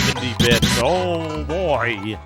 70 bits. Oh boy.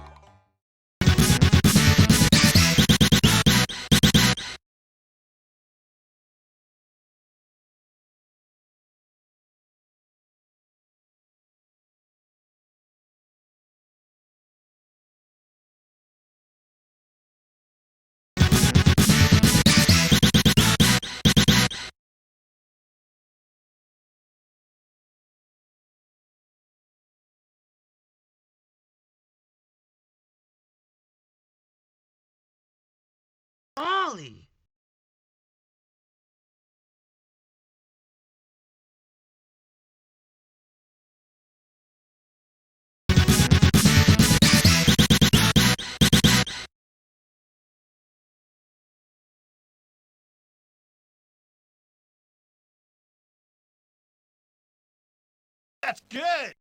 Ollie! That's good!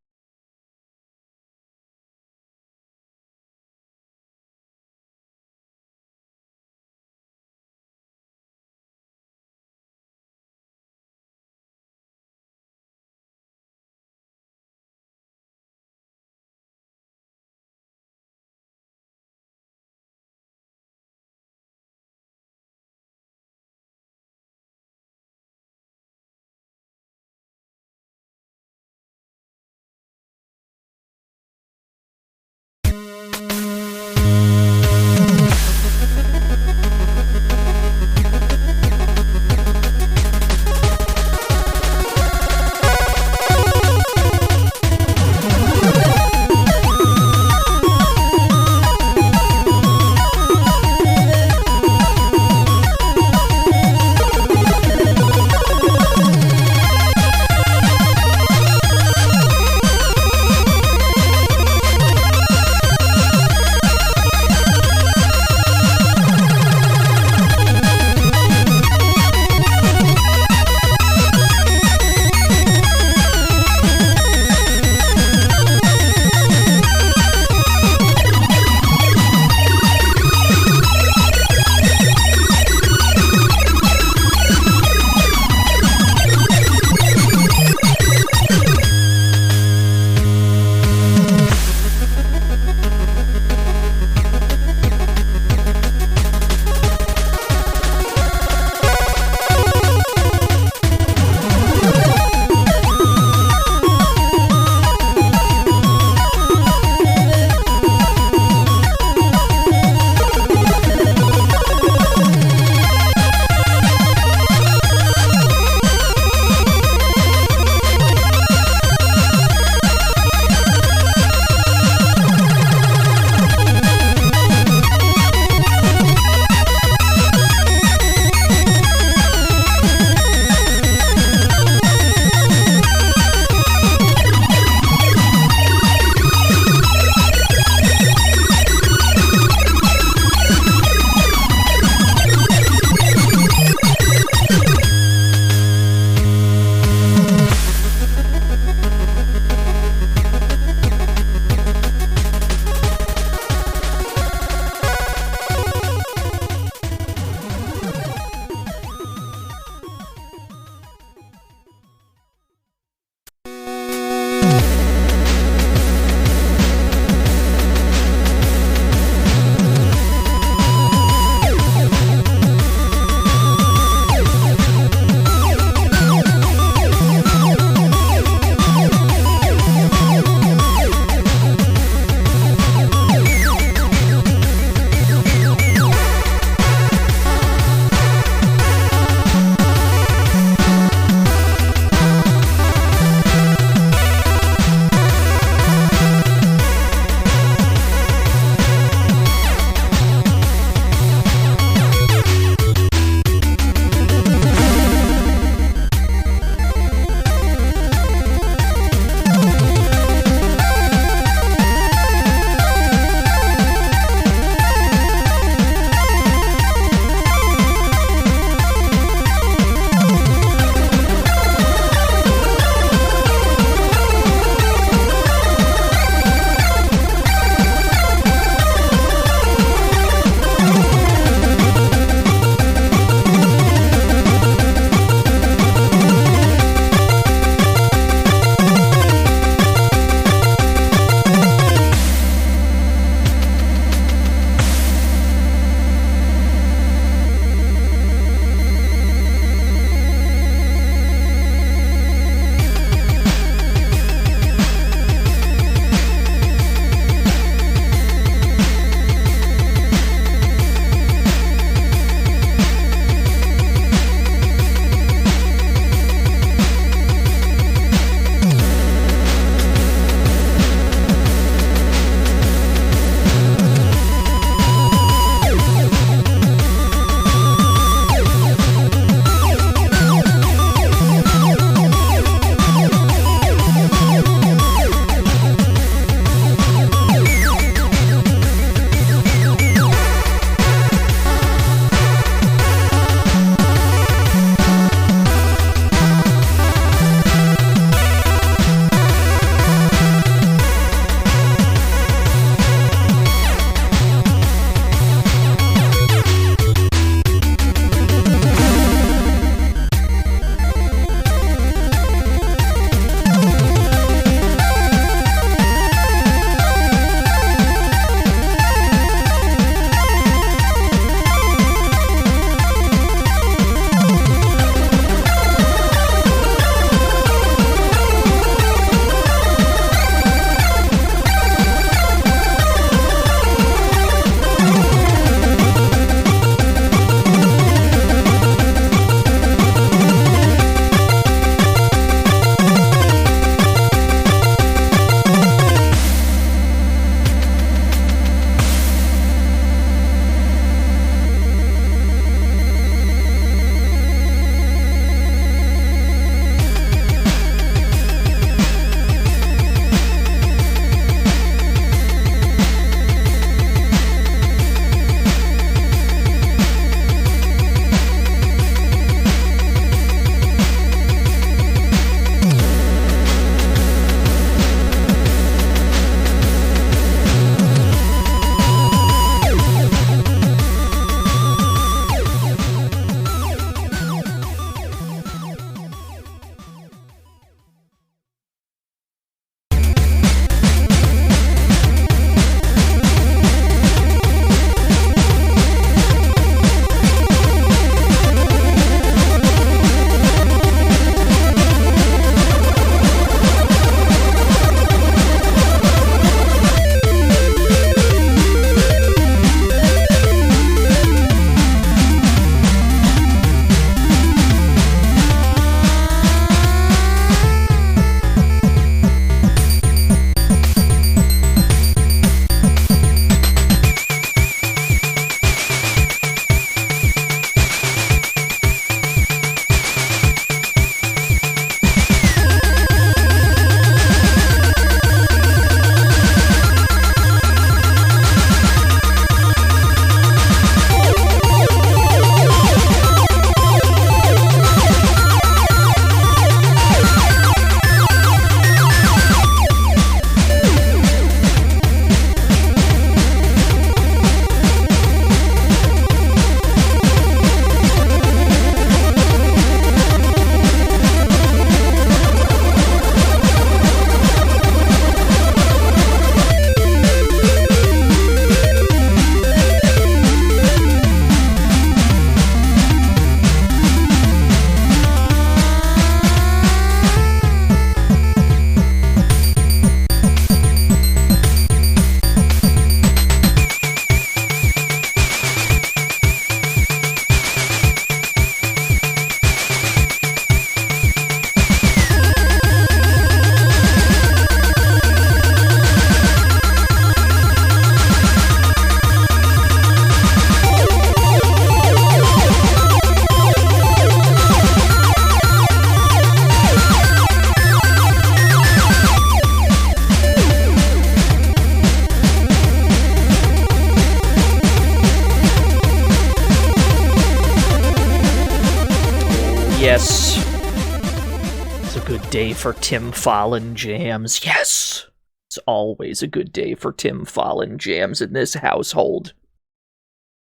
good day for Tim Fallon jams. Yes! It's always a good day for Tim Fallon jams in this household.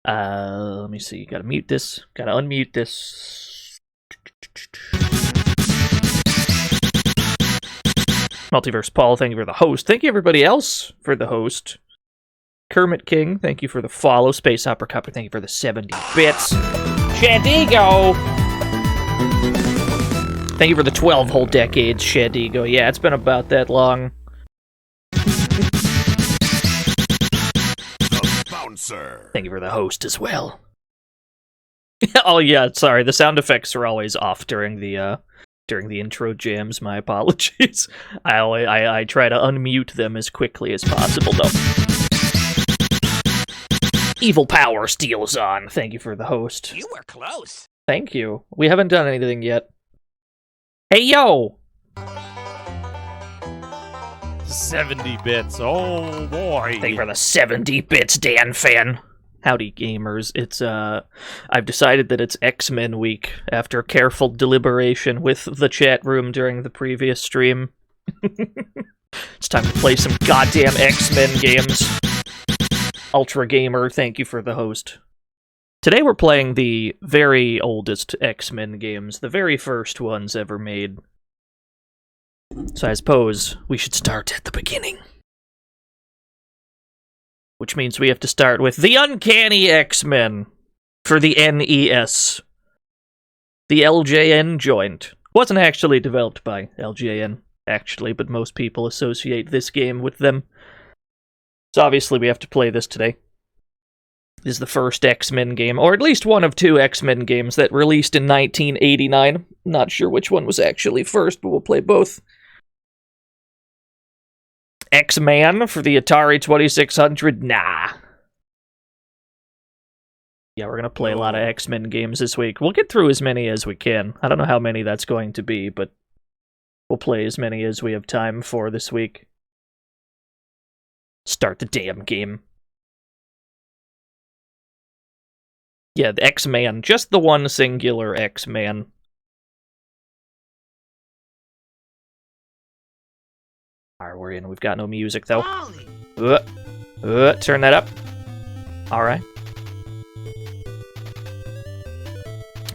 Let me see. Gotta mute this. Gotta unmute this. Multiverse Paul, thank you for the host. Thank you everybody else for the host. Kermit King, thank you for the follow. Space Opera Copper, thank you for the 70 bits. Shadigo! Thank you for the 12 whole decades, Shadigo. Yeah, it's been about that long. Thank you for the host as well. Oh yeah, sorry, the sound effects are always off during the intro jams. My apologies. I try to unmute them as quickly as possible, though. Evil Power steals on. Thank you for the host. You were close. Thank you. We haven't done anything yet. Hey, yo! 70 bits. Oh, boy. Thank you for the 70 bits, Dan fan. Howdy, gamers. It's, I've decided that it's X-Men week after careful deliberation with the chat room during the previous stream. It's time to play some goddamn X-Men games. Ultra Gamer, thank you for the host. Today we're playing the very oldest X-Men games, the very first ones ever made. So I suppose we should start at the beginning. Which means we have to start with the Uncanny X-Men for the NES. The LJN joint. Wasn't actually developed by LJN, actually, but most people associate this game with them. So obviously we have to play this today. This is the first X-Men game, or at least one of two X-Men games that released in 1989. Not sure which one was actually first, but we'll play both. X-Man for the Atari 2600? Nah. Yeah, we're gonna play a lot of X-Men games this week. We'll get through as many as we can. I don't know how many that's going to be, but we'll play as many as we have time for this week. Start the damn game. Yeah, the X-Man. Just the one singular X-Man. Alright, we're in. We've got no music, though. Turn that up. Alright.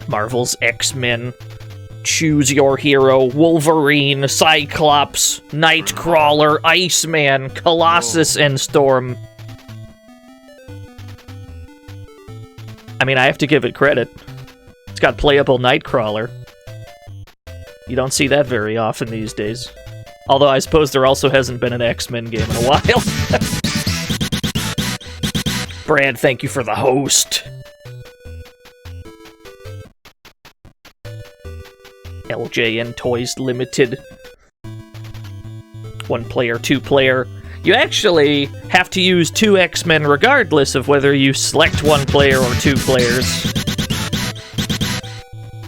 Marvel's X-Men. Choose your hero. Wolverine, Cyclops, Nightcrawler, Iceman, Colossus, and Storm. I mean, I have to give it credit. It's got playable Nightcrawler. You don't see that very often these days. Although I suppose there also hasn't been an X-Men game in a while. Brad, thank you for the host. LJN Toys Limited. 1 player, 2 player. You actually have to use 2 X-Men regardless of whether you select 1 player or 2 players.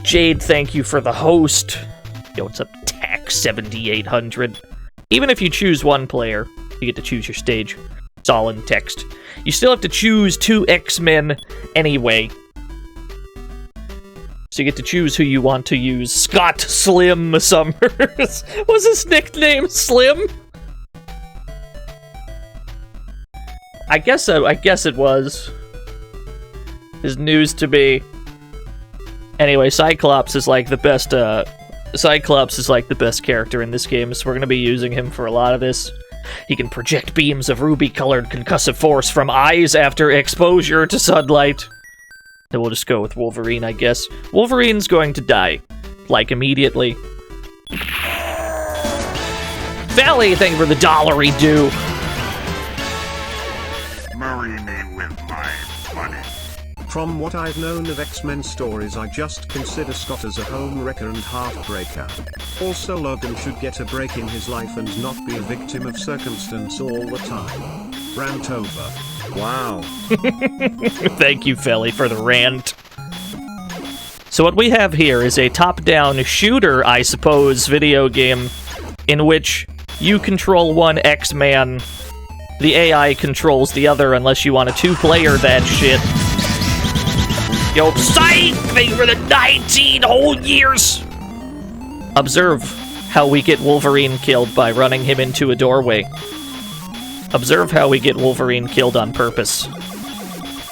Jade, thank you for the host. Yo, what's up, TAC 7800? Even if you choose 1 player, you get to choose your stage. It's all in text. You still have to choose 2 X-Men anyway. So you get to choose who you want to use. Scott Slim Summers. Was his nickname Slim? I guess it was. Is news to me. Anyway, Cyclops is like the best. Cyclops is like the best character in this game, so we're gonna be using him for a lot of this. He can project beams of ruby-colored concussive force from eyes after exposure to sunlight. Then we'll just go with Wolverine, I guess. Wolverine's going to die. Like, immediately. Valley, thank you for the dollary due. Marry me with my money. From what I've known of X-Men stories, I just consider Scott as a home wrecker and heartbreaker. Also, Logan should get a break in his life and not be a victim of circumstance all the time. Rant over. Wow. Thank you, Felly, for the rant. So what we have here is a top-down shooter, I suppose, video game in which you control one X-Man, the AI controls the other unless you want a 2-player that shit. Yo, psych! Thank you for the 19 whole years! Observe how we get Wolverine killed by running him into a doorway. Observe how we get Wolverine killed on purpose.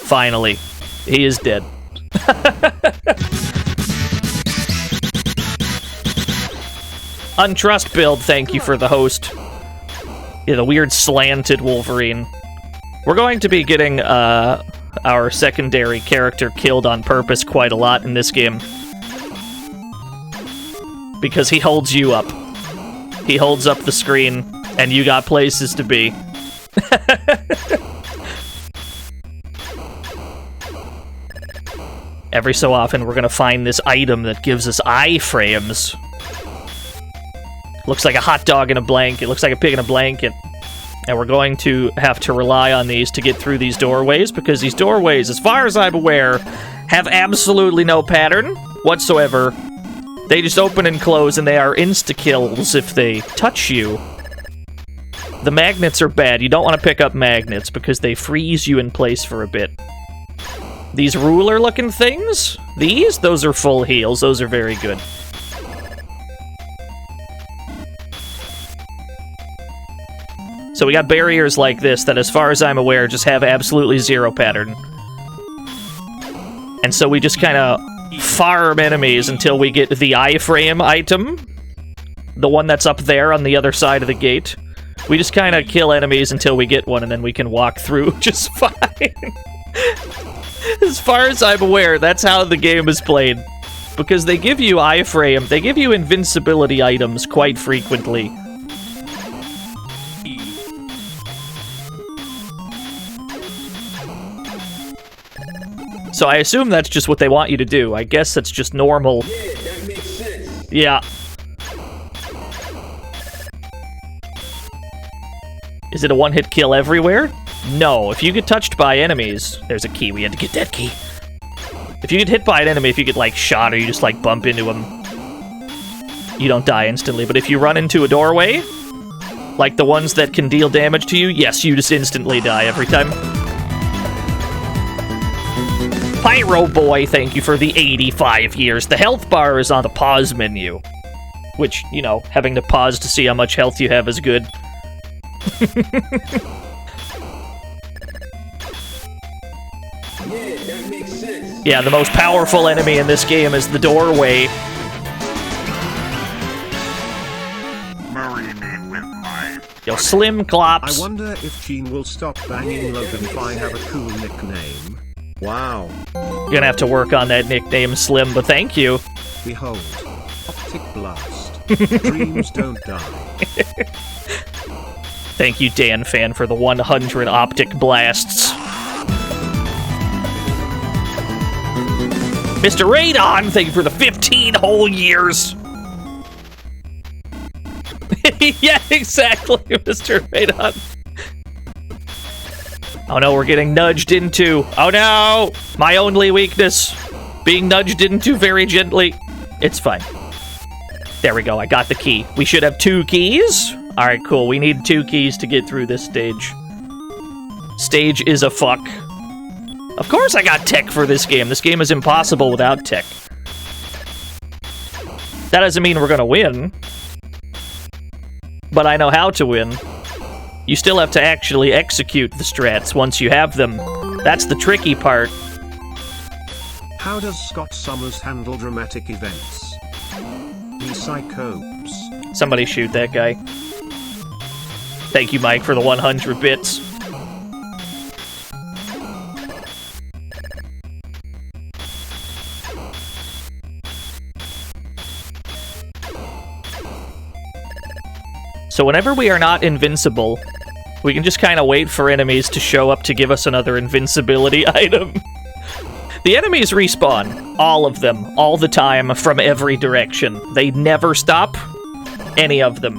Finally, he is dead. Untrust build, thank you for the host. Yeah, the weird slanted Wolverine. We're going to be getting our secondary character killed on purpose quite a lot in this game. Because he holds you up. He holds up the screen, and you got places to be. Every so often, we're gonna find this item that gives us iframes. Looks like a hot dog in a blanket. Looks like a pig in a blanket. And we're going to have to rely on these to get through these doorways, because these doorways, as far as I'm aware, have absolutely no pattern whatsoever. They just open and close, and they are insta-kills if they touch you. The magnets are bad. You don't want to pick up magnets, because they freeze you in place for a bit. These ruler-looking things? Those are full heals. Those are very good. So we got barriers like this that, as far as I'm aware, just have absolutely zero pattern. And so we just kind of farm enemies until we get the iframe item. The one that's up there on the other side of the gate. We just kind of kill enemies until we get one, and then we can walk through just fine. As far as I'm aware, that's how the game is played. Because they give you iframe, they give you invincibility items quite frequently. So I assume that's just what they want you to do. I guess that's just normal. Yeah, that makes sense. Yeah. Is it a one-hit kill everywhere? No. If you get touched by enemies... There's a key. We had to get that key. If you get hit by an enemy, if you get, like, shot or you just, like, bump into him, you don't die instantly. But if you run into a doorway, like the ones that can deal damage to you, yes, you just instantly die every time. Pyro Boy, thank you for the 85 years. The health bar is on the pause menu. Which, you know, having to pause to see how much health you have is good. Yeah, that makes sense. Yeah, the most powerful enemy in this game is the doorway. Yo, Slim Clops. I wonder if Gene will stop banging Logan if I have a cool nickname. Wow. You're gonna have to work on that nickname, Slim, but thank you. Behold. Optic blast. Dreams don't die. Thank you, Dan Fan, for the 100 optic blasts. Mr. Radon, thank you for the 15 whole years. Yeah, exactly, Mr. Radon. Oh no, we're getting nudged into. Oh no! My only weakness. Being nudged into very gently. It's fine. There we go, I got the key. We should have 2 keys. Alright, cool. We need 2 keys to get through this stage. Stage is a fuck. Of course I got tech for this game. This game is impossible without tech. That doesn't mean we're gonna win. But I know how to win. You still have to actually execute the strats once you have them. That's the tricky part. How does Scott Summers handle dramatic events? He psychopes. Somebody shoot that guy. Thank you, Mike, for the 100 bits. So whenever we are not invincible, we can just kind of wait for enemies to show up to give us another invincibility item. The enemies respawn. All of them. All the time. From every direction. They never stop. Any of them.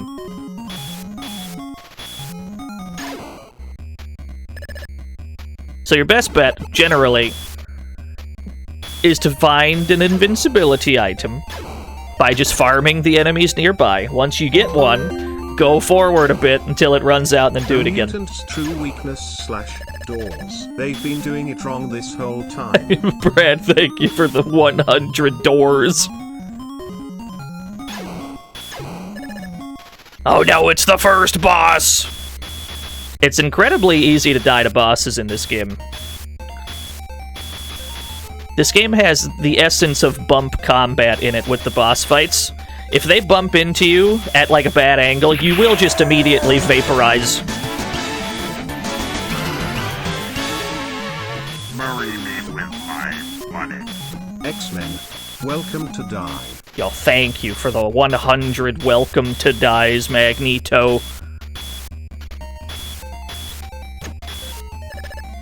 So your best bet, generally, is to find an invincibility item by just farming the enemies nearby. Once you get one, go forward a bit until it runs out and then do it again. Mutants' true weakness / doors. They've been doing it wrong this whole time. Brad, thank you for the 100 doors. Oh no, it's the first boss! It's incredibly easy to die to bosses in this game. This game has the essence of bump combat in it with the boss fights. If they bump into you at like a bad angle, you will just immediately vaporize. Marry me with my money. X-Men, welcome to die. Yo, thank you for the 100 welcome to dies, Magneto.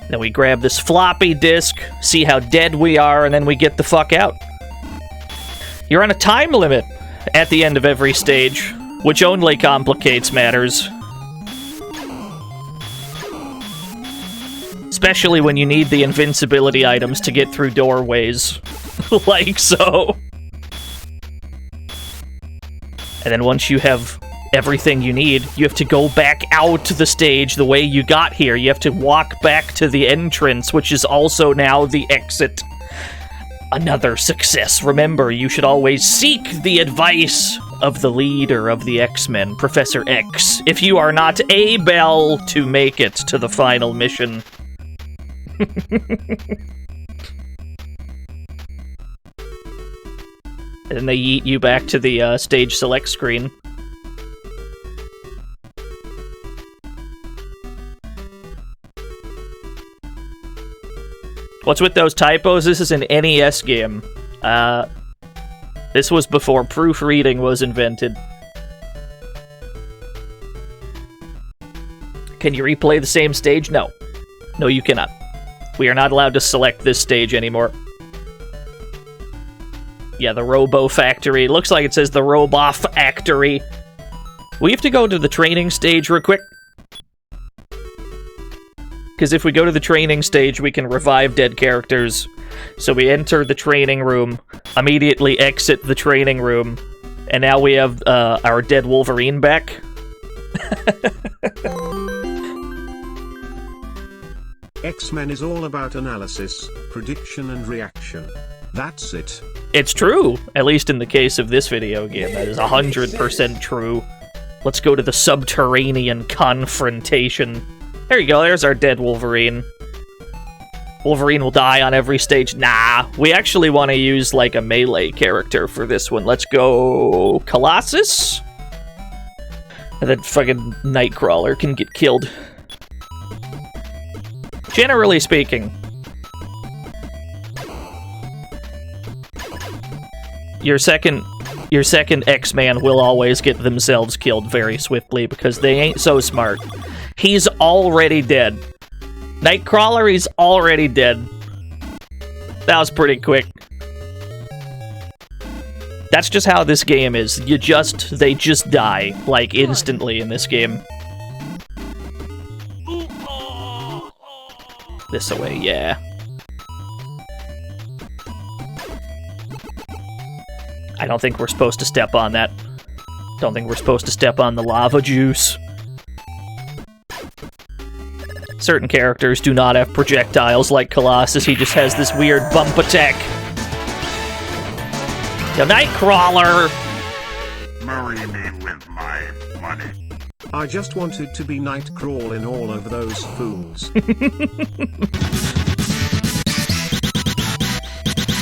Then we grab this floppy disk, see how dead we are, and then we get the fuck out. You're on a time limit at the end of every stage, which only complicates matters. Especially when you need the invincibility items to get through doorways. Like so. And then once you have everything you need, you have to go back out to the stage the way you got here. You have to walk back to the entrance, which is also now the exit. Another success. Remember, you should always seek the advice of the leader of the X-Men, Professor X, if you are not able to make it to the final mission. And then they yeet you back to the stage select screen. What's with those typos? This is an NES game. This was before proofreading was invented. Can you replay the same stage? No. No, you cannot. We are not allowed to select this stage anymore. Yeah, the Robo Factory. It looks like it says the Robo Factory. We have to go to the training stage real quick. Because if we go to the training stage, we can revive dead characters. So we enter the training room, immediately exit the training room, and now we have our dead Wolverine back. X-Men is all about analysis, prediction, and reaction. That's it. It's true, at least in the case of this video game. That is 100% true. Let's go to the subterranean confrontation. There you go, there's our dead Wolverine. Wolverine will die on every stage. Nah, we actually want to use like a melee character for this one. Let's go Colossus. And then fucking Nightcrawler can get killed. Generally speaking, your second X-Man will always get themselves killed very swiftly because they ain't so smart. He's already dead. Nightcrawler, he's already dead. That was pretty quick. That's just how this game is. They just die, like, instantly in this game. This away, yeah. I don't think we're supposed to step on that. Don't think we're supposed to step on the lava juice. Certain characters do not have projectiles like Colossus. He just has this weird bump attack. The Nightcrawler! Marry me with my money. I just wanted to be Nightcrawling all over those fools.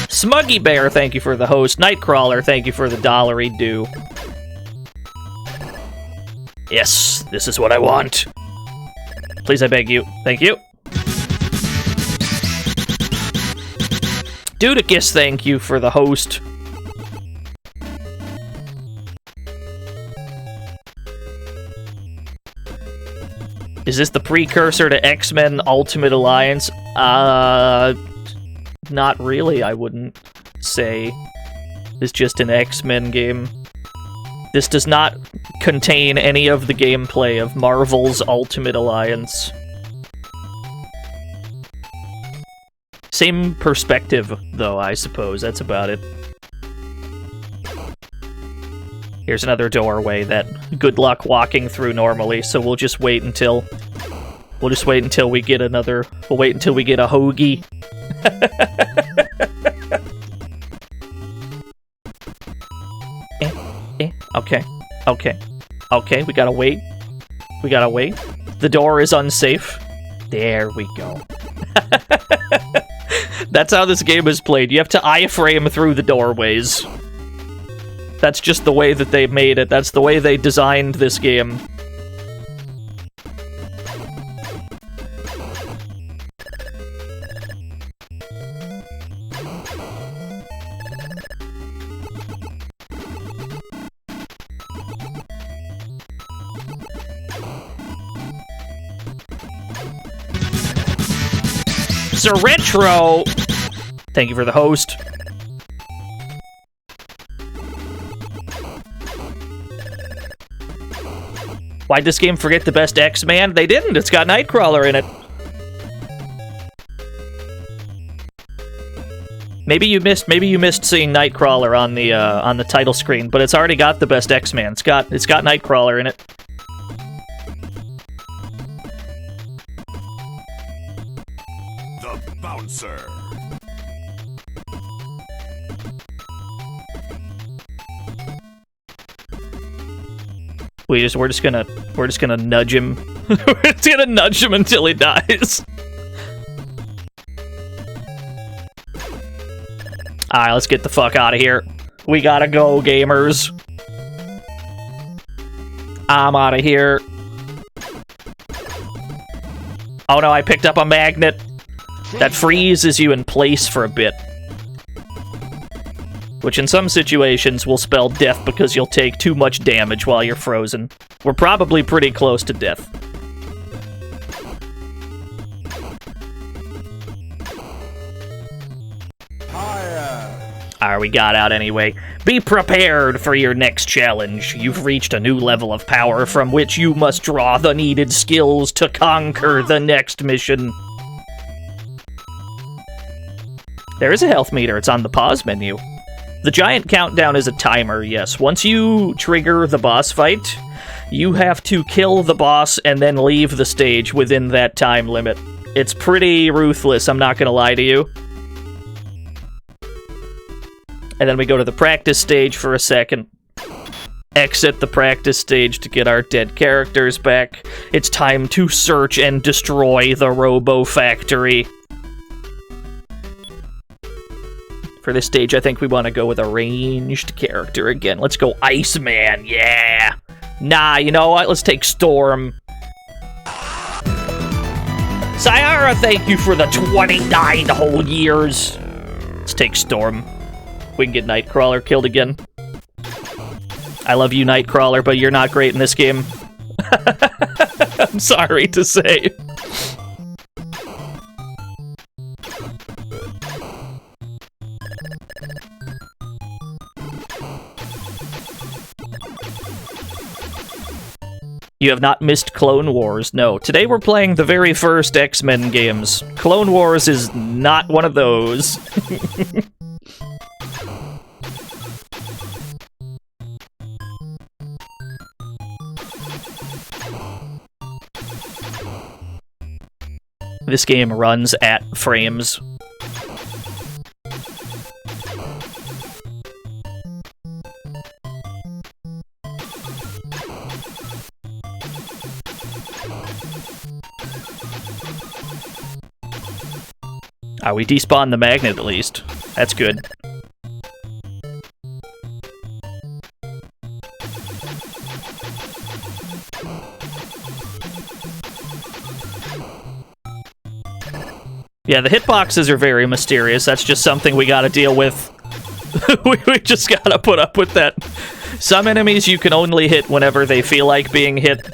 Smuggy Bear, thank you for the host. Nightcrawler, thank you for the $1 due. Yes, this is what I want. Please, I beg you. Thank you. Dudicus, thank you for the host. Is this the precursor to X-Men Ultimate Alliance? Not really, I wouldn't say. It's just an X-Men game. This does not contain any of the gameplay of Marvel's Ultimate Alliance. Same perspective, though, I suppose. That's about it. Here's another doorway that good luck walking through normally, so we'll just wait until... We'll just wait until we get another... We'll wait until we get a hoagie. Okay. Okay, we gotta wait. We gotta wait. The door is unsafe. There we go. That's how this game is played. You have to iframe through the doorways. That's just the way that they made it. That's the way they designed this game. Sir Retro! Thank you for the host. Why'd this game forget the best X-Man? They didn't. It's got Nightcrawler in it. Maybe you missed seeing Nightcrawler on the title screen, but it's already got the best X-Man. It's got Nightcrawler in it. The bouncer. We're just gonna nudge him. We're just gonna nudge him until he dies. Alright, let's get the fuck out of here. We gotta go, gamers. I'm out of here. Oh no, I picked up a magnet. That freezes you in place for a bit. Which in some situations will spell death because you'll take too much damage while you're frozen. We're probably pretty close to death. Alright, we got out anyway. Be prepared for your next challenge. You've reached a new level of power from which you must draw the needed skills to conquer the next mission. There is a health meter. It's on the pause menu. The giant countdown is a timer, yes. Once you trigger the boss fight, you have to kill the boss and then leave the stage within that time limit. It's pretty ruthless, I'm not gonna lie to you. And then we go to the practice stage for a second. Exit the practice stage to get our dead characters back. It's time to search and destroy the Robo Factory. For this stage, I think we want to go with a ranged character again. Let's go Iceman, yeah! Nah, you know what? Let's take Storm. Sayara, thank you for the 29 whole years. Let's take Storm. We can get Nightcrawler killed again. I love you, Nightcrawler, but you're not great in this game. I'm sorry to say. You have not missed Clone Wars. No, today we're playing the very first X-Men games. Clone Wars is not one of those. This game runs at frames. We despawned the magnet at least. That's good. Yeah, the hitboxes are very mysterious. That's just something we gotta deal with. we just gotta put up with that. Some enemies you can only hit whenever they feel like being hit.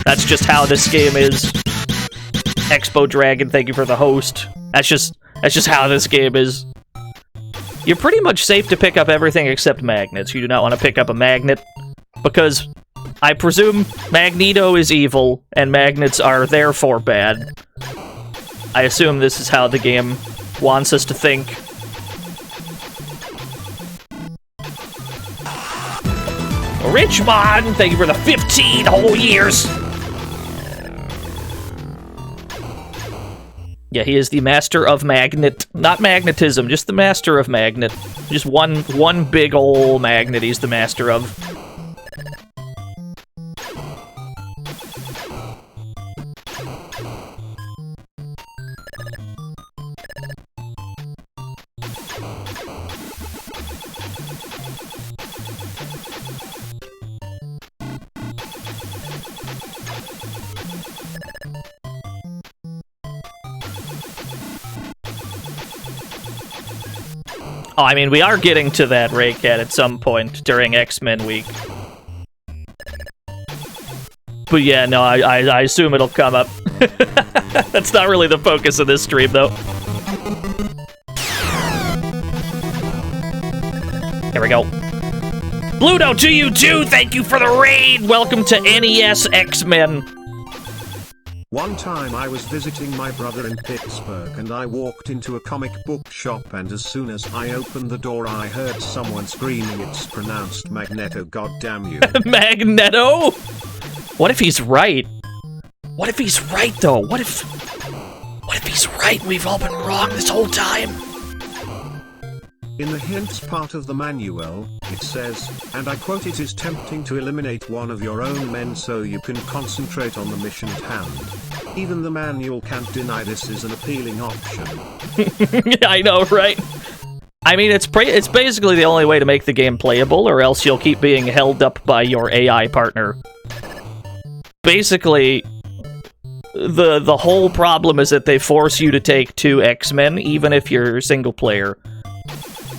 That's just how this game is. Expo Dragon, thank you for the host. That's just how this game is. You're pretty much safe to pick up everything except magnets. You do not want to pick up a magnet, because I presume Magneto is evil, and magnets are therefore bad. I assume this is how the game wants us to think. Richmond, thank you for the 15 whole years! Yeah, he is the master of magnet. Not magnetism, just the master of magnet. Just one big ol' magnet he's the master of. Oh, I mean, we are getting to that Raycat at some point during X-Men week. But yeah, no, I assume it'll come up. That's not really the focus of this stream, though. Here we go. Bluto, to you too! Thank you for the raid! Welcome to NES X-Men. One time I was visiting my brother in Pittsburgh and I walked into a comic book shop, and as soon as I opened the door I heard someone screaming, "It's pronounced Magneto, goddamn you." Magneto? What if he's right? What if he's right, though? What if he's right? We've all been wrong this whole time. In the hints part of the manual, it says, and I quote, "It is tempting to eliminate one of your own men so you can concentrate on the mission at hand." Even the manual can't deny this is an appealing option. I know, right? I mean, it's basically the only way to make the game playable, or else you'll keep being held up by your AI partner. Basically, the whole problem is that they force you to take 2 X-Men, even if you're single player.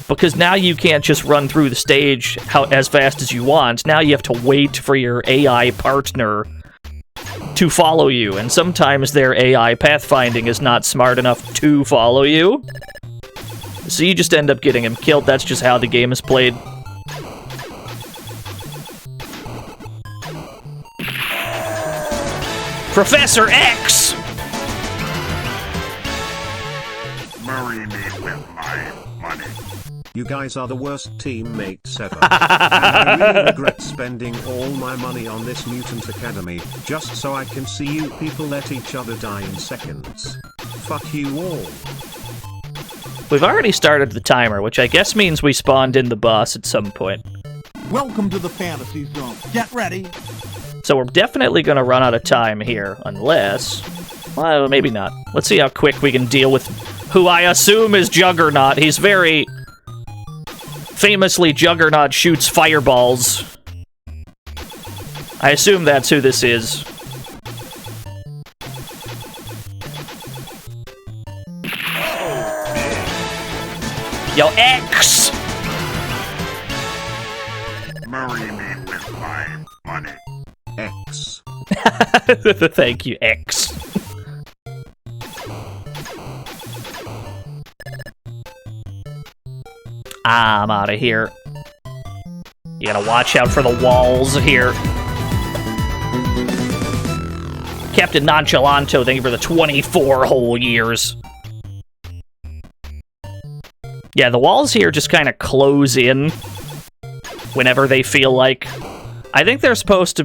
Because now you can't just run through the stage as fast as you want. Now you have to wait for your AI partner to follow you, and sometimes their AI pathfinding is not smart enough to follow you. So you just end up getting him killed. That's just how the game is played. Professor X! Marry me with my money. You guys are the worst teammates ever. And I really regret spending all my money on this Mutant Academy, just so I can see you people let each other die in seconds. Fuck you all. We've already started the timer, which I guess means we spawned in the boss at some point. Welcome to the fantasy zone. Get ready. So we're definitely gonna run out of time here, unless... well, maybe not. Let's see how quick we can deal with who I assume is Juggernaut. He's very... famously, Juggernaut shoots fireballs. I assume that's who this is. Yo, X! Marry me with my money. X. Thank you, X. I'm out of here. You gotta watch out for the walls here. Captain Nonchalanto, thank you for the 24 whole years. Yeah, the walls here just kind of close in whenever they feel like. I think they're supposed to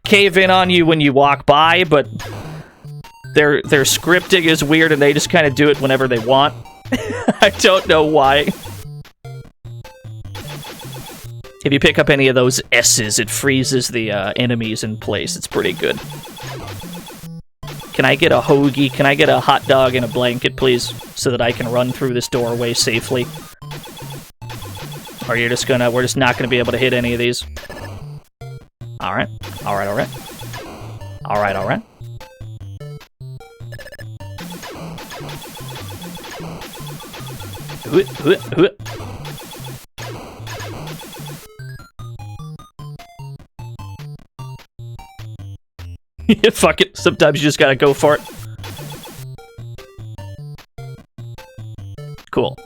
cave in on you when you walk by, but their scripting is weird and they just kind of do it whenever they want. I don't know why. If you pick up any of those S's, it freezes the enemies in place. It's pretty good. Can I get a hoagie? Can I get a hot dog and a blanket, please? So that I can run through this doorway safely. Or we're just not gonna be able to hit any of these. Alright. Alright, alright. Alright, alright. Fuck it. Sometimes you just gotta go for it. Cool.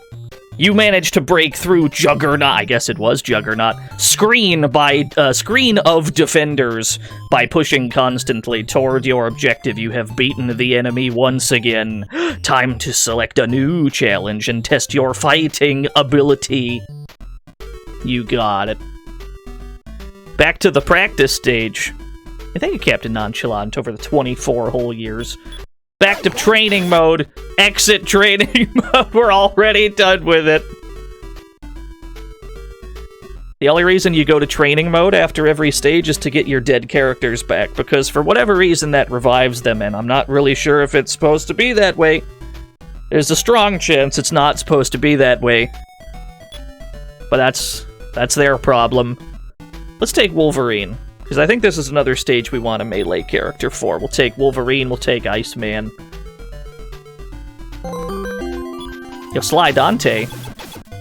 You managed to break through Juggernaut, I guess it was Juggernaut, screen of defenders by pushing constantly toward your objective. You have beaten the enemy once again. Time to select a new challenge and test your fighting ability. You got it. Back to the practice stage. Thank you, Captain Nonchalant, over the 24 whole years. Back to training mode. Exit training mode. We're already done with it. The only reason you go to training mode after every stage is to get your dead characters back, because for whatever reason that revives them, and I'm not really sure if it's supposed to be that way. There's a strong chance it's not supposed to be that way. But that's their problem. Let's take Wolverine. Because I think this is another stage we want a melee character for. We'll take Wolverine, we'll take Iceman. Yo, Sly Dante.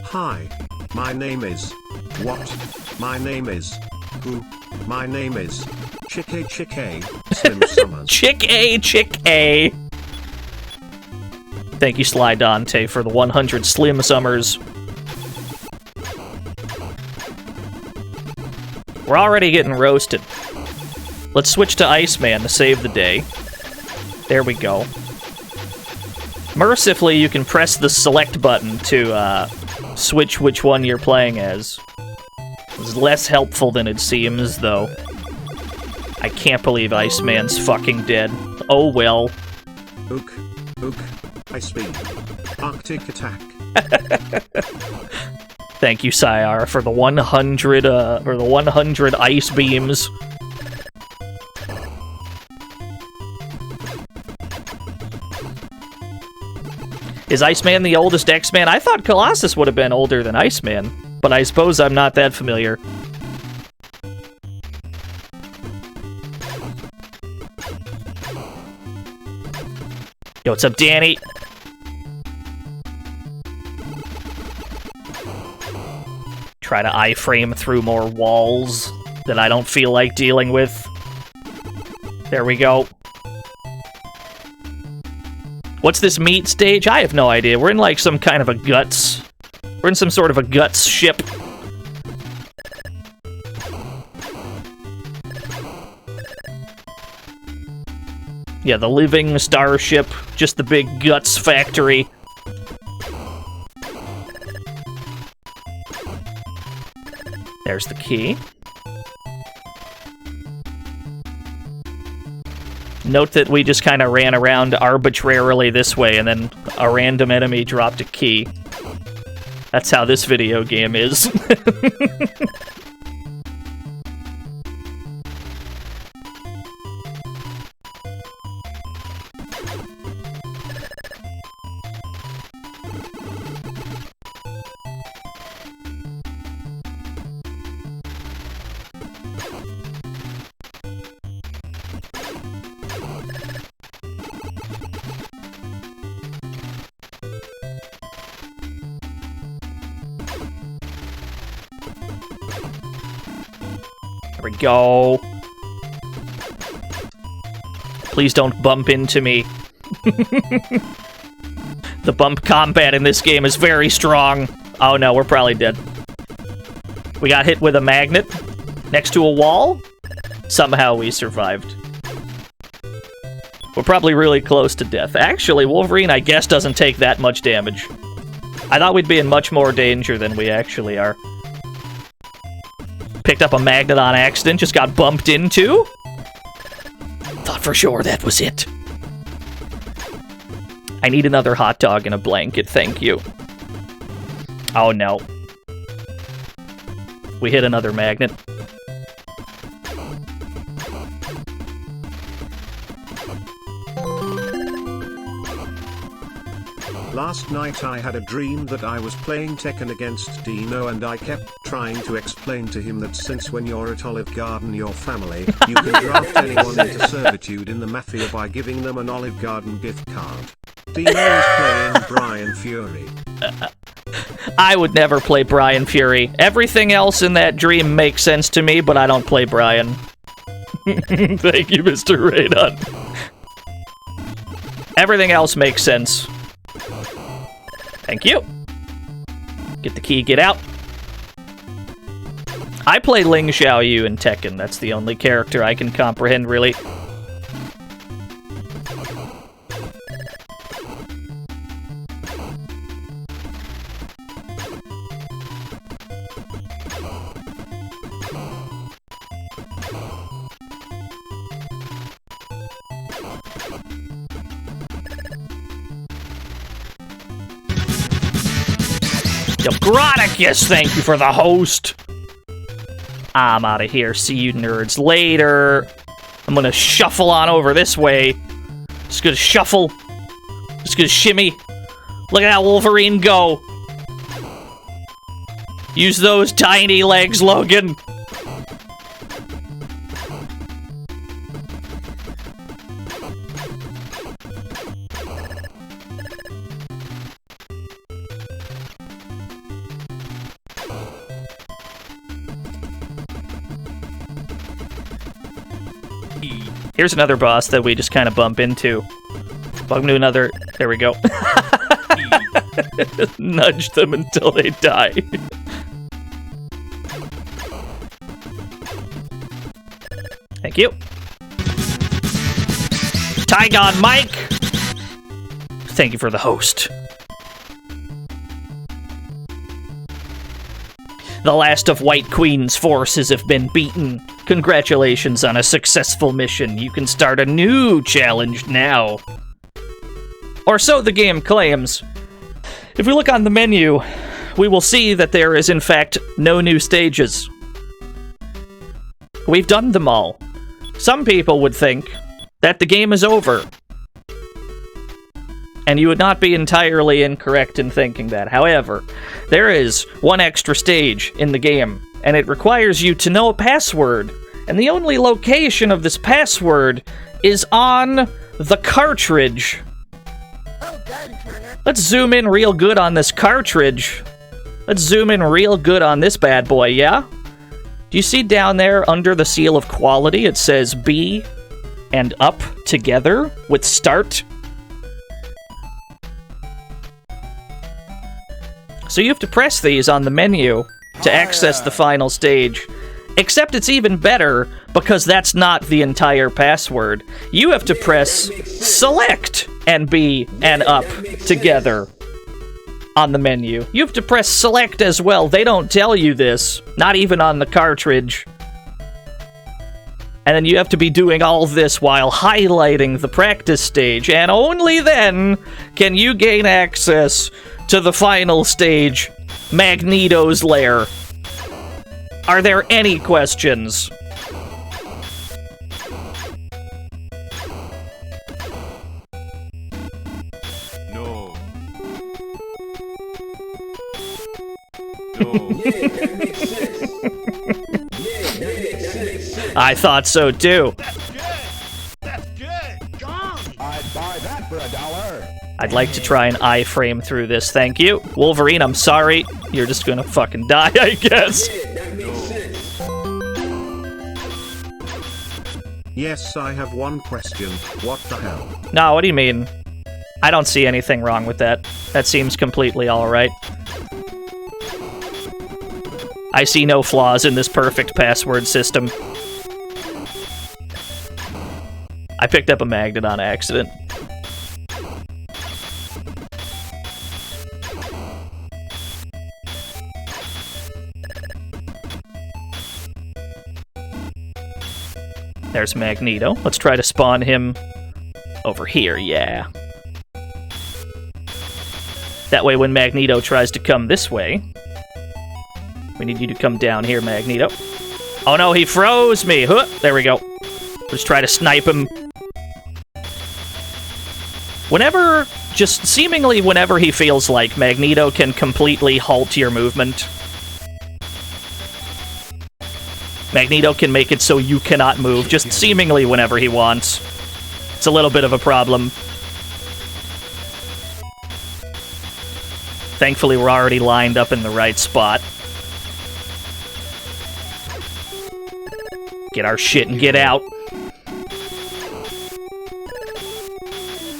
Hi. My name is... What? My name is... Who? My name is... Chick A. Slim Summers. Chick A. Thank you, Sly Dante, for the 100 Slim Summers. We're already getting roasted. Let's switch to Iceman to save the day. There we go. Mercifully, you can press the select button to switch which one you're playing as. It's less helpful than it seems, though. I can't believe Iceman's fucking dead. Oh well. Ook. Ice Speed. Arctic Attack. Thank you, Sayar, for the 100 ice beams. Is Iceman the oldest X-Man? I thought Colossus would have been older than Iceman, but I suppose I'm not that familiar. Yo, what's up, Danny? Try to iframe through more walls that I don't feel like dealing with. There we go. What's this meat stage? I have no idea. We're in like some kind of a guts. We're in some sort of a guts ship. Yeah, the living starship. Just the big guts factory. There's the key. Note that we just kind of ran around arbitrarily this way, and then a random enemy dropped a key. That's how this video game is. There we go. Please don't bump into me. The bump combat in this game is very strong. Oh no, we're probably dead. We got hit with a magnet next to a wall. Somehow we survived. We're probably really close to death. Actually, Wolverine, I guess, doesn't take that much damage. I thought we'd be in much more danger than we actually are. Picked up a magnet on accident, just got bumped into. Thought for sure that was it. I need another hot dog and a blanket, thank you. Oh no. We hit another magnet. Last night I had a dream that I was playing Tekken against Dino, and I kept trying to explain to him that since when you're at Olive Garden your family, you can draft anyone into servitude in the Mafia by giving them an Olive Garden gift card. Dino is playing Brian Fury. I would never play Brian Fury. Everything else in that dream makes sense to me, but I don't play Brian. Thank you, Mr. Radon. Everything else makes sense. Thank you. Get the key, get out. I play Ling Xiaoyu in Tekken. That's the only character I can comprehend, really. Yo, Grodicus, thank you for the host. I'm out of here. See you nerds later. I'm gonna shuffle on over this way. Just gonna shuffle. Just gonna shimmy. Look at that Wolverine go. Use those tiny legs, Logan. Here's another boss that we just kind of bump into. Welcome to another... There we go. Nudge them until they die. Thank you. Tygon Mike! Thank you for the host. The last of White Queen's forces have been beaten. Congratulations on a successful mission. You can start a new challenge now. Or so the game claims. If we look on the menu, we will see that there is in fact no new stages. We've done them all. Some people would think that the game is over. And you would not be entirely incorrect in thinking that. However, there is one extra stage in the game, and it requires you to know a password. And the only location of this password is on the cartridge. Let's zoom in real good on this cartridge. Let's zoom in real good on this bad boy, yeah? Do you see down there under the seal of quality, it says B and up together with start? So you have to press these on the menu to access the final stage. Except it's even better because that's not the entire password. You have to press select and B and up together on the menu. You have to press select as well. They don't tell you this, not even on the cartridge. And then you have to be doing all this while highlighting the practice stage, and only then can you gain access to the final stage, Magneto's lair. Are there any questions? No. Yeah, that makes sense. Yeah, that makes sense. I thought so too. That's good. That's good. Gone. I'd buy that for $1. I'd like to try and iframe through this, thank you. Wolverine, I'm sorry. You're just gonna fucking die, I guess. Yeah, that makes sense. Yes, I have one question. What the hell? No, what do you mean? I don't see anything wrong with that. That seems completely alright. I see no flaws in this perfect password system. I picked up a magnet on accident. There's Magneto. Let's try to spawn him over here, yeah. That way when Magneto tries to come this way, we need you to come down here, Magneto. Oh no, he froze me! Huh, there we go. Let's try to snipe him. Whenever, just seemingly whenever he feels like, Magneto can completely halt your movement. Magneto can make it so you cannot move, just seemingly whenever he wants. It's a little bit of a problem. Thankfully, we're already lined up in the right spot. Get our shit and get out.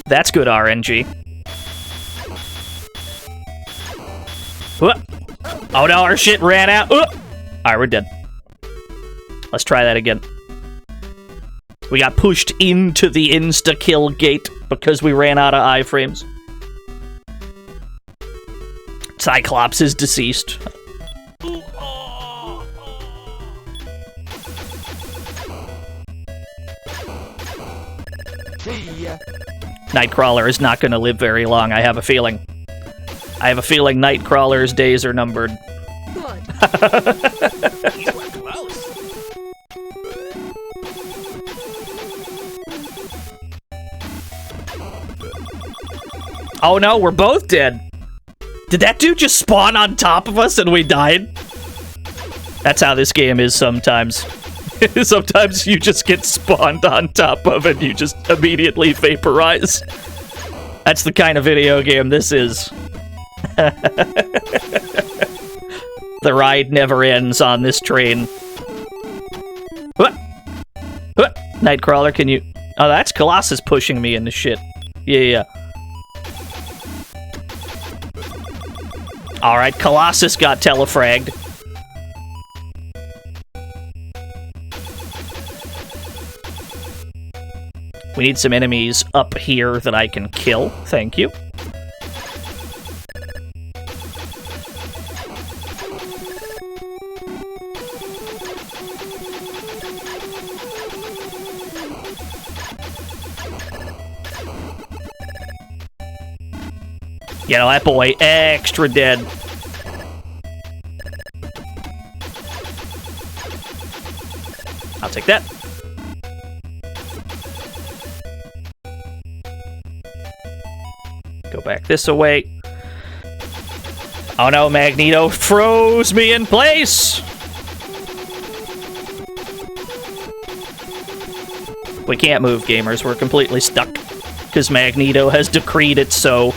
That's good RNG. Oh no, our shit ran out. Alright, we're dead. Let's try that again. We got pushed into the insta-kill gate because we ran out of iframes. Cyclops is deceased. Nightcrawler is not going to live very long, I have a feeling. I have a feeling Nightcrawler's days are numbered. You were close. Oh no, we're both dead. Did that dude just spawn on top of us and we died? That's how this game is sometimes. Sometimes you just get spawned on top of and you just immediately vaporize. That's the kind of video game this is. The ride never ends on this train. Nightcrawler, can you... Oh, that's Colossus pushing me into shit. Yeah. Alright, Colossus got telefragged. We need some enemies up here that I can kill. Thank you. You know, that boy extra dead. I'll take that. Go back this way. Oh no, Magneto froze me in place! We can't move, gamers. We're completely stuck. Because Magneto has decreed it so.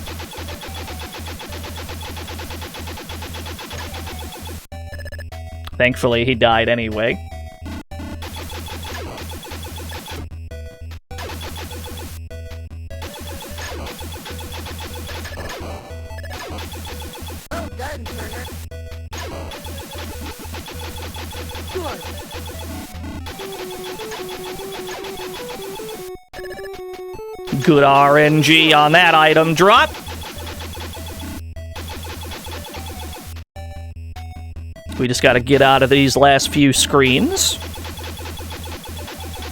Thankfully, he died anyway. Good RNG on that item drop. We just gotta get out of these last few screens.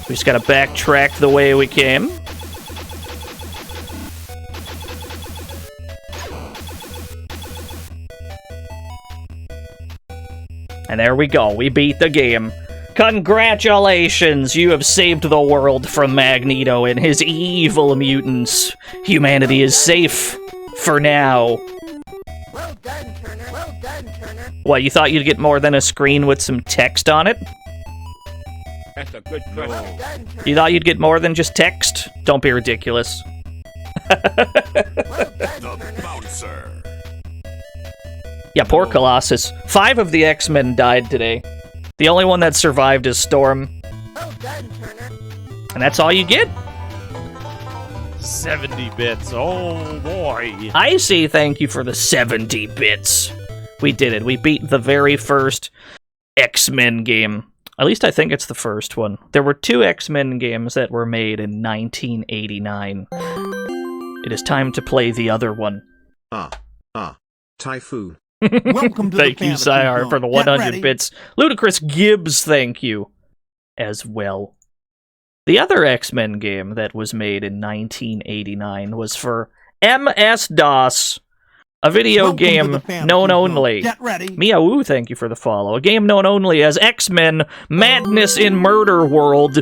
We just gotta backtrack the way we came. And there we go, we beat the game. Congratulations, you have saved the world from Magneto and his evil mutants. Humanity is safe. For now. Well done, Turner. Well done, Turner. What, you thought you'd get more than a screen with some text on it? That's a good question. Well done, Turner. You thought you'd get more than just text? Don't be ridiculous. Well done, Turner. Bouncer. Yeah, poor Colossus. 5 of the X-Men died today. The only one that survived is Storm. Well done, Turner. And that's all you get? 70 bits. Oh boy. I say thank you for the 70 bits. We did it. We beat the very first X-Men game. At least I think it's the first one. There were 2 X-Men games that were made in 1989. It is time to play the other one. Typhoon. Welcome to Thank the you, Fantasy Syar, Zone. for the Get 100 ready. bits. Ludicrous Gibbs, thank you. As well. The other X-Men game that was made in 1989 was for MS-DOS, a video Welcome to game the Fantasy known Zone. only. Get ready. Meow, thank you for the follow. A game known only as X-Men Madness in Murderworld.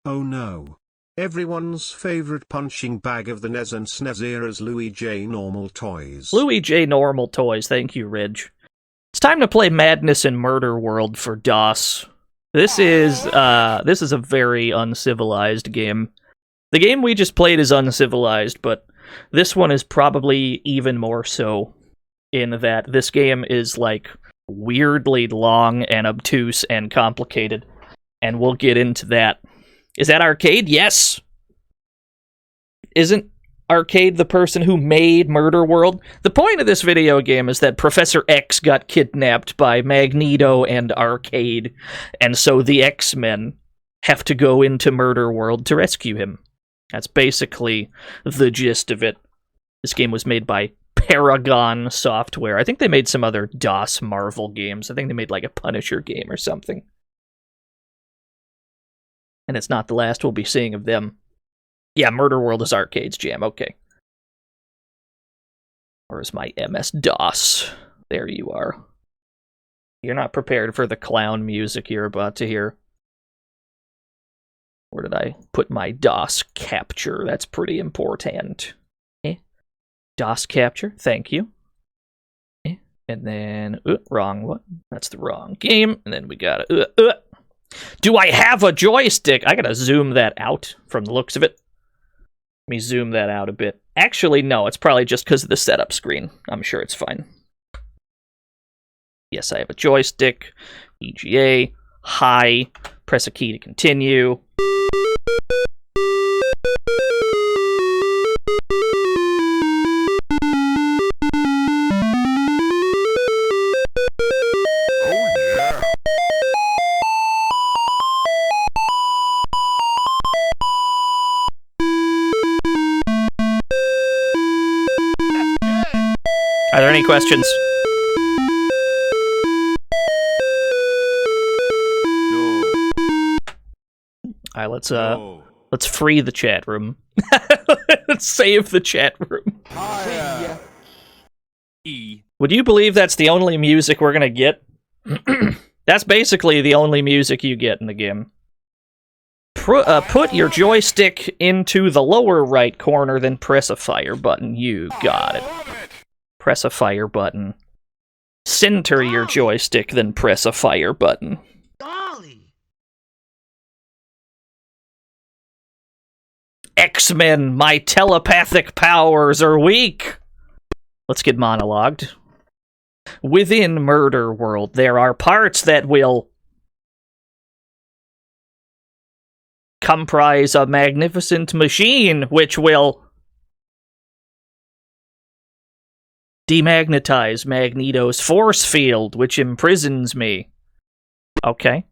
Oh no. Everyone's favorite punching bag of the NES and SNES era's Louis J. Normal Toys. Louis J. Normal Toys, thank you, Ridge. It's time to play Madness in Murderworld for DOS. This is a very uncivilized game. The game we just played is uncivilized, but this one is probably even more so, in that this game is, like, weirdly long and obtuse and complicated, and we'll get into that. Is that Arcade? Yes! Isn't Arcade the person who made Murderworld? The point of this video game is that Professor X got kidnapped by Magneto and Arcade, and so the X-Men have to go into Murderworld to rescue him. That's basically the gist of it. This game was made by Paragon Software. I think they made some other DOS Marvel games. I think they made like a Punisher game or something. And it's not the last we'll be seeing of them. Yeah, Murderworld is Arcade's jam, okay. Where's my MS-DOS? There you are. You're not prepared for the clown music you're about to hear. Where did I put my DOS capture? That's pretty important. DOS capture, thank you. And then, wrong one. That's the wrong game. And then we got do I have a joystick? I gotta zoom that out from the looks of it. Let me zoom that out a bit. Actually, no, it's probably just because of the setup screen. I'm sure it's fine. Yes, I have a joystick. EGA. Hi. Press a key to continue. Are there any questions? All right, let's free the chat room. Let's save the chat room. Would you believe that's the only music we're gonna get? That's basically the only music you get in the game. Put your joystick into the lower right corner, then press a fire button. You got it. Press a fire button. Center your joystick, then press a fire button. X-Men, my telepathic powers are weak! Let's get monologued. Within Murderworld, there are parts that will comprise a magnificent machine, which will demagnetize Magneto's force field, which imprisons me. Okay.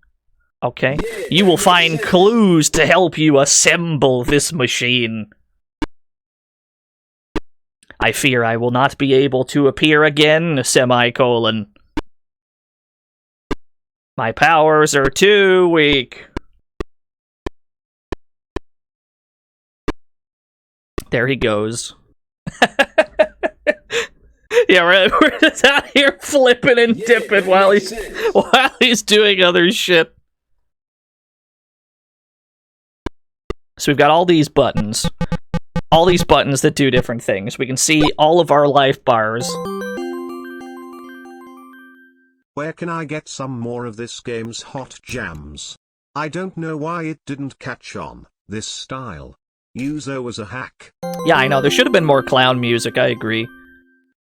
Okay. You will find clues to help you assemble this machine. I fear I will not be able to appear again, semicolon. My powers are too weak. There he goes. Yeah, we're just out here flipping and dipping while he's doing other shit. So we've got all these buttons. All these buttons that do different things. We can see all of our life bars. Where can I get some more of this game's hot jams? I don't know why it didn't catch on, this style. Uzo was a hack. Yeah, I know, there should have been more clown music, I agree.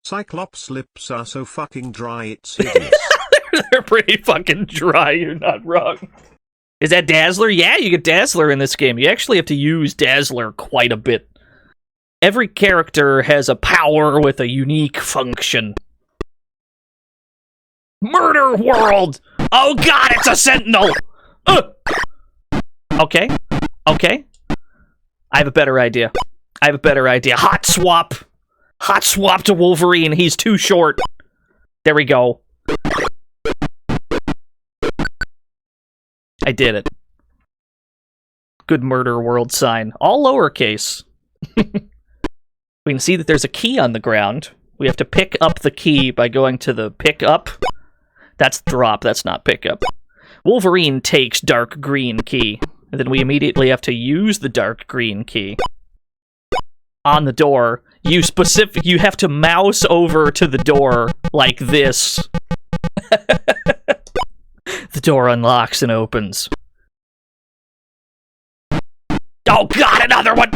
Cyclops' lips are so fucking dry, it's hideous. They're pretty fucking dry, you're not wrong. Is that Dazzler? Yeah, you get Dazzler in this game. You actually have to use Dazzler quite a bit. Every character has a power with a unique function. Murderworld! Oh god, it's a Sentinel! Okay. Okay. I have a better idea. Hot swap! Hot swap to Wolverine. He's too short. There we go. I did it. Good Murderworld sign. All lowercase. We can see that there's a key on the ground. We have to pick up the key by going to the pick up. That's drop, that's not pick up. Wolverine takes dark green key. And then we immediately have to use the dark green key. On the door. You have to mouse over to the door like this. The door unlocks and opens. Oh god, another one!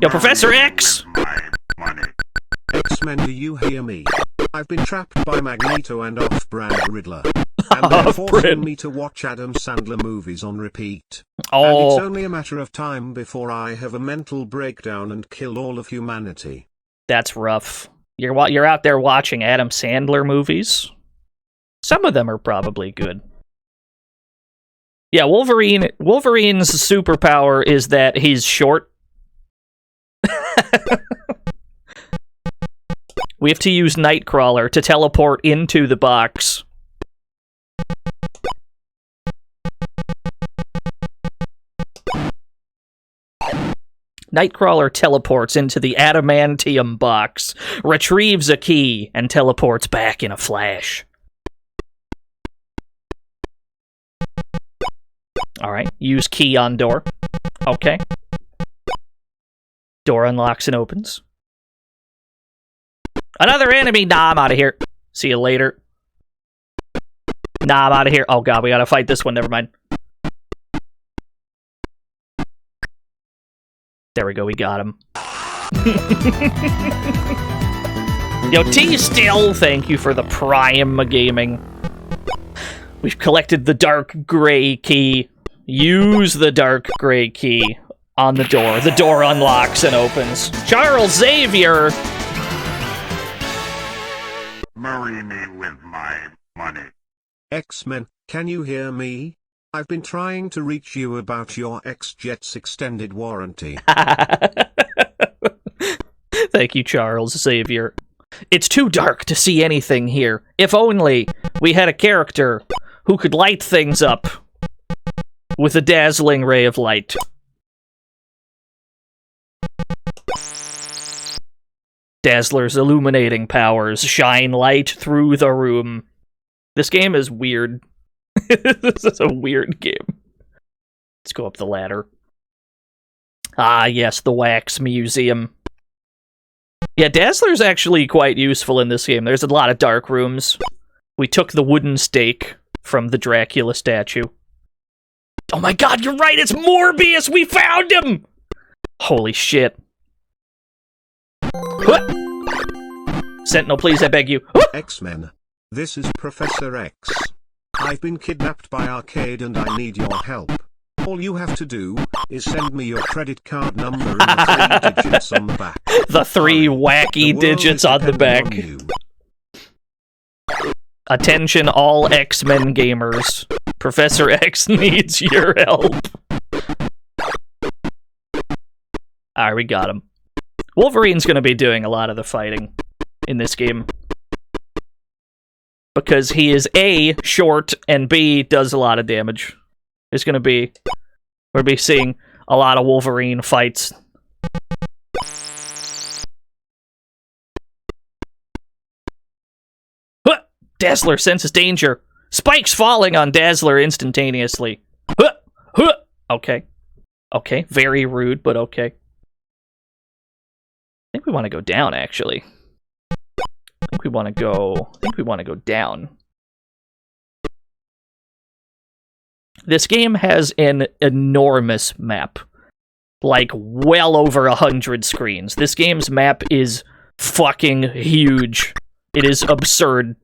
Yo, Professor X! X-Men, do you hear me? I've been trapped by Magneto and off-brand Riddler. And they're forcing me to watch Adam Sandler movies on repeat. Oh. And it's only a matter of time before I have a mental breakdown and kill all of humanity. That's rough. You're out there watching Adam Sandler movies? Some of them are probably good. Yeah, Wolverine's superpower is that he's short. We have to use Nightcrawler to teleport into the box. Nightcrawler teleports into the adamantium box, retrieves a key, and teleports back in a flash. Alright, use key on door. Okay. Door unlocks and opens. Another enemy! Nah, I'm out of here. See you later. Nah, I'm out of here. Oh god, we gotta fight this one, never mind. There we go, we got him. Yo, T-Still, thank you for the Prime Gaming. We've collected the dark gray key. Use the dark gray key on the door. The door unlocks and opens. Charles Xavier! Marry me with my money. X-Men, can you hear me? I've been trying to reach you about your X-Jet's extended warranty. Thank you, Charles Xavier. It's too dark to see anything here. If only we had a character who could light things up with a dazzling ray of light. Dazzler's illuminating powers shine light through the room. This game is weird. This is a weird game. Let's go up the ladder. Ah, yes, the Wax Museum. Yeah, Dazzler's actually quite useful in this game. There's a lot of dark rooms. We took the wooden stake from the Dracula statue. Oh my god, you're right, it's Morbius! We found him! Holy shit. Sentinel, please, I beg you. X-Men. This is Professor X. I've been kidnapped by Arcade and I need your help. All you have to do is send me your credit card number and the 3 digits on the back. The 3 wacky digits on the back. Attention all X-Men gamers. Professor X needs your help. Alright, we got him. Wolverine's gonna be doing a lot of the fighting in this game. Because he is A, short, and B, does a lot of damage. We're gonna be seeing a lot of Wolverine fights. Huh! Dazzler senses danger. Spikes falling on Dazzler instantaneously. Huh! Huh! Okay. Okay, very rude, but okay. I think we want to go down, actually. I think we want to go down. This game has an enormous map. Like, well over 100 screens. This game's map is fucking huge. It is absurd.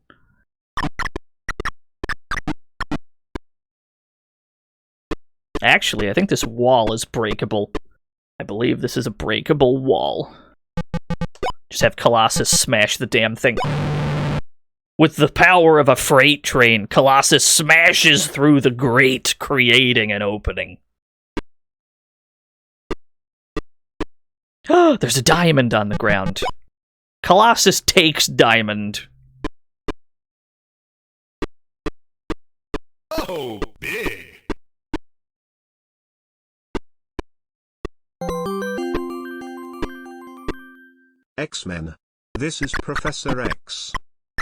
Actually, I think this wall is breakable. I believe this is a breakable wall. Just have Colossus smash the damn thing. With the power of a freight train, Colossus smashes through the grate, creating an opening. There's a diamond on the ground. Colossus takes diamond. Oh, big. X-Men. This is Professor X.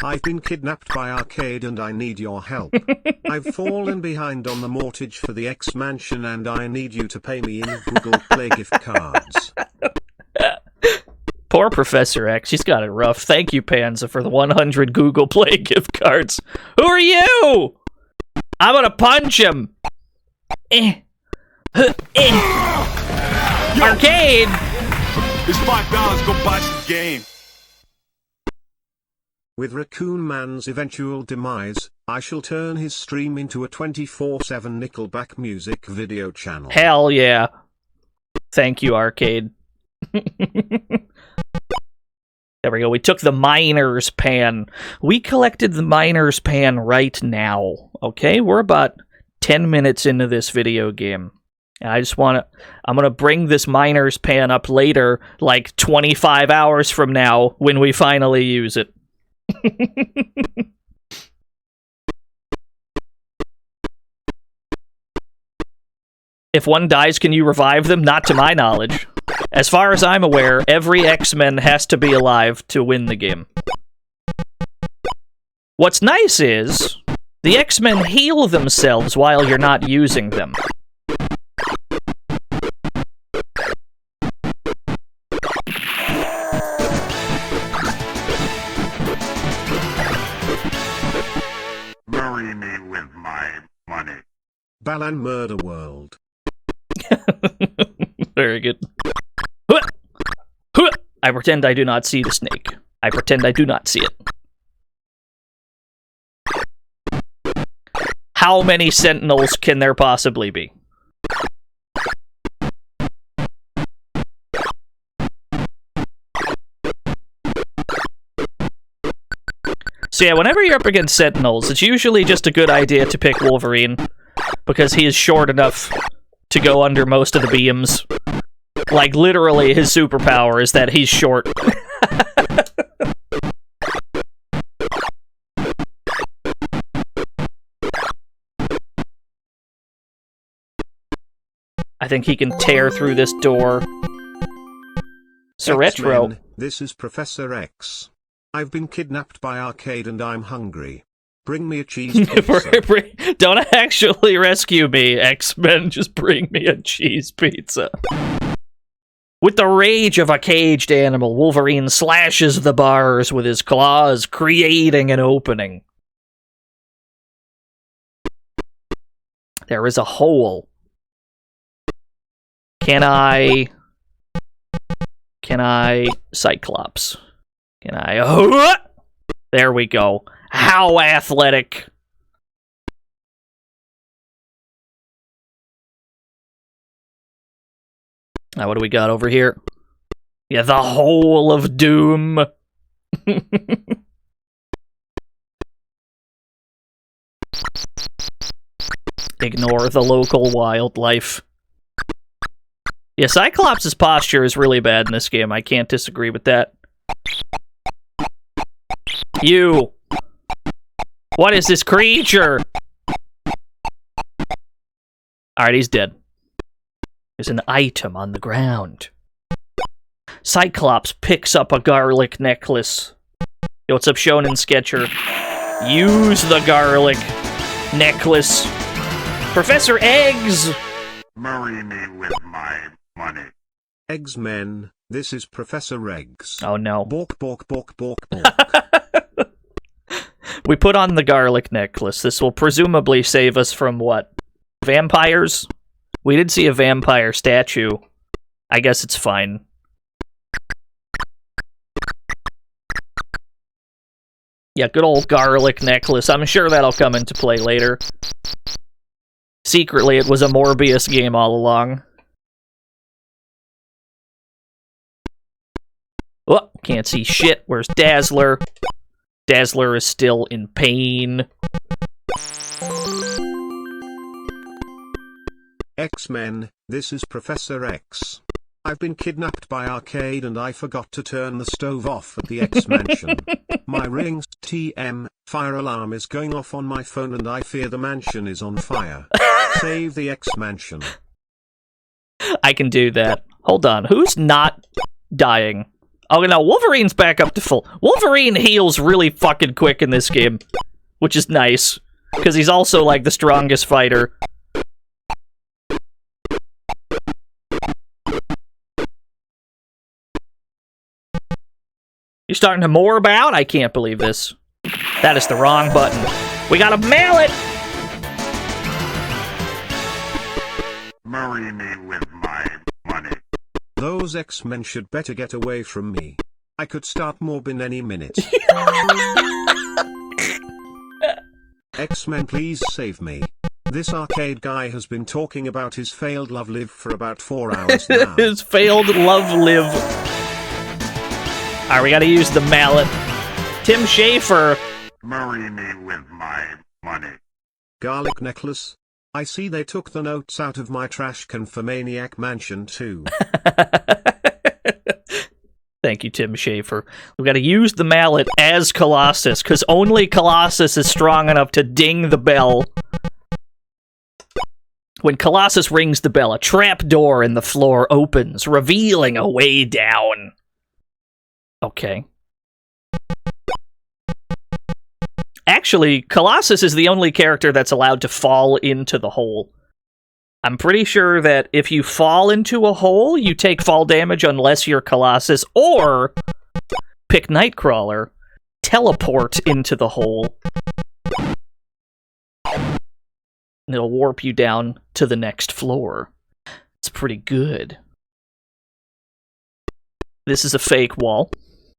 I've been kidnapped by Arcade and I need your help. I've fallen behind on the mortgage for the X-Mansion and I need you to pay me in Google Play gift cards. Poor Professor X, he's got it rough. Thank you, Panza, for the 100 Google Play gift cards. Who are you? I'm gonna punch him. Arcade! It's $5, go buy some game. With Raccoon Man's eventual demise, I shall turn his stream into a 24/7 Nickelback music video channel. Hell yeah. Thank you, Arcade. There we go. We took the Miner's Pan. We collected the Miner's Pan right now. Okay, we're about 10 minutes into this video game. And I just want to... I'm going to bring this Miner's Pan up later, like 25 hours from now, when we finally use it. If one dies, can you revive them? Not to my knowledge. As far as I'm aware, every X-Men has to be alive to win the game. What's nice is, the X-Men heal themselves while you're not using them. Marry me with my money. Balan Murderworld. Very good. I pretend I do not see the snake. I pretend I do not see it. How many sentinels can there possibly be? So yeah, whenever you're up against sentinels, it's usually just a good idea to pick Wolverine, because he is short enough to go under most of the beams. Like, literally, his superpower is that he's short. I think he can tear through this door. Retro. This is Professor X. I've been kidnapped by Arcade and I'm hungry. Bring me a cheese pizza. Don't actually rescue me, X-Men. Just bring me a cheese pizza. With the rage of a caged animal, Wolverine slashes the bars with his claws, creating an opening. There is a hole. Can I Cyclops? Can I... There we go. How athletic. Now, what do we got over here? Yeah, the Hole of Doom. Ignore the local wildlife. Yeah, Cyclops' posture is really bad in this game. I can't disagree with that. You! What is this creature? Alright, he's dead. There's an item on the ground. Cyclops picks up a garlic necklace. Yo, what's up, Shonen Sketcher? Use the garlic necklace. Professor Eggs! Marry me with my money. Eggs-men, this is Professor Eggs. Oh no. Bork, bork, bork, bork, bork. We put on the garlic necklace. This will presumably save us from what? Vampires? We did see a vampire statue. I guess it's fine. Yeah, good old garlic necklace. I'm sure that'll come into play later. Secretly, it was a Morbius game all along. Oh, can't see shit. Where's Dazzler? Dazzler is still in pain. X-Men, this is Professor X. I've been kidnapped by Arcade and I forgot to turn the stove off at the X-Mansion. My rings, TM, fire alarm is going off on my phone and I fear the mansion is on fire. Save the X-Mansion. I can do that. Hold on, who's not dying? Oh no, Wolverine's back up to full. Wolverine heals really fucking quick in this game, which is nice, because he's also like the strongest fighter. You're starting to moor about? I can't believe this. That is the wrong button. We got a mallet! Marry me with my money. Those X-Men should better get away from me. I could start mobbing any minute. X-Men, please save me. This Arcade guy has been talking about his failed love live for about 4 hours now. His failed love live. Alright, we gotta use the mallet. Tim Schafer. Marry me with my money. Garlic necklace. I see they took the notes out of my trash can for Maniac Mansion 2. Thank you, Tim Schafer. We gotta use the mallet as Colossus, because only Colossus is strong enough to ding the bell. When Colossus rings the bell, a trapdoor in the floor opens, revealing a way down. Okay. Actually, Colossus is the only character that's allowed to fall into the hole. I'm pretty sure that if you fall into a hole, you take fall damage unless you're Colossus, or pick Nightcrawler, teleport into the hole. And it'll warp you down to the next floor. It's pretty good. This is a fake wall.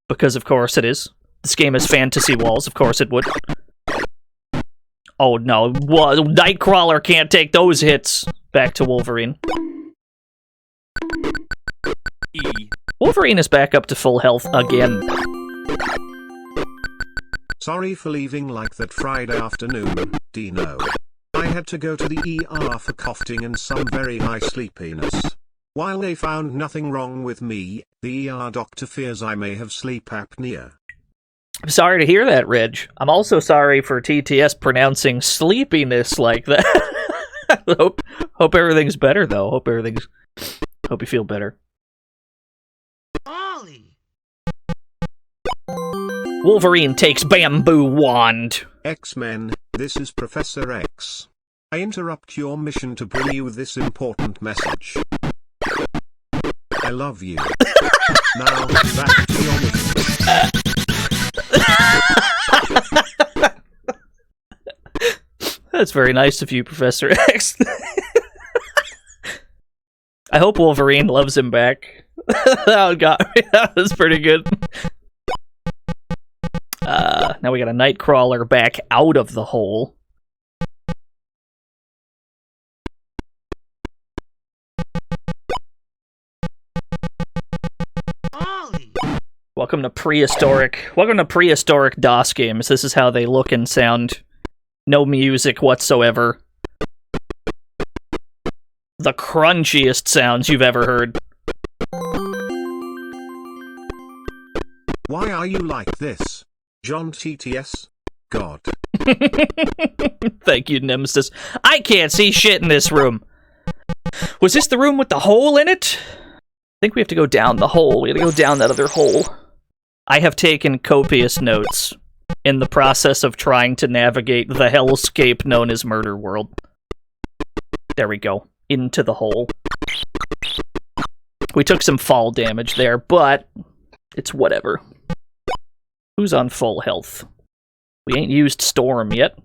Because of course it is. This game has fantasy walls, of course it would. Oh no, Nightcrawler can't take those hits. Back to Wolverine. Wolverine is back up to full health again. Sorry for leaving like that Friday afternoon, Dino. I had to go to the ER for coughing and some very high sleepiness. While they found nothing wrong with me, the ER doctor fears I may have sleep apnea. I'm sorry to hear that, Reg. I'm also sorry for TTS pronouncing sleepiness like that. hope everything's better, though. Hope you feel better. Ollie! Wolverine takes bamboo wand. X-Men, this is Professor X. I interrupt your mission to bring you this important message. I love you. Now, back to your mission. That's very nice of you, Professor X. I hope Wolverine loves him back. That got me. That was pretty good. Now we got a Nightcrawler back out of the hole. Ollie! Welcome to prehistoric DOS games. This is how they look and sound. No music whatsoever. The crunchiest sounds you've ever heard. Why are you like this, John TTS? God. Thank you, Nemesis. I can't see shit in this room. Was this the room with the hole in it? I think we have to go down the hole. We gotta go down that other hole. I have taken copious notes in the process of trying to navigate the hellscape known as Murderworld. There we go. Into the hole. We took some fall damage there, but it's whatever. Who's on full health? We ain't used Storm yet.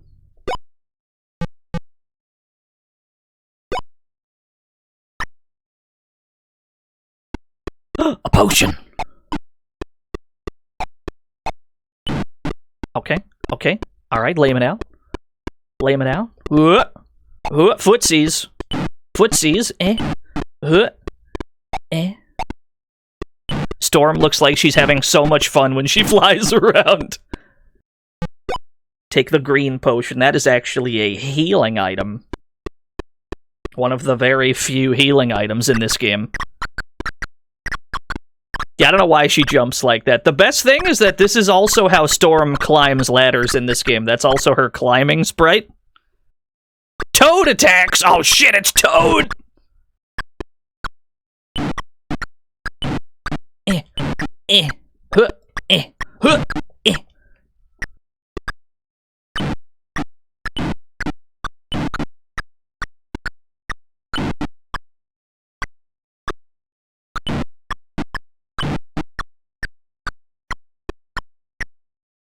A potion! Okay. Alright, layman out. Footsies. Storm looks like she's having so much fun when she flies around. Take the green potion. That is actually a healing item. One of the very few healing items in this game. Yeah, I don't know why she jumps like that. The best thing is that this is also how Storm climbs ladders in this game. That's also her climbing sprite. Toad attacks! Oh shit, it's Toad!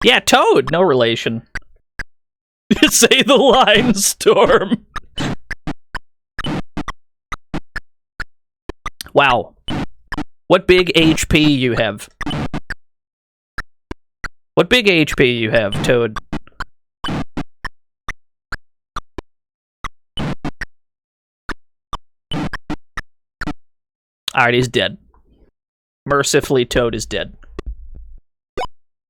Yeah, Toad, no relation. Say the line, Storm. Wow. What big HP you have. What big HP you have, Toad. Alright, he's dead. Mercifully, Toad is dead.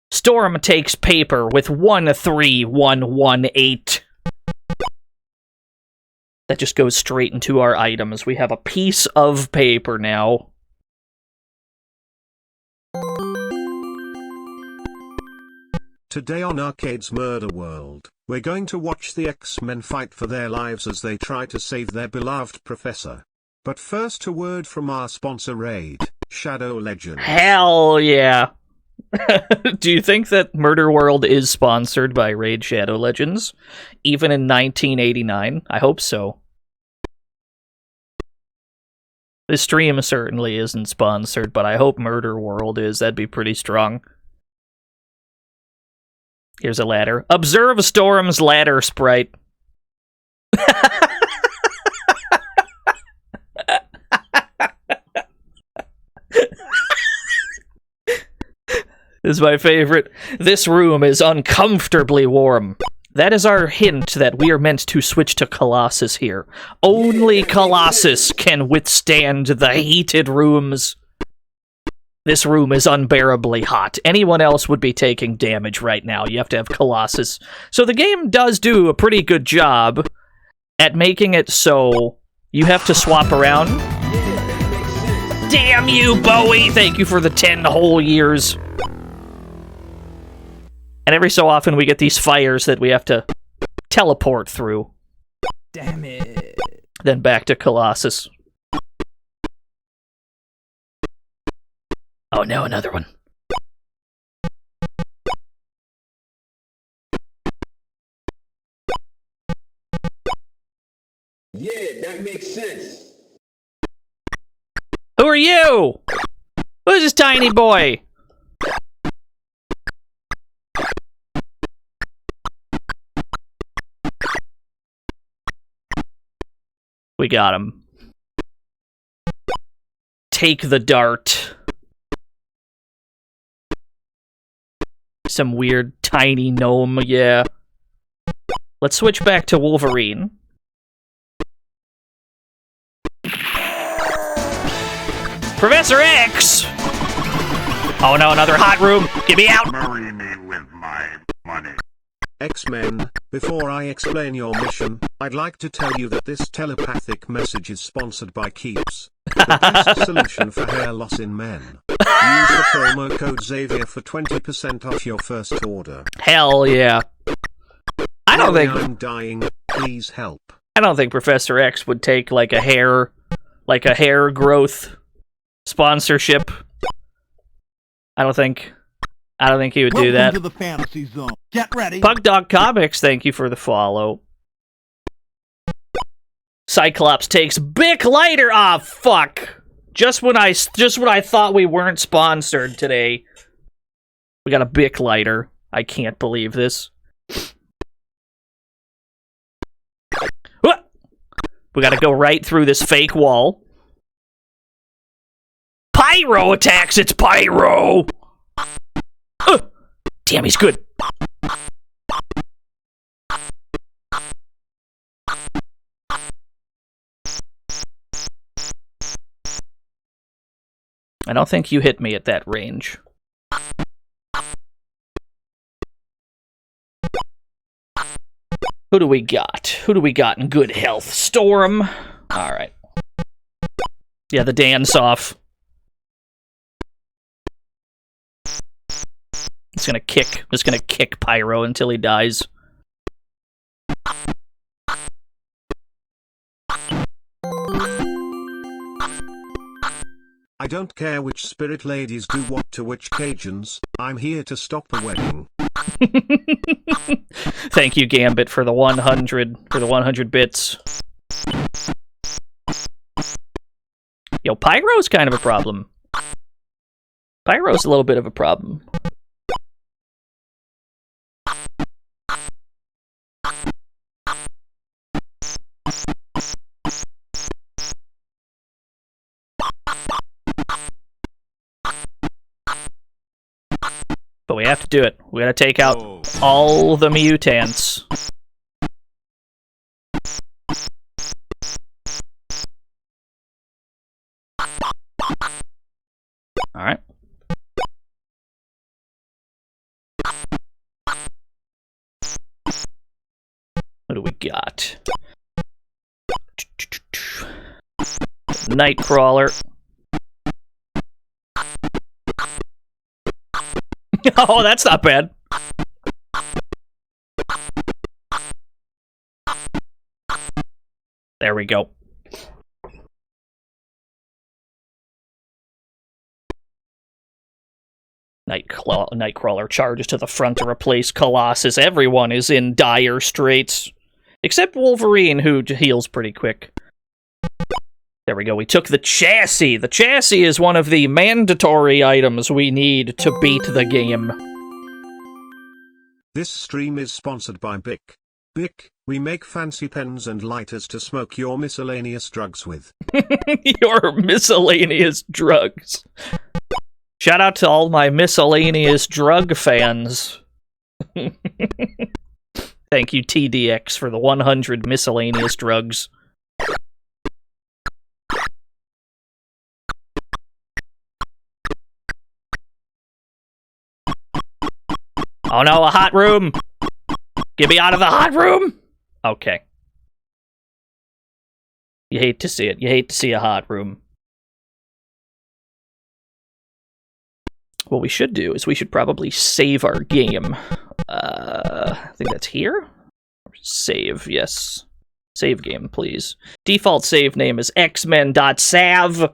Storm takes paper with 13118. That just goes straight into our items. We have a piece of paper now. Today on Arcade's Murderworld, we're going to watch the X-Men fight for their lives as they try to save their beloved professor. But first, a word from our sponsor Raid, Shadow Legends. Hell yeah. Do you think that Murderworld is sponsored by Raid Shadow Legends? Even in 1989? I hope so. This stream certainly isn't sponsored, but I hope Murderworld is. That'd be pretty strong. Here's a ladder. Observe Storm's ladder sprite. This is my favorite. This room is uncomfortably warm. That is our hint that we are meant to switch to Colossus here. Only Colossus can withstand the heated rooms. This room is unbearably hot. Anyone else would be taking damage right now. You have to have Colossus. So the game does do a pretty good job at making it so you have to swap around. Damn you, Bowie! Thank you for the 10 whole years. And every so often we get these fires that we have to teleport through. Damn it. Then back to Colossus. Oh no, another one. Yeah, that makes sense. Who are you? Who's this tiny boy? We got him. Take the dart. Some weird tiny gnome, yeah. Let's switch back to Wolverine. Professor X! Oh no, another hot room! Get me out! Marry me with my money. X-Men, before I explain your mission, I'd like to tell you that this telepathic message is sponsored by Keeps, the best solution for hair loss in men. Use the promo code Xavier for 20% off your first order. Hell yeah. I don't think I'm dying, please help. I don't think Professor X would take like a hair growth sponsorship. I don't think he would do that. Welcome to the fantasy zone. Get ready. Pug Dog Comics, thank you for the follow. Cyclops takes Bic Lighter. Ah, fuck. Just when I thought we weren't sponsored today, we got a Bic Lighter. I can't believe this. We gotta go right through this fake wall. Pyro attacks! It's Pyro! Damn, he's good. I don't think you hit me at that range. Who do we got? Who do we got in good health? Storm. Alright. Yeah, the dance off. It's gonna kick Pyro until he dies. I don't care which spirit ladies do what to which Cajuns, I'm here to stop a wedding. Thank you, Gambit, for the 100 bits. Yo, Pyro's kind of a problem. Pyro's a little bit of a problem. But we have to do it. We gotta take out all the mutants. Alright. What do we got? Nightcrawler. Oh, that's not bad. There we go. Nightcrawler charges to the front to replace Colossus. Everyone is in dire straits. Except Wolverine, who heals pretty quick. There we go, we took the chassis. The chassis is one of the mandatory items we need to beat the game. This stream is sponsored by Bic. Bic, we make fancy pens and lighters to smoke your miscellaneous drugs with. Your miscellaneous drugs. Shout out to all my miscellaneous drug fans. Thank you, TDX, for the 100 miscellaneous drugs. Oh no, a hot room! Get me out of the hot room! Okay. You hate to see it. You hate to see a hot room. What we should do is we should probably save our game. I think that's here? Save, yes. Save game, please. Default save name is xmen.sav.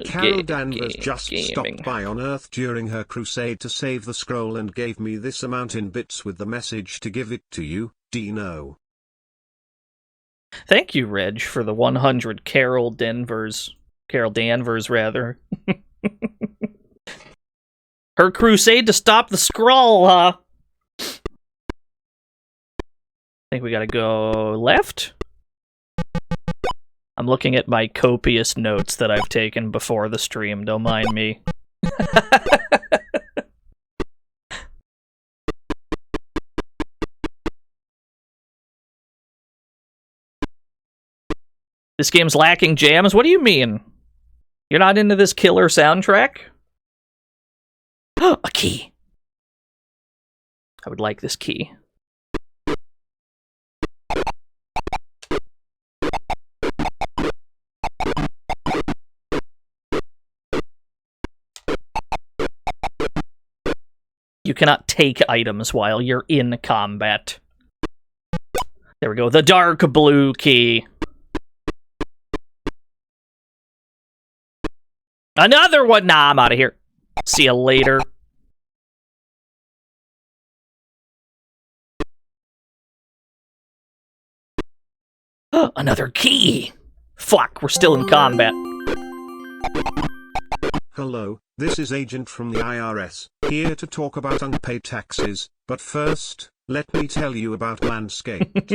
Carol Danvers just stopped by on Earth during her crusade to save the scroll and gave me this amount in bits with the message to give it to you, Dino. Thank you, Reg, for the 100 Carol Danvers, rather. Her crusade to stop the scroll, huh? I think we gotta go left? I'm looking at my copious notes that I've taken before the stream, don't mind me. This game's lacking jams? What do you mean? You're not into this killer soundtrack? A key. I would like this key. You cannot take items while you're in combat. There we go. The dark blue key. Another one! Nah, I'm out of here. See you later. Another key! Fuck, we're still in combat. Hello, this is Agent from the IRS, here to talk about unpaid taxes, but first, let me tell you about Manscaped.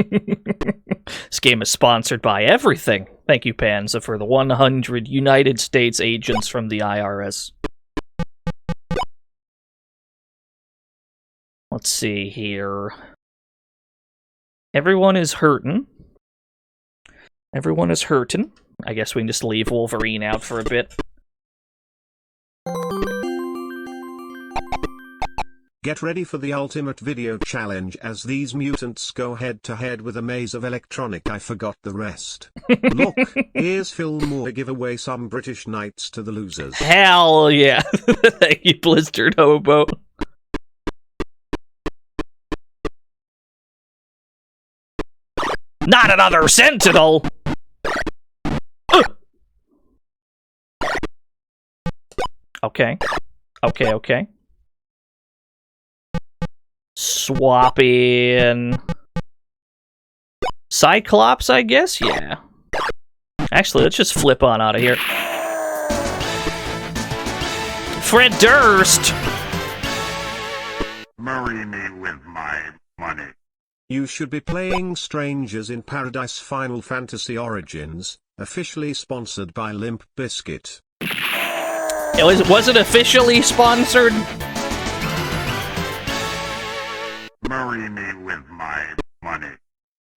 This game is sponsored by everything. Thank you, Panza, for the 100 United States agents from the IRS. Let's see here. Everyone is hurting. Everyone is hurting. I guess we can just leave Wolverine out for a bit. Get ready for the ultimate video challenge as these mutants go head-to-head with a maze of electronic. I forgot the rest. Look, here's Phil Moore give away some British knights to the losers. Hell yeah. Thank you, Blistered Hobo. Not another sentinel! Okay. Okay. Swapping Cyclops, I guess? Yeah. Actually, let's just flip on out of here. Fred Durst! Marry me with my money. You should be playing Strangers in Paradise Final Fantasy Origins, officially sponsored by Limp Bizkit. Was it officially sponsored? Marry me with my money.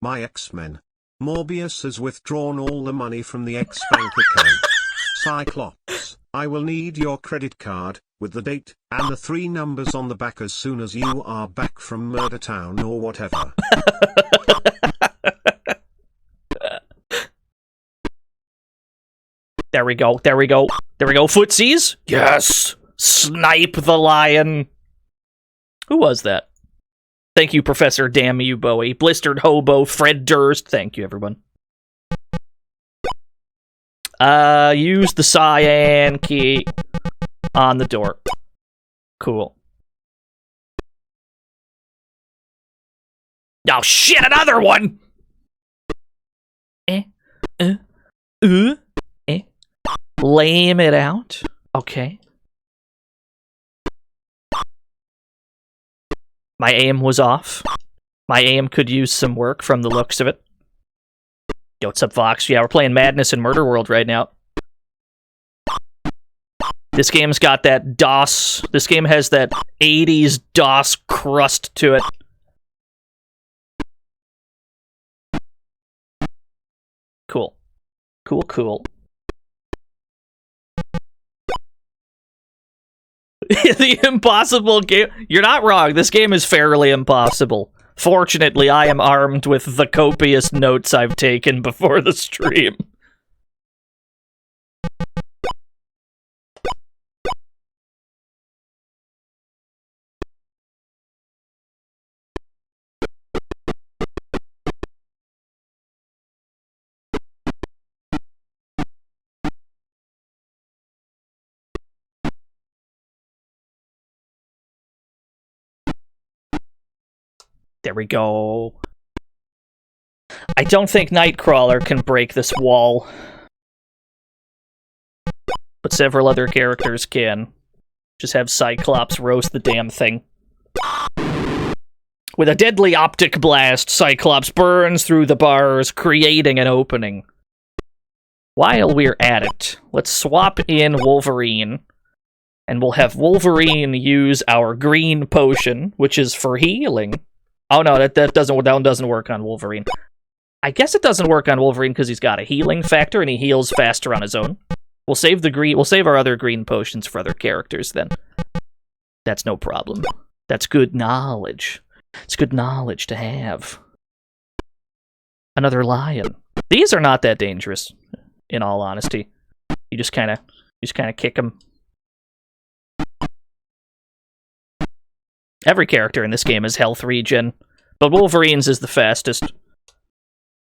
My X-Men. Morbius has withdrawn all the money from the X-Bank account. Cyclops, I will need your credit card, with the date, and the 3 numbers on the back as soon as you are back from Murder Town or whatever. There we go. Footsies? Yes! Snipe the lion! Who was that? Thank you, Professor Damn You Bowie. Blistered Hobo, Fred Durst. Thank you, everyone. Use the cyan key on the door. Cool. Oh shit, another one! Lame it out. Okay. My aim was off. My aim could use some work from the looks of it. Yo, what's up, Vox? Yeah, we're playing Madness in Murderworld right now. This game's got that DOS. This game has that 80s DOS crust to it. Cool. Cool. The impossible game. You're not wrong. This game is fairly impossible. Fortunately, I am armed with the copious notes I've taken before the stream. There we go. I don't think Nightcrawler can break this wall. But several other characters can. Just have Cyclops roast the damn thing. With a deadly optic blast, Cyclops burns through the bars, creating an opening. While we're at it, let's swap in Wolverine. And we'll have Wolverine use our green potion, which is for healing. Oh no, that one doesn't work on Wolverine. I guess it doesn't work on Wolverine because he's got a healing factor and he heals faster on his own. We'll save our other green potions for other characters then. That's no problem. That's good knowledge. It's good knowledge to have. Another lion. These are not that dangerous, in all honesty. You just kind of kick them. Every character in this game is health regen, but Wolverine's is the fastest.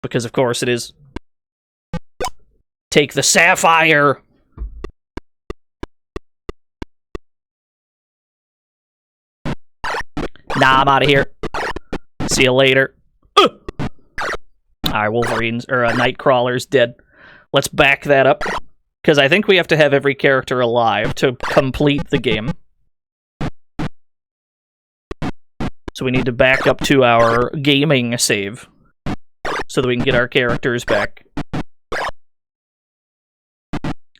Because of course it is. Take the sapphire! Nah, I'm out of here. See you later. Alright, Nightcrawler's dead. Let's back that up. Because I think we have to have every character alive to complete the game. So we need to back up to our gaming save. So that we can get our characters back.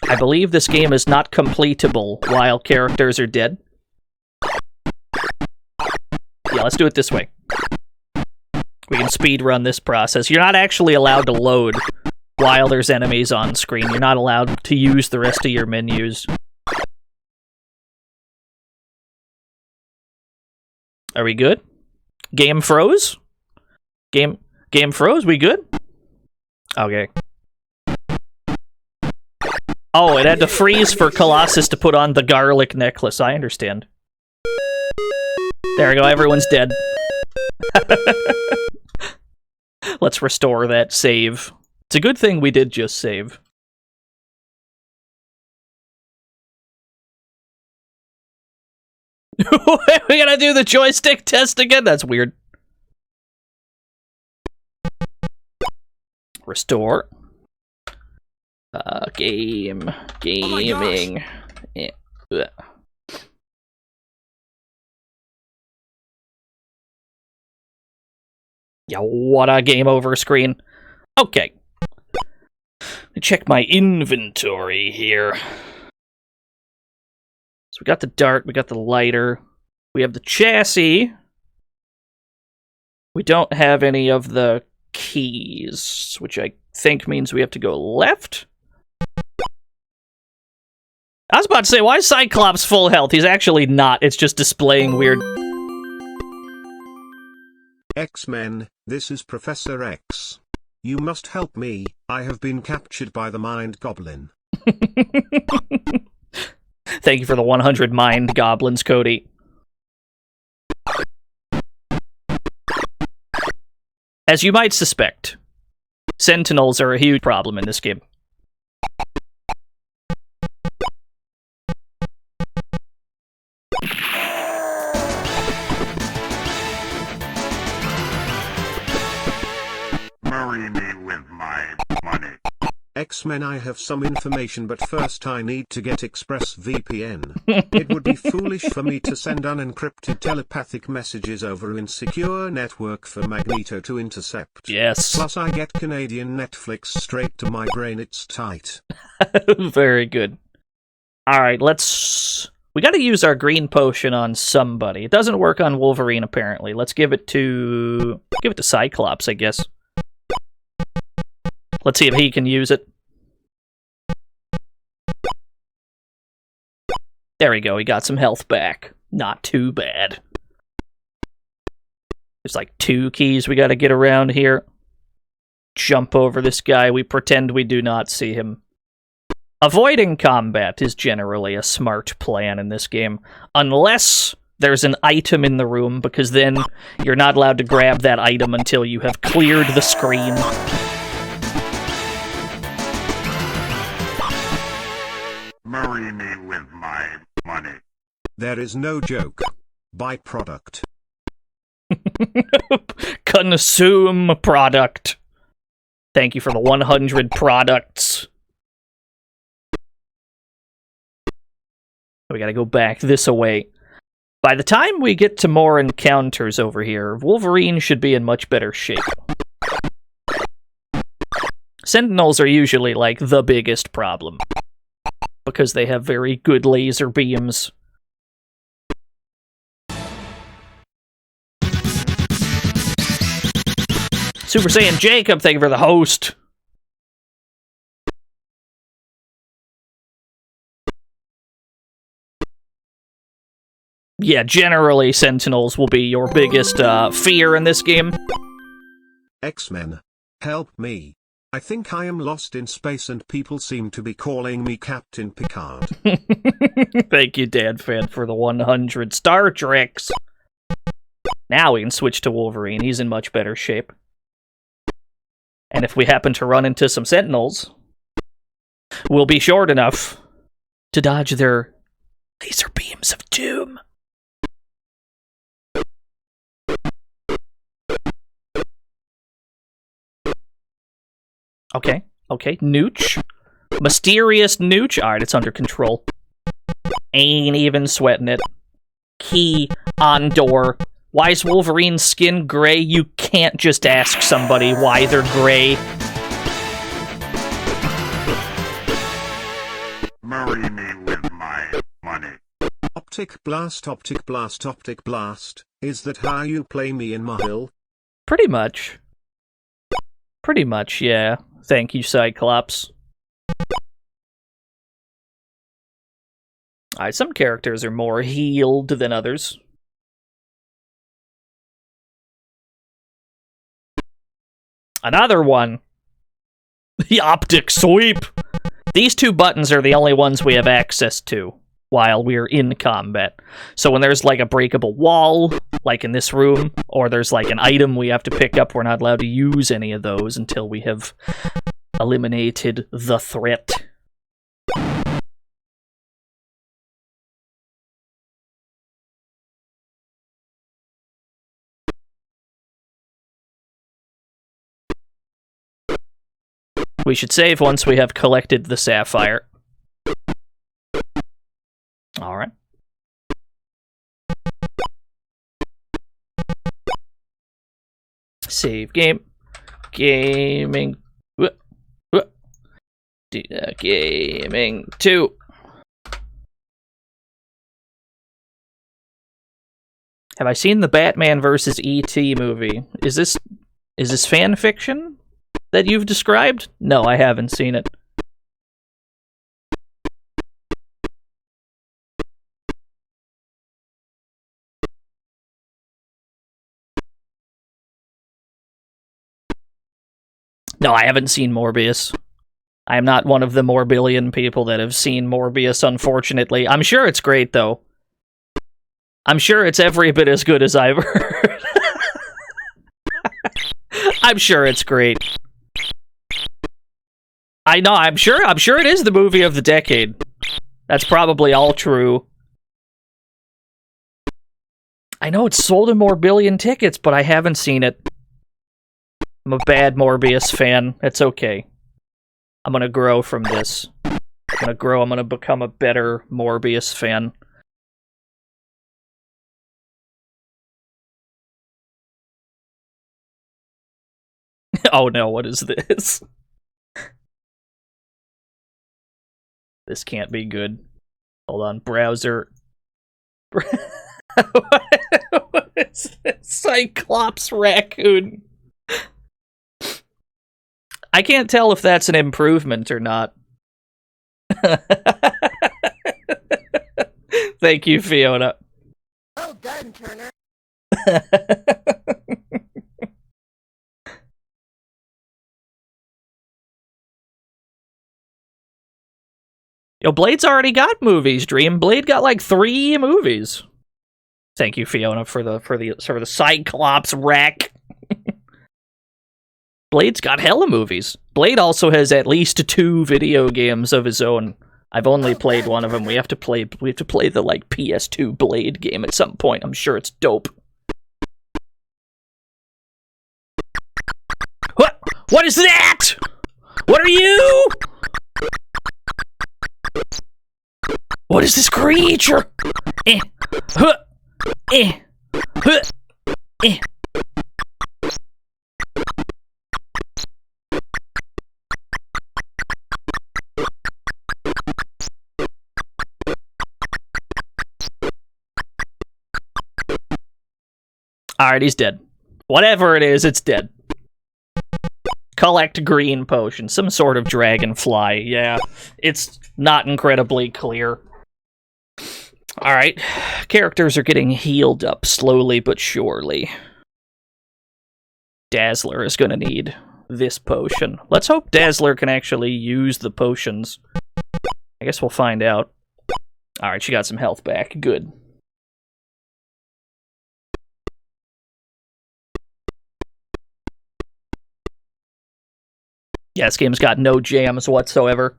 I believe this game is not completable while characters are dead. Yeah, let's do it this way. We can speedrun this process. You're not actually allowed to load while there's enemies on screen. You're not allowed to use the rest of your menus. Are we good? Game froze? Game froze? We good? Okay. Oh, it had to freeze for Colossus to put on the garlic necklace. I understand. There we go, everyone's dead. Let's restore that save. It's a good thing we did just save. We gotta do the joystick test again? That's weird. Restore. Gaming. Yeah. Yeah, what a game over screen. Okay. Let me check my inventory here. So we got the dart, we got the lighter, we have the chassis. We don't have any of the keys, which I think means we have to go left. I was about to say, why is Cyclops full health? He's actually not, it's just displaying weird... X-Men, this is Professor X. You must help me, I have been captured by the Mind Goblin. Thank you for the 100 Mind Goblins, Cody. As you might suspect, Sentinels are a huge problem in this game. Marry me with my money. X-Men, I have some information, but first I need to get ExpressVPN. It would be foolish for me to send unencrypted telepathic messages over an insecure network for Magneto to intercept. Yes. Plus I get Canadian Netflix straight to my brain, it's tight. Very good. Alright, we gotta use our green potion on somebody. It doesn't work on Wolverine, apparently. Let's give it to Cyclops, I guess. Let's see if he can use it. There we go, he got some health back. Not too bad. There's like 2 keys we gotta get around here. Jump over this guy, we pretend we do not see him. Avoiding combat is generally a smart plan in this game, unless there's an item in the room, because then you're not allowed to grab that item until you have cleared the screen. Marry me with my money. There is no joke. Byproduct. Consume product. Thank you for the 100 products. We gotta go back this way. By the time we get to more encounters over here, Wolverine should be in much better shape. Sentinels are usually, like, the biggest problem, because they have very good laser beams. Super Saiyan Jacob, thank you for the host. Yeah, generally Sentinels will be your biggest fear in this game. X-Men. Help me. I think I am lost in space and people seem to be calling me Captain Picard. Thank you, Dan Fan, for the 100 Star Treks. Now we can switch to Wolverine. He's in much better shape. And if we happen to run into some Sentinels, we'll be short enough to dodge their laser beams of doom. Okay, Nooch. Mysterious Nooch. Alright, it's under control. Ain't even sweating it. Key on door. Why is Wolverine's skin gray? You can't just ask somebody why they're gray. Marry me with my money. Optic blast, optic blast, optic blast. Is that how you play me in my hill? Pretty much. Pretty much, yeah. Thank you, Cyclops. Alright, some characters are more healed than others. Another one. The optic sweep. These 2 buttons are the only ones we have access to while we're in combat. So when there's like a breakable wall, like in this room, or there's like an item we have to pick up, we're not allowed to use any of those until we have eliminated the threat. We should save once we have collected the sapphire. Alright. Save game. Gaming. Gaming 2. Have I seen the Batman vs. E.T. movie? Is this fan fiction that you've described? No, I haven't seen it. No, I haven't seen Morbius. I am not one of the Morbillion people that have seen Morbius, unfortunately. I'm sure it's great, though. I'm sure it's every bit as good as I've heard. I'm sure it's great. I know, I'm sure it is the movie of the decade. That's probably all true. I know it's sold in Morbillion tickets, but I haven't seen it. I'm a bad Morbius fan. It's okay. I'm gonna grow from this. I'm gonna become a better Morbius fan. Oh no, what is this? This can't be good. Hold on, browser. What is this? Cyclops raccoon. I can't tell if that's an improvement or not. Thank you, Fiona. Well done, Turner. Yo, Blade's already got movies, Dream. Blade got like 3 movies. Thank you, Fiona, for the Cyclops rack. Blade's got hella movies. Blade also has at least 2 video games of his own. I've only played one of them. We have to play the like PS2 Blade game at some point. I'm sure it's dope. What is that? What are you? What is this creature? Alright, he's dead. Whatever it is, it's dead. Collect green potion. Some sort of dragonfly. Yeah, it's not incredibly clear. Alright, characters are getting healed up slowly but surely. Dazzler is gonna need this potion. Let's hope Dazzler can actually use the potions. I guess we'll find out. Alright, she got some health back. Good. Yeah, this game's got no jams whatsoever.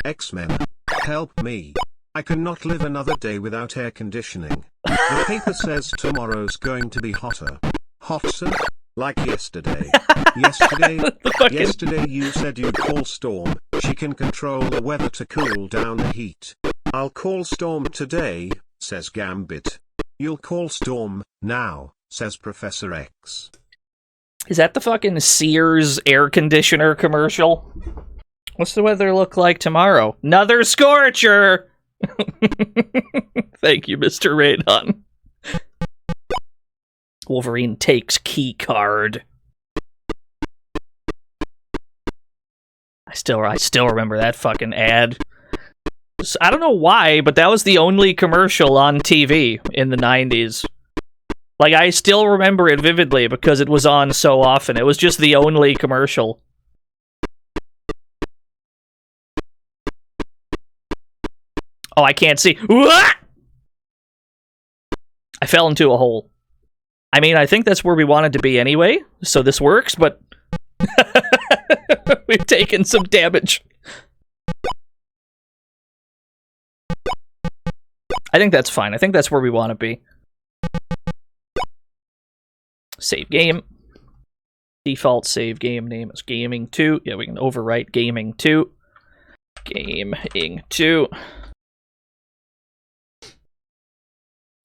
X-Men, help me. I cannot live another day without air conditioning. The paper says tomorrow's going to be hotter. Hotter? Like yesterday. Yesterday you said you'd call Storm. She can control the weather to cool down the heat. I'll call Storm today, says Gambit. You'll call Storm now, says Professor X. Is that the fucking Sears air conditioner commercial? What's the weather look like tomorrow? Another scorcher! Thank you, Mr. Radon. Wolverine takes key card. I still remember that fucking ad. I don't know why, but that was the only commercial on TV in the 90s. Like, I still remember it vividly because it was on so often. It was just the only commercial. Oh, I can't see. I fell into a hole. I mean, I think that's where we wanted to be anyway, so this works, but we've taken some damage. I think that's fine. I think that's where we want to be. Save game. Default save game name is Gaming 2. Yeah, we can overwrite Gaming 2. Gaming 2.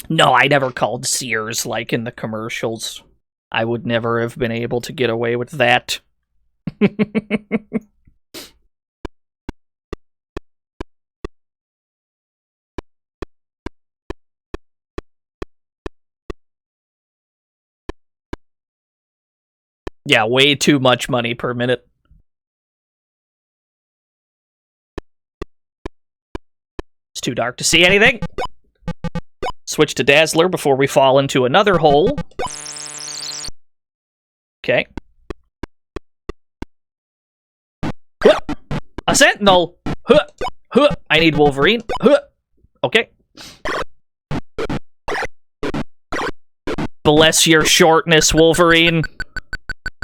No, I never called Sears like in the commercials. I would never have been able to get away with that. Yeah, way too much money per minute. It's too dark to see anything. Switch to Dazzler before we fall into another hole. Okay. A sentinel! I need Wolverine. Okay. Bless your shortness, Wolverine.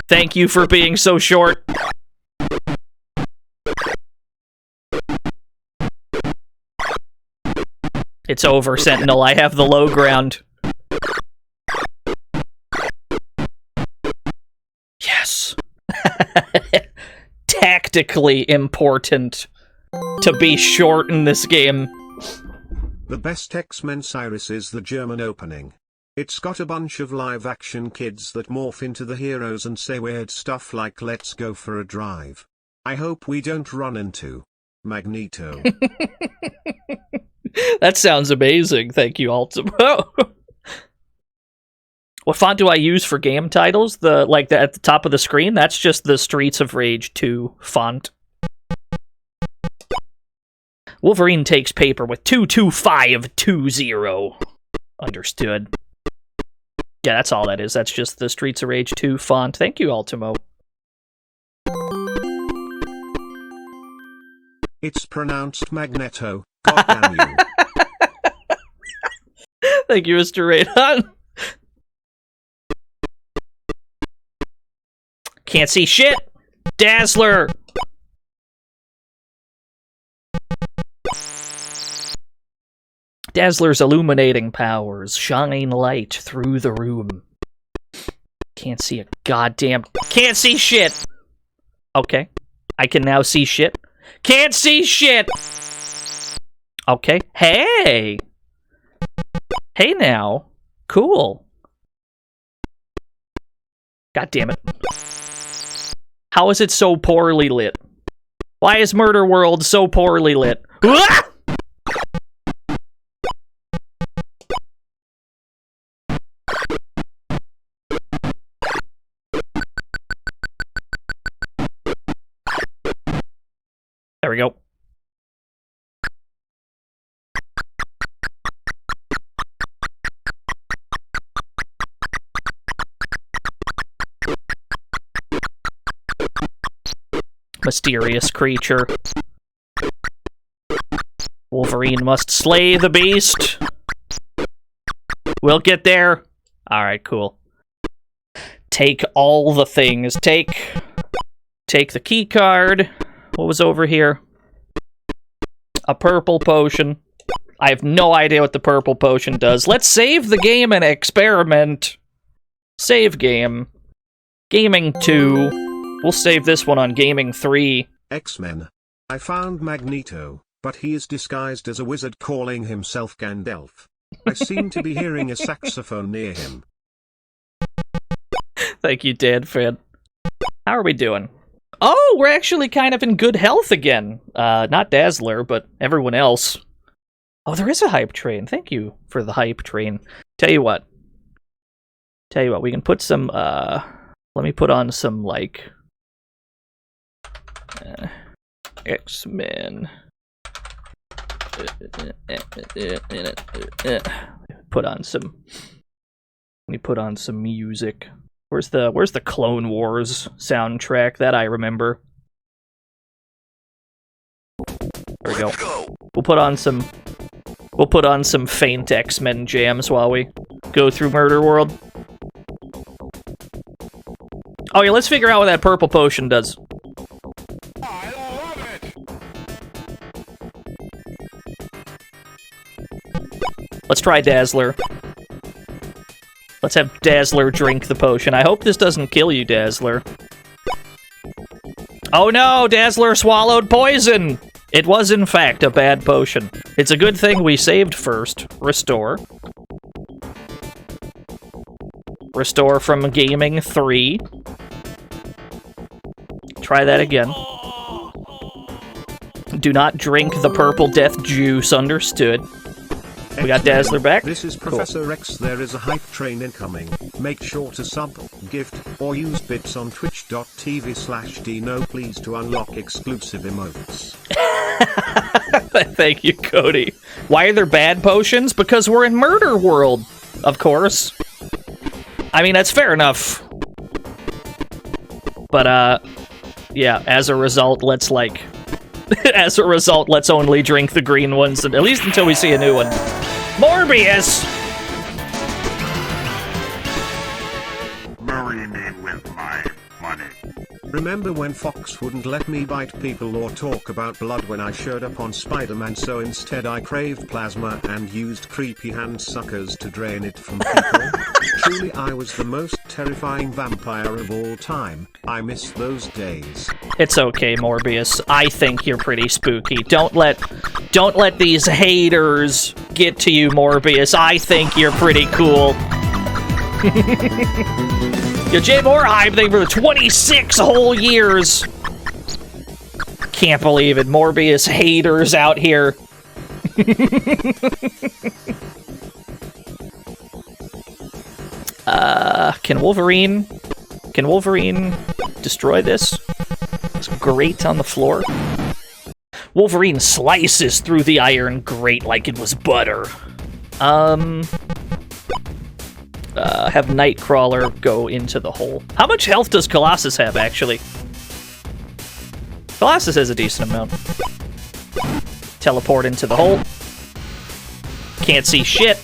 Thank you for being so short. It's over, Sentinel. I have the low ground. Yes. Tactically important to be short in this game. The best X-Men Cyrus is the German opening. It's got a bunch of live-action kids that morph into the heroes and say weird stuff like "let's go for a drive." I hope we don't run into Magneto. That sounds amazing. Thank you, Ultimo. What font do I use for game titles? The at the top of the screen? That's just the Streets of Rage 2 font. Wolverine takes paper with 22520. Understood. Yeah, that's all that is. That's just the Streets of Rage 2 font. Thank you, Ultimo. It's pronounced Magneto. God damn you. Thank you, Mr. Radon. Can't see shit. Dazzler. Dazzler's illuminating powers shine light through the room. Can't see a goddamn... Can't see shit! Okay. I can now see shit. Can't see shit! Okay. Hey! Hey now. Cool. God damn it. How is it so poorly lit? Why is Murderworld so poorly lit? Ah! There we go. Mysterious creature. Wolverine must slay the beast. We'll get there. Alright, cool. Take all the things. Take the key card. What was over here? A purple potion. I have no idea what the purple potion does. Let's save the game and experiment. Save game. Gaming 2. We'll save this one on Gaming 3. X-Men. I found Magneto, but he is disguised as a wizard calling himself Gandalf. I seem to be hearing a saxophone near him. Thank you, Dan Fan. How are we doing? Oh, we're actually kind of in good health again. Not Dazzler, but everyone else. Oh, there is a hype train. Thank you for the hype train. Tell you what, we can put some, let me put on some, like, X-Men. Put on some, let me put on some music. Where's the Clone Wars soundtrack that I remember? There we go. We'll put on some faint X-Men jams while we go through Murderworld. Oh yeah, let's figure out what that purple potion does. I love it! Let's try Dazzler. Let's have Dazzler drink the potion. I hope this doesn't kill you, Dazzler. Oh no, Dazzler swallowed poison! It was, in fact, a bad potion. It's a good thing we saved first. Restore. Restore from Gaming 3. Try that again. Do not drink the purple death juice, understood. We got Dazzler back. This is Professor X. There is a hype train incoming. Make sure to sub, gift, or use bits on twitch.tv/dno please to unlock exclusive emotes. Thank you, Cody. Why are there bad potions? Because we're in Murderworld, of course. I mean, that's fair enough. But, yeah, as a result, let's only drink the green ones, at least until we see a new one. Morbius! Marry me with my money. Remember when Fox wouldn't let me bite people or talk about blood when I showed up on Spider-Man, so instead I craved plasma and used creepy hand suckers to drain it from people? Truly I was the most terrifying vampire of all time. I miss those days. It's okay, Morbius. I think you're pretty spooky. Don't let these haters get to you, Morbius. I think you're pretty cool. Yo, Jay Moorheim, thank you for the 26 whole years. can't believe it. Morbius haters out here. Can Wolverine destroy this? It's grate on the floor. Wolverine slices through the iron grate like it was butter. Have Nightcrawler go into the hole. How much health does Colossus have, actually? Colossus has a decent amount. Teleport into the hole. Can't see shit.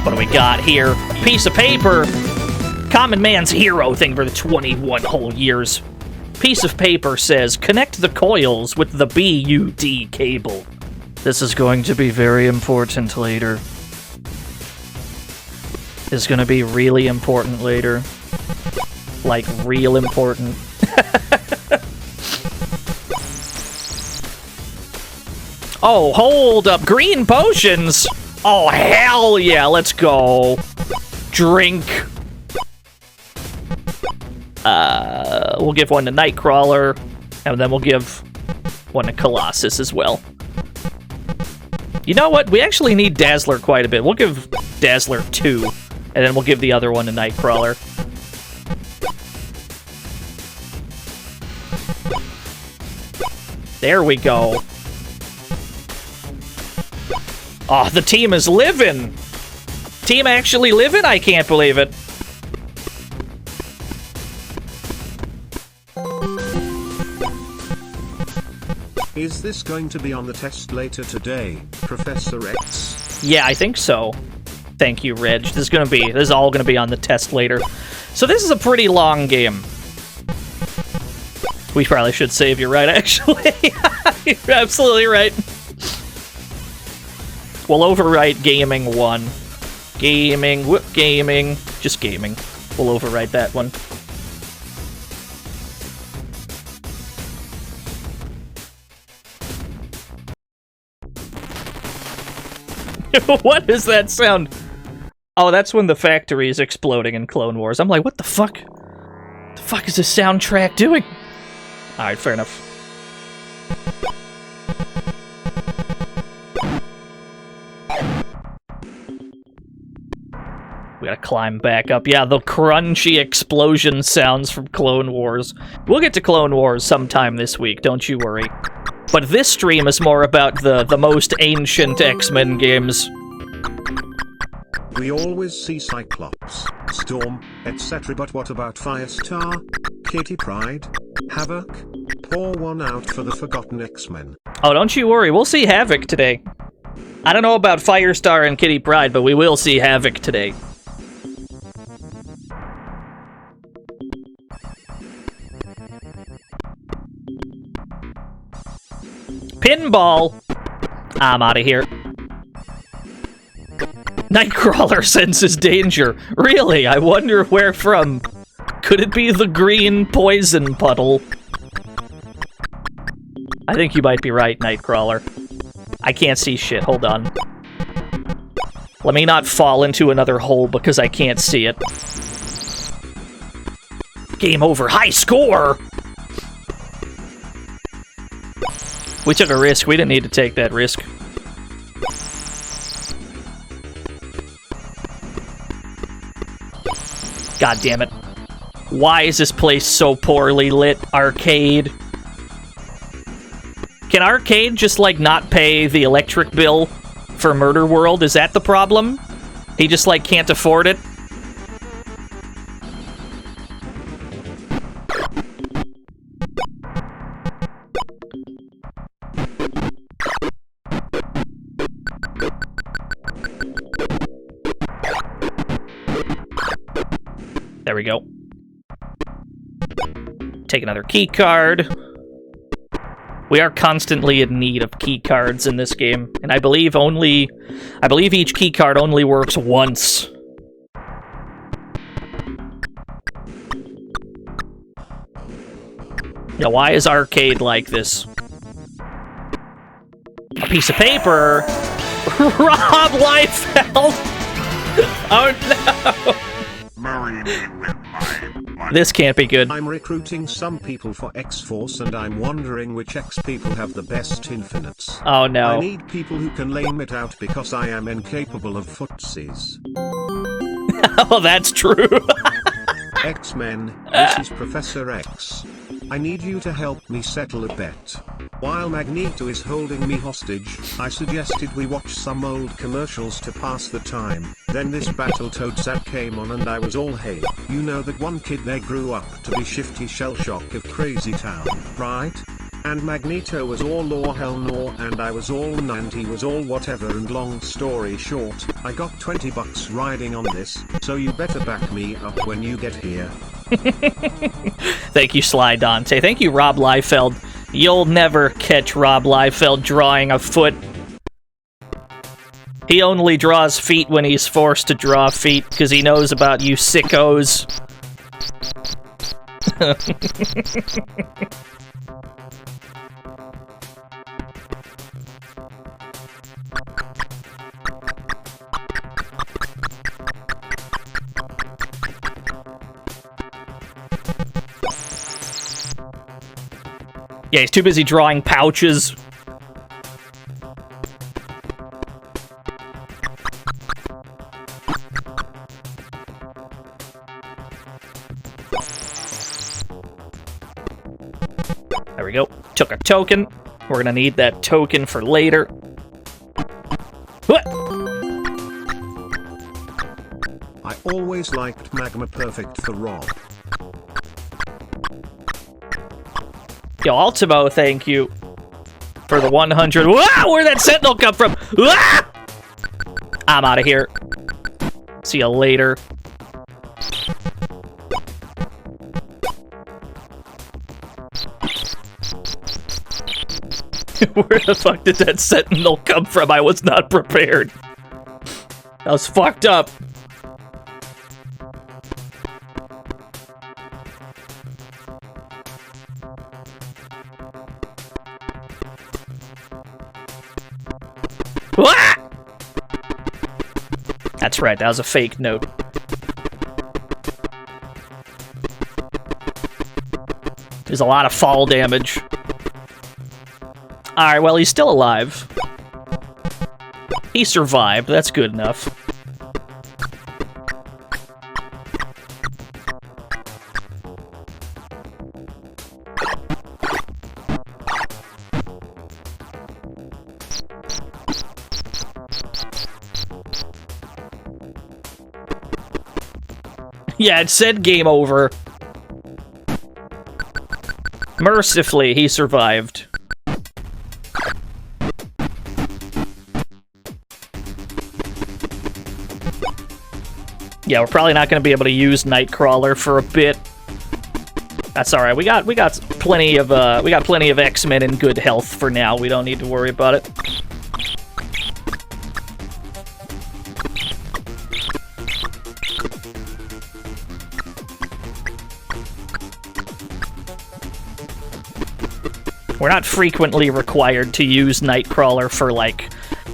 What do we got here? Piece of paper. Common man's hero thing for the 21 whole years. Piece of paper says, connect the coils with the BUD cable. This is going to be very important later. It's going to be really important later. Like, real important. Oh, hold up. Green potions! Oh, hell yeah, let's go. Drink. We'll give one to Nightcrawler, and then we'll give one to Colossus as well. You know what? We actually need Dazzler quite a bit. We'll give Dazzler 2, and then we'll give the other one to Nightcrawler. There we go. Oh, the team is living! Team actually living? I can't believe it. Is this going to be on the test later today, Professor X? Yeah, I think so. Thank you, Reg. This is all gonna be on the test later. So this is a pretty long game. We probably should save, you're right, actually. You're absolutely right. We'll overwrite gaming 1. Gaming, whoop, gaming. Just gaming. We'll overwrite that one. What is that sound? Oh, that's when the factory is exploding in Clone Wars. I'm like, what the fuck? What the fuck is this soundtrack doing? Alright, fair enough. We gotta climb back up. Yeah, the crunchy explosion sounds from Clone Wars. We'll get to Clone Wars sometime this week, don't you worry. But this stream is more about the most ancient X-Men games. We always see Cyclops, Storm, etc. But what about Firestar, Kitty Pryde, Havoc? Pour one out for the forgotten X-Men. Oh, don't you worry, we'll see Havoc today. I don't know about Firestar and Kitty Pryde, but we will see Havoc today. Pinball! I'm out of here. Nightcrawler senses danger. Really? I wonder where from. Could it be the green poison puddle? I think you might be right, Nightcrawler. I can't see shit. Hold on. Let me not fall into another hole because I can't see it. Game over. High score! We took a risk. We didn't need to take that risk. God damn it. Why is this place so poorly lit? Arcade. Can Arcade just, like, not pay the electric bill for Murderworld? Is that the problem? He just, like, can't afford it? There we go. Take another key card. We are constantly in need of key cards in this game, and I believe each key card only works once. Yeah, why is Arcade like this? piece of paper. Rob Liefeld. Oh no. Marry me with my money. This can't be good. I'm recruiting some people for X-Force and I'm wondering which X-people have the best infinites. Oh I no. need people who can lame it out because I am incapable of footsies. Oh, that's true. X-Men, this is Professor X. I need you to help me settle a bet. While Magneto is holding me hostage, I suggested we watch some old commercials to pass the time. Then this Battletoads ad came on and I was all hey, you know that one kid there grew up to be Shifty Shellshock of Crazy Town, right? And Magneto was all or hell no and I was all and he was all whatever, and long story short, I got $20 riding on this, so you better back me up when you get here. Thank you, Sly Dante. Thank you, Rob Liefeld. You'll never catch Rob Liefeld drawing a foot. He only draws feet when he's forced to draw feet, because he knows about you sickos. Yeah, he's too busy drawing pouches. There we go. Took a token. We're gonna need that token for later. What? I always liked Magma Perfect for Rob. Yo, Ultimo, thank you for the 100. Wow, where'd that Sentinel come from? Ah! I'm out of here. See you later. Where the fuck did that Sentinel come from? I was not prepared. That was fucked up. Ah! That's right, that was a fake note. There's a lot of fall damage. Alright, well, he's still alive. He survived, that's good enough. Yeah, it said game over. Mercifully, he survived. Yeah, we're probably not going to be able to use Nightcrawler for a bit. That's all right. We got plenty of X-Men in good health for now. We don't need to worry about it. We're not frequently required to use Nightcrawler for, like,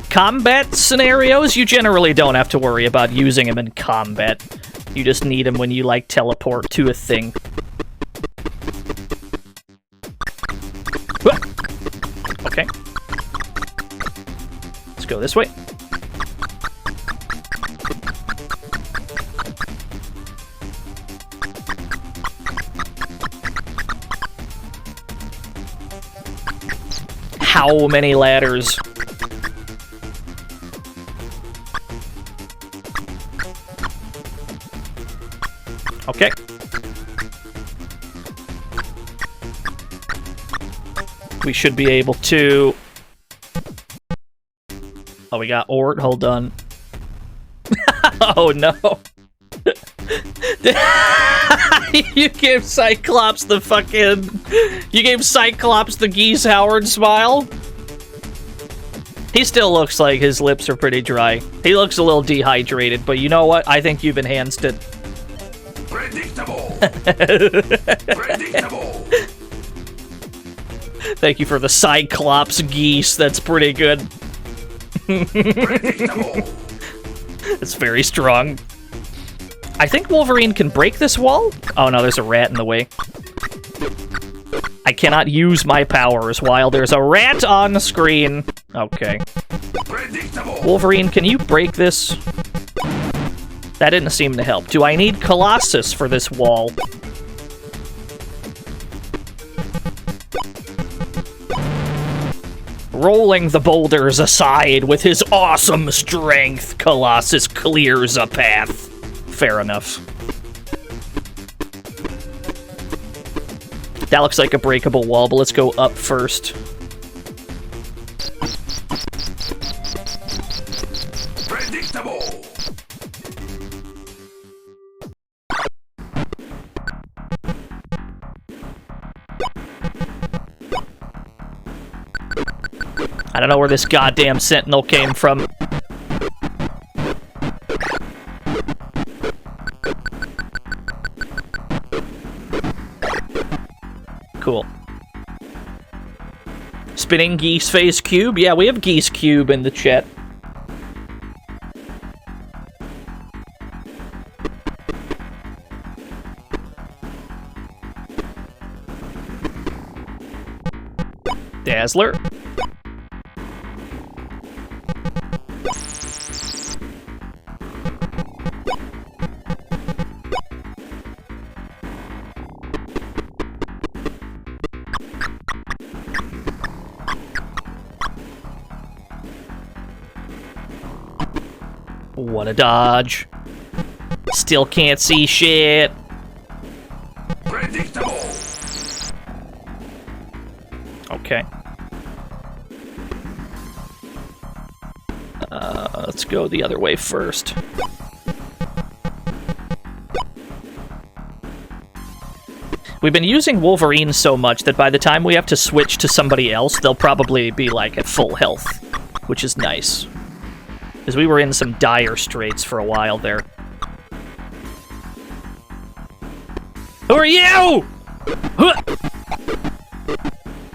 combat scenarios. You generally don't have to worry about using him in combat. You just need him when you, like, teleport to a thing. Okay. Let's go this way. How many ladders? Okay. We should be able to... Oh, we got Ort. Hold on. Oh, no. You gave Cyclops the fucking... You gave Cyclops the Geese Howard smile? He still looks like his lips are pretty dry. He looks a little dehydrated, but you know what? I think you've enhanced it. Predictable. Predictable. Thank you for the Cyclops geese. That's pretty good. It's very strong. I think Wolverine can break this wall? Oh no, there's a rat in the way. I cannot use my powers while there's a rat on the screen. Okay. Wolverine, can you break this? That didn't seem to help. Do I need Colossus for this wall? Rolling the boulders aside with his awesome strength, Colossus clears a path. Fair enough. That looks like a breakable wall, but let's go up first. Predictable. I don't know where this goddamn sentinel came from. Cool. Spinning geese face cube? Yeah, we have geese cube in the chat. Dazzler. What a dodge. Still can't see shit. Predictable. Okay. Let's go the other way first. We've been using Wolverine so much that by the time we have to switch to somebody else, they'll probably be, like, at full health, which is nice. Because we were in some dire straits for a while there. Who are you?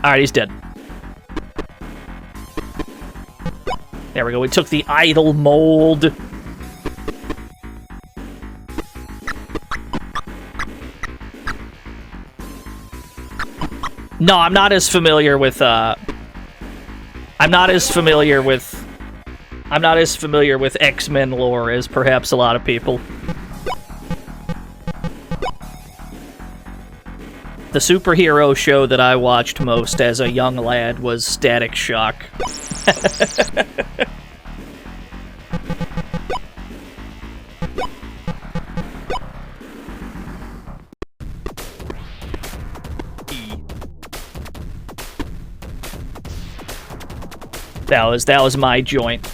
Alright, he's dead. There we go, we took the idol mold. No, I'm not as familiar with, I'm not as familiar with X-Men lore as perhaps a lot of people. The superhero show that I watched most as a young lad was Static Shock. That was my joint.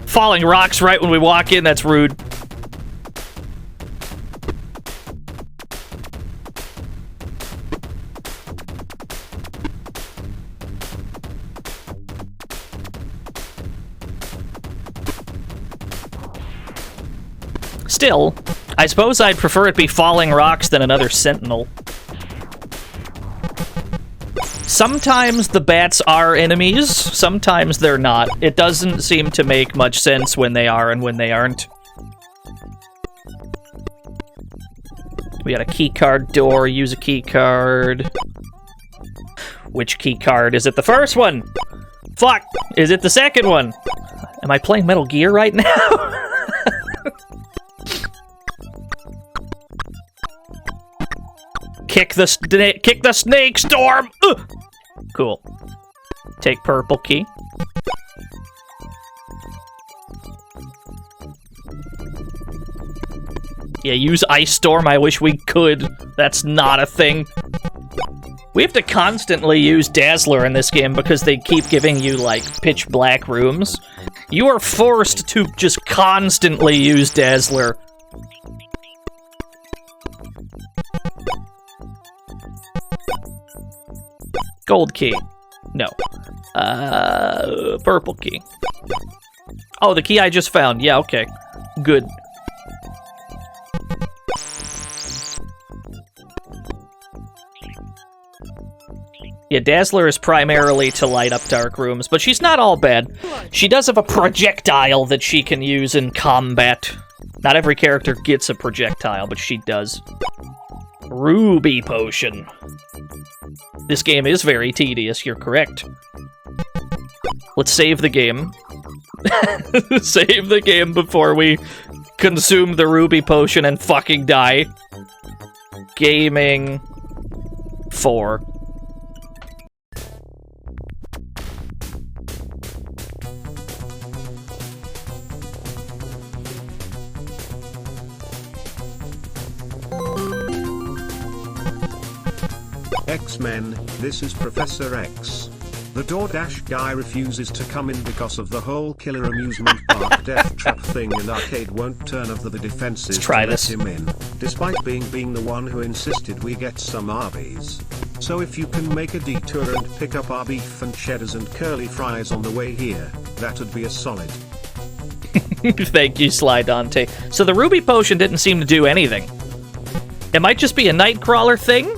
Falling rocks right when we walk in, that's rude. Still, I suppose I'd prefer it be falling rocks than another sentinel. Sometimes the bats are enemies, sometimes they're not. It doesn't seem to make much sense when they are and when they aren't. We got a keycard door, use a keycard. Which keycard? Is it the first one? Fuck! Is it the second one? Am I playing Metal Gear right now? Kick the snake storm! Ugh. Cool. Take purple key. Yeah, use Ice Storm. I wish we could. That's not a thing. We have to constantly use Dazzler in this game because they keep giving you, like, pitch black rooms. You are forced to just constantly use Dazzler. Gold key. No. Purple key. Oh, the key I just found. Yeah, okay. Good. Yeah, Dazzler is primarily to light up dark rooms, but she's not all bad. She does have a projectile that she can use in combat. Not every character gets a projectile, but she does. Ruby potion. This game is very tedious, you're correct. Let's save the game. Save the game before we consume the ruby potion and fucking die. Gaming 4. X-Men, this is Professor X. The DoorDash guy refuses to come in because of the whole killer amusement park death trap thing, and arcade won't turn of the defenses Let's try to this. let him in, despite being the one who insisted we get some Arby's. So if you can make a detour and pick up our beef and cheddars and curly fries on the way here, that'd be a solid. Thank you, Sly Dante. So the ruby potion didn't seem to do anything. It might just be a Nightcrawler thing,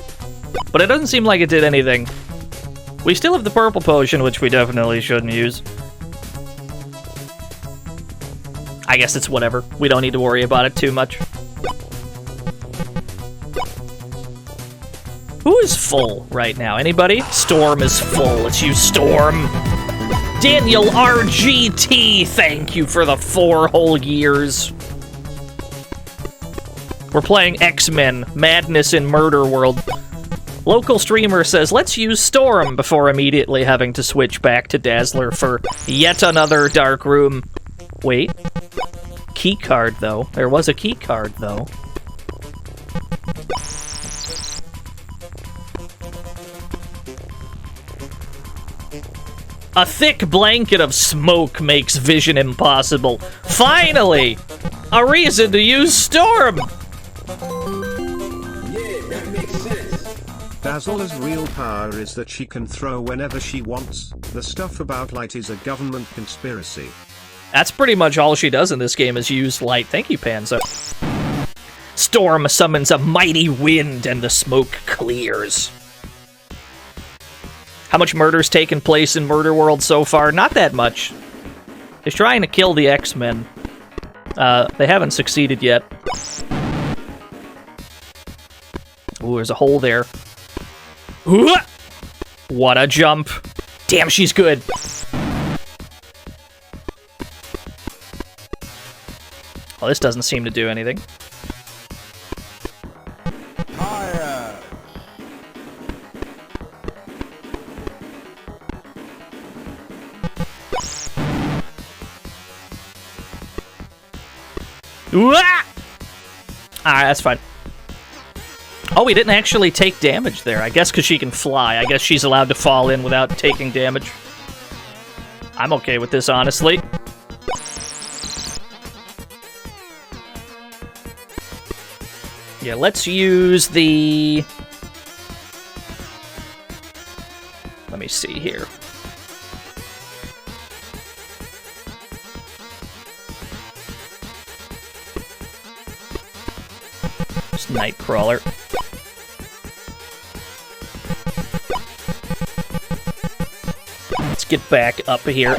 but it doesn't seem like it did anything. We still have the purple potion, which we definitely shouldn't use. I guess it's whatever. We don't need to worry about it too much. Who is full right now? Anybody? Storm is full. Let's use Storm. Daniel RGT, thank you for the 4 whole years. We're playing X-Men, Madness in Murderworld. Local streamer says, let's use Storm, before immediately having to switch back to Dazzler for yet another dark room. Wait. Key card, though. There was a key card, though. A thick blanket of smoke makes vision impossible. Finally! A reason to use Storm! Dazzler's real power is that she can throw whenever she wants. The stuff about light is a government conspiracy. That's pretty much all she does in this game is use light. Thank you, Panza. Storm summons a mighty wind and the smoke clears. How much murder's taken place in Murderworld so far? Not that much. He's trying to kill the X-Men. They haven't succeeded yet. Ooh, there's a hole there. Ooh! What a jump. Damn, she's good. Well, this doesn't seem to do anything. Alright, that's fine. Oh, we didn't actually take damage there. I guess because she can fly. I guess she's allowed to fall in without taking damage. I'm okay with this, honestly. Yeah, let's use the... Let me see here. Just Nightcrawler. Let's get back up here.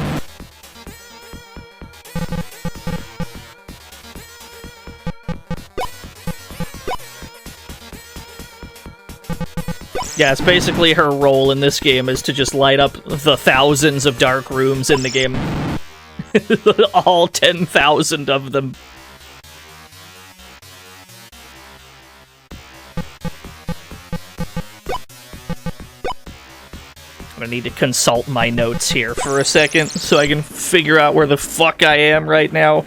Yeah, it's basically her role in this game is to just light up the thousands of dark rooms in the game. All 10,000 of them. I'm gonna need to consult my notes here for a second so I can figure out where the fuck I am right now.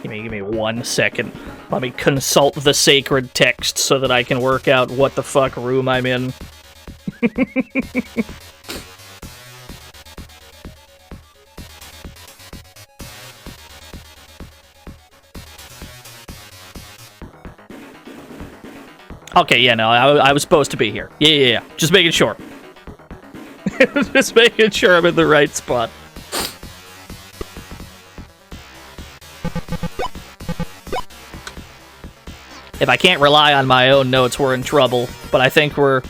Give me 1 second. Let me consult the sacred text so that I can work out what the fuck room I'm in. Okay, yeah, no, I was supposed to be here. Yeah. Just making sure. Just making sure I'm in the right spot. If I can't rely on my own notes, we're in trouble. But I think we've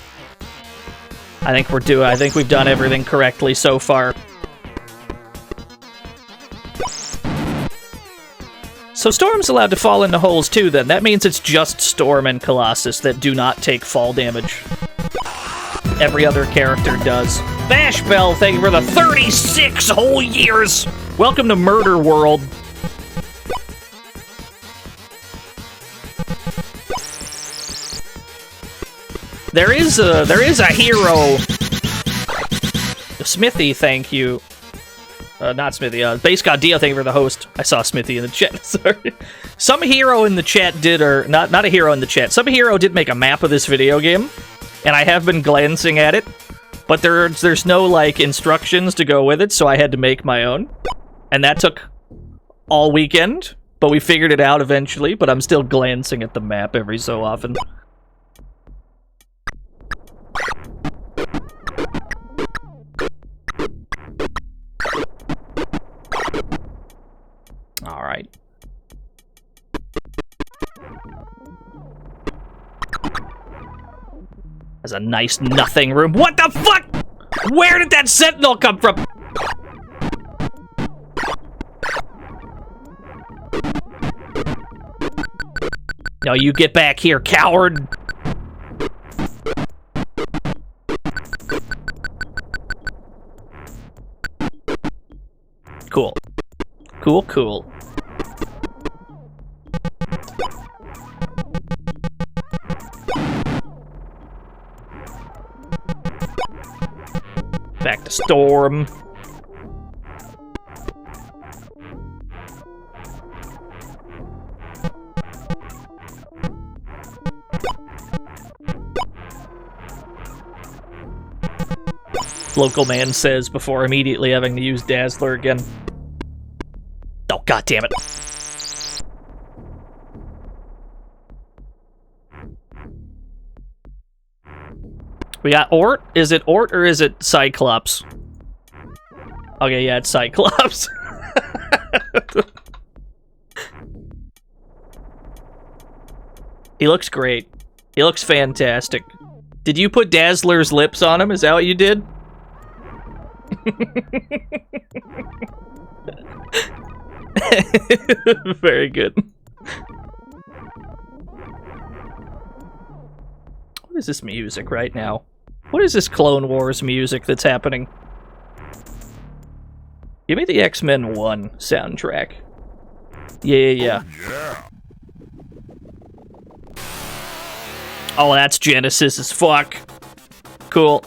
done everything correctly so far. So Storm's allowed to fall into holes too, then. That means it's just Storm and Colossus that do not take fall damage. Every other character does. Bash Bell, thank you for the 36 whole years! Welcome to Murderworld. There is a hero. Smithy, thank you. Not Smithy, Base God Dio, thank you for the host. I saw Smithy in the chat, sorry. Some hero in the chat did, or not a hero in the chat, some hero did make a map of this video game, and I have been glancing at it, but there's no, like, instructions to go with it, so I had to make my own. And that took all weekend, but we figured it out eventually, but I'm still glancing at the map every so often. Alright. There's a nice nothing room. What the fuck?! Where did that sentinel come from?! No, you get back here, coward! Cool. Cool. Back to Storm. Local man says before immediately having to use Dazzler again. Oh, god damn it. We got Ort? Is it Ort or is it Cyclops? Okay, yeah, it's Cyclops. He looks great. He looks fantastic. Did you put Dazzler's lips on him? Is that what you did? Very good. What is this music right now? What is this Clone Wars music that's happening? Give me the X-Men 1 soundtrack. Yeah. Oh, that's Genesis as fuck. Cool.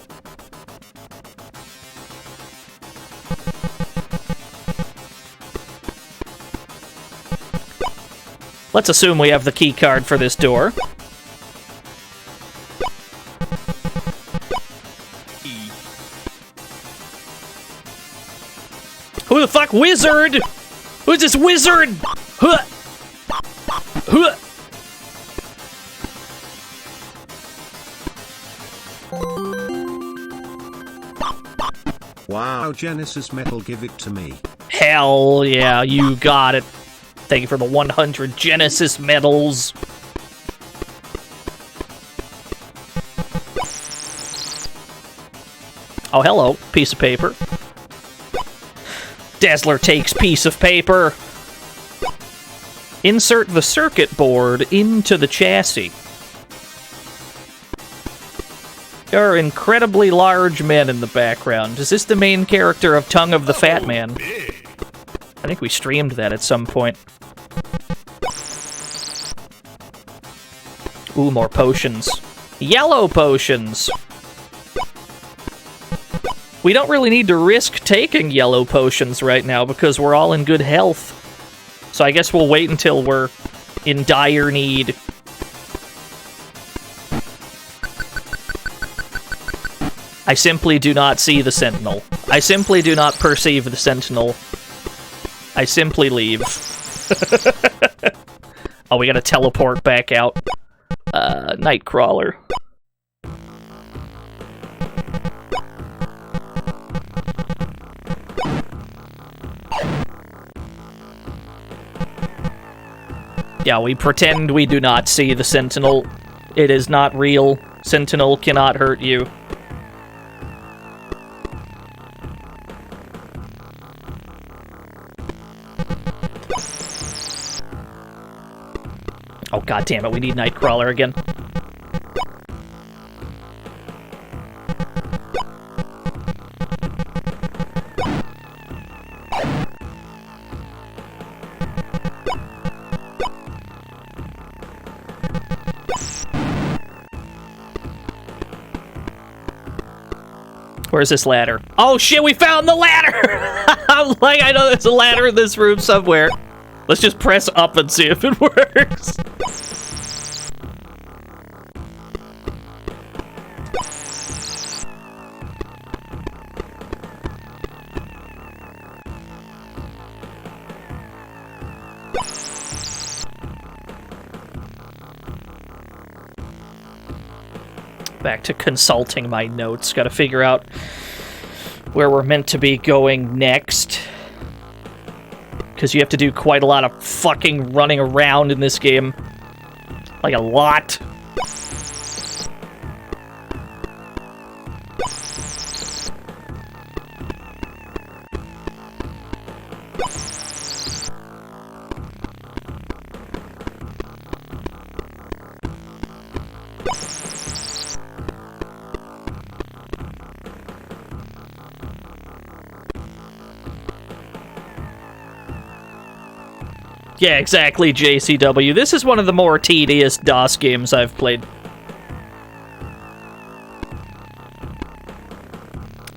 Let's assume we have the key card for this door. Who the fuck? Wizard! Who's this wizard? Huh! Huh! Wow, Genesis Metal, give it to me. Hell yeah, you got it. Thank you for the 100 Genesis medals. Oh, hello. Piece of paper. Dazzler takes piece of paper. Insert the circuit board into the chassis. There are incredibly large men in the background. Is this the main character of Tongue of the Fat Man? I think we streamed that at some point. Ooh, more potions. Yellow potions! We don't really need to risk taking yellow potions right now because we're all in good health. So I guess we'll wait until we're in dire need. I simply do not see the Sentinel. I simply do not perceive the Sentinel. I simply leave. Oh, we gotta teleport back out. Nightcrawler. Yeah, we pretend we do not see the Sentinel. It is not real. Sentinel cannot hurt you. Oh, god damn it, we need Nightcrawler again. Where's this ladder? Oh shit, we found the ladder! I'm like, I know there's a ladder in this room somewhere. Let's just press up and see if it works. Back to consulting my notes. Gotta figure out where we're meant to be going next. Because you have to do quite a lot of fucking running around in this game. Like a lot. Yeah, exactly, JCW. This is one of the more tedious DOS games I've played.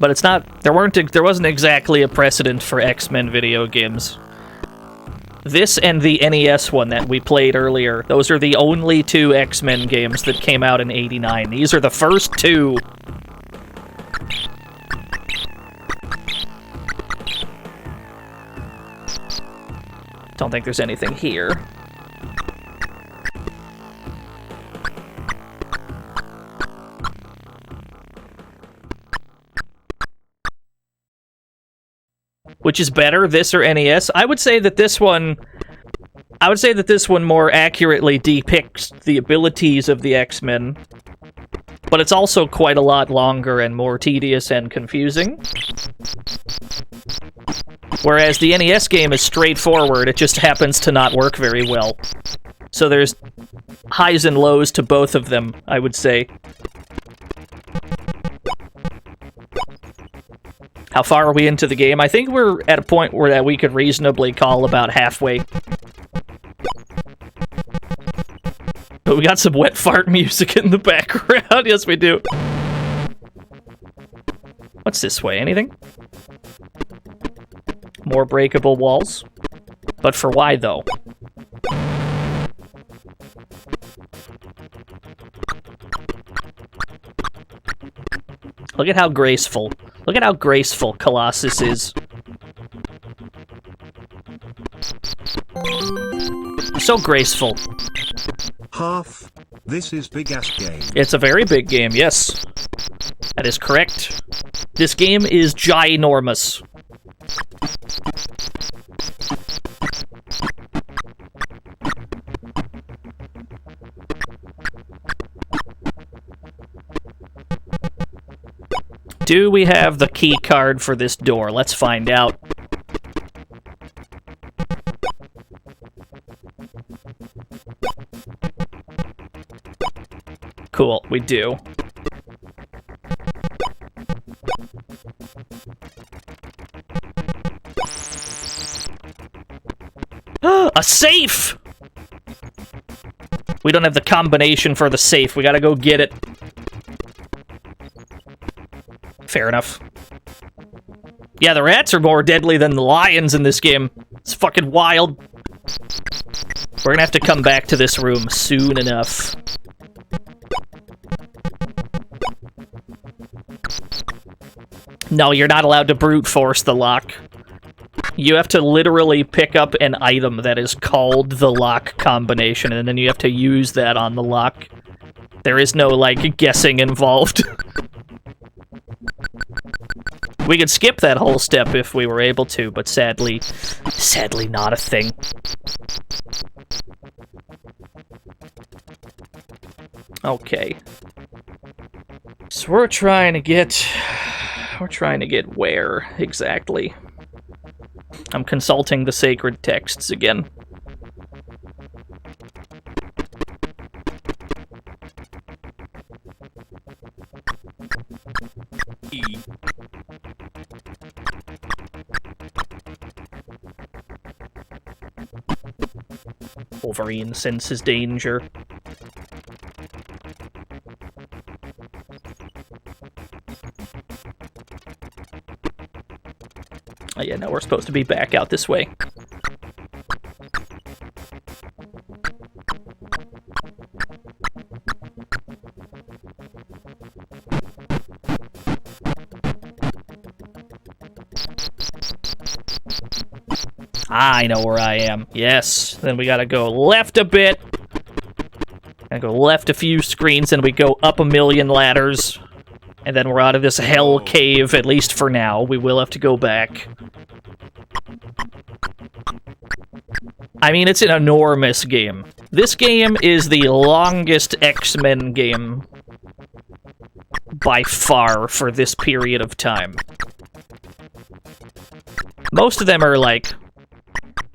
But it's not... There wasn't exactly a precedent for X-Men video games. This and the NES one that we played earlier, those are the only two X-Men games that came out in '89. These are the first two. Don't think there's anything here. Which is better, this or NES? I would say that this one more accurately depicts the abilities of the X-Men, but it's also quite a lot longer and more tedious and confusing. Whereas the NES game is straightforward, it just happens to not work very well. So there's highs and lows to both of them, I would say. How far are we into the game? I think we're at a point where that we could reasonably call about halfway. But we got some wet fart music in the background. Yes, we do. What's this way? Anything? More breakable walls. But for why, though? Look at how graceful. Look at how graceful Colossus is. So graceful. Half. This is big-ass game. It's a very big game, yes. That is correct. This game is ginormous. Do we have the key card for this door? Let's find out. Cool, we do. A safe! We don't have the combination for the safe. We gotta go get it. Fair enough. Yeah, the rats are more deadly than the lions in this game. It's fucking wild. We're gonna have to come back to this room soon enough. No, you're not allowed to brute force the lock. You have to literally pick up an item that is called the lock combination, and then you have to use that on the lock. There is no, like, guessing involved. We could skip that whole step if we were able to, but sadly not a thing. Okay. So we're trying to get where, exactly? I'm consulting the sacred texts again. Wolverine senses danger. Oh yeah, no, we're supposed to be back out this way. I know where I am. Yes. Then we gotta go left a bit. And go left a few screens, and we go up a million ladders. And then we're out of this hell cave, at least for now. We will have to go back. I mean, it's an enormous game. This game is the longest X-Men game by far for this period of time. Most of them are like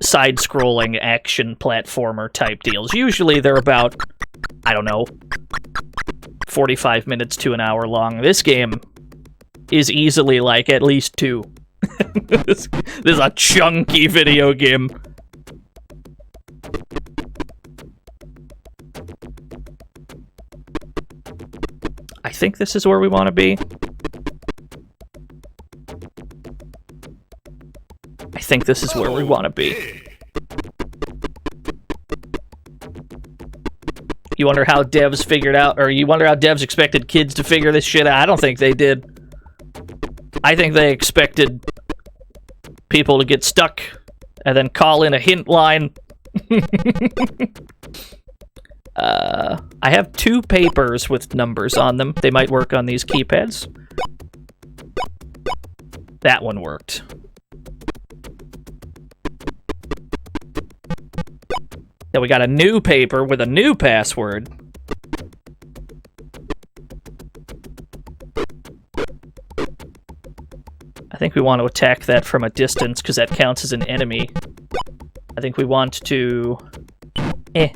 side-scrolling action platformer type deals. Usually they're about, I don't know, 45 minutes to an hour long. This game is easily like at least 2. This is a chunky video game. I think this is where we want to be. I think this is where we want to be. You wonder how devs figured out, or you wonder how devs expected kids to figure this shit out? I don't think they did. I think they expected people to get stuck and then call in a hint line. I have 2 papers with numbers on them. They might work on these keypads. That one worked. Then we got a new paper with a new password. I think we want to attack that from a distance, because that counts as an enemy. I think we want to... You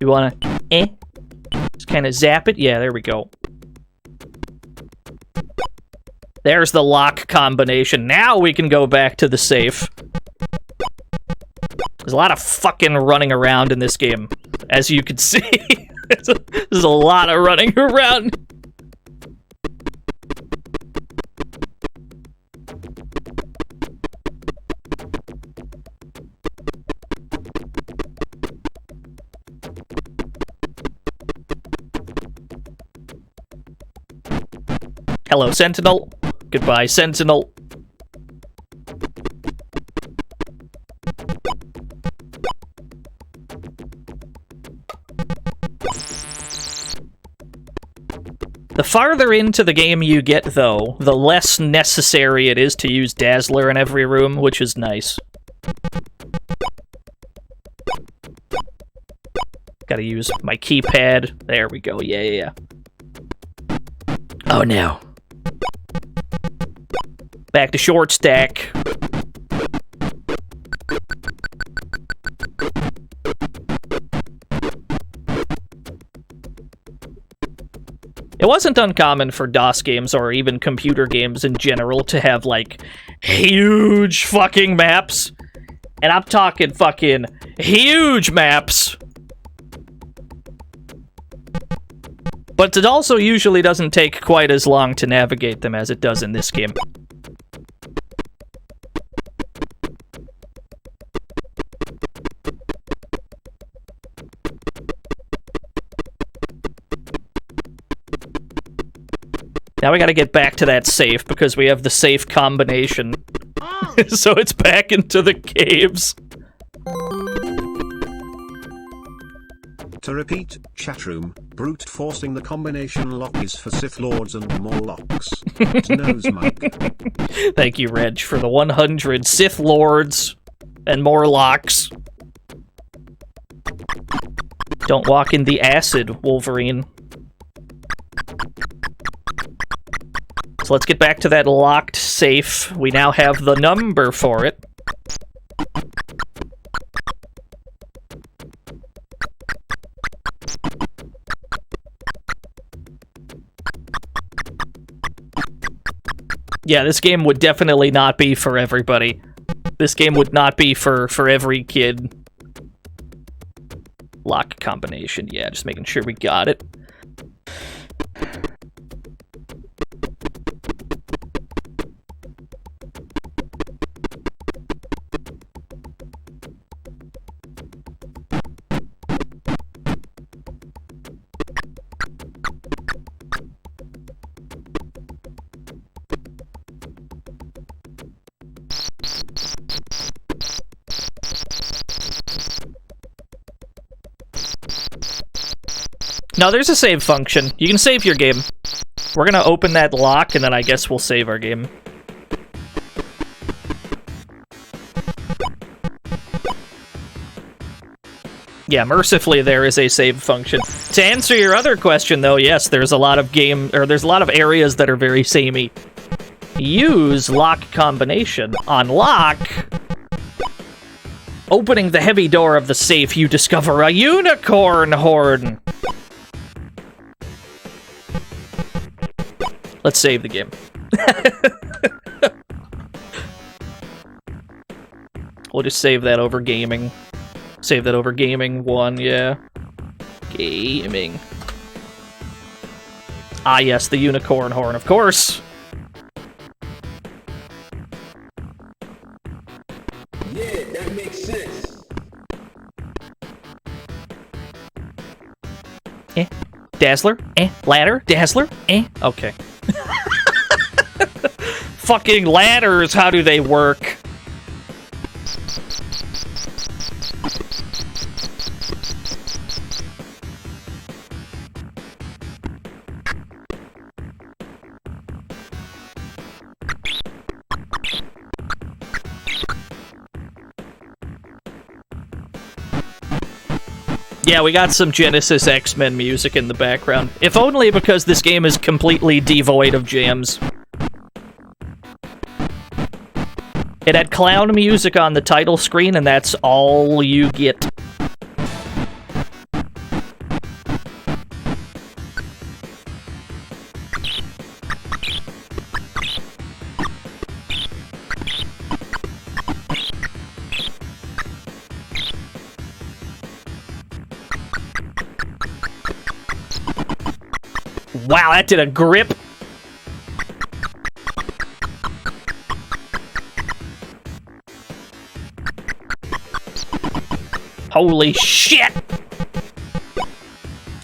want to... Just kind of zap it? Yeah, there we go. There's the lock combination. Now we can go back to the safe. There's a lot of fucking running around in this game, as you can see. There's a lot of running around. Hello, Sentinel. Goodbye, Sentinel. The farther into the game you get, though, the less necessary it is to use Dazzler in every room, which is nice. Gotta use my keypad. There we go. Yeah. Oh, no. Back to short stack. It wasn't uncommon for DOS games, or even computer games in general, to have, like, huge fucking maps. And I'm talking fucking huge maps. But it also usually doesn't take quite as long to navigate them as it does in this game. Now we gotta get back to that safe, because we have the safe combination. So it's back into the caves. To repeat, chatroom, brute forcing the combination lock is for Sith Lords and more locks. Nose Mike. Thank you, Reg, for the 100 Sith Lords and more locks. Don't walk in the acid, Wolverine. So let's get back to that locked safe. We now have the number for it. Yeah, this game would definitely not be for everybody. This game would not be for every kid. Lock combination, yeah, just making sure we got it. No, there's a save function. You can save your game. We're gonna open that lock, and then I guess we'll save our game. Yeah, mercifully there is a save function. To answer your other question, though, yes, there's a lot of there's a lot of areas that are very samey. Use lock combination on lock. Opening the heavy door of the safe, you discover a unicorn horn. Let's save the game. We'll just save that over gaming. Save that over gaming 1, yeah. Gaming. Ah, yes, the unicorn horn, of course. Yeah, that makes sense. Dazzler? Ladder? Dazzler? Okay. Fucking ladders, how do they work? Yeah, we got some Genesis X-Men music in the background. If only because this game is completely devoid of jams. It had clown music on the title screen, and that's all you get. Wow, that did a grip. Holy shit!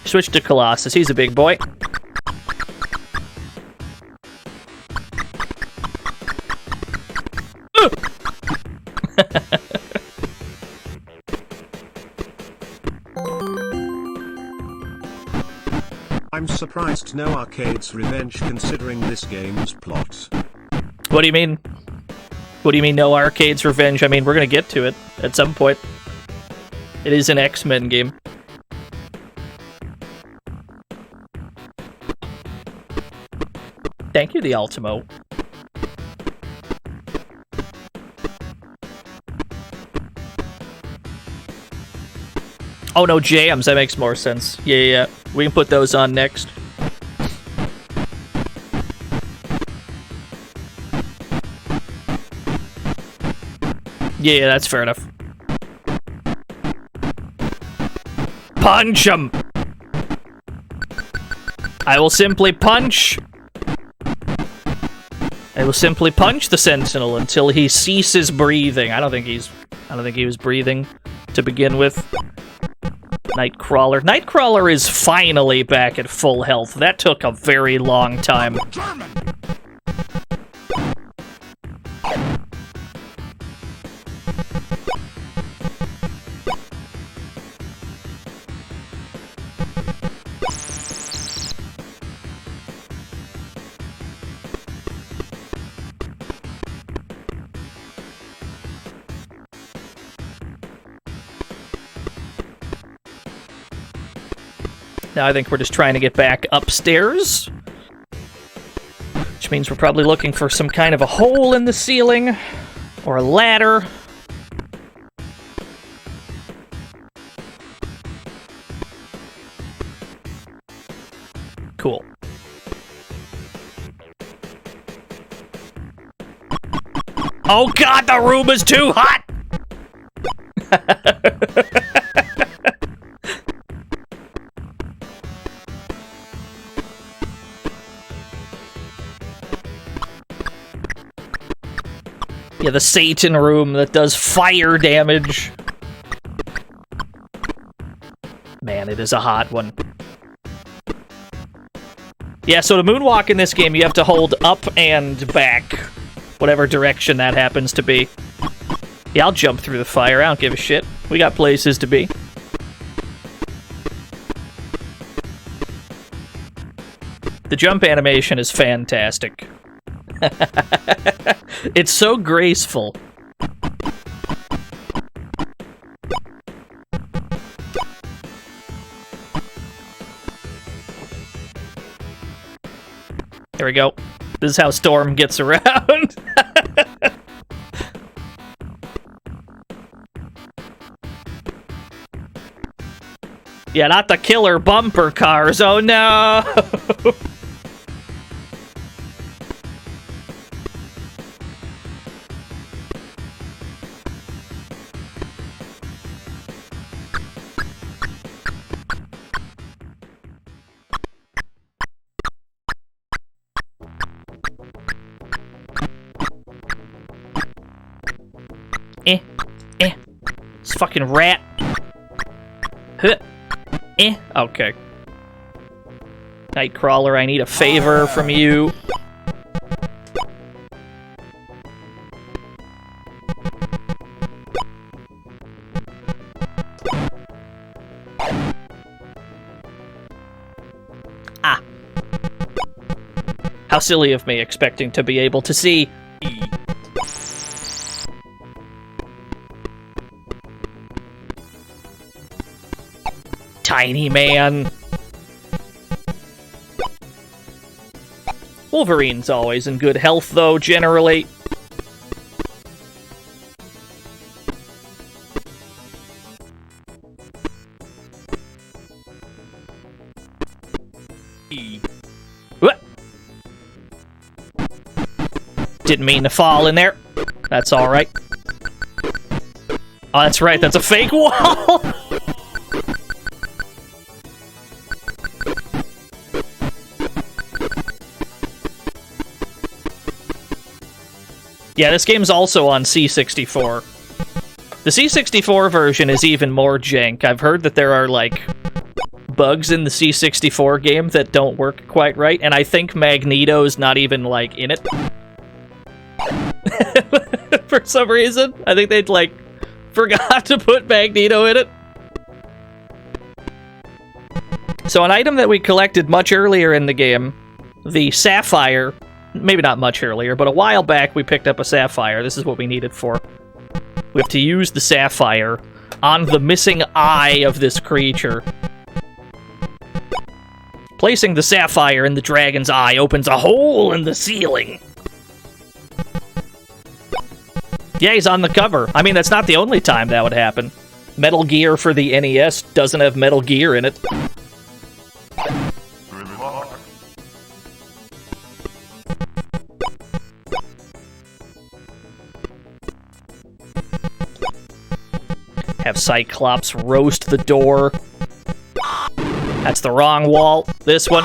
Switch to Colossus, he's a big boy. I'm surprised to know Arcade's Revenge considering this game's plot. What do you mean? What do you mean, no Arcade's Revenge? I mean, we're gonna get to it at some point. It is an X-Men game. Thank you, the Ultimo. Oh no, jams, that makes more sense. Yeah. We can put those on next. Yeah, that's fair enough. Punch him! I will simply punch. I will simply punch the Sentinel until he ceases breathing. I don't think he was breathing to begin with. Nightcrawler. Nightcrawler is finally back at full health. That took a very long time. Now I think we're just trying to get back upstairs. Which means we're probably looking for some kind of a hole in the ceiling. Or a ladder. Cool. Oh god, the room is too hot! Yeah, the Satan room that does fire damage. Man, it is a hot one. Yeah, so to moonwalk in this game, you have to hold up and back. Whatever direction that happens to be. Yeah, I'll jump through the fire. I don't give a shit. We got places to be. The jump animation is fantastic. It's so graceful. There we go. This is how Storm gets around. Yeah, not the killer bumper cars. Oh no! This fucking rat. Huh. Okay. Nightcrawler, I need a favor from you. Ah. How silly of me expecting to be able to see. Tiny man. Wolverine's always in good health, though, generally. What? Didn't mean to fall in there. That's alright. Oh, that's right, that's a fake wall! Yeah, this game's also on C64. The C64 version is even more jank. I've heard that there are, like, bugs in the C64 game that don't work quite right, and I think Magneto's not even, like, in it. For some reason. I think they'd, like, forgot to put Magneto in it. So an item that we collected much earlier in the game, the Sapphire... Maybe not much earlier, but a while back we picked up a Sapphire. This is what we need it for. We have to use the Sapphire on the missing eye of this creature. Placing the Sapphire in the dragon's eye opens a hole in the ceiling. Yeah, he's on the cover. I mean, that's not the only time that would happen. Metal Gear for the NES doesn't have Metal Gear in it. Have Cyclops roast the door. That's the wrong wall. This one.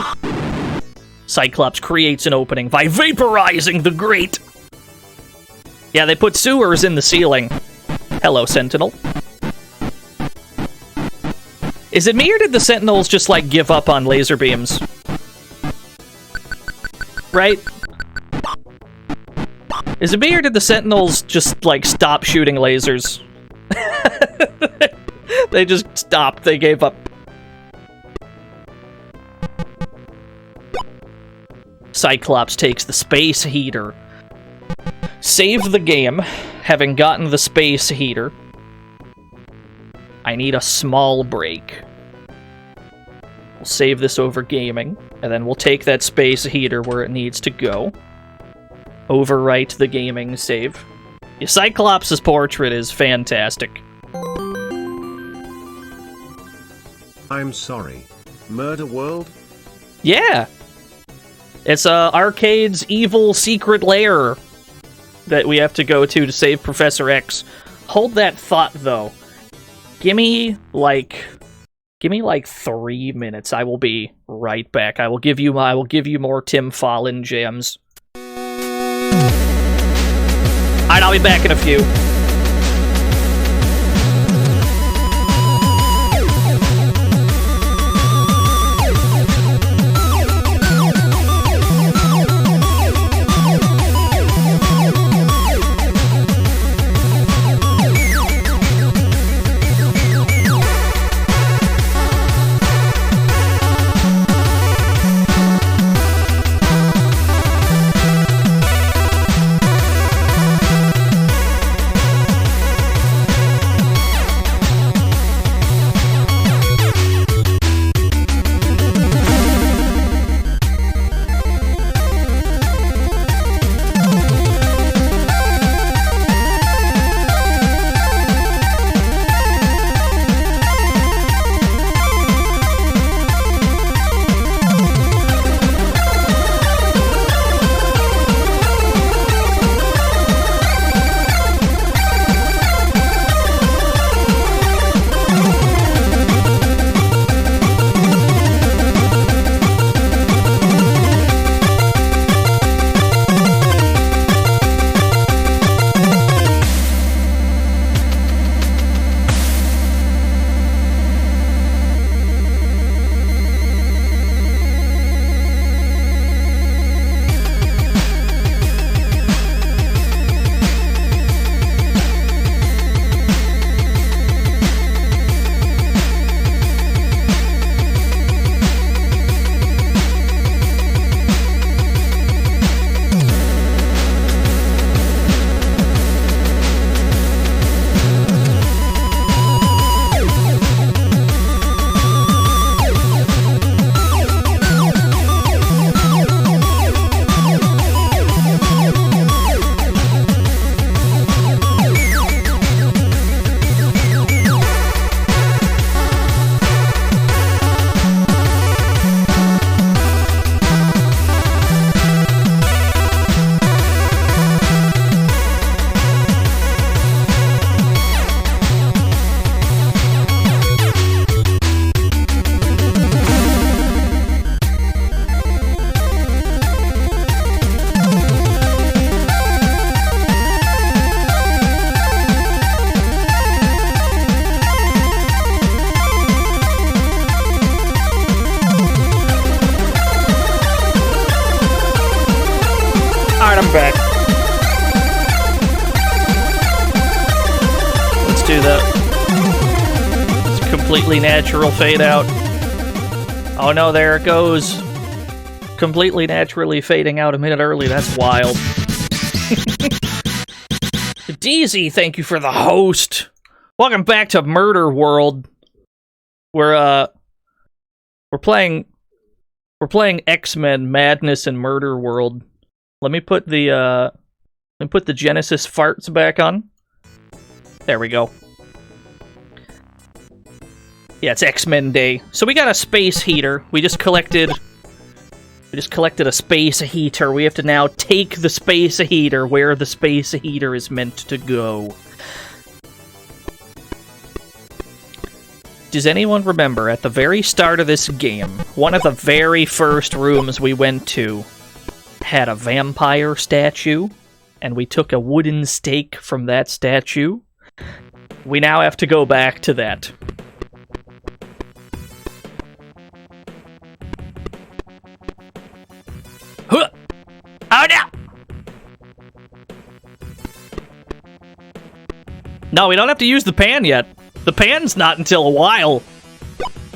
Cyclops creates an opening by vaporizing the grate. Yeah, they put sewers in the ceiling. Hello, Sentinel. Is it me or did the Sentinels just, like, give up on laser beams? Right? Is it me or did the Sentinels just, like, stop shooting lasers? They just stopped. They gave up. Cyclops takes the space heater. Save the game, having gotten the space heater. I need a small break. We'll save this over gaming, and then we'll take that space heater where it needs to go. Overwrite the gaming save. Yeah, Cyclops' portrait is fantastic. I'm sorry. Murderworld? Yeah! It's Arcade's evil secret lair that we have to go to save Professor X. Hold that thought, though. Give me like 3 minutes. I will be right back. I will give you more Tim Fallon gems. Alright, I'll be back in a few. back. Let's do that. It's completely natural fade out. Oh no, there it goes. Completely naturally fading out a minute early. That's wild. Deezy, thank you for the host. Welcome back to Murderworld. We're playing X-Men Madness in Murderworld. Let me put the Genesis farts back on. There we go. Yeah, it's X-Men Day. So we got a space heater. We just collected a space heater. We have to now take the space heater where the space heater is meant to go. Does anyone remember at the very start of this game, one of the very first rooms we went to had a vampire statue, and we took a wooden stake from that statue? We now have to go back to that. Huh! Oh no! No, we don't have to use the pan yet. The pan's not until a while.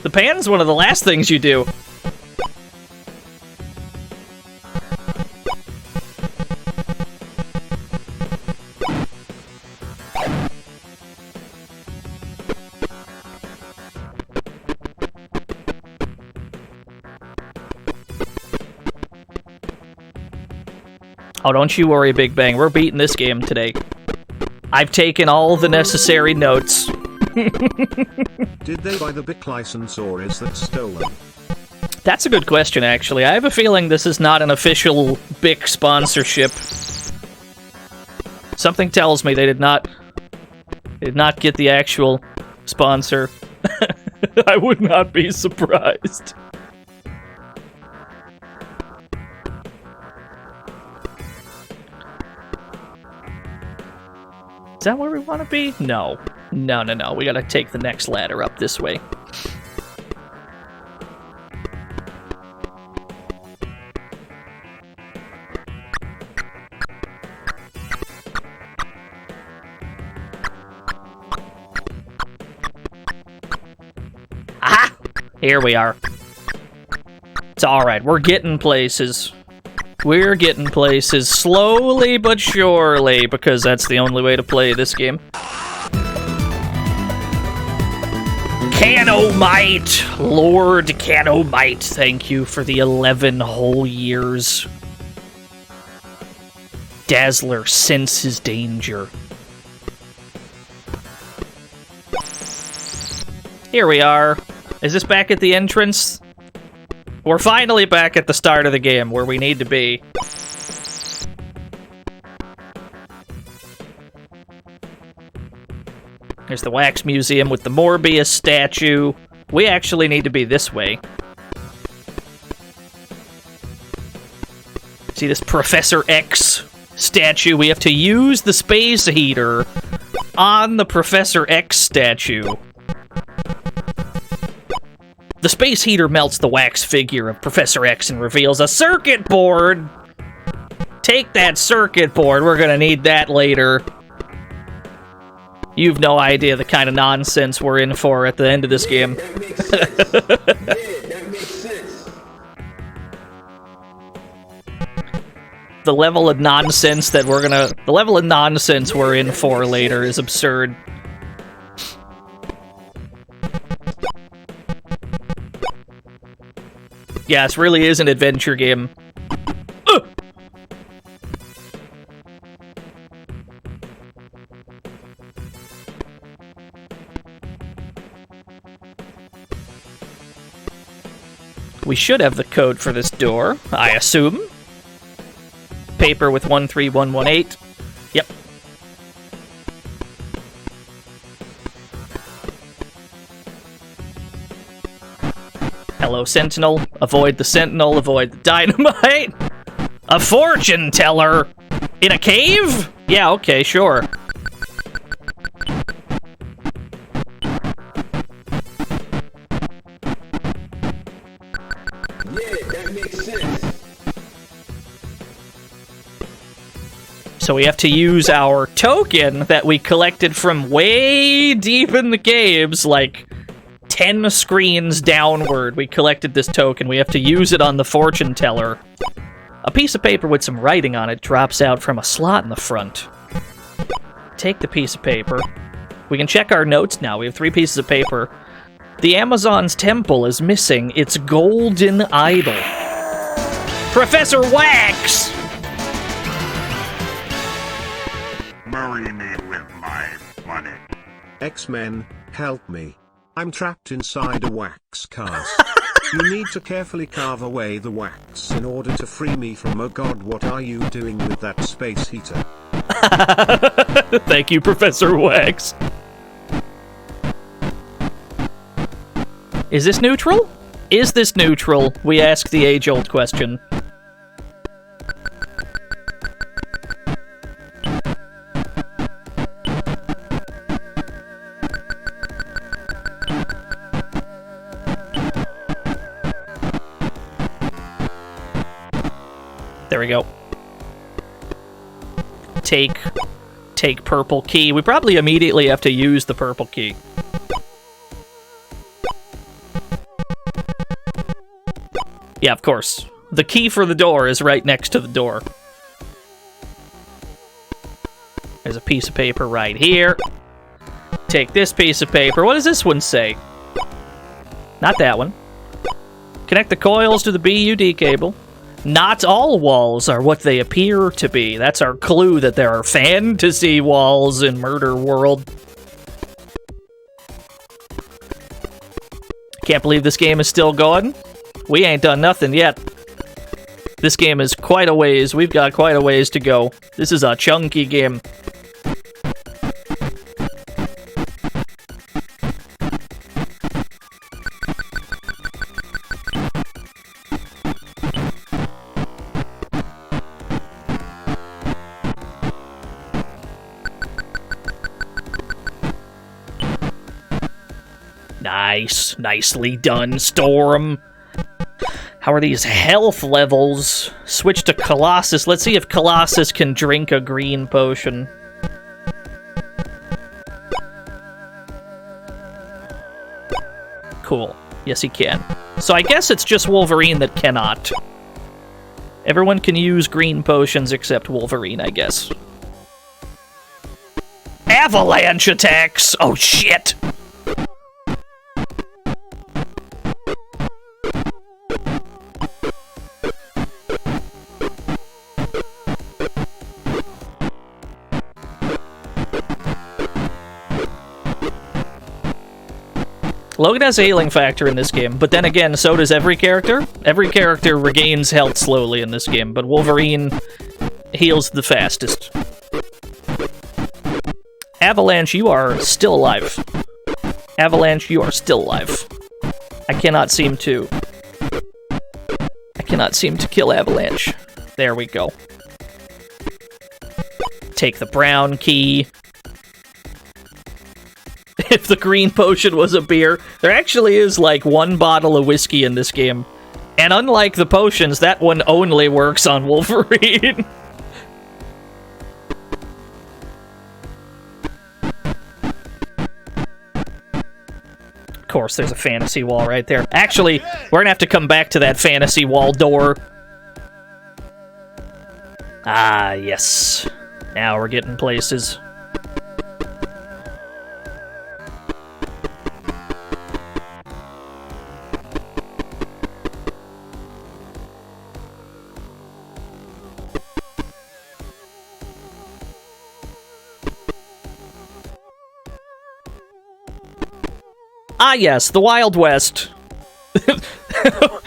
The pan's one of the last things you do. Oh, don't you worry, Big Bang. We're beating this game today. I've taken all the necessary notes. Did they buy the BIC license or is that stolen? That's a good question, actually. I have a feeling this is not an official BIC sponsorship. Something tells me they did not get the actual sponsor. I would not be surprised. Is that where we want to be? No. No, no, no. We gotta take the next ladder up this way. Aha! Here we are. It's alright. We're getting places. We're getting places slowly but surely, because that's the only way to play this game. Canomite! Lord Canomite, thank you for the 11 whole years. Dazzler senses danger. Here we are. Is this back at the entrance? We're finally back at the start of the game, where we need to be. There's the Wax Museum with the Morbius statue. We actually need to be this way. See this Professor X statue? We have to use the space heater on the Professor X statue. The space heater melts the wax figure of Professor X and reveals a circuit board! Take that circuit board, we're gonna need that later. You've no idea the kind of nonsense we're in for at the end of this game. That makes sense. Yeah, that makes sense. The level of nonsense that the level of nonsense we're in for later is absurd. Yeah, this really is an adventure game. We should have the code for this door, I assume. Paper with 13118. Yep. Hello, Sentinel. Avoid the Sentinel, avoid the dynamite. A fortune teller! In a cave? Yeah, okay, sure. So we have to use our token that we collected from way deep in the caves, like 10 screens downward. We collected this token. We have to use it on the fortune teller. A piece of paper with some writing on it drops out from a slot in the front. Take the piece of paper. We can check our notes now. We have 3 pieces of paper. The Amazon's temple is missing its golden idol. Professor Wax! Marry me with my money. X-Men, help me. I'm trapped inside a wax cast. You need to carefully carve away the wax in order to free me from— oh god, what are you doing with that space heater? Thank you, Professor Wax. Is this neutral? Is this neutral? We ask the age-old question. There we go. Take purple key. We probably immediately have to use the purple key. Yeah, of course. The key for the door is right next to the door. There's a piece of paper right here. Take this piece of paper. What does this one say? Not that one. Connect the coils to the BUD cable. Not all walls are what they appear to be. That's our clue that there are fantasy walls in Murderworld. Can't believe this game is still going. We ain't done nothing yet. This game is quite a ways. We've got quite a ways to go. This is a chunky game. Nice. Nicely done, Storm. How are these health levels? Switch to Colossus. Let's see if Colossus can drink a green potion. Cool. Yes, he can. So I guess it's just Wolverine that cannot. Everyone can use green potions except Wolverine, I guess. Avalanche attacks! Oh, shit! Logan has a healing factor in this game, but then again, so does every character. Every character regains health slowly in this game, but Wolverine heals the fastest. Avalanche, you are still alive. Avalanche, you are still alive. I cannot seem to kill Avalanche. There we go. Take the brown key. If the green potion was a beer, there actually is like one bottle of whiskey in this game. And unlike the potions, that one only works on Wolverine. Of course, there's a fantasy wall right there. Actually, we're gonna have to come back to that fantasy wall door. Ah, yes. Now we're getting places. Ah, yes, the Wild West.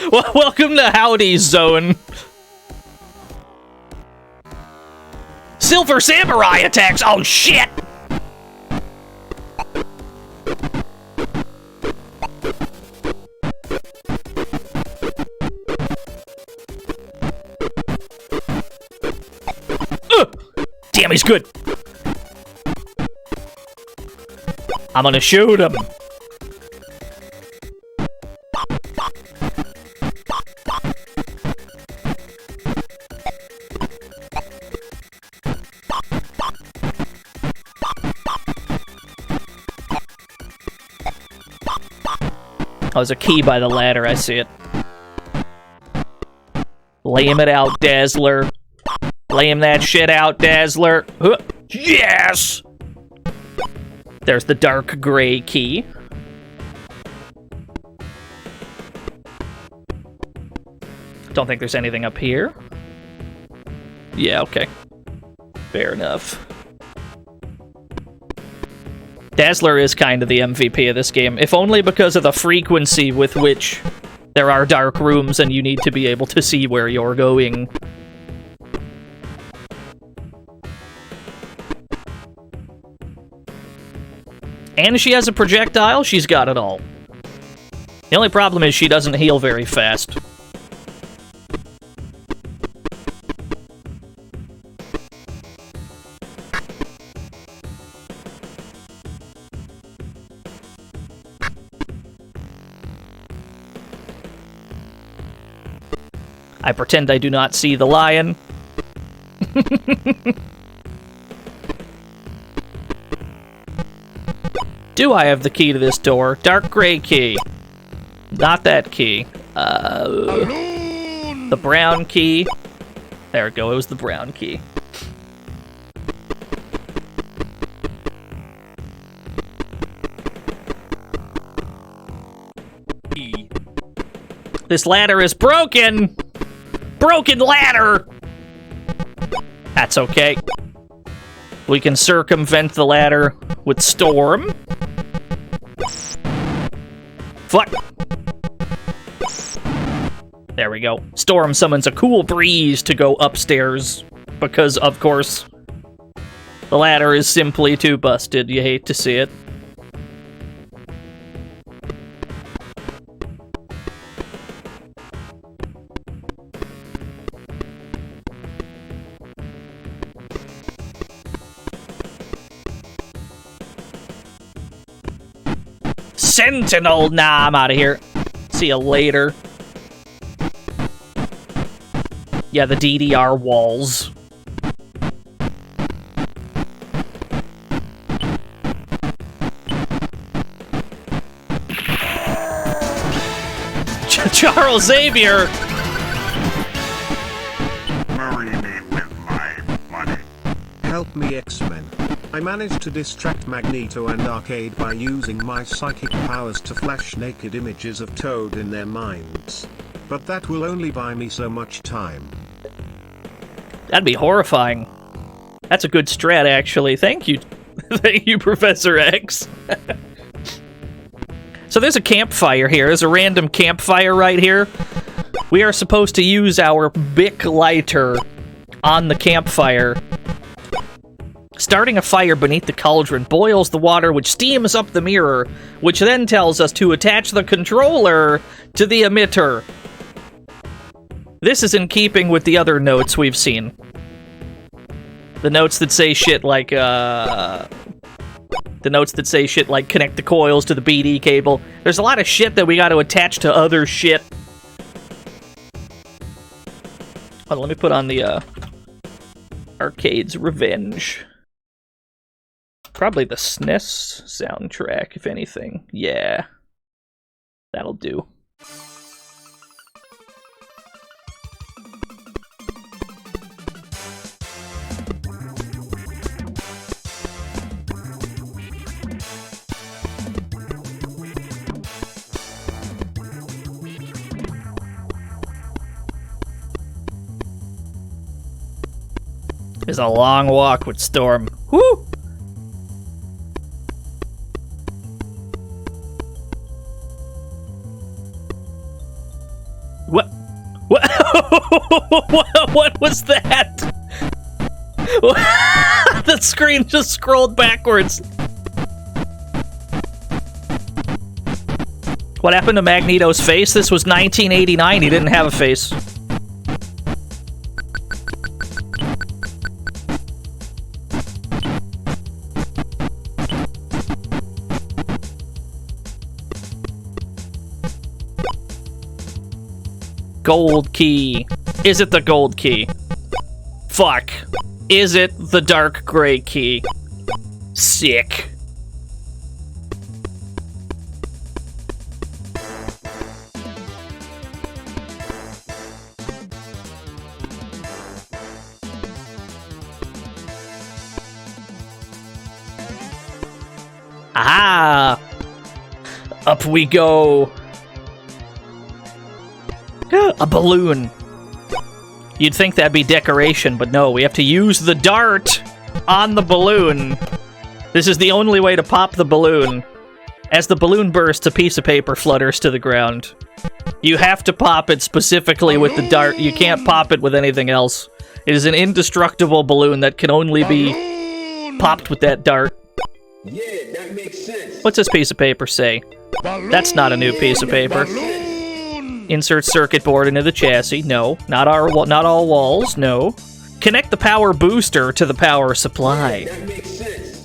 Well, welcome to Howdy's Zone. Silver Samurai attacks! Oh, shit! Damn, he's good. I'm gonna shoot him. Oh, there's a key by the ladder, I see it. Lay it out, Dazzler. Lay that shit out, Dazzler. Yes! There's the dark gray key. Don't think there's anything up here. Yeah, okay. Fair enough. Dazzler is kind of the MVP of this game, if only because of the frequency with which there are dark rooms and you need to be able to see where you're going. And she has a projectile, she's got it all. The only problem is she doesn't heal very fast. I pretend I do not see the lion. Do I have the key to this door? Dark gray key. Not that key. The brown key. There we go, it was the brown key. This ladder is broken! broken ladder! That's okay. We can circumvent the ladder with Storm. Fuck. There we go. Storm summons a cool breeze to go upstairs. Because, of course, the ladder is simply too busted. You hate to see it. Sentinel! Nah, I'm out of here. See you later. Yeah, the DDR walls. Charles Xavier! Marry me with my money. Help me, X-Men. I managed to distract Magneto and Arcade by using my psychic powers to flash naked images of Toad in their minds. But that will only buy me so much time. That'd be horrifying. That's a good strat, actually. Thank you. Thank you, Professor X. So there's a campfire here. There's a random campfire right here. We are supposed to use our Bic lighter on the campfire. Starting a fire beneath the cauldron boils the water, which steams up the mirror, which then tells us to attach the controller to the emitter. This is in keeping with the other notes we've seen. The notes that say shit like, connect the coils to the BD cable. There's a lot of shit that we got to attach to other shit. Hold on, let me put on the, Arcade's Revenge. Probably the SNES soundtrack, if anything. Yeah. That'll do. It's a long walk with Storm. Woo! What? What was that? The screen just scrolled backwards. What happened to Magneto's face? This was 1989. He didn't have a face. Gold key. Is it the gold key? Fuck. Is it the dark gray key? Sick. Aha! Up we go. A balloon. You'd think that'd be decoration, but no, we have to use the dart on the balloon. This is the only way to pop the balloon. As the balloon bursts, a piece of paper flutters to the ground. You have to pop it specifically with the dart. You can't pop it with anything else. It is an indestructible balloon that can only be popped with that dart. Yeah, that makes sense. What's this piece of paper say? That's not a new piece of paper. Insert circuit board into the chassis. No. Not all walls. No. Connect the power booster to the power supply. That makes sense.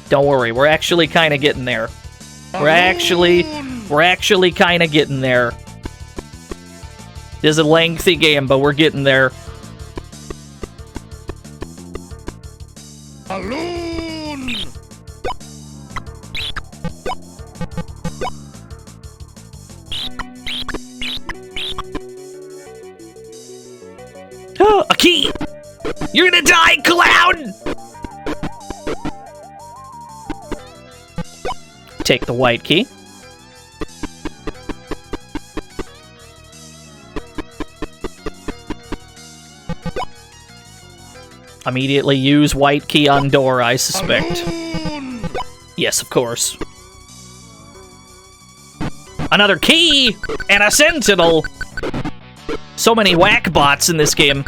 Don't worry, we're actually kind of getting there. We're actually kind of getting there. This is a lengthy game, but we're getting there. Balloon! A key! You're gonna die, clown! Take the white key. Immediately use white key on door, I suspect. Yes, of course. Another key! And a sentinel! So many whack bots in this game.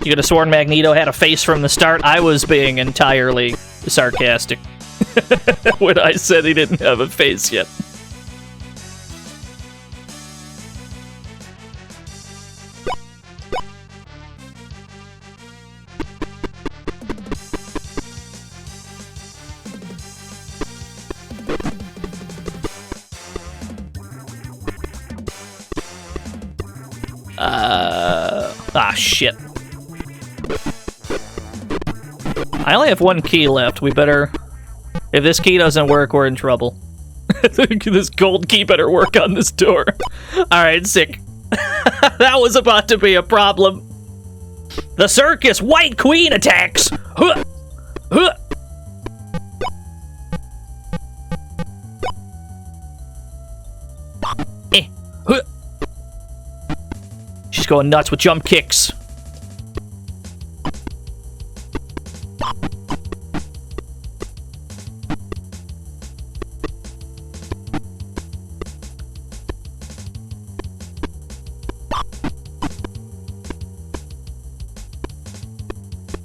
You could have sworn Magneto had a face from the start. I was being entirely sarcastic when I said he didn't have a face yet. Shit. I only have one key left. We better... If this key doesn't work, we're in trouble. This gold key better work on this door. Alright, sick. That was about to be a problem. The circus White Queen attacks! Huh! Huh! Huh! She's going nuts with jump kicks.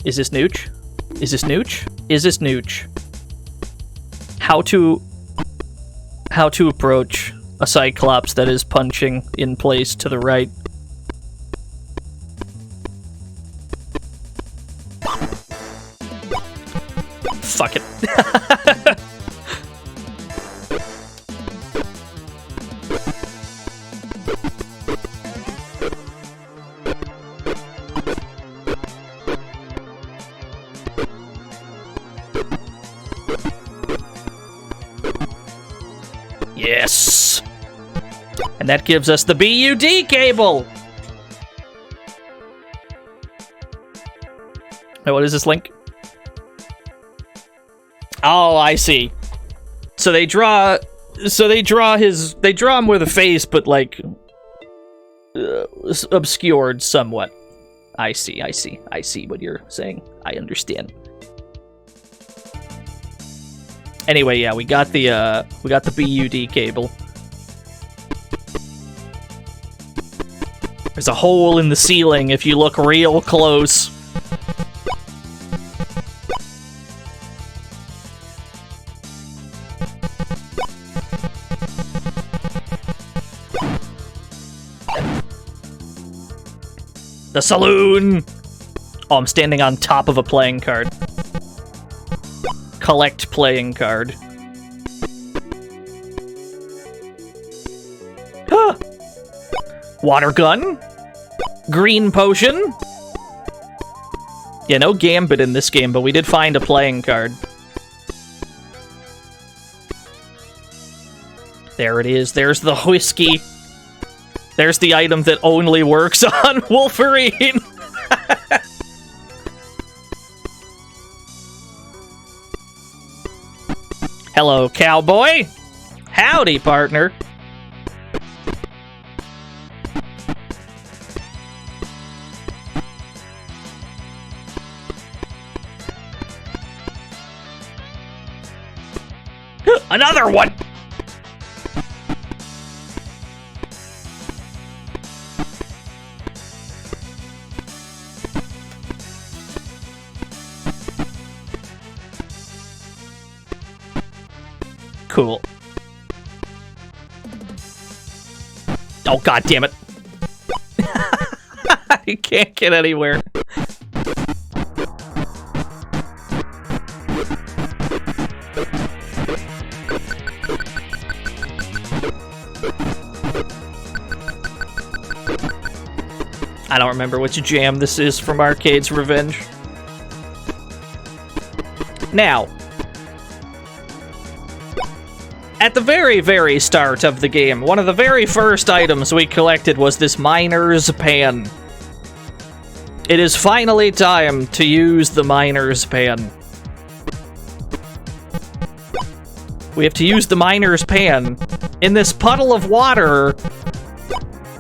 Is this Nooch? Is this Nooch? Is this Nooch? How to approach a Cyclops that is punching in place to the right. Fuck it. Yes! And that gives us the BUD cable! Wait, what is this link? Oh, I see. So they draw him with a face, but like obscured somewhat. I see what you're saying. I understand. Anyway, yeah, we got the BUD cable. There's a hole in the ceiling if you look real close. The saloon! Oh, I'm standing on top of a playing card. Collect playing card. Huh. Water gun? Green potion? Yeah, no Gambit in this game, but we did find a playing card. There it is. There's the whiskey. There's the item that only works on Wolverine. Hello, cowboy. Howdy, partner. Another one. Cool. Oh, god damn it. You can't get anywhere. I don't remember which jam this is from Arcade's Revenge. Now, at the very, very start of the game, one of the very first items we collected was this miner's pan. It is finally time to use the miner's pan. We have to use the miner's pan. In this puddle of water...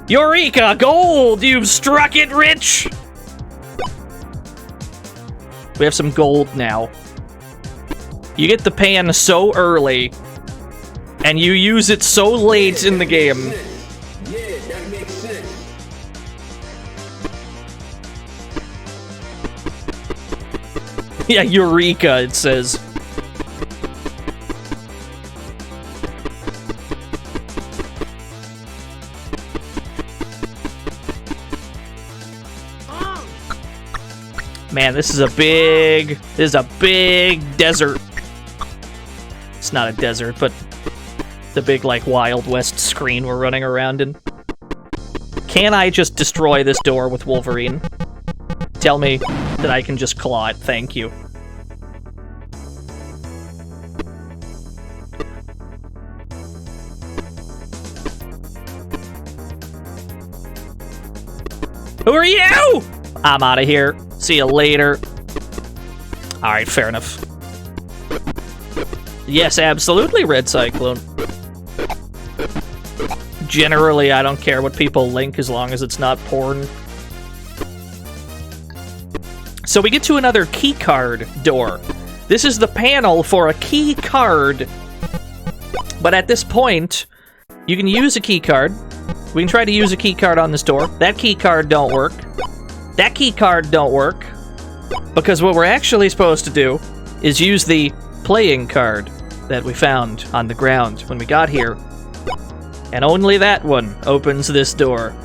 Eureka! Gold! You've struck it rich! We have some gold now. You get the pan so early, and you use it so late in the game. Yeah, that makes sense. Yeah, Eureka, it says. Man, this is a big desert. It's not a desert, but the big, like, Wild West screen we're running around in. Can I just destroy this door with Wolverine? Tell me that I can just claw it. Thank you. Who are you? I'm out of here. See you later. Alright, fair enough. Yes, absolutely, Red Cyclone. Generally, I don't care what people link as long as it's not porn. So we get to another keycard door. This is the panel for a key card. But at this point, you can use a key card. We can try to use a key card on this door. That key card don't work. That key card don't work. Because what we're actually supposed to do is use the playing card that we found on the ground when we got here. And only that one opens this door.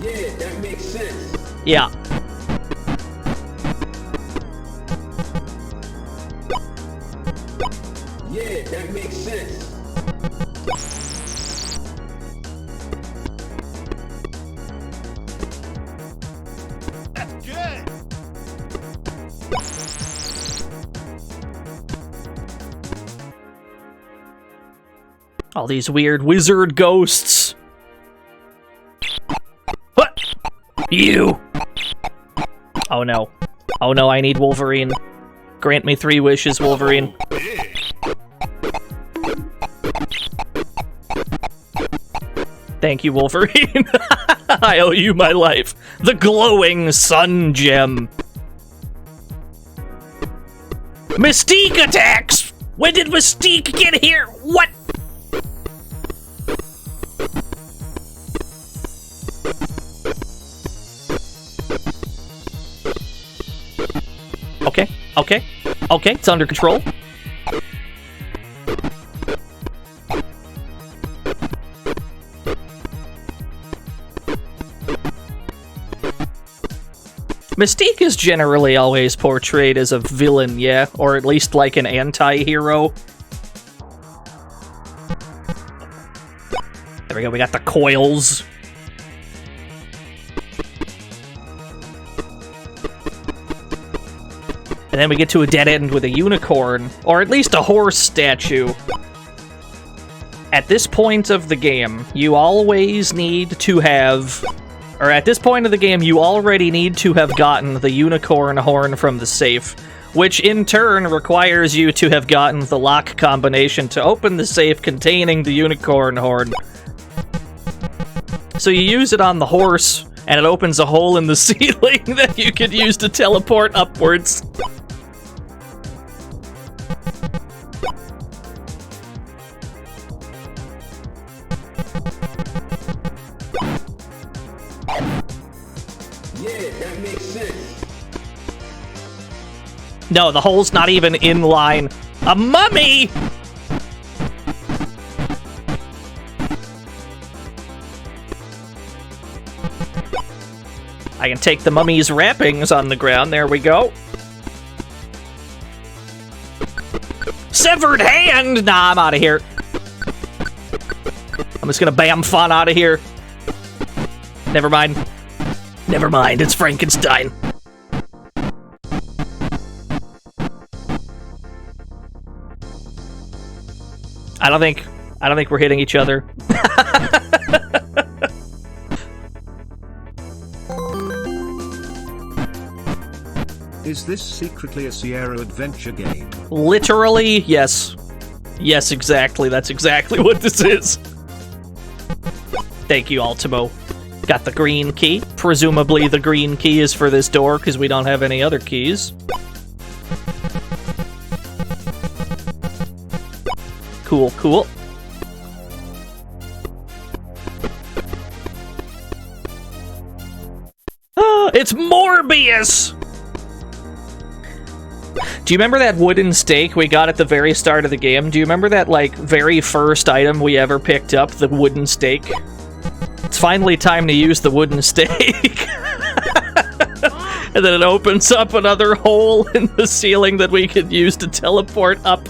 Yeah, that makes sense. Yeah. Yeah, that makes sense. That's good. All these weird wizard ghosts. What? You! Oh no. Oh no, I need Wolverine. Grant me 3 wishes, Wolverine. Thank you, Wolverine. I owe you my life. The glowing sun gem. Mystique attacks! When did Mystique get here? What? Okay, it's under control. Mystique is generally always portrayed as a villain, yeah? Or at least like an anti-hero. There we go, we got the coils. And then we get to a dead end with a unicorn, or at least a horse statue. At this point of the game, you always need to have... Or at this point of the game, you already need to have gotten the unicorn horn from the safe, which in turn requires you to have gotten the lock combination to open the safe containing the unicorn horn. So you use it on the horse, and it opens a hole in the ceiling that you could use to teleport upwards. Yeah, that makes sense. No, the hole's not even in line. A mummy! I can take the mummy's wrappings on the ground. There we go. Severed hand! Nah, I'm out of here. I'm just gonna bam fun out of here. Never mind. Never mind, it's Frankenstein. I don't think we're hitting each other. Is this secretly a Sierra adventure game? Literally, yes. Yes, exactly. That's exactly what this is. Thank you, Ultimo. Got the green key. Presumably the green key is for this door, because we don't have any other keys. Cool, cool. Ah, it's Morbius! Do you remember that wooden stake we got at the very start of the game? Do you remember that, like, very first item we ever picked up, the wooden stake? It's finally time to use the wooden stake. And then it opens up another hole in the ceiling that we could use to teleport up.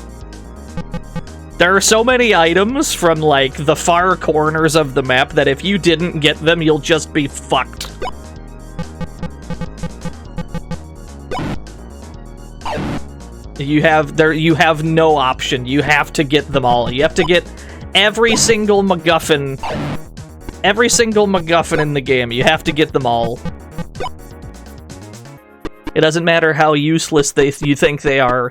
There are so many items from, like, the far corners of the map that if you didn't get them, you'll just be fucked. You have no option. You have to get them all. You have to get every single MacGuffin. Every single MacGuffin in the game. You have to get them all. It doesn't matter how useless you think they are.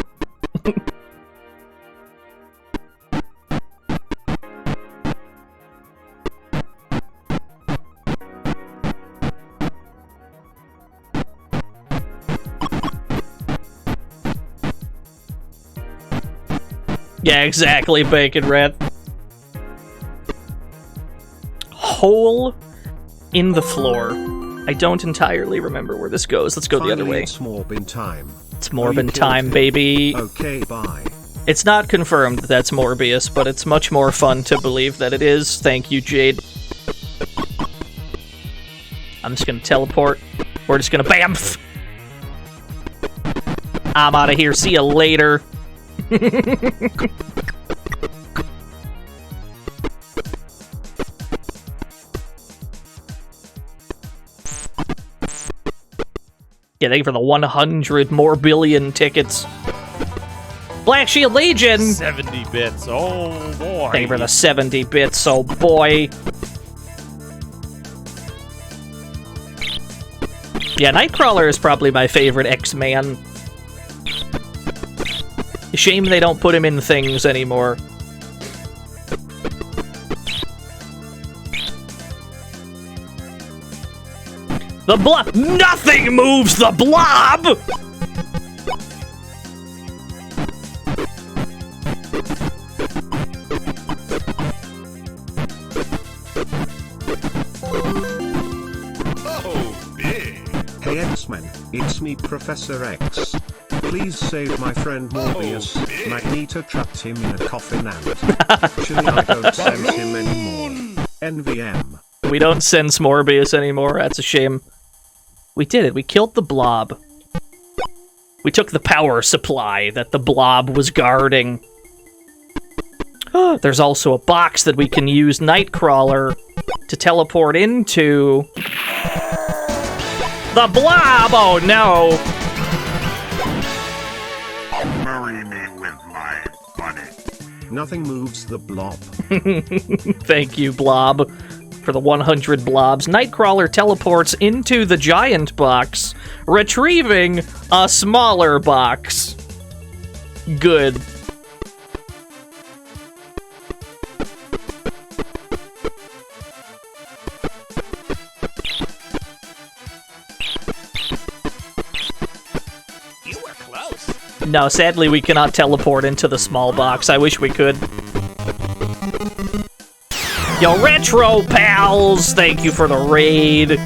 Yeah, exactly, Bacon Rat. Hole in the floor. I don't entirely remember where this goes. Let's go the other way. It's Morbin time. It's Morbin time, baby. Okay, bye. It's not confirmed that that's Morbius, but it's much more fun to believe that it is. Thank you, Jade. I'm just gonna teleport. We're just gonna BAMF! I'm out of here. See you later. Yeah, thank you for the 100 more billion tickets. Black Shield Legion! 70 bits, oh boy. Thank you for the 70 bits, oh boy. Yeah, Nightcrawler is probably my favorite X-Man. Shame they don't put him in things anymore. The blob! Nothing moves the blob! Oh, big. Hey X-Men, it's me Professor X. Please save my friend Morbius. Magneto trapped him in a coffin and actually I don't sense him anymore. NVM. We don't sense Morbius anymore, that's a shame. We did it, we killed the blob. We took the power supply that the blob was guarding. There's also a box that we can use Nightcrawler to teleport into. The blob! Oh no! Bury me with my money. Nothing moves the blob. Thank you, Blob, for the 100 blobs. Nightcrawler teleports into the giant box, retrieving a smaller box. Good. You were close. No, sadly we cannot teleport into the small box. I wish we could. Yo, Retro Pals! Thank you for the raid.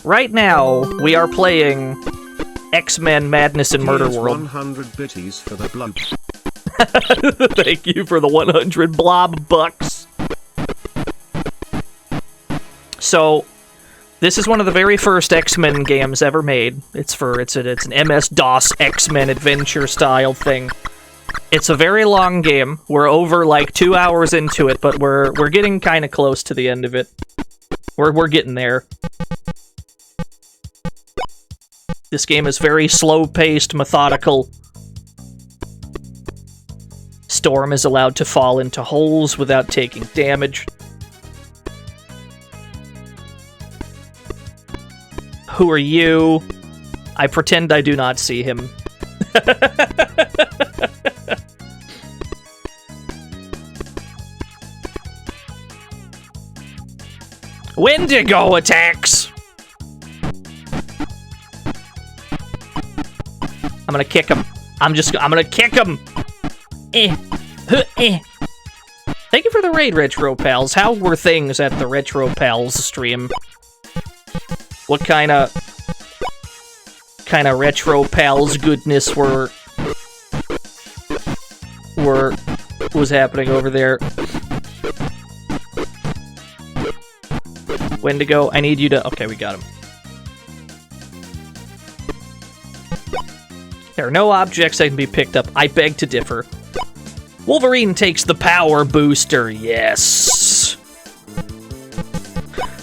Right now, we are playing X-Men Madness in Murderworld. 100 bitties for the blob. Thank you for the 100 blob bucks. So, this is one of the very first X-Men games ever made. It's an MS-DOS X-Men adventure style thing. It's a very long game. We're over like 2 hours into it, but we're getting kind of close to the end of it. We're getting there. This game is very slow-paced, methodical. Storm is allowed to fall into holes without taking damage. Who are you? I pretend I do not see him. Wendigo attacks! I'm gonna kick him. I'm gonna kick him! Thank you for the raid, Retro Pals. How were things at the Retro Pals stream? What kind of Retro Pals goodness was happening over there? Wendigo, I need you to... Okay, we got him. There are no objects that can be picked up. I beg to differ. Wolverine takes the power booster. Yes.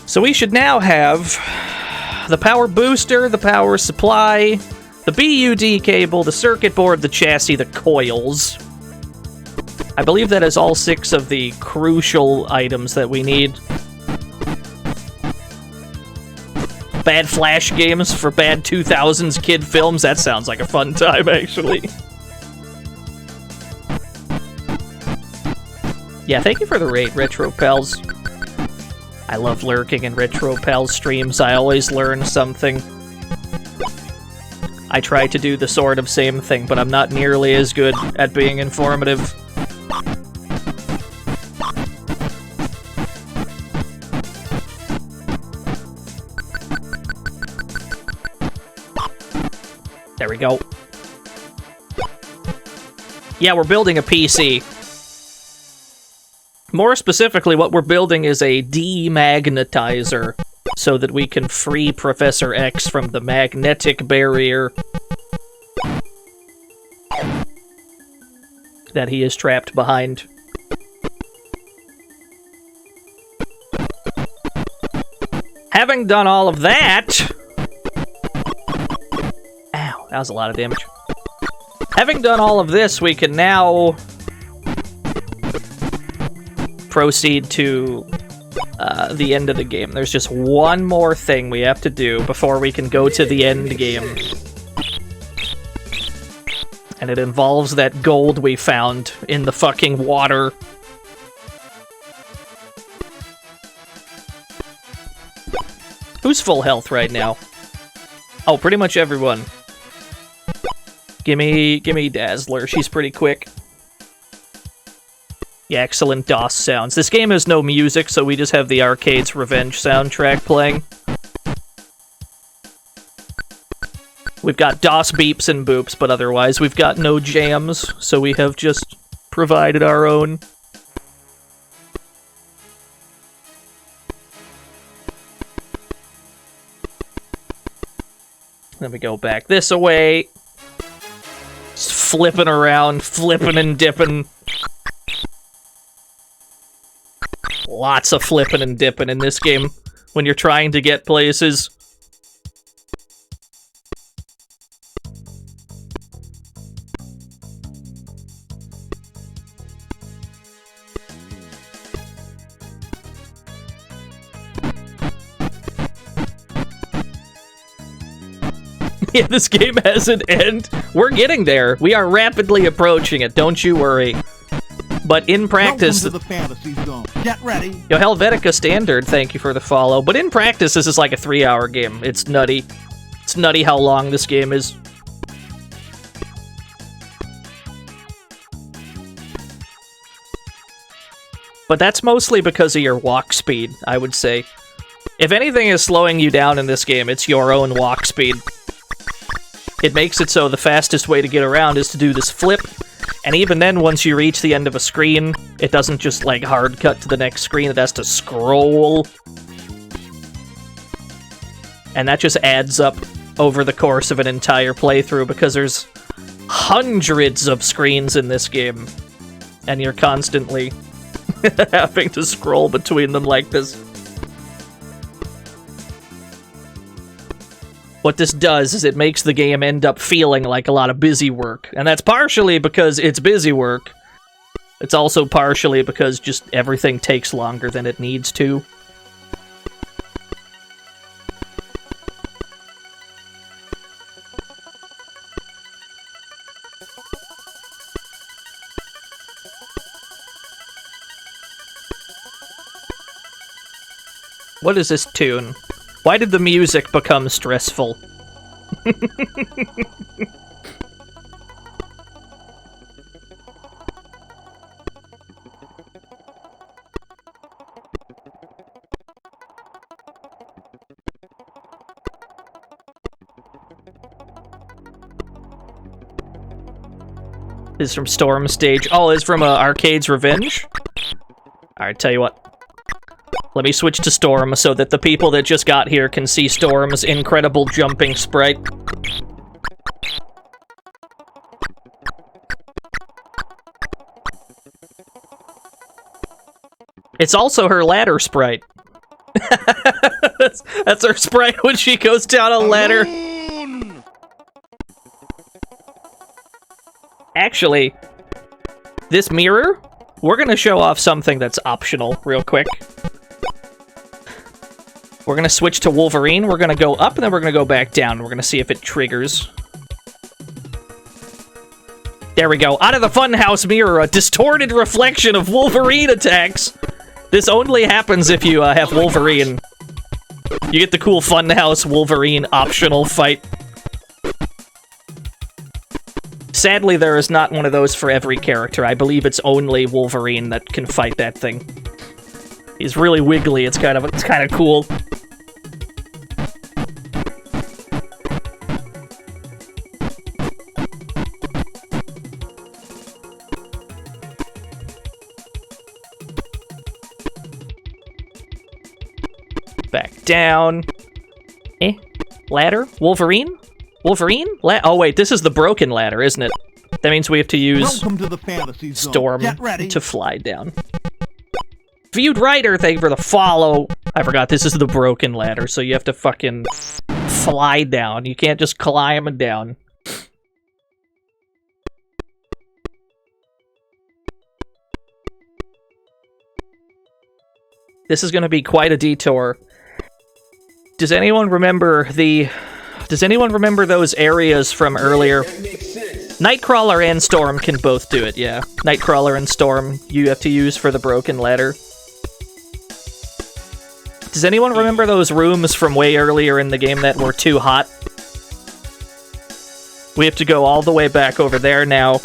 So we should now have the power booster, the power supply, the BUD cable, the circuit board, the chassis, the coils. I believe that is all 6 of the crucial items that we need. Bad Flash games for bad 2000s kid films. That sounds like a fun time, actually. Yeah, thank you for the raid, Retro Pals. I love lurking in Retro Pals streams. I always learn something. I try to do the sort of same thing, but I'm not nearly as good at being informative. There we go. Yeah, we're building a PC. More specifically, what we're building is a demagnetizer, so that we can free Professor X from the magnetic barrier that he is trapped behind. Having done all of that... Ow, that was a lot of damage. Having done all of this, we can now proceed to the end of the game. There's just one more thing we have to do before we can go to the end game. And it involves that gold we found in the fucking water. Who's full health right now? Oh, pretty much everyone. Gimme Dazzler, she's pretty quick. Yeah, excellent DOS sounds. This game has no music, so we just have the Arcade's Revenge soundtrack playing. We've got DOS beeps and boops, but otherwise we've got no jams, so we have just provided our own. Then we go back this way. Just flipping around, flipping and dipping. Lots of flipping and dipping in this game when you're trying to get places. Yeah, this game has an end. We're getting there. We are rapidly approaching it, don't you worry. But in practice... Welcome to the fantasy zone. Get ready. Yo, Helvetica Standard, thank you for the follow. But in practice, this is like a 3-hour game. It's nutty. It's nutty how long this game is. But that's mostly because of your walk speed, I would say. If anything is slowing you down in this game, it's your own walk speed. It makes it so the fastest way to get around is to do this flip, and even then, once you reach the end of a screen, it doesn't just, like, hard cut to the next screen, it has to scroll. And that just adds up over the course of an entire playthrough, because there's hundreds of screens in this game, and you're constantly having to scroll between them like this. What this does is it makes the game end up feeling like a lot of busy work. And that's partially because it's busy work. It's also partially because just everything takes longer than it needs to. What is this tune? Why did the music become stressful? This is from Storm Stage. Oh, this is from Arcade's Revenge? Alright, tell you what. Let me switch to Storm so that the people that just got here can see Storm's incredible jumping sprite. It's also her ladder sprite. That's her sprite when she goes down a ladder. Actually, this mirror, we're gonna show off something that's optional real quick. We're gonna switch to Wolverine, we're gonna go up, and then we're gonna go back down. We're gonna see if it triggers. There we go. Out of the funhouse mirror, a distorted reflection of Wolverine attacks. This only happens if you have Wolverine. You get the cool funhouse Wolverine optional fight. Sadly, there is not one of those for every character. I believe it's only Wolverine that can fight that thing. He's really wiggly. It's kind of cool. Back down. Ladder? Wolverine? Wolverine? Oh wait, this is the broken ladder, isn't it? That means we have to use Welcome to the fantasy zone. Storm Get ready. to fly down. Viewed Rider, thank you for the follow. I forgot, this is the broken ladder, so you have to fucking fly down. You can't just climb down. This is gonna be quite a detour. Does anyone remember those areas from earlier? Nightcrawler and Storm can both do it, yeah. Nightcrawler and Storm, you have to use for the broken ladder. Does anyone remember those rooms from way earlier in the game that were too hot? We have to go all the way back over there now.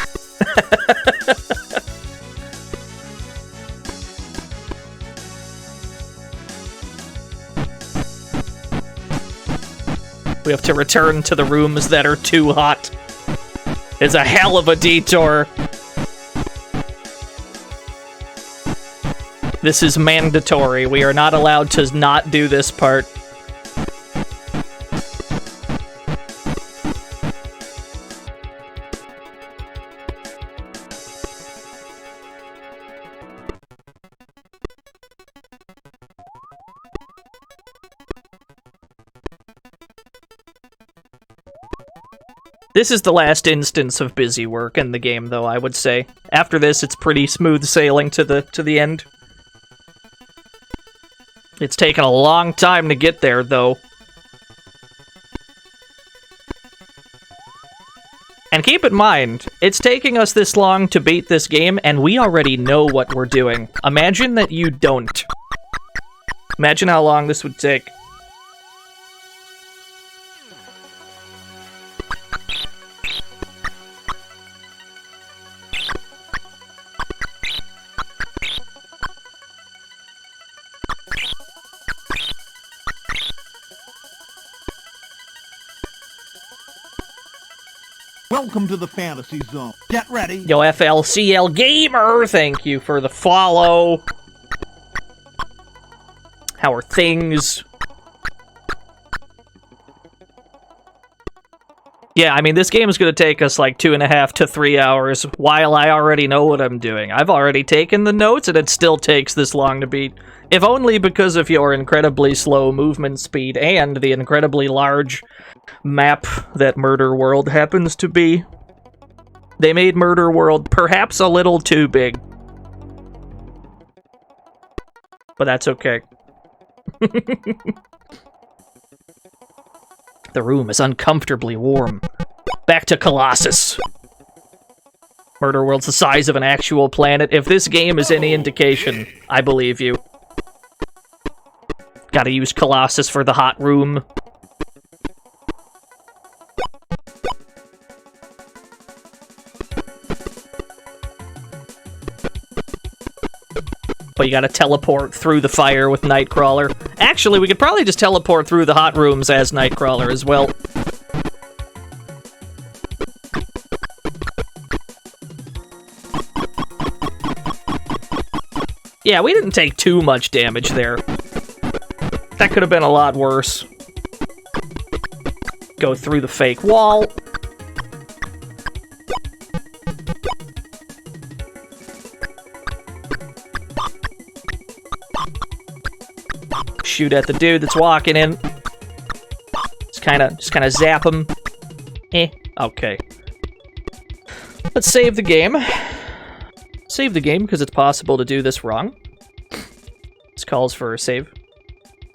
We have to return to the rooms that are too hot. It's a hell of a detour. This is mandatory. We are not allowed to not do this part. This is the last instance of busy work in the game, though, I would say. After this, it's pretty smooth sailing to the end. It's taken a long time to get there, though. And keep in mind, it's taking us this long to beat this game, and we already know what we're doing. Imagine that you don't. Imagine how long this would take. Welcome to the fantasy zone. Get ready. Yo, FLCL Gamer, thank you for the follow. How are things? Yeah, I mean, this game is going to take us like 2.5 to 3 hours, while I already know what I'm doing. I've already taken the notes, and it still takes this long to beat. If only because of your incredibly slow movement speed and the incredibly large map that Murderworld happens to be. They made Murderworld perhaps a little too big. But that's okay. The room is uncomfortably warm. Back to Colossus. Murderworld's the size of an actual planet. If this game is any indication, I believe you. Gotta use Colossus for the hot room. But you gotta teleport through the fire with Nightcrawler. Actually, we could probably just teleport through the hot rooms as Nightcrawler as well. Yeah, we didn't take too much damage there. That could have been a lot worse. Go through the fake wall. Shoot at the dude that's walking in. Just kind of zap him. Okay. Let's save the game. Save the game because it's possible to do this wrong. This calls for a save.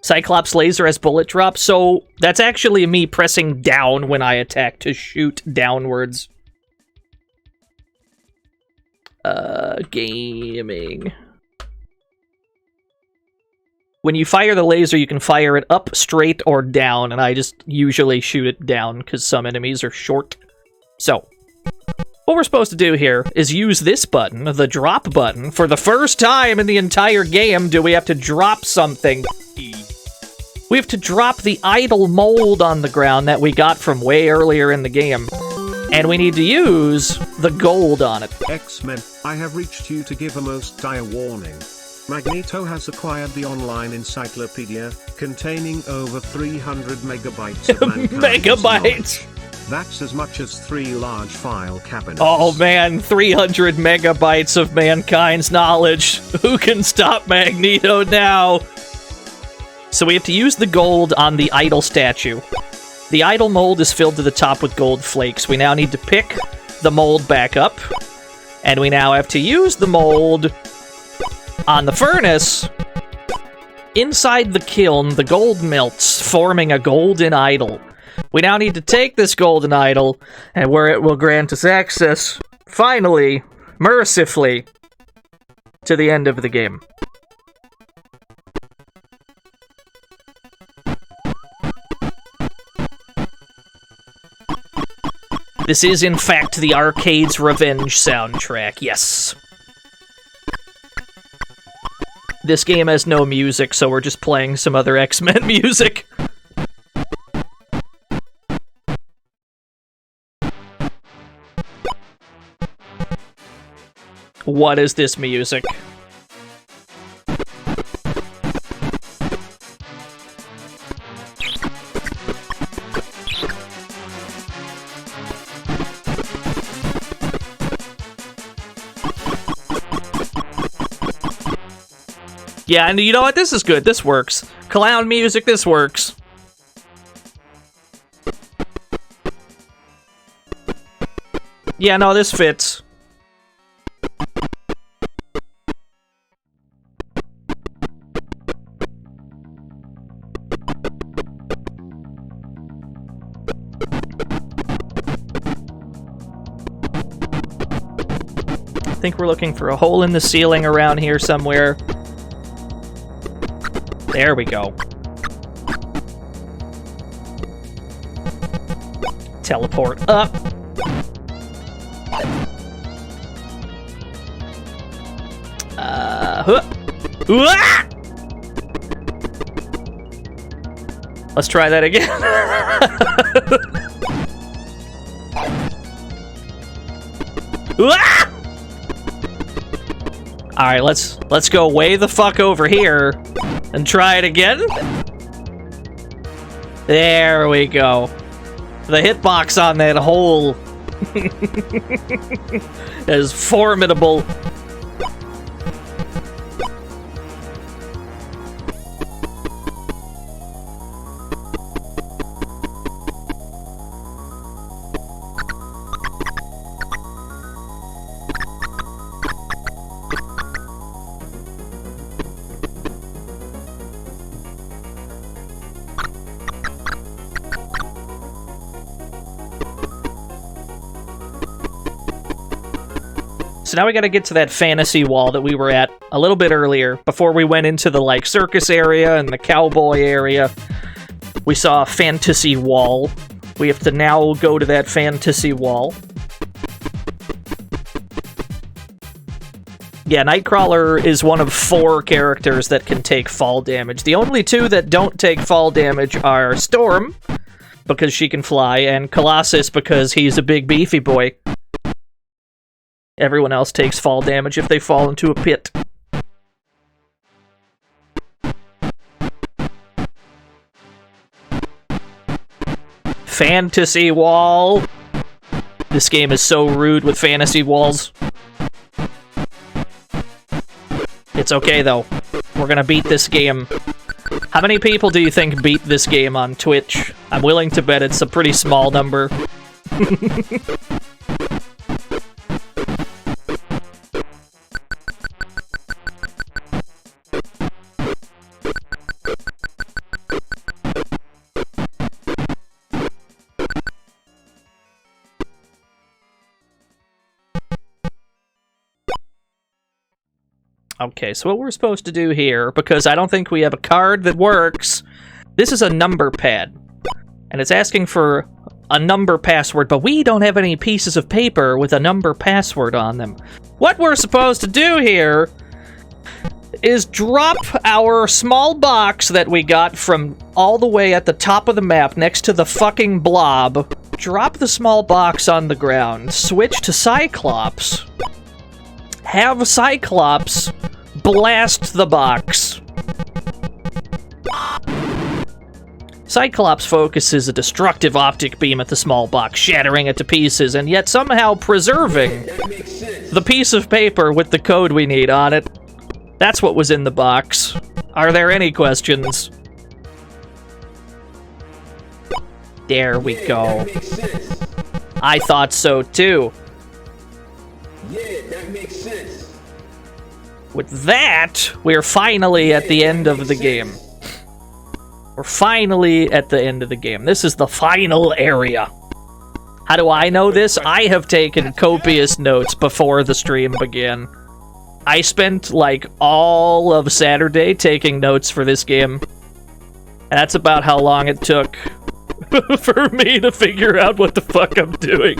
Cyclops laser has bullet drop, so that's actually me pressing down when I attack to shoot downwards. Gaming. When you fire the laser, you can fire it up, straight, or down, and I just usually shoot it down because some enemies are short. So, what we're supposed to do here is use this button, the drop button. For the first time in the entire game, do we have to drop something? We have to drop the idle mold on the ground that we got from way earlier in the game. And we need to use the gold on it. X-Men, I have reached you to give a most dire warning. Magneto has acquired the online encyclopedia, containing over 300 megabytes of mankind's Megabytes! knowledge. That's as much as 3 large file cabinets. Oh man, 300 megabytes of mankind's knowledge. Who can stop Magneto now? So we have to use the gold on the idol statue. The idol mold is filled to the top with gold flakes. We now need to pick the mold back up. And we now have to use the mold on the furnace. Inside the kiln, the gold melts, forming a golden idol. We now need to take this golden idol, and where it will grant us access, finally, mercifully, to the end of the game. This is, in fact, the Arcade's Revenge soundtrack, yes. This game has no music, so we're just playing some other X-Men music. What is this music? Yeah, and you know what? This is good. This works. Clown music, this works. Yeah, no, this fits. I think we're looking for a hole in the ceiling around here somewhere. There we go. Teleport up. Let's try that again. Alright, let's go way the fuck over here and try it again. There we go. The hitbox on that hole is formidable. So now we gotta get to that fantasy wall that we were at a little bit earlier, before we went into the, like, circus area and the cowboy area. We saw a fantasy wall. We have to now go to that fantasy wall. Yeah, Nightcrawler is one of 4 characters that can take fall damage. The only 2 that don't take fall damage are Storm, because she can fly, and Colossus, because he's a big beefy boy. Everyone else takes fall damage if they fall into a pit. Fantasy wall! This game is so rude with fantasy walls. It's okay, though. We're gonna beat this game. How many people do you think beat this game on Twitch? I'm willing to bet it's a pretty small number. Okay, so what we're supposed to do here, because I don't think we have a card that works, this is a number pad. And it's asking for a number password, but we don't have any pieces of paper with a number password on them. What we're supposed to do here is drop our small box that we got from all the way at the top of the map next to the fucking blob. Drop the small box on the ground, switch to Cyclops, have Cyclops blast the box. Cyclops focuses a destructive optic beam at the small box, shattering it to pieces, and yet somehow preserving the piece of paper with the code we need on it. That's what was in the box. Are there any questions? There we go. I thought so too. Yeah, that makes sense. With that, we're finally at the end of the game. We're finally at the end of the game. This is the final area. How do I know this? I have taken copious notes before the stream began. I spent, like, all of Saturday taking notes for this game. And that's about how long it took for me to figure out what the fuck I'm doing.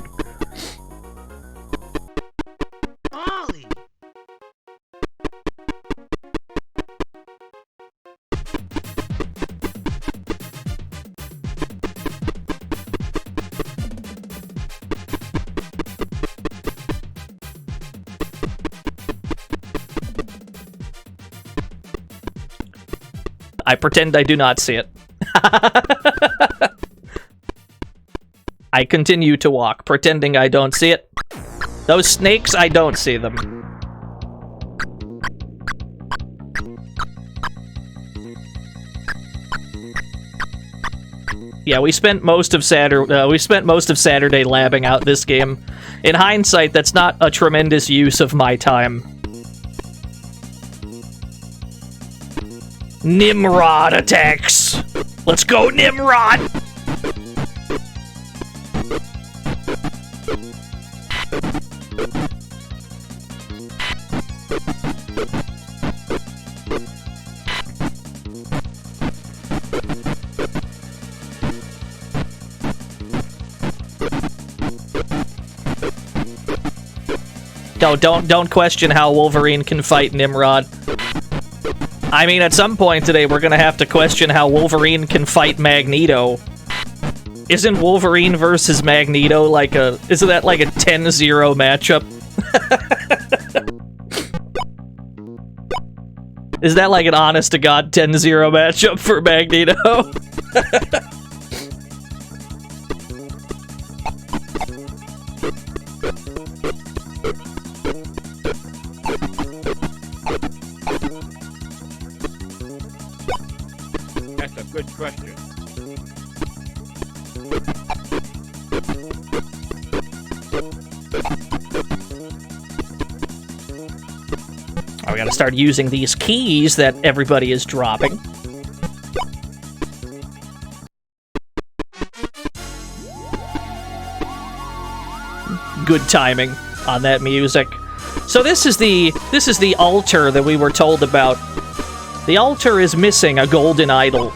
I pretend I do not see it. I continue to walk, pretending I don't see it. Those snakes, I don't see them. Yeah, we spent most of Saturday labbing out this game. In hindsight, that's not a tremendous use of my time. Nimrod attacks! Let's go, Nimrod! No, don't question how Wolverine can fight Nimrod. I mean, at some point today, we're gonna have to question how Wolverine can fight Magneto. Isn't Wolverine versus Magneto like a... Isn't that like a 10-0 matchup? Is that like an honest-to-God 10-0 matchup for Magneto? That's a good question. Oh, we gotta start using these keys that everybody is dropping. Good timing on that music. So this is the altar that we were told about. The altar is missing a golden idol.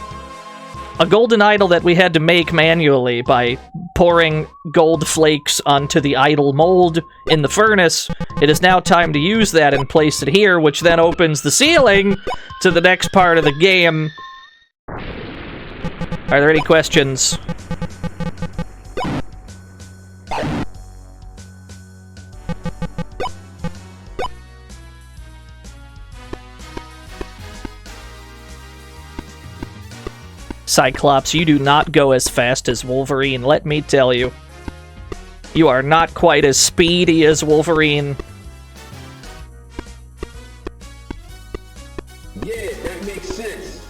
A golden idol that we had to make manually by pouring gold flakes onto the idol mold in the furnace. It is now time to use that and place it here, which then opens the ceiling to the next part of the game. Are there any questions? Cyclops, you do not go as fast as Wolverine, let me tell you. You are not quite as speedy as Wolverine. Yeah, that makes sense.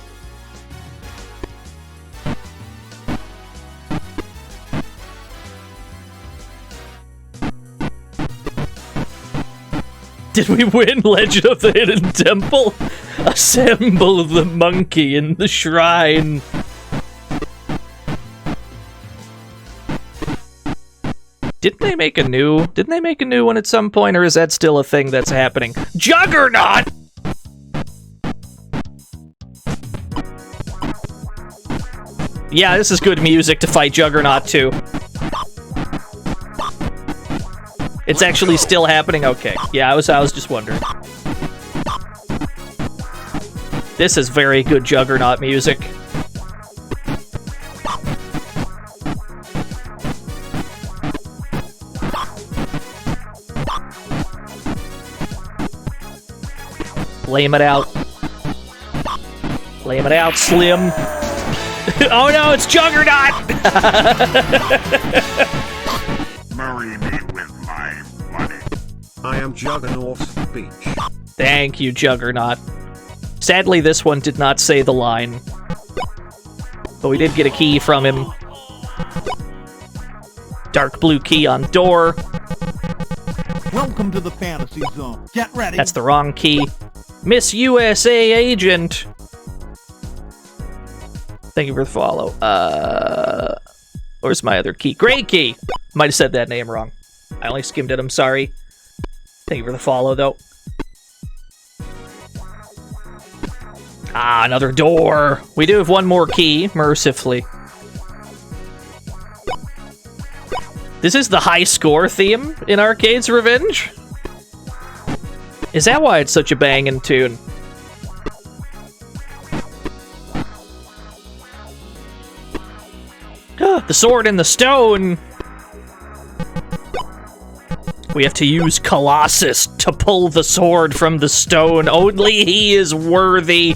Did we win Legend of the Hidden Temple? Assemble the monkey in the shrine. Didn't they make a new one at some point, or is that still a thing that's happening? Juggernaut! Yeah, this is good music to fight Juggernaut too. It's actually still happening? Okay. Yeah, I was just wondering. This is very good Juggernaut music. Blame it out. Blame it out, Slim. Oh no, it's Juggernaut! Marry me with my money. I am Juggernaut Beach. Thank you, Juggernaut. Sadly, this one did not say the line. But we did get a key from him. Dark blue key on door. Welcome to the fantasy zone. Get ready. That's the wrong key. Miss USA Agent. Thank you for the follow. Where's my other key? Great key! Might have said that name wrong. I only skimmed it, I'm sorry. Thank you for the follow, though. Ah, another door! We do have one more key, mercifully. This is the high score theme in Arcade's Revenge? Is that why it's such a bangin' tune? The sword and the stone! We have to use Colossus to pull the sword from the stone. Only he is worthy.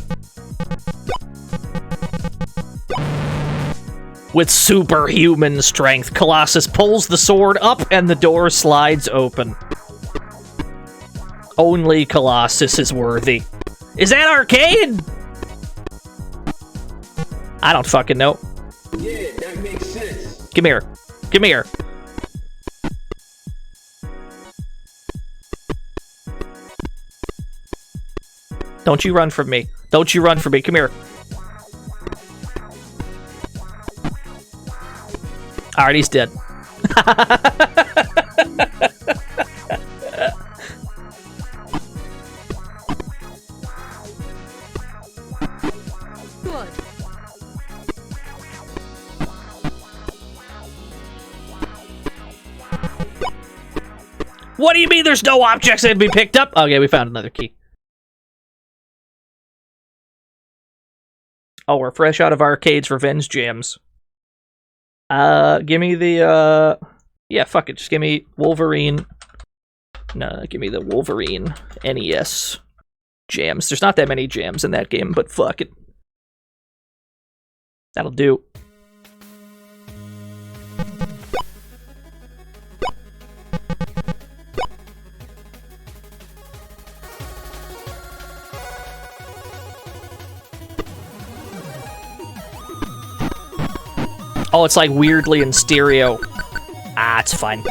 With superhuman strength, Colossus pulls the sword up and the door slides open. Only Colossus is worthy. Is that Arcade? I don't fucking know. Yeah, that makes sense. Come here. Come here. Don't you run from me. Don't you run from me. Come here. Alright, he's dead. What do you mean there's no objects that can be picked up? Okay, we found another key. Oh, we're fresh out of Arcade's Revenge jams. Give me the, yeah, fuck it, just give me Wolverine. No, give me the Wolverine NES jams. There's not that many jams in that game, but fuck it. That'll do. Oh, it's like weirdly in stereo. Ah, it's fine.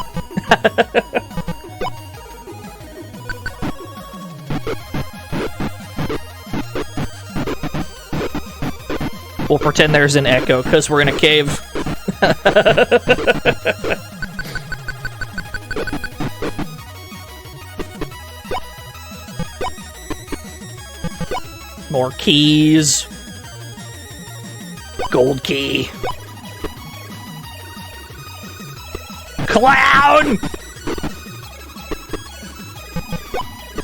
We'll pretend there's an echo, because we're in a cave. More keys. Gold key. Clown!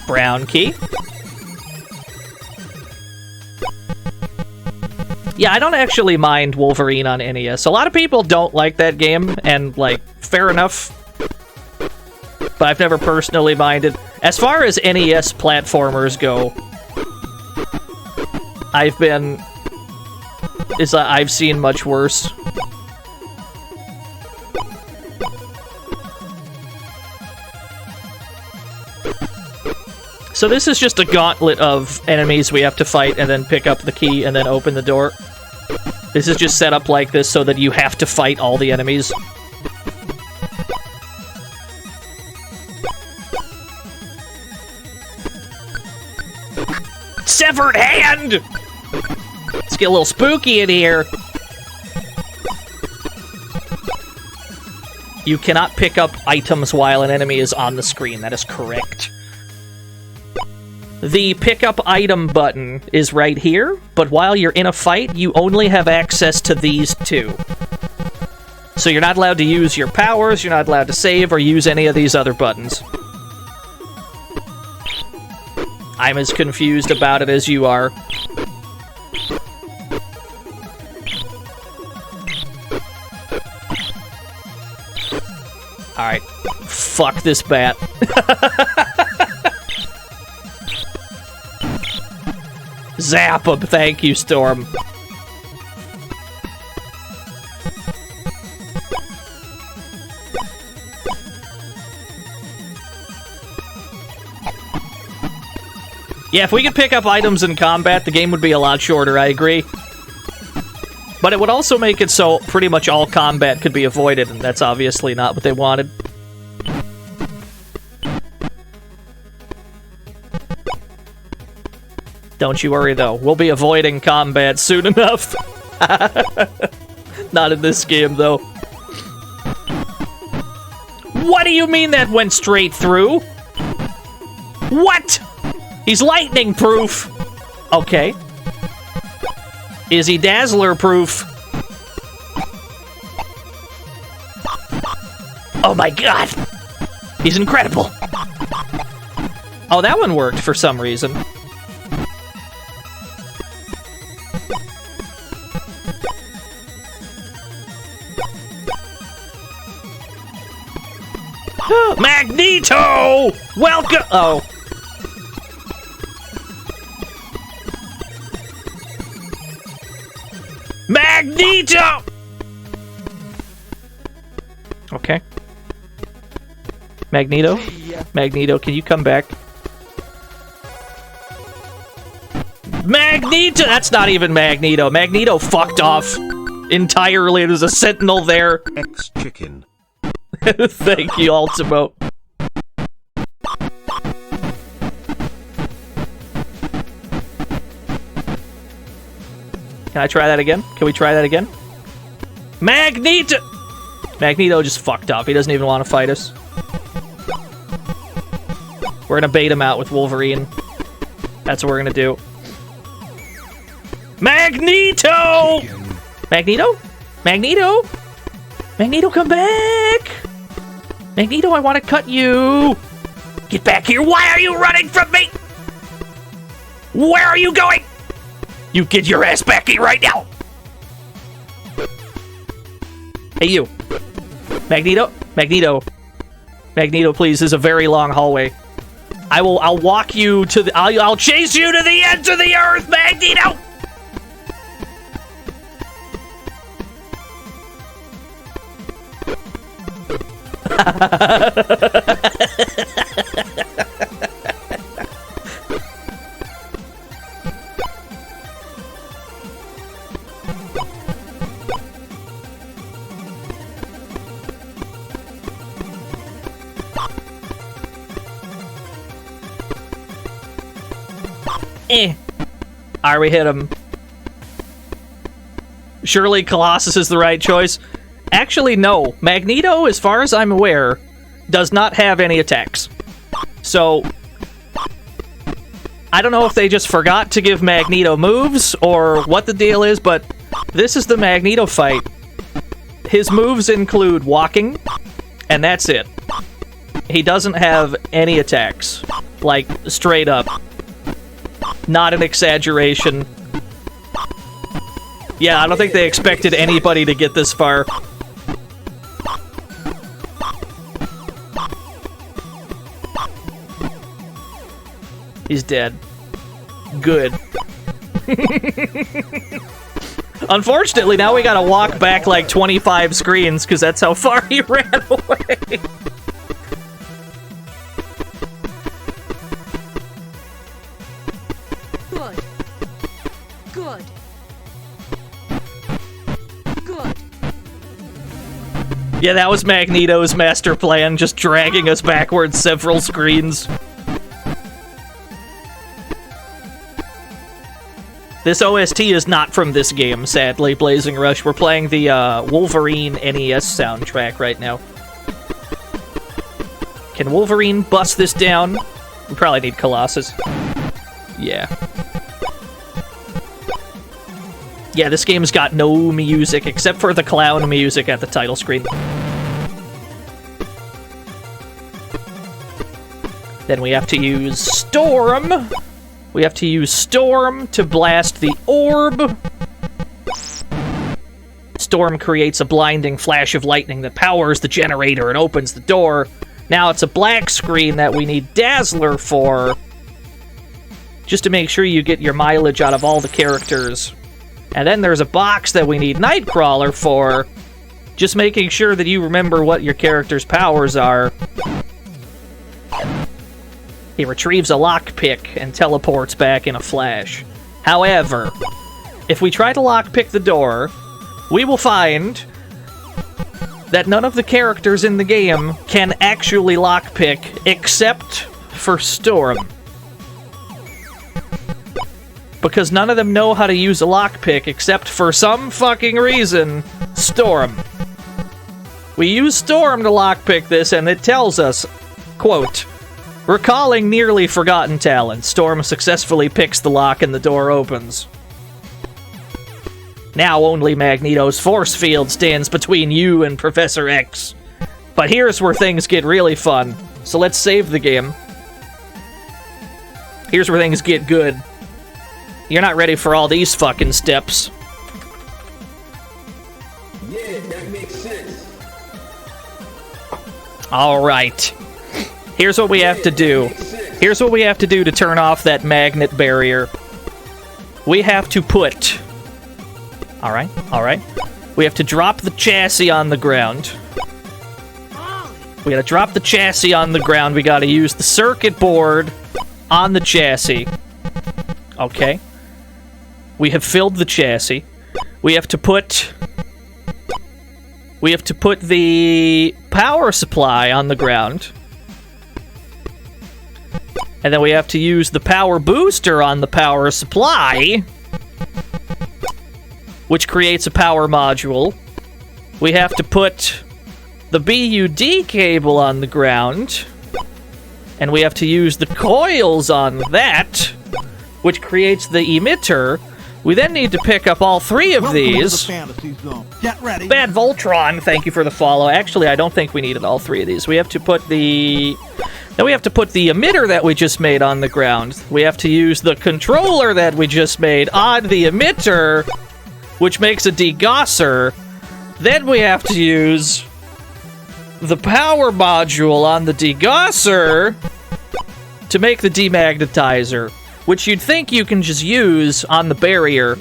Brown key. Yeah, I don't actually mind Wolverine on NES. A lot of people don't like that game, and, like, fair enough. But I've never personally minded. As far as NES platformers go, I've seen much worse. So this is just a gauntlet of enemies we have to fight and then pick up the key and then open the door. This is just set up like this so that you have to fight all the enemies. Severed hand! Let's get a little spooky in here. You cannot pick up items while an enemy is on the screen. That is correct. The pick up item button is right here, but while you're in a fight, you only have access to these two. So you're not allowed to use your powers, you're not allowed to save, or use any of these other buttons. I'm as confused about it as you are. Alright. Fuck this bat. Zap him, thank you, Storm. Yeah, if we could pick up items in combat, the game would be a lot shorter, I agree. But it would also make it so pretty much all combat could be avoided, and that's obviously not what they wanted. Don't you worry, though. We'll be avoiding combat soon enough. Not in this game, though. What do you mean that went straight through? What? He's lightning-proof. Okay. Is he Dazzler-proof? Oh my god! He's incredible! Oh, that one worked for some reason. Magneto! Welcome! Oh. Magneto! Okay. Magneto? Magneto, can you come back? Magneto! That's not even Magneto. Magneto fucked off entirely. There's a sentinel there. X-Chicken. Thank you, Ultimo. Can I try that again? Can we try that again? Magneto! Magneto just fucked up. He doesn't even want to fight us. We're gonna bait him out with Wolverine. That's what we're gonna do. Magneto! Magneto? Magneto? Magneto, come back! Magneto, I want to cut you! Get back here! Why are you running from me? Where are you going? You get your ass back here right now! Hey, you. Magneto? Magneto. Magneto, please. This is a very long hallway. I'll walk you to the... I'll chase you to the ends of the earth, Magneto! Alright, we hit him. Surely Colossus is the right choice. Actually, no. Magneto, as far as I'm aware, does not have any attacks. So, I don't know if they just forgot to give Magneto moves or what the deal is, but this is the Magneto fight. His moves include walking, and that's it. He doesn't have any attacks. Like, straight up. Not an exaggeration. Yeah, I don't think they expected anybody to get this far. He's dead. Good. Unfortunately, now we gotta walk back like 25 screens, because that's how far he ran away. Good. Good. Good. Yeah, that was Magneto's master plan, just dragging us backwards several screens. This OST is not from this game, sadly, Blazing Rush. We're playing the Wolverine NES soundtrack right now. Can Wolverine bust this down? We probably need Colossus. Yeah. Yeah, this game's got no music, except for the clown music at the title screen. Then we have to use Storm. We have to use Storm to blast the orb. Storm creates a blinding flash of lightning that powers the generator and opens the door. Now it's a black screen that we need Dazzler for, just to make sure you get your mileage out of all the characters. And then there's a box that we need Nightcrawler for, just making sure that you remember what your character's powers are. He retrieves a lockpick and teleports back in a flash. However, if we try to lockpick the door, we will find that none of the characters in the game can actually lockpick except for Storm. Because none of them know how to use a lockpick except for some fucking reason, Storm. We use Storm to lockpick this, and it tells us, quote, recalling nearly forgotten talent, Storm successfully picks the lock and the door opens. Now only Magneto's force field stands between you and Professor X. But here's where things get really fun, so let's save the game. Here's where things get good. You're not ready for all these fucking steps. Yeah, that makes sense. Alright. Here's what we have to do. Here's what we have to do to turn off that magnet barrier. We have to put... Alright. We have to drop the chassis on the ground. We gotta drop the chassis on the ground. We gotta use the circuit board on the chassis. Okay. We have filled the chassis. We have to put the power supply on the ground. And then we have to use the power booster on the power supply, which creates a power module. We have to put the BUD cable on the ground, and we have to use the coils on that, which creates the emitter. We then need to pick up all three of these. Welcome to the Fantasy Zone. Get ready. Bad Voltron, thank you for the follow. Actually, I don't think we needed all three of these. We have to put the... Then we have to put the emitter that we just made on the ground. We have to use the controller that we just made on the emitter, which makes a degausser. Then we have to use the power module on the degausser to make the demagnetizer, which you'd think you can just use on the barrier,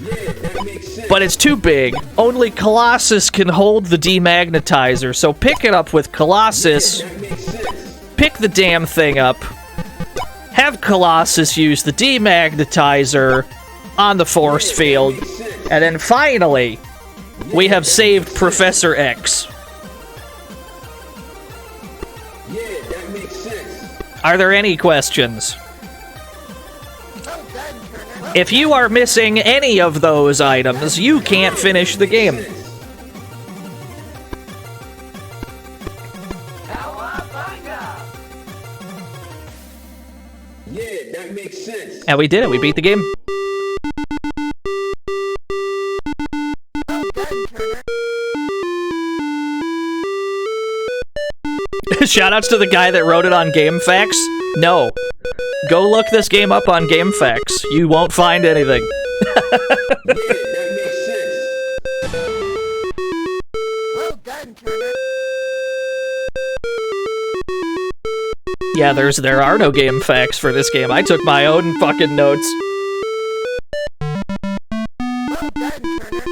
but it's too big. Only Colossus can hold the demagnetizer, so pick it up with Colossus. Pick the damn thing up. Have Colossus use the demagnetizer on the force field. And then finally, we have saved Professor X. Yeah, that makes sense. Are there any questions? If you are missing any of those items, you can't finish the game. Yeah, that makes sense. And we did it. We beat the game. Well done, Turner. Shoutouts to the guy that wrote it on GameFAQs. No. Go look this game up on GameFAQs. You won't find anything. Yeah, that makes sense. Well done, Turner. Yeah, there are no GameFAQs for this game. I took my own fucking notes. Well done, Turner.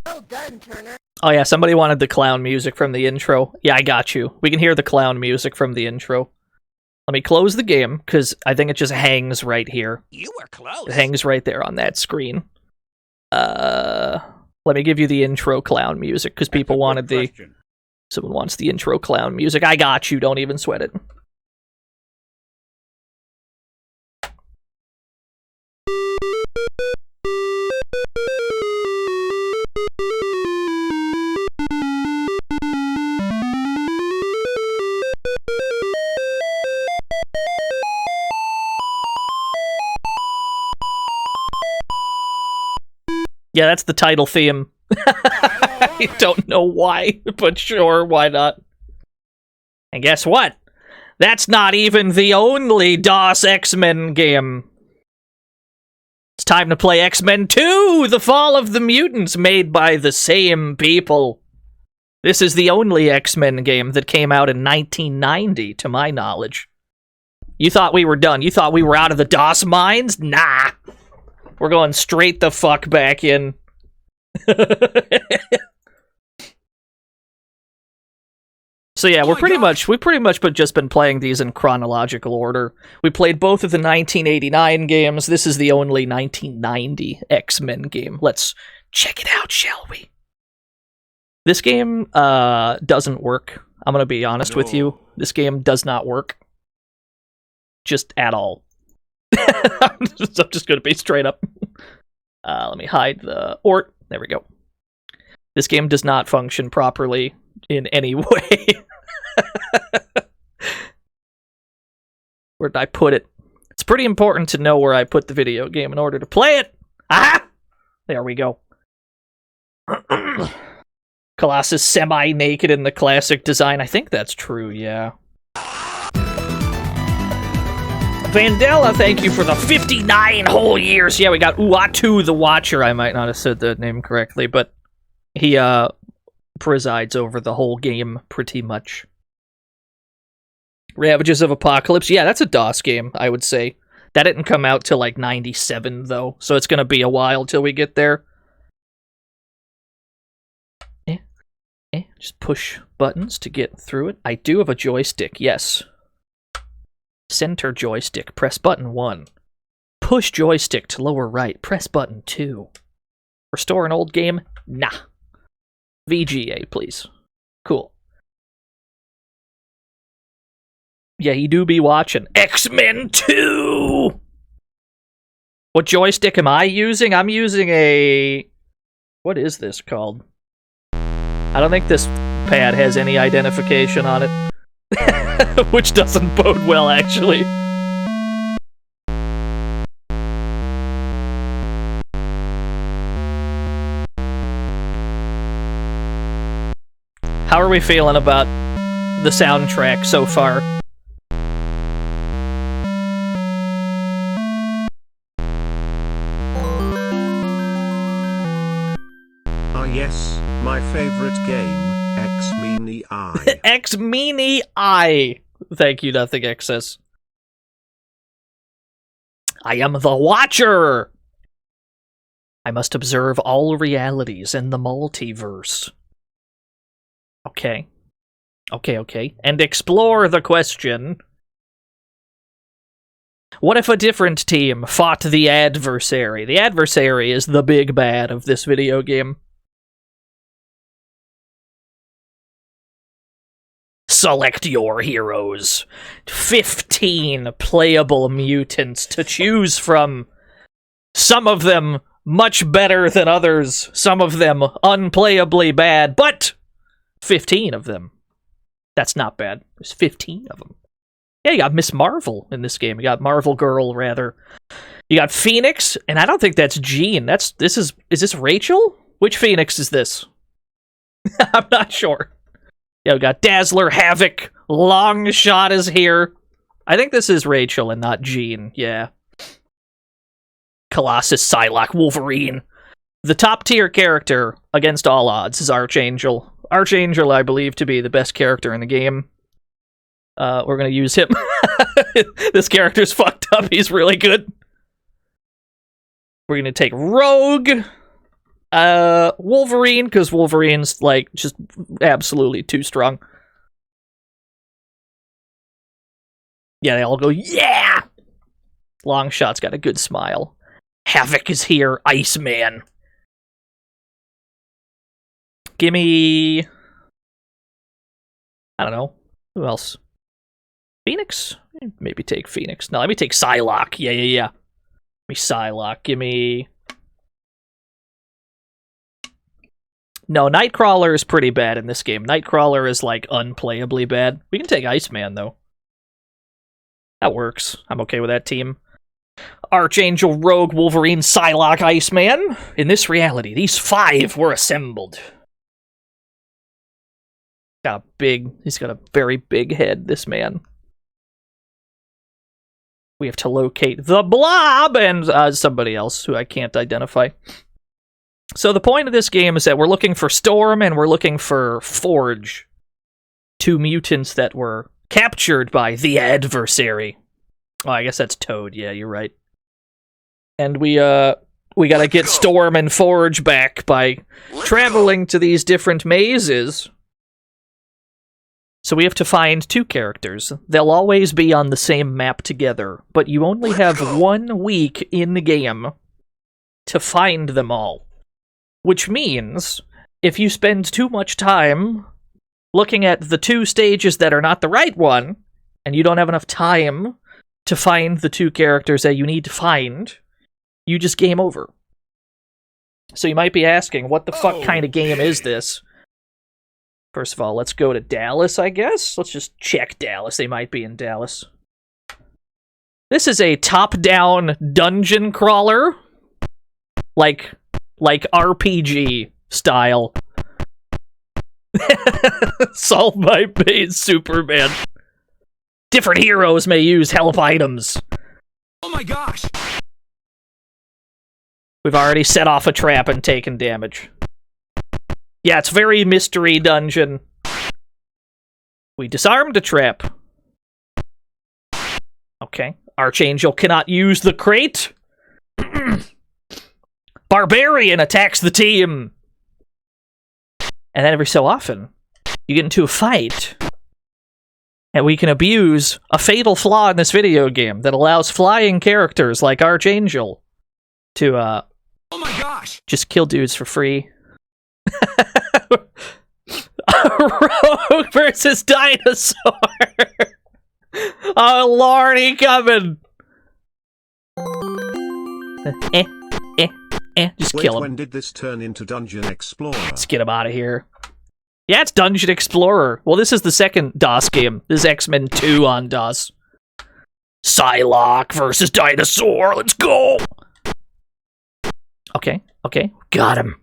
Well done, Turner. Oh yeah, somebody wanted the clown music from the intro. Yeah, I got you. We can hear the clown music from the intro. Let me close the game, because I think it just hangs right here. You were close. It hangs right there on that screen. Let me give you the intro clown music, because people wanted the... Someone wants the intro clown music. I got you, don't even sweat it. Yeah, that's the title theme. I don't know why, but sure, why not? And guess what? That's not even the only DOS X-Men game. It's time to play X-Men 2, The Fall of the Mutants, made by the same people. This is the only X-Men game that came out in 1990, to my knowledge. You thought we were done? You thought we were out of the DOS mines? Nah. We're going straight the fuck back in. So yeah, we've pretty much just been playing these in chronological order. We played both of the 1989 games. This is the only 1990 X-Men game. Let's check it out, shall we? This game doesn't work. I'm gonna be honest with you. This game does not work. Just at all. I'm just gonna be straight up. Let me hide the ort. There we go. This game does not function properly in any way. Where did I put it? It's pretty important to know where I put the video game in order to play it. Ah! There we go. Colossus semi-naked in the classic design. I think that's true, yeah. Vandella, thank you for the 59 whole years. Yeah, we got Uatu the Watcher. I might not have said the name correctly, but he presides over the whole game, pretty much. Ravages of Apocalypse. Yeah, that's a DOS game, I would say. That didn't come out till like 97, though, so it's going to be a while till we get there. Just push buttons to get through it. I do have a joystick, yes. Center joystick, press button 1. Push joystick to lower right, press button 2. Restore an old game? Nah. VGA, please. Cool. Yeah, you do be watching. X-Men 2! What joystick am I using? I'm using a... What is this called? I don't think this pad has any identification on it. Which doesn't bode well, actually. How are we feeling about the soundtrack so far? Ah yes, my favorite game, X-Mini I. X-Mini I. Thank you, Nothing Excess. I am the Watcher! I must observe all realities in the multiverse. Okay. Okay. And explore the question. What if a different team fought the adversary? The adversary is the big bad of this video game. Select your heroes. 15 playable mutants to choose from. Some of them much better than others. Some of them unplayably bad, but 15 of them. That's not bad. There's 15 of them. Yeah, you got Miss Marvel in this game. You got Marvel Girl, rather. You got Phoenix, and I don't think that's Jean. Is this Rachel? Which Phoenix is this? I'm not sure. Yeah, we got Dazzler, Havoc, Longshot is here. I think this is Rachel and not Jean, yeah. Colossus, Psylocke, Wolverine. The top tier character, against all odds, is Archangel. Archangel, I believe, to be the best character in the game. We're gonna use him. This character's fucked up, he's really good. We're gonna take Rogue. Wolverine, because Wolverine's, like, just absolutely too strong. Yeah, they all go, yeah! Longshot's got a good smile. Havoc is here, Iceman. Gimme... I don't know. Who else? Phoenix? Maybe take Phoenix. No, let me take Psylocke. Yeah. Give me Psylocke. Gimme... No, Nightcrawler is pretty bad in this game. Nightcrawler is, like, unplayably bad. We can take Iceman, though. That works. I'm okay with that team. Archangel, Rogue, Wolverine, Psylocke, Iceman. In this reality, these 5 were assembled. He's got a very big head, this man. We have to locate the Blob and somebody else who I can't identify. So the point of this game is that we're looking for Storm and we're looking for Forge. 2 mutants that were captured by the adversary. Oh, I guess that's Toad. Yeah, you're right. And we gotta get Storm and Forge back by traveling to these different mazes. So we have to find 2 characters. They'll always be on the same map together, but you only have 1 week in the game to find them all. Which means, if you spend too much time looking at the 2 stages that are not the right one, and you don't have enough time to find the 2 characters that you need to find, you just game over. So you might be asking, what the fuck kind of game is this? First of all, let's go to Dallas, I guess. Let's just check Dallas. They might be in Dallas. This is a top-down dungeon crawler. Like RPG style. Solve my pain, Superman. Different heroes may use help items. Oh my gosh! We've already set off a trap and taken damage. Yeah, it's very mystery dungeon. We disarmed a trap. Okay. Archangel cannot use the crate. Barbarian attacks the team. And then every so often, you get into a fight. And we can abuse a fatal flaw in this video game that allows flying characters like Archangel to, oh my gosh! Just kill dudes for free. Rogue versus Dinosaur! Oh, Lordy coming! Just kill him. When did this turn into Dungeon Explorer? Let's get him out of here. Yeah, it's Dungeon Explorer. Well, this is the second DOS game. This is X-Men 2 on DOS. Psylocke versus Dinosaur. Let's go! Okay. Got him.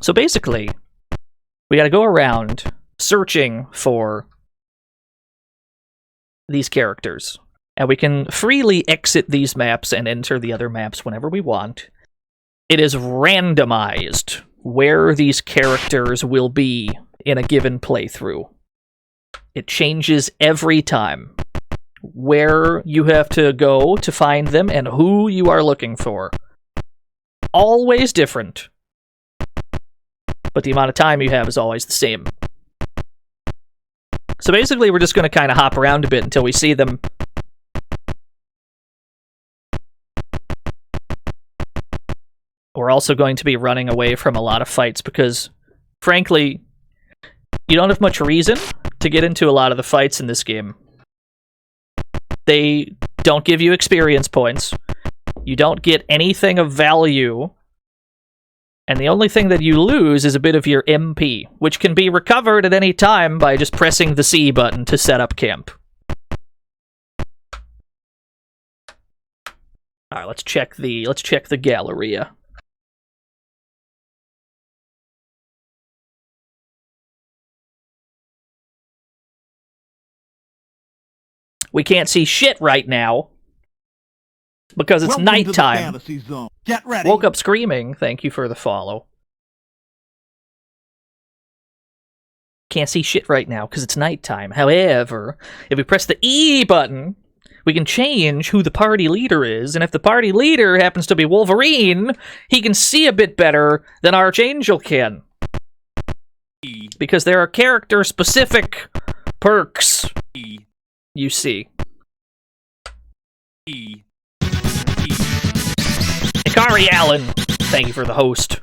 So basically, we gotta go around searching for these characters. And we can freely exit these maps and enter the other maps whenever we want. It is randomized where these characters will be in a given playthrough. It changes every time. Where you have to go to find them and who you are looking for. Always different. But the amount of time you have is always the same. So basically, we're just going to kind of hop around a bit until we see them. We're also going to be running away from a lot of fights because, frankly, you don't have much reason to get into a lot of the fights in this game. They don't give you experience points. You don't get anything of value And the only thing that you lose is a bit of your MP, which can be recovered at any time by just pressing the C button to set up camp. Alright, let's check the Galleria. We can't see shit right now because it's Welcome to the nighttime. Fantasy Zone. Get ready. Woke up screaming. Thank you for the follow. Can't see shit right now because it's nighttime. However, if we press the E button, we can change who the party leader is, and if the party leader happens to be Wolverine, he can see a bit better than Archangel can. Because there are character-specific perks you see. Ikari Allen, thank you for the host.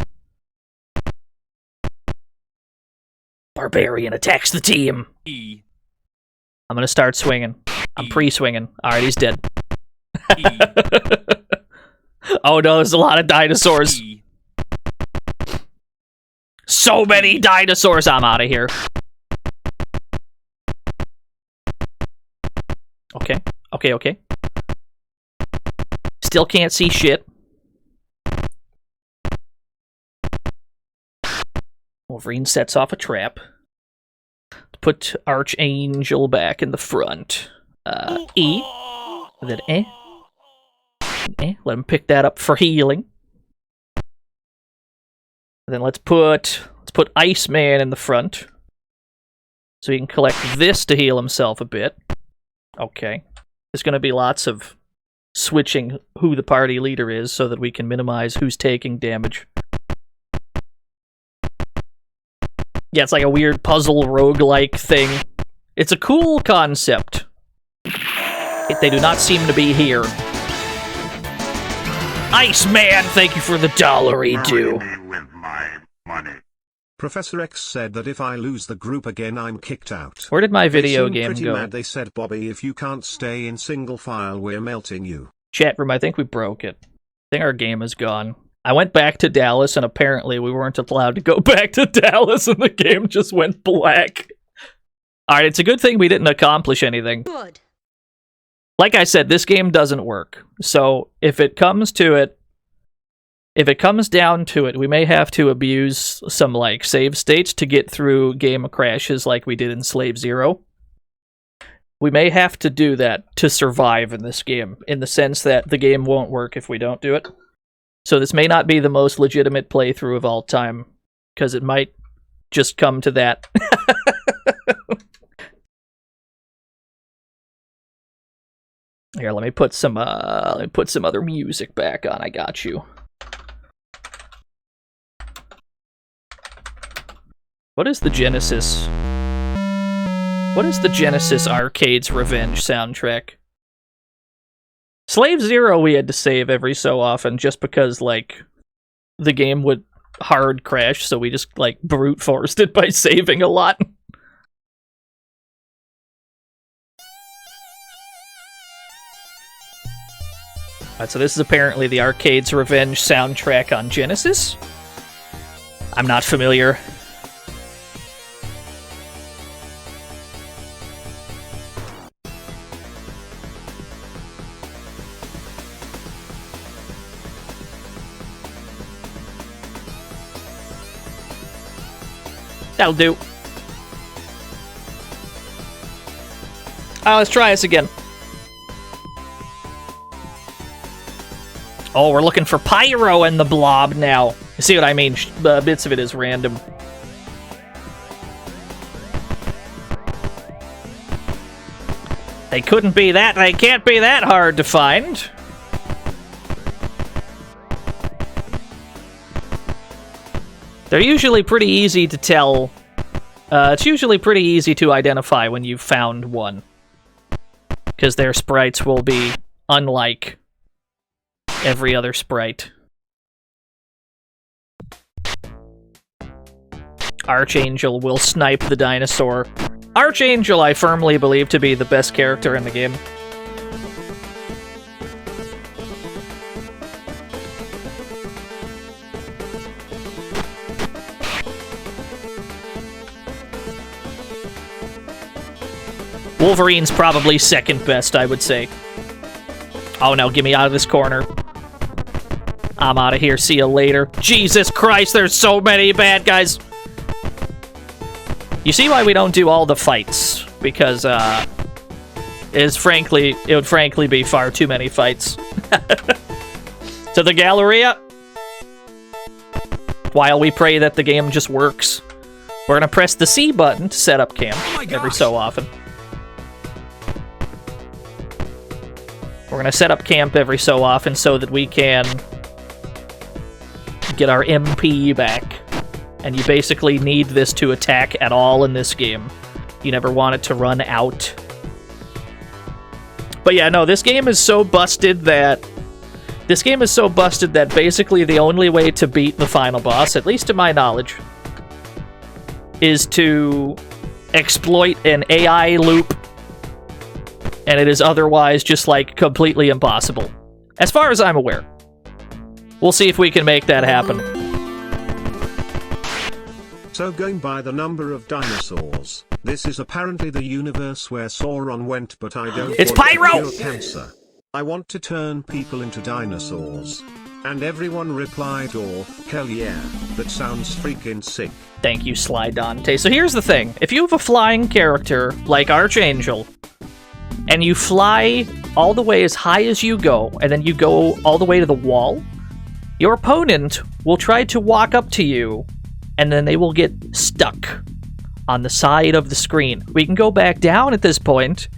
Barbarian attacks the team. I'm gonna start swinging. I'm pre-swinging. Alright, he's dead. Oh no, there's a lot of dinosaurs. So many dinosaurs. I'm out of here. Okay. Still can't see shit. Wolverine sets off a trap. Put Archangel back in the front. E. And then E. Let him pick that up for healing. And then let's put Iceman in the front. So he can collect this to heal himself a bit. Okay. There's going to be lots of switching who the party leader is so that we can minimize who's taking damage. Yeah, it's like a weird puzzle roguelike thing. It's a cool concept. They do not seem to be here. Iceman, thank you for the $1 Marry me with my money. Professor X said that if I lose the group again, I'm kicked out. Where did my They video seemed game pretty go? mad. They said, Bobby, if you can't stay in single file, we're melting you. Chat room, I think we broke it. I think our game is gone. I went back to Dallas, and apparently we weren't allowed to go back to Dallas, and the game just went black. Alright, it's a good thing we didn't accomplish anything. Good. Like I said, this game doesn't work. So, if it comes down to it, we may have to abuse some, like, save states to get through game crashes like we did in Slave Zero. We may have to do that to survive in this game, in the sense that the game won't work if we don't do it. So this may not be the most legitimate playthrough of all time, because it might just come to that. Here, let me put some other music back on. I got you. What is the Genesis? What is the Genesis Arcade's Revenge soundtrack? Slave Zero we had to save every so often just because, like, the game would hard crash, so we just, like, brute forced it by saving a lot. Alright, so this is apparently the Arcade's Revenge soundtrack on Genesis. I'm not familiar. That'll do. Let's try this again. Oh, we're looking for Pyro and the Blob now. You see what I mean? Bits of it is random. They can't be that hard to find. They're usually pretty easy to tell. It's usually pretty easy to identify when you've found one. Because their sprites will be unlike every other sprite. Archangel will snipe the dinosaur. Archangel, I firmly believe to be the best character in the game. Wolverine's probably second best, I would say. Oh no, get me out of this corner. I'm out of here, see you later. Jesus Christ, there's so many bad guys. You see why we don't do all the fights? Because, it would frankly be far too many fights. To the Galleria. While we pray that the game just works. We're gonna press the C button to set up camp every so often. We're gonna set up camp every so often so that we can get our MP back. And you basically need this to attack at all in this game. You never want it to run out. But yeah, no, this game is so busted that basically the only way to beat the final boss, at least to my knowledge, is to exploit an AI loop, and it is otherwise just, like, completely impossible. As far as I'm aware. We'll see if we can make that happen. So going by the number of dinosaurs, this is apparently the universe where Sauron went, but I don't It's want Pyro! to cure cancer. I want to turn people into dinosaurs. And everyone replied, oh, hell yeah, that sounds freaking sick. Thank you, Sly Dante. So here's the thing. If you have a flying character like Archangel, and you fly all the way as high as you go, and then you go all the way to the wall, your opponent will try to walk up to you, and then they will get stuck on the side of the screen. We can go back down at this point,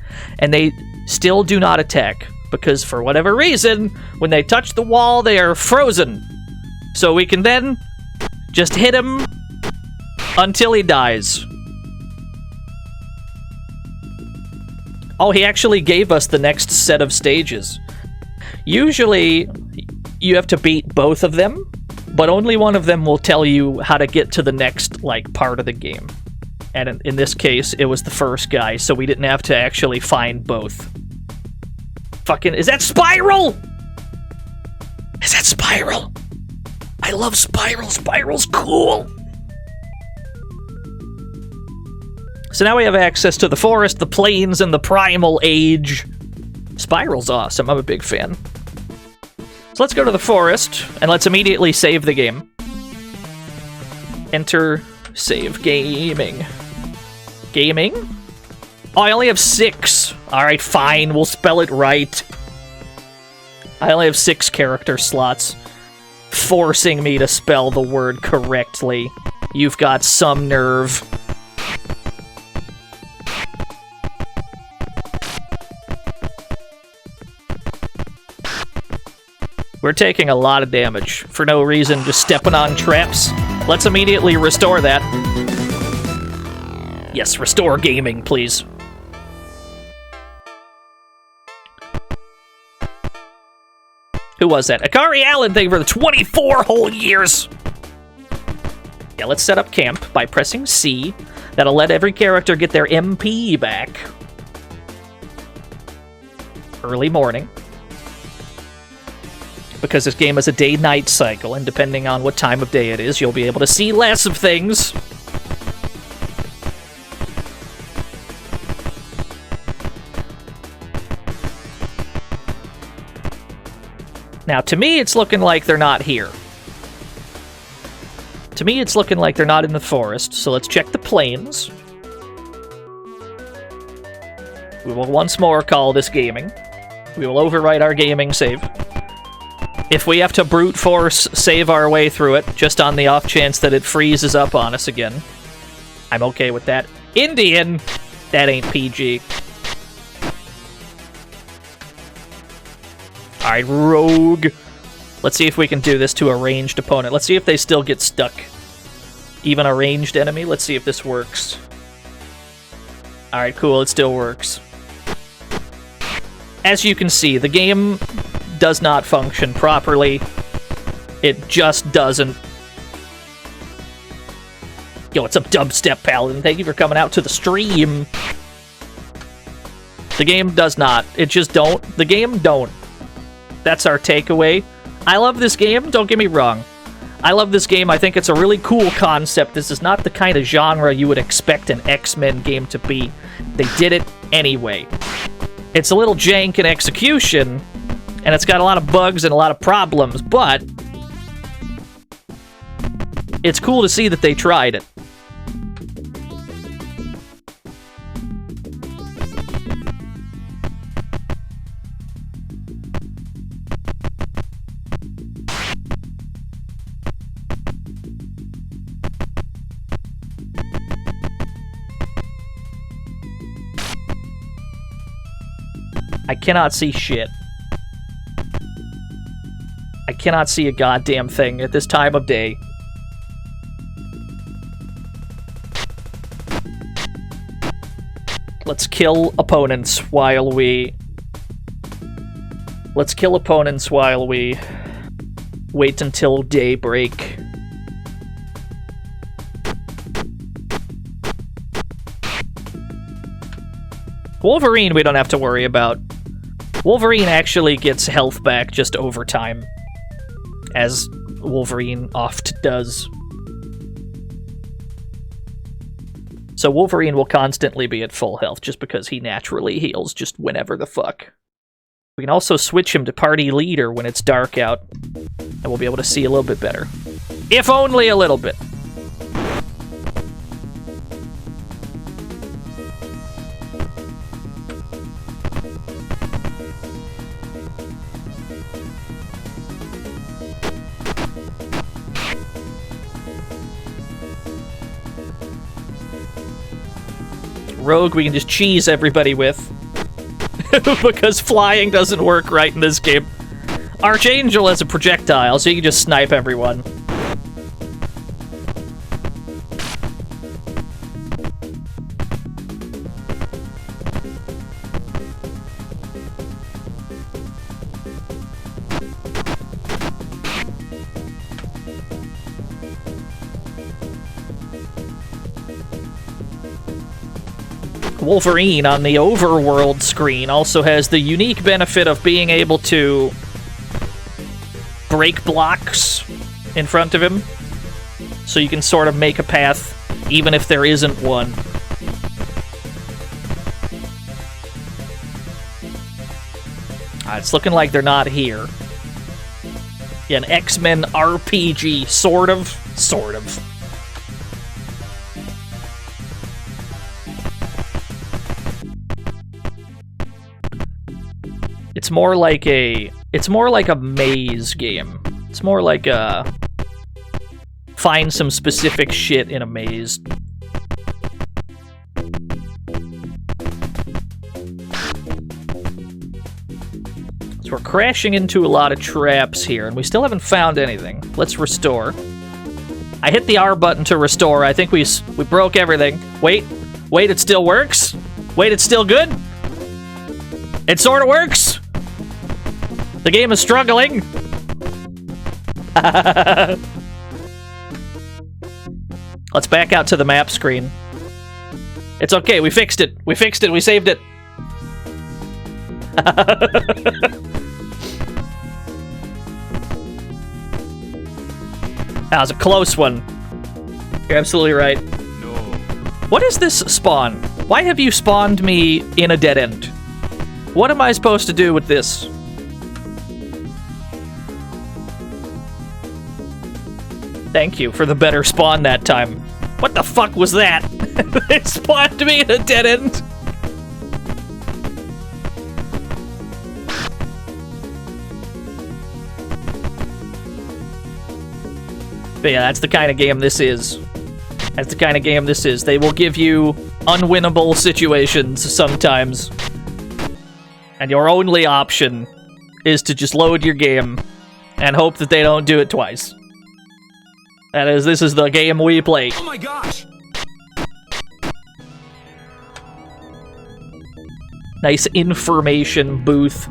and they still do not attack, because for whatever reason, when they touch the wall, they are frozen. So we can then just hit him until he dies. Oh, he actually gave us the next set of stages. Usually, you have to beat both of them, but only one of them will tell you how to get to the next, like, part of the game. And in this case, it was the first guy, so we didn't have to actually find both. Fucking, is that Spiral? Is that Spiral? I love Spiral. Spiral's cool. So now we have access to the forest, the plains, and the primal age. Spiral's awesome. I'm a big fan. So let's go to the forest, and let's immediately save the game. Enter save gaming. Gaming? Oh, I only have 6. Alright, fine, we'll spell it right. I only have 6 character slots, forcing me to spell the word correctly. You've got some nerve. We're taking a lot of damage for no reason, just stepping on traps. Let's immediately restore that. Yes, restore gaming, please. Who was that? Akari Allen, thank you for the 24 whole years! Yeah, let's set up camp by pressing C. That'll let every character get their MP back. Early morning. Because this game is a day-night cycle, and depending on what time of day it is, you'll be able to see less of things. Now, to me, it's looking like they're not here. To me, it's looking like they're not in the forest, so let's check the plains. We will once more call this gaming. We will overwrite our gaming save. If we have to brute force save our way through it, just on the off chance that it freezes up on us again, I'm okay with that. Indian! That ain't PG. Alright, rogue. Let's see if we can do this to a ranged opponent. Let's see if they still get stuck. Even a ranged enemy. Let's see if this works. Alright, cool. It still works. As you can see, the game does not function properly. It just doesn't. Yo, what's up, Dubstep Paladin? Thank you for coming out to the stream. The game does not. It just don't. The game don't. That's our takeaway. I love this game, don't get me wrong. I love this game. I think it's a really cool concept. This is not the kind of genre you would expect an X-Men game to be. They did it anyway. It's a little jank in execution, and it's got a lot of bugs and a lot of problems, but it's cool to see that they tried it. I cannot see shit. I cannot see a goddamn thing at this time of day. Let's kill opponents while we... Let's kill opponents while we wait until daybreak. Wolverine we don't have to worry about. Wolverine actually gets health back just over time, as Wolverine oft does. So Wolverine will constantly be at full health just because he naturally heals just whenever the fuck. We can also switch him to party leader when it's dark out, and we'll be able to see a little bit better. If only a little bit. Rogue we can just cheese everybody with. Because flying doesn't work right in this game. Archangel has a projectile, so you can just snipe everyone. Wolverine on the overworld screen also has the unique benefit of being able to break blocks in front of him, so you can sort of make a path even if there isn't one. It's looking like they're not here. Yeah, an X-Men RPG, sort of. Sort of. It's more like a maze game. It's more like a find some specific shit in a maze. So we're crashing into a lot of traps here, and we still haven't found anything. Let's restore. I hit the R button to restore. I think we broke everything. Wait, it still works? Wait, it's still good? It sort of works? The game is struggling. Let's back out to the map screen. It's okay, we fixed it. We fixed it, we saved it. That was a close one. You're absolutely right. No. What is this spawn? Why have you spawned me in a dead end? What am I supposed to do with this? Thank you for the better spawn that time. What the fuck was that? It spawned me in a dead end. But yeah, that's the kind of game this is. That's the kind of game this is. They will give you unwinnable situations sometimes. And your only option is to just load your game and hope that they don't do it twice. This is the game we play. Oh my gosh! Nice information booth.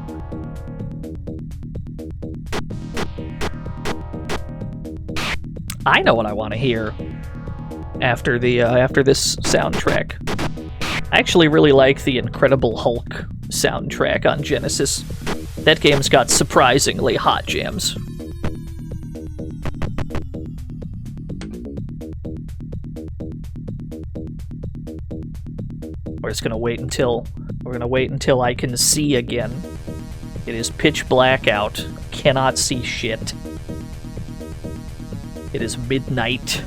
I know what I want to hear after this soundtrack. I actually really like the Incredible Hulk soundtrack on Genesis. That game's got surprisingly hot jams. We're just gonna wait until We're gonna wait until I can see again. It is pitch black out. Cannot see shit. It is midnight.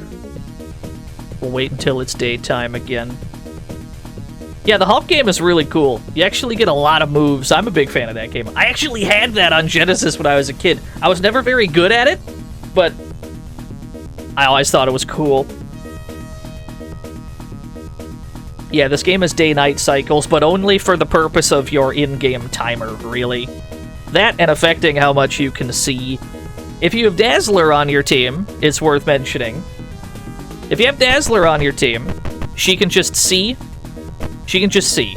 We'll wait until it's daytime again. Yeah, the Hulk game is really cool. You actually get a lot of moves. I'm a big fan of that game. I actually had that on Genesis when I was a kid. I was never very good at it, but I always thought it was cool. Yeah, this game has day-night cycles, but only for the purpose of your in-game timer, really. That and affecting how much you can see. If you have Dazzler on your team, it's worth mentioning. If you have Dazzler on your team, she can just see. She can just see,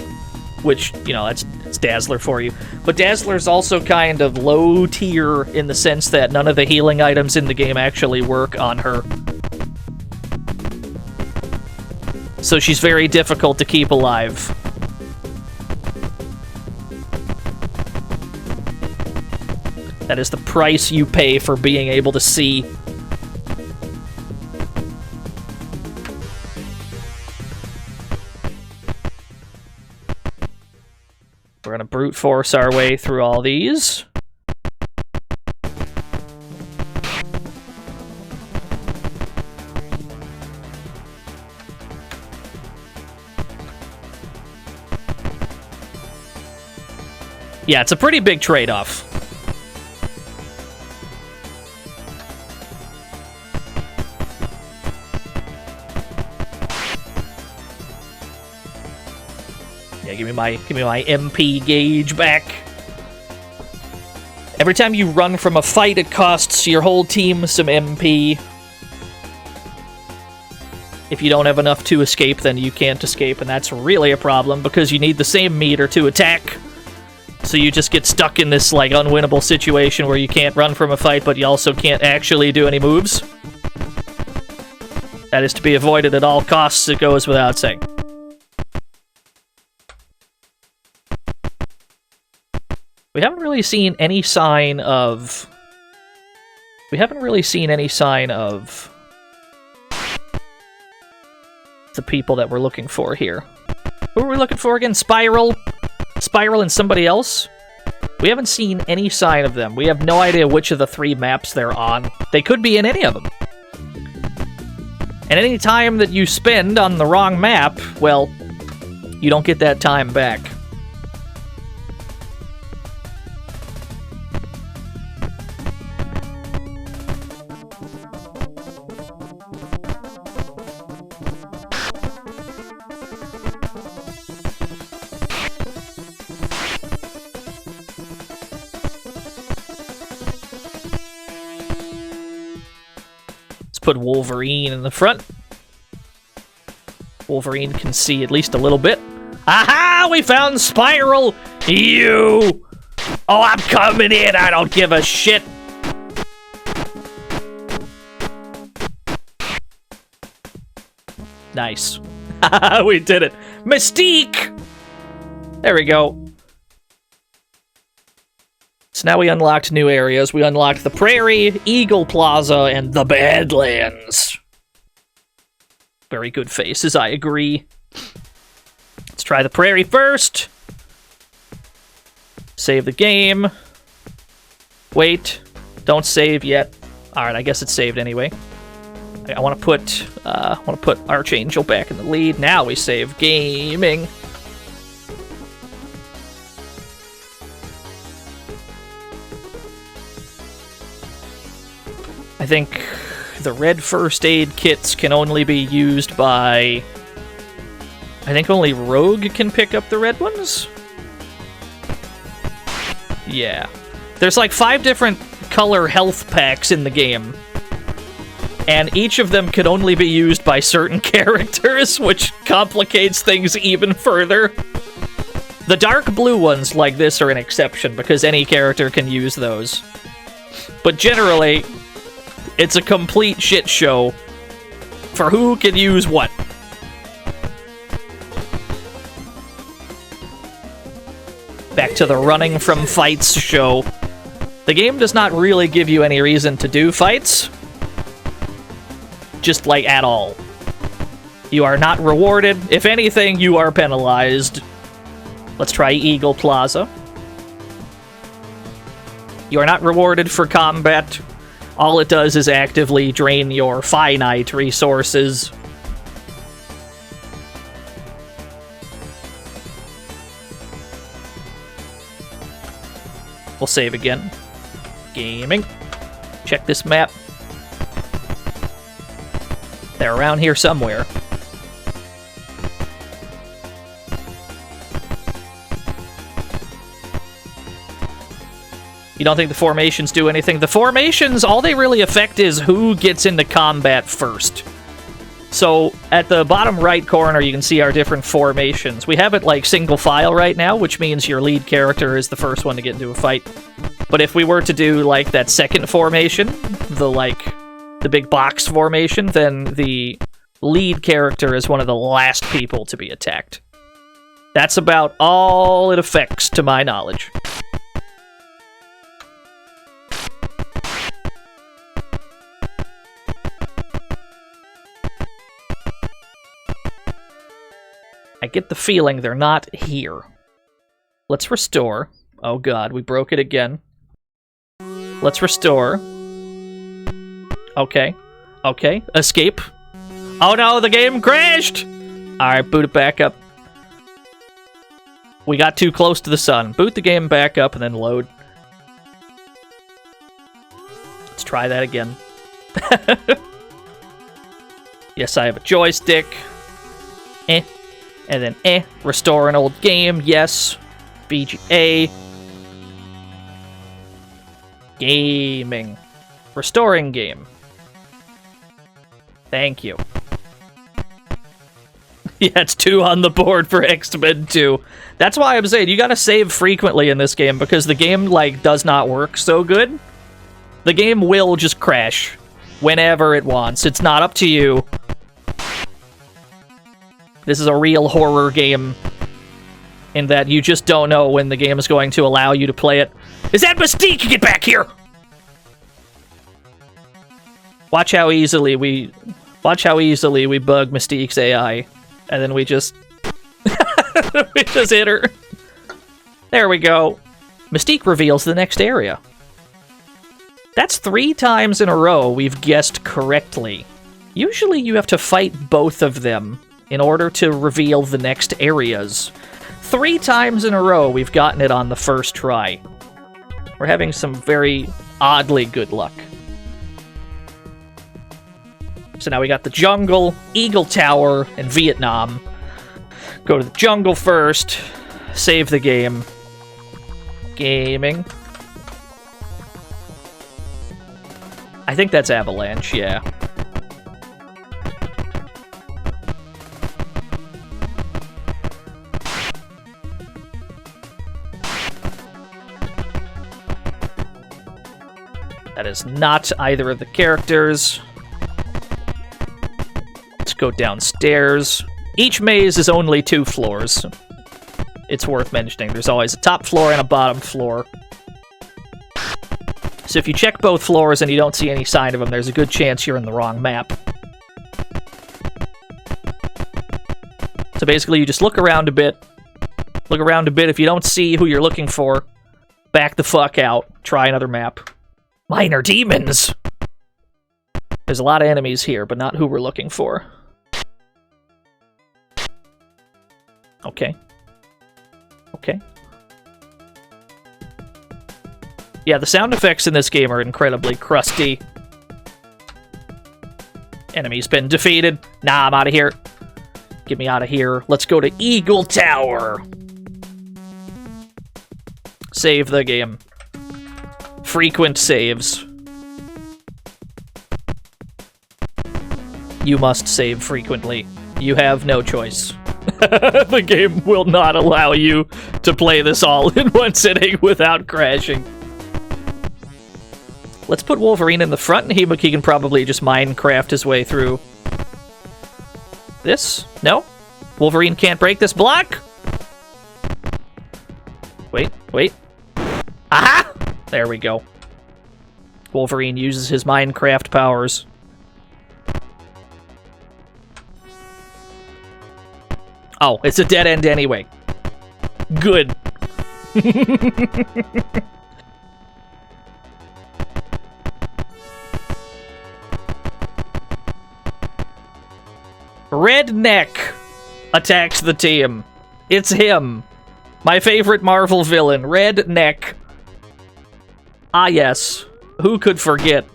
which, you know, it's Dazzler for you. But Dazzler's also kind of low tier in the sense that none of the healing items in the game actually work on her. So she's very difficult to keep alive. That is the price you pay for being able to see. We're gonna brute force our way through all these. Yeah, it's a pretty big trade-off. Yeah, give me my MP gauge back. Every time you run from a fight, it costs your whole team some MP. If you don't have enough to escape, then you can't escape, and that's really a problem because you need the same meter to attack. So you just get stuck in this, like, unwinnable situation where you can't run from a fight, but you also can't actually do any moves. That is to be avoided at all costs, it goes without saying. We haven't really seen any sign of... the people that we're looking for here. Who are we looking for again? Spiral? Spiral and somebody else? We haven't seen any sign of them. We have no idea which of the 3 maps they're on. They could be in any of them. And any time that you spend on the wrong map, well, you don't get that time back. Put Wolverine in the front. Wolverine can see at least a little bit. Aha! We found Spiral! You! Oh, I'm coming in! I don't give a shit! Nice. We did it! Mystique! There we go. So now we unlocked new areas. We unlocked the Prairie, Eagle Plaza, and the Badlands. Very good faces, I agree. Let's try the Prairie first. Save the game. Wait. Don't save yet. Alright, I guess it's saved anyway. I want to put Archangel back in the lead. Now we save gaming. I think the red first aid kits can only be used by... I think only Rogue can pick up the red ones? Yeah. There's like 5 different color health packs in the game. And each of them can only be used by certain characters, which complicates things even further. The dark blue ones like this are an exception, because any character can use those. But generally... it's a complete shit show for who can use what. Back to the running from fights show. The game does not really give you any reason to do fights. Just, like, at all. You are not rewarded. If anything, you are penalized. Let's try Eagle Plaza. You are not rewarded for combat. All it does is actively drain your finite resources. We'll save again. Gaming. Check this map. They're around here somewhere. You don't think the formations do anything? The formations, all they really affect is who gets into combat first. So, at the bottom right corner, you can see our different formations. We have it like single file right now, which means your lead character is the first one to get into a fight. But if we were to do like that second formation, the big box formation, then the lead character is one of the last people to be attacked. That's about all it affects, to my knowledge. I get the feeling they're not here. Let's restore. Oh god, we broke it again. Let's restore. Okay. Okay. Escape. Oh no, the game crashed! Alright, boot it back up. We got too close to the sun. Boot the game back up and then load. Let's try that again. Yes, I have a joystick. And then, restore an old game, yes. BGA. Gaming. Restoring game. Thank you. Yeah, it's 2 on the board for X-Men 2. That's why I'm saying, you gotta save frequently in this game, because the game, like, does not work so good. The game will just crash whenever it wants. It's not up to you. This is a real horror game, in that you just don't know when the game is going to allow you to play it. Is that Mystique? Get back here! Watch how easily we bug Mystique's AI, and then we just we just hit her. There we go. Mystique reveals the next area. That's 3 times in a row we've guessed correctly. Usually you have to fight both of them in order to reveal the next areas. 3 times in a row we've gotten it on the first try. We're having some very oddly good luck. So now we got the jungle, Eagle Tower, and Vietnam. Go to the jungle first. Save the game. Gaming. I think that's Avalanche, yeah. That is not either of the characters. Let's go downstairs. Each maze is only 2 floors. It's worth mentioning. There's always a top floor and a bottom floor. So if you check both floors and you don't see any sign of them, there's a good chance you're in the wrong map. So basically you just look around a bit. Look around a bit. If you don't see who you're looking for, back the fuck out. Try another map. Minor demons! There's a lot of enemies here, but not who we're looking for. Okay. Okay. Yeah, the sound effects in this game are incredibly crusty. Enemy's been defeated. Nah, I'm out of here. Get me out of here. Let's go to Eagle Tower. Save the game. Frequent saves. You must save frequently. You have no choice. The game will not allow you to play this all in one sitting without crashing. Let's put Wolverine in the front, and he can probably just Minecraft his way through. This? No? Wolverine can't break this block? Wait, wait. Aha! There we go. Wolverine uses his Minecraft powers. Oh, it's a dead end anyway. Good. Redneck attacks the team. It's him. My favorite Marvel villain, Redneck. Ah, yes. Who could forget?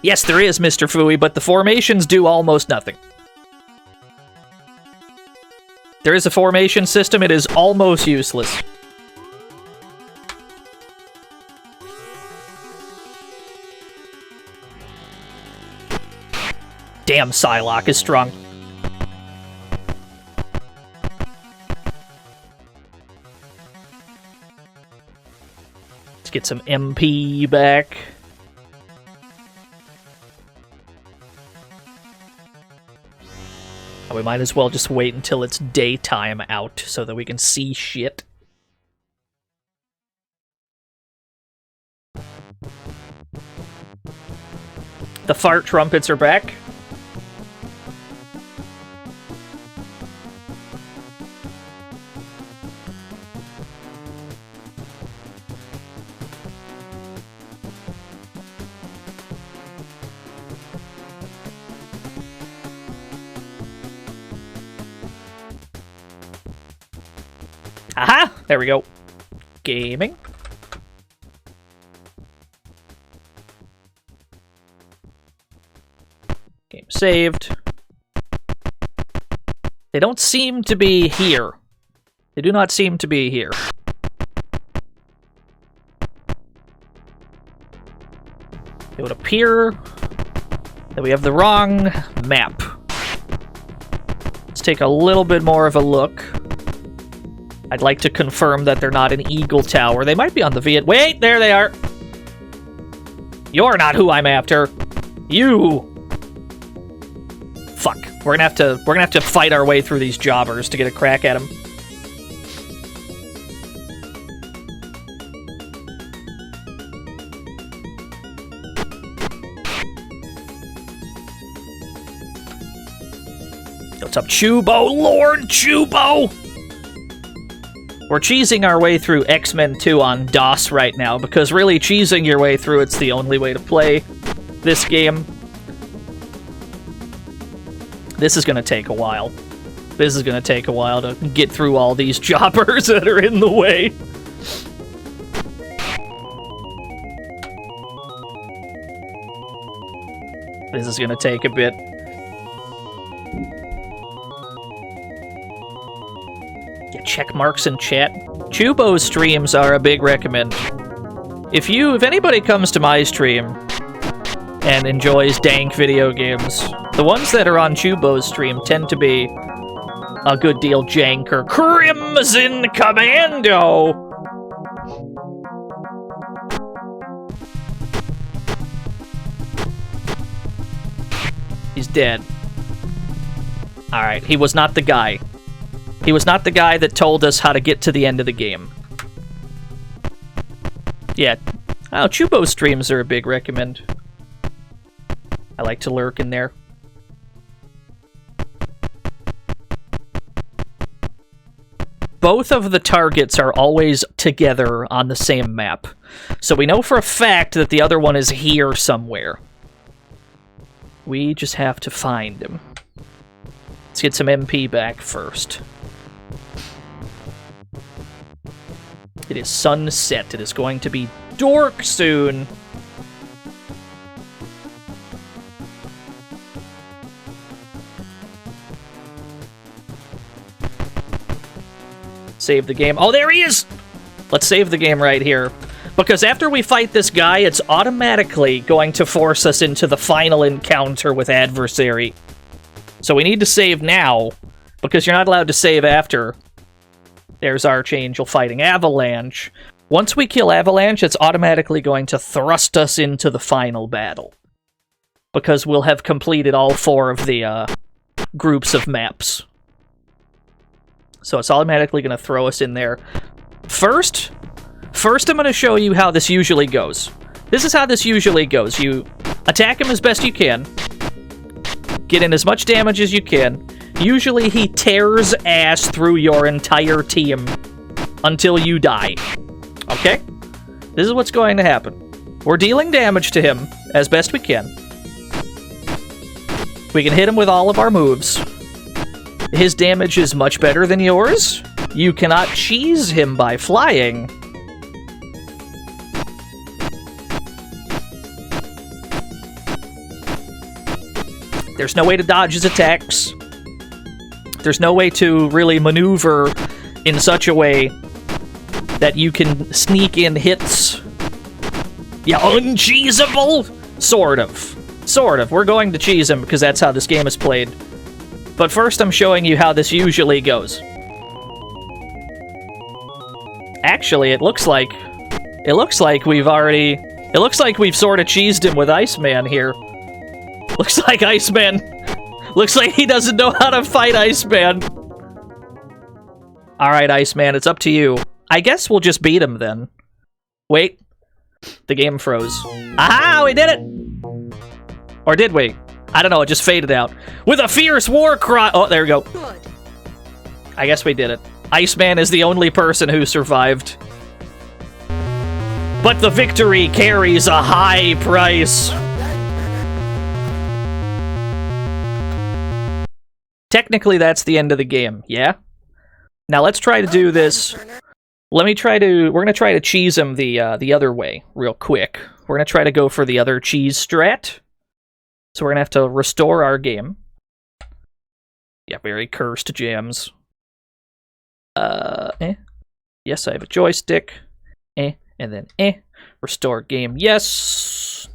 Yes, there is, Mr. Fooey, but the formations do almost nothing. There is a formation system, it is almost useless. Damn, Psylocke is strong. Let's get some MP back. We might as well just wait until it's daytime out so that we can see shit. The fart trumpets are back. Aha! There we go. Gaming. Game saved. They don't seem to be here. They do not seem to be here. It would appear that we have the wrong map. Let's take a little bit more of a look. I'd like to confirm that they're not an Eagle Tower. They might be on the Viet. Wait, there they are. You're not who I'm after. You. Fuck. We're gonna have to fight our way through these jobbers to get a crack at them. What's up, Chubo? Lord Chubo! We're cheesing our way through X-Men 2 on DOS right now, because really cheesing your way through it's the only way to play this game. This is gonna take a while. This is gonna take a while to get through all these jobbers that are in the way. This is gonna take a bit. Check marks in chat. Chubo streams are a big recommend. If anybody comes to my stream and enjoys dank video games, the ones that are on Chubo's stream tend to be a good deal janker. Crimson Commando! He's dead. Alright, he was not the guy. He was not the guy that told us how to get to the end of the game. Yeah. Oh, Chubo streams are a big recommend. I like to lurk in there. Both of the targets are always together on the same map. So we know for a fact that the other one is here somewhere. We just have to find him. Let's get some MP back first. It is sunset. It is going to be dark soon. Save the game. Oh, there he is! Let's save the game right here. Because after we fight this guy, it's automatically going to force us into the final encounter with Adversary. So we need to save now, because you're not allowed to save after. There's Archangel fighting Avalanche. Once we kill Avalanche, it's automatically going to thrust us into the final battle. Because we'll have completed all 4 of the groups of maps. So it's automatically going to throw us in there. First I'm going to show you how this usually goes. This is how this usually goes. You attack him as best you can. Get in as much damage as you can. Usually he tears ass through your entire team until you die. Okay? This is what's going to happen. We're dealing damage to him as best we can. We can hit him with all of our moves. His damage is much better than yours. You cannot cheese him by flying. There's no way to dodge his attacks. There's no way to really maneuver in such a way that you can sneak in hits. Yeah, uncheesable? Sort of. We're going to cheese him because that's how this game is played. But first I'm showing you how this usually goes. Actually, it looks like we've sort of cheesed him with Iceman here. Looks like he doesn't know how to fight Iceman. Alright, Iceman, it's up to you. I guess we'll just beat him then. Wait. The game froze. Aha, we did it! Or did we? I don't know, it just faded out. With a fierce war cry! Oh, there we go. Good. I guess we did it. Iceman is the only person who survived. But the victory carries a high price. Technically, that's the end of the game, yeah? Now, let's try to do this. We're gonna try to cheese him the other way, real quick. We're gonna try to go for the other cheese strat. So we're gonna have to restore our game. Yeah, very cursed jams. Yes, I have a joystick. And then Restore game, yes.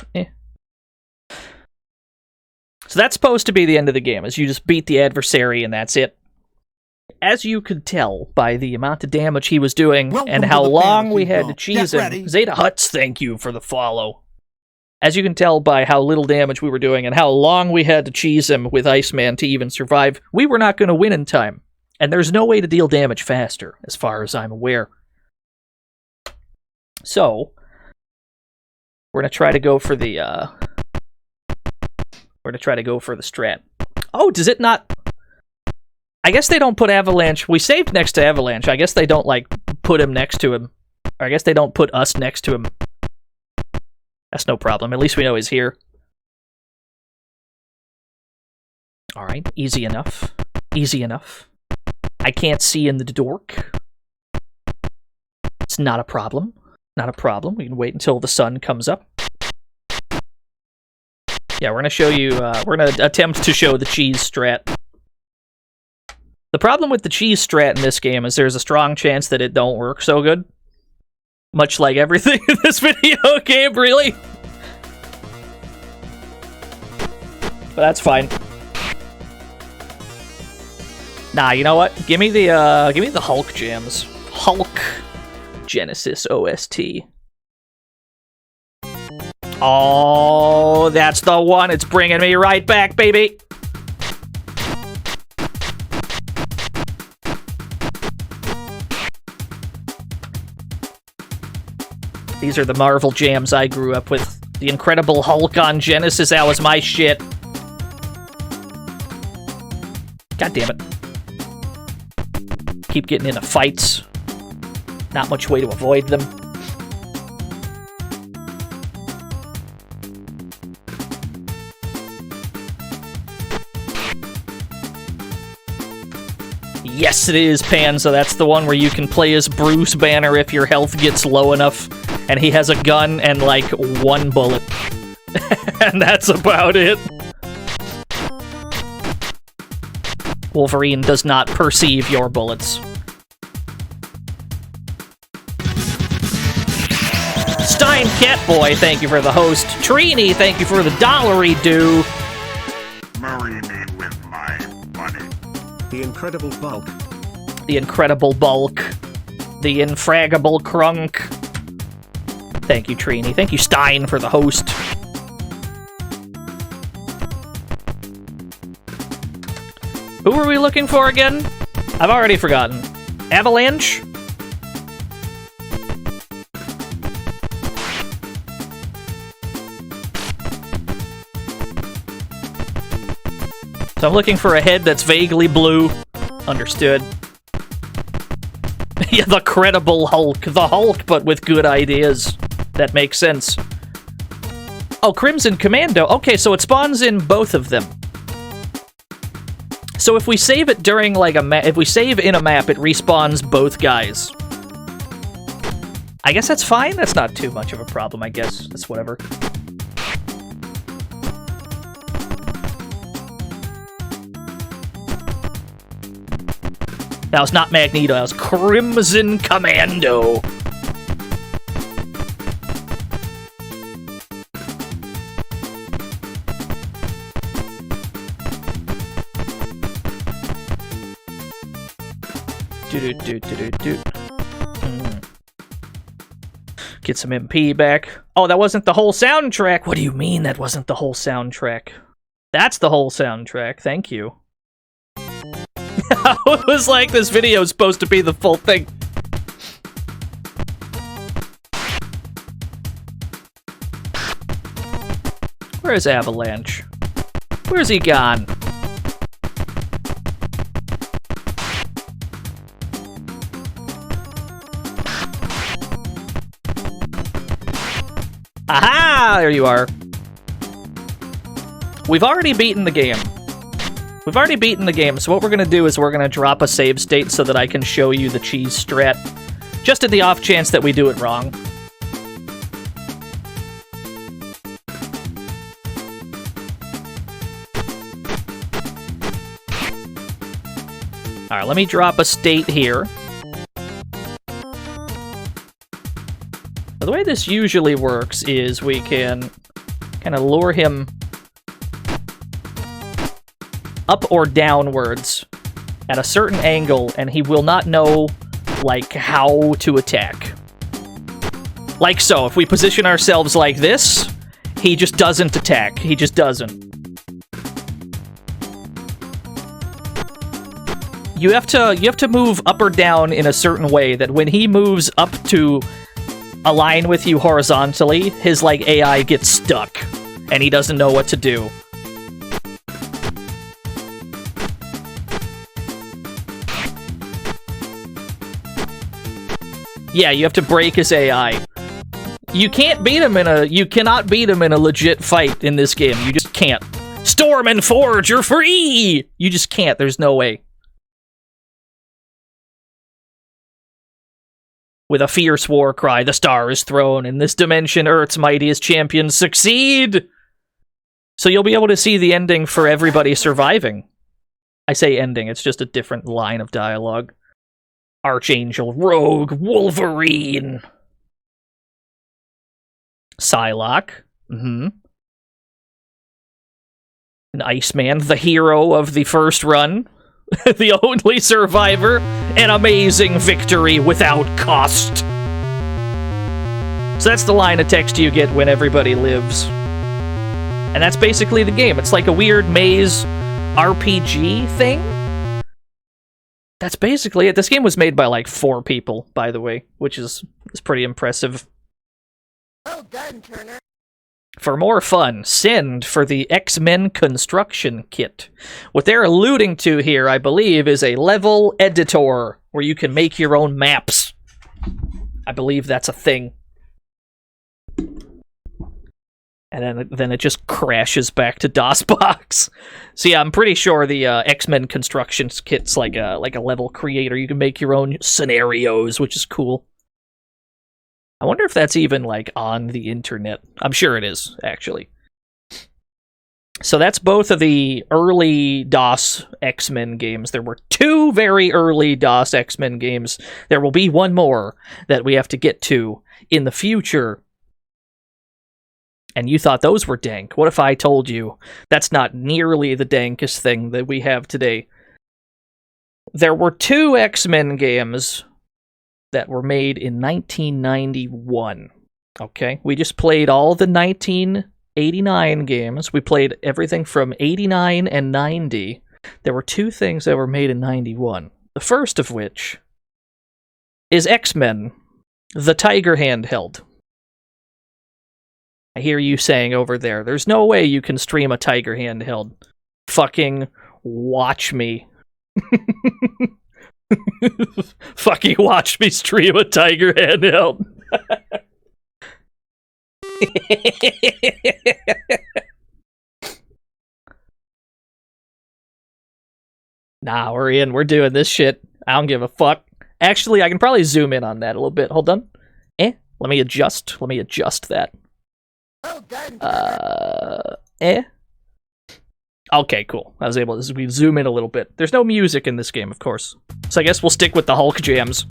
So that's supposed to be the end of the game, is you just beat the adversary and that's it. As you could tell by the amount of damage he was doing and how long we had to cheese him. Zeta Huts, thank you for the follow. As you can tell by how little damage we were doing and how long we had to cheese him with Iceman to even survive, we were not going to win in time. And there's no way to deal damage faster, as far as I'm aware. So, we're going to try to go for the, strat. Oh, does it not... I guess they don't put Avalanche... We saved next to Avalanche. I guess they don't, like, put him next to him. Or I guess they don't put us next to him. That's no problem. At least we know he's here. Alright, easy enough. Easy enough. I can't see in the dork. It's not a problem. Not a problem. We can wait until the sun comes up. Yeah, we're going to show you... we're going to attempt to show the cheese strat. The problem with the cheese strat in this game is there's a strong chance that it don't work so good. Much like everything in this video game, really. But that's fine. Nah, you know what? Give me the Hulk jams. Hulk Genesis OST. Oh, that's the one. It's bringing me right back, baby. These are the Marvel jams I grew up with. The Incredible Hulk on Genesis, that was my shit. God damn it. Keep getting into fights. Not much way to avoid them. Yes, it is, Panza. That's the one where you can play as Bruce Banner if your health gets low enough. And he has a gun and, like, one bullet. And that's about it. Wolverine does not perceive your bullets. Stein Catboy, thank you for the host. Trini, thank you for the dollary-do. Marry me with my money. The Incredible Bulk. The Incredible Bulk. The Infraggable Crunk. Thank you, Trini. Thank you, Stein, for the host. Who were we looking for again? I've already forgotten. Avalanche? So I'm looking for a head that's vaguely blue. Understood. Yeah, the credible Hulk. The Hulk, but with good ideas. That makes sense. Oh, Crimson Commando. Okay, so it spawns in both of them. So if we save it during, like, if we save in a map, it respawns both guys. I guess that's fine. That's not too much of a problem, I guess. That's whatever. That was not Magneto, that was Crimson Commando. Get some MP back. Oh, that wasn't the whole soundtrack. What do you mean that wasn't the whole soundtrack? That's the whole soundtrack. Thank you. It was like this video is supposed to be the full thing. Where's Avalanche? Where's he gone? Aha! There you are. We've already beaten the game. We've already beaten the game, so what we're going to do is we're going to drop a save state so that I can show you the cheese strat. Just in the off chance that we do it wrong. Alright, let me drop a state here. The way this usually works is we can kind of lure him up or downwards at a certain angle, and he will not know, like, how to attack. Like so, if we position ourselves like this, he just doesn't attack. He just doesn't. You have to move up or down in a certain way that when he moves up to align with you horizontally, his, like, AI gets stuck, and he doesn't know what to do. Yeah, you have to break his AI. You cannot beat him in a legit fight in this game. You just can't. Storm and Forge, you're free! You just can't. There's no way. With a fierce war cry, the star is thrown. In this dimension, Earth's mightiest champions succeed! So you'll be able to see the ending for everybody surviving. I say ending, it's just a different line of dialogue. Archangel, Rogue, Wolverine. Psylocke. And Iceman, the hero of the first run. The only survivor. An amazing victory without cost. So that's the line of text you get when everybody lives. And that's basically the game. It's like a weird maze RPG thing. That's basically it. This game was made by like 4 people, by the way, which is pretty impressive. Well done, Turner. For more fun, send for the X-Men construction kit. What they're alluding to here, I believe, is a level editor where you can make your own maps. I believe that's a thing. And then it just crashes back to DOSBox. So yeah, I'm pretty sure the X-Men construction kit's like a level creator. You can make your own scenarios, which is cool. I wonder if that's even like on the internet. I'm sure it is, actually. So that's both of the early DOS X-Men games. There were 2 very early DOS X-Men games. There will be one more that we have to get to in the future. And you thought those were dank. What if I told you that's not nearly the dankest thing that we have today? There were 2 X-Men games that were made in 1991. Okay? We just played all the 1989 games. We played everything from 89 and 90. There were 2 things that were made in 91. The first of which is X-Men, the Tiger Handheld. I hear you saying over there, there's no way you can stream a Tiger Handheld. Fucking watch me. Fucking watch me stream a Tiger Handheld. Nah, we're in. We're doing this shit. I don't give a fuck. Actually, I can probably zoom in on that a little bit. Hold on. Let me adjust that. Well done, Okay, cool. I was able to zoom in a little bit. There's no music in this game, of course. So I guess we'll stick with the Hulk jams.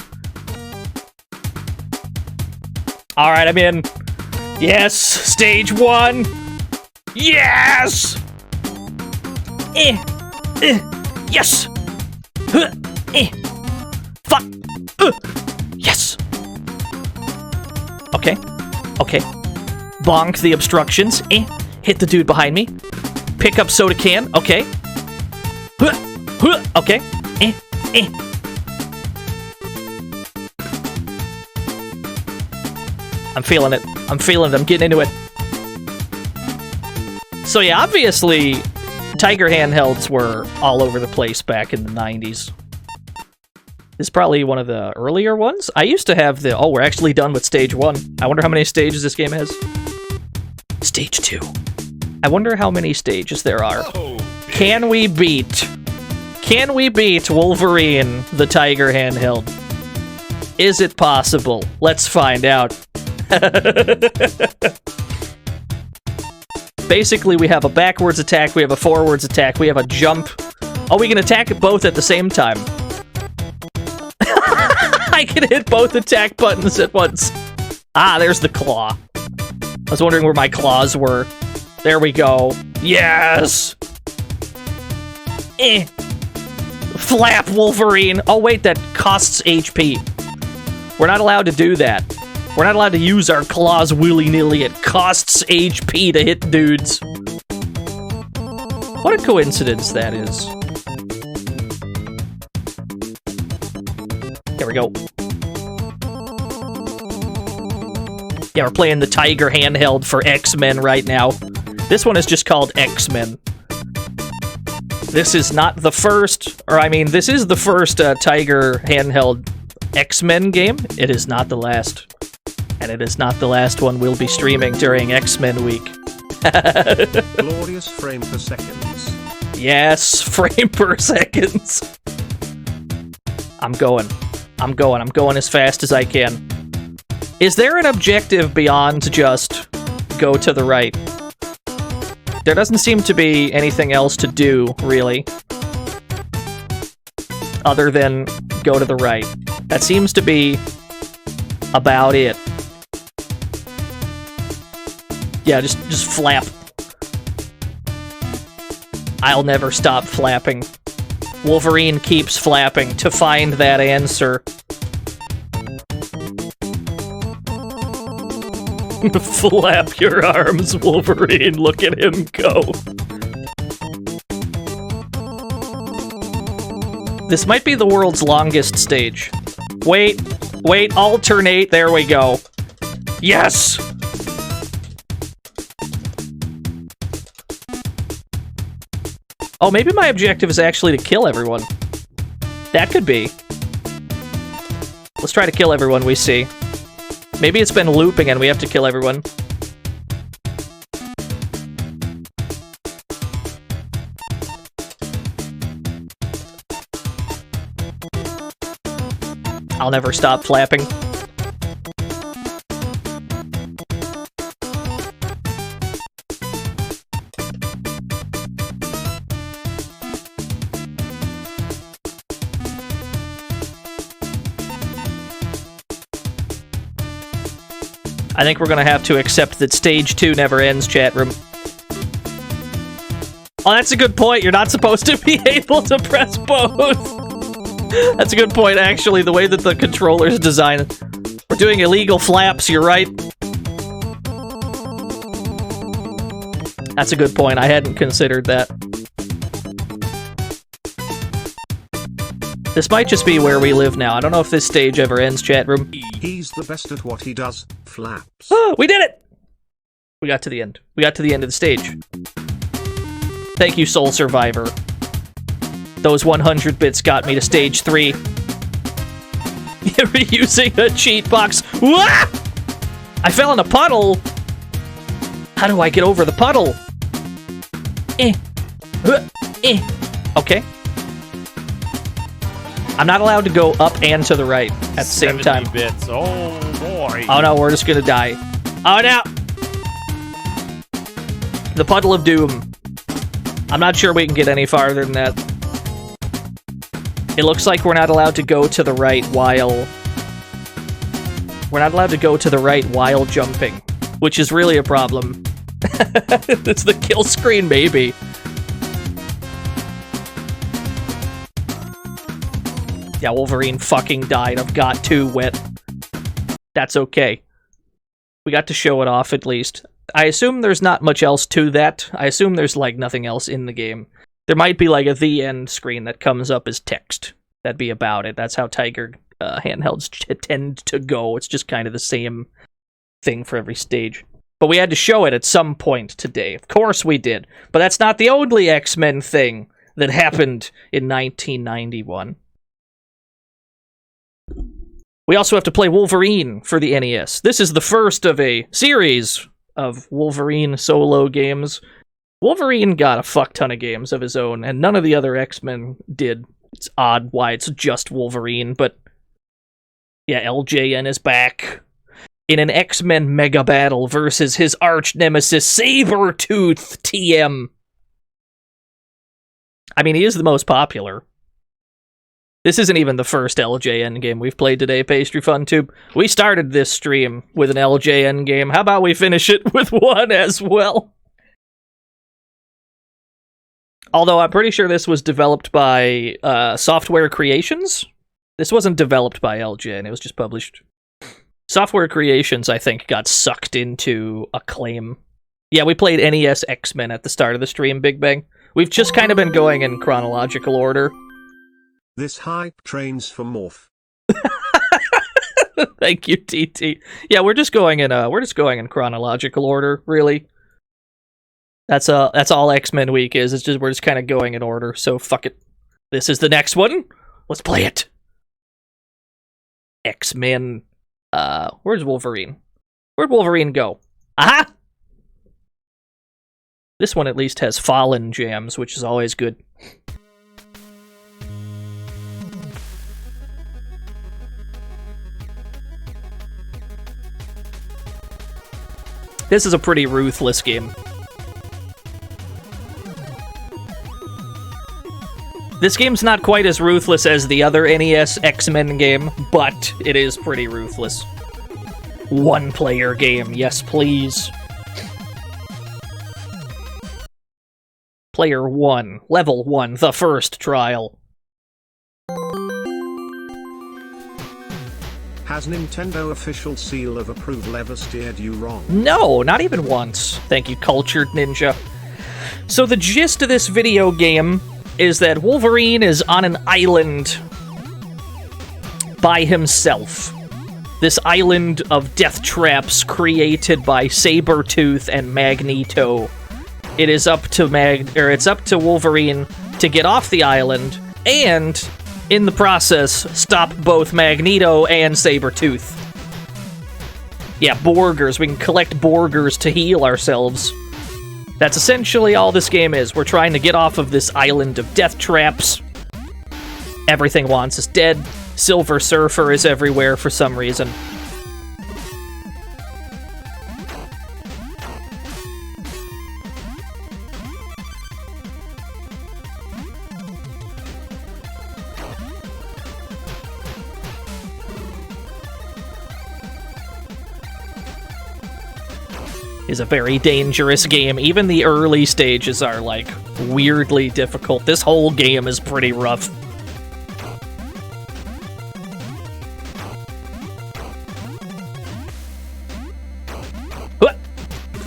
Alright, I'm in. Yes! Stage 1! Yes! Yes! Fuck! Yes! Okay. Bonk the obstructions. Hit the dude behind me. Pick up soda can. Okay. Okay. I'm feeling it. I'm getting into it. So yeah, obviously, Tiger handhelds were all over the place back in the 90s. This is probably one of the earlier ones. I used to have the... Oh, we're actually done with stage 1. I wonder how many stages this game has. Stage 2. I wonder how many stages there are. Can we beat Wolverine, the Tiger handheld? Is it possible? Let's find out. Basically, we have a backwards attack, we have a forwards attack, we have a jump. Oh, we can attack both at the same time. I can hit both attack buttons at once. Ah, there's the claw. I was wondering where my claws were. There we go. Yes! Flap Wolverine. Oh, wait, that costs HP. We're not allowed to do that. We're not allowed to use our claws willy-nilly. It costs HP to hit dudes. What a coincidence that is. There we go. Yeah, we're playing the Tiger handheld for X-Men right now. This one is just called X-Men. This is not the first, or I mean, this is the first Tiger handheld X-Men game. It is not the last. And it is not the last one we'll be streaming during X-Men week. Glorious frame per seconds. Yes, frame per seconds. I'm going as fast as I can. Is there an objective beyond just go to the right? There doesn't seem to be anything else to do, really. Other than go to the right. That seems to be about it. Yeah, just flap. I'll never stop flapping. Wolverine keeps flapping to find that answer. Flap your arms, Wolverine. Look at him go. This might be the world's longest stage. Wait, alternate. There we go. Yes! Oh, maybe my objective is actually to kill everyone. That could be. Let's try to kill everyone we see. Maybe it's been looping and we have to kill everyone. I'll never stop flapping. I think we're gonna have to accept that stage 2 never ends, chat room. Oh, that's a good point. You're not supposed to be able to press both. That's a good point, actually, the way that the controller's designed. We're doing illegal flaps, you're right. That's a good point. I hadn't considered that. This might just be where we live now. I don't know if this stage ever ends, chat room. He's the best at what he does. Flaps. Oh, we did it! We got to the end. We got to the end of the stage. Thank you, Soul Survivor. Those 100 bits got me to stage 3. You're using a cheat box. Wah! I fell in a puddle. How do I get over the puddle? Okay. I'm not allowed to go up and to the right at the same time. 70 bits. Oh, boy. Oh no, we're just gonna die. Oh no! The Puddle of Doom. I'm not sure we can get any farther than that. It looks like we're not allowed to go to the right while... We're not allowed to go to the right while jumping, which is really a problem. It's the kill screen, maybe. Yeah, Wolverine fucking died. I've got too wet. That's okay. We got to show it off, at least. I assume there's not much else to that. I assume there's, like, nothing else in the game. There might be, like, a the end screen that comes up as text. That'd be about it. That's how Tiger handhelds tend to go. It's just kind of the same thing for every stage. But we had to show it at some point today. Of course we did. But that's not the only X-Men thing that happened in 1991. We also have to play Wolverine for the NES. This is the first of a series of Wolverine solo games. Wolverine got a fuck ton of games of his own, and none of the other X-Men did. It's odd why it's just Wolverine, but yeah, LJN is back in an X-Men mega battle versus his arch nemesis Sabretooth TM. I mean, he is the most popular. This isn't even the first LJN game we've played today, Pastry Fun Tube. We started this stream with an LJN game. How about we finish it with one as well? Although I'm pretty sure this was developed by Software Creations. This wasn't developed by LJN, it was just published. Software Creations, I think, got sucked into Acclaim. Yeah, we played NES X-Men at the start of the stream, Big Bang. We've just kind of been going in chronological order. This hype trains for Morph. Thank you, TT. Yeah, we're just going in chronological order, really. That's all X-Men week is. It's just we're just kind of going in order. So fuck it. This is the next one. Let's play it. X-Men. Where's Wolverine? Where'd Wolverine go? Aha! This one at least has Fallen jams, which is always good. This is a pretty ruthless game. This game's not quite as ruthless as the other NES X-Men game, but it is pretty ruthless. One-player game, yes please. Player 1, Level 1, the first trial. Has Nintendo official seal of approval ever steered you wrong? No, not even once. Thank you, Cultured Ninja. So the gist of this video game is that Wolverine is on an island by himself. This island of death traps created by Sabretooth and Magneto. It is up to it's up to Wolverine to get off the island and, in the process, stop both Magneto and Sabretooth. Yeah, Borgers. We can collect Borgers to heal ourselves. That's essentially all this game is. We're trying to get off of this island of death traps. Everything wants us dead. Silver Surfer is everywhere for some reason. Is a very dangerous game. Even the early stages are, like, weirdly difficult. This whole game is pretty rough.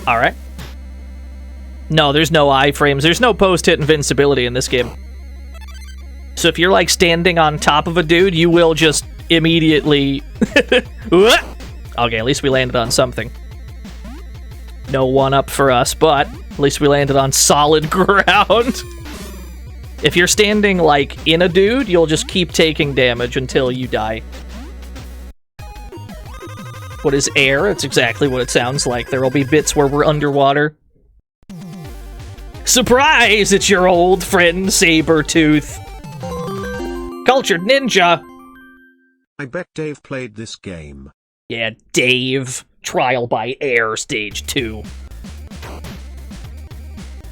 Alright. No, there's no iframes. There's no post-hit invincibility in this game. So if you're like standing on top of a dude, you will just immediately... Okay, at least we landed on something. No one-up for us, but at least we landed on solid ground. If you're standing, like, in a dude, you'll just keep taking damage until you die. What is air? It's exactly what it sounds like. There will be bits where we're underwater. Surprise! It's your old friend, Sabretooth. Cultured Ninja! I bet Dave played this game. Yeah, Dave. Trial by Air, Stage 2.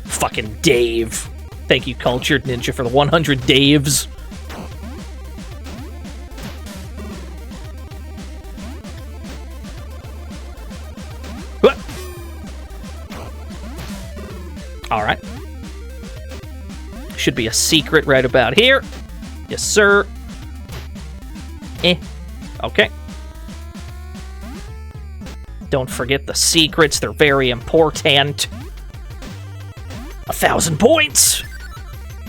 Fucking Dave. Thank you, Cultured Ninja, for the 100 Daves. Alright. Should be a secret right about here. Yes, sir. Okay. Don't forget the secrets, they're very important. 1,000 points!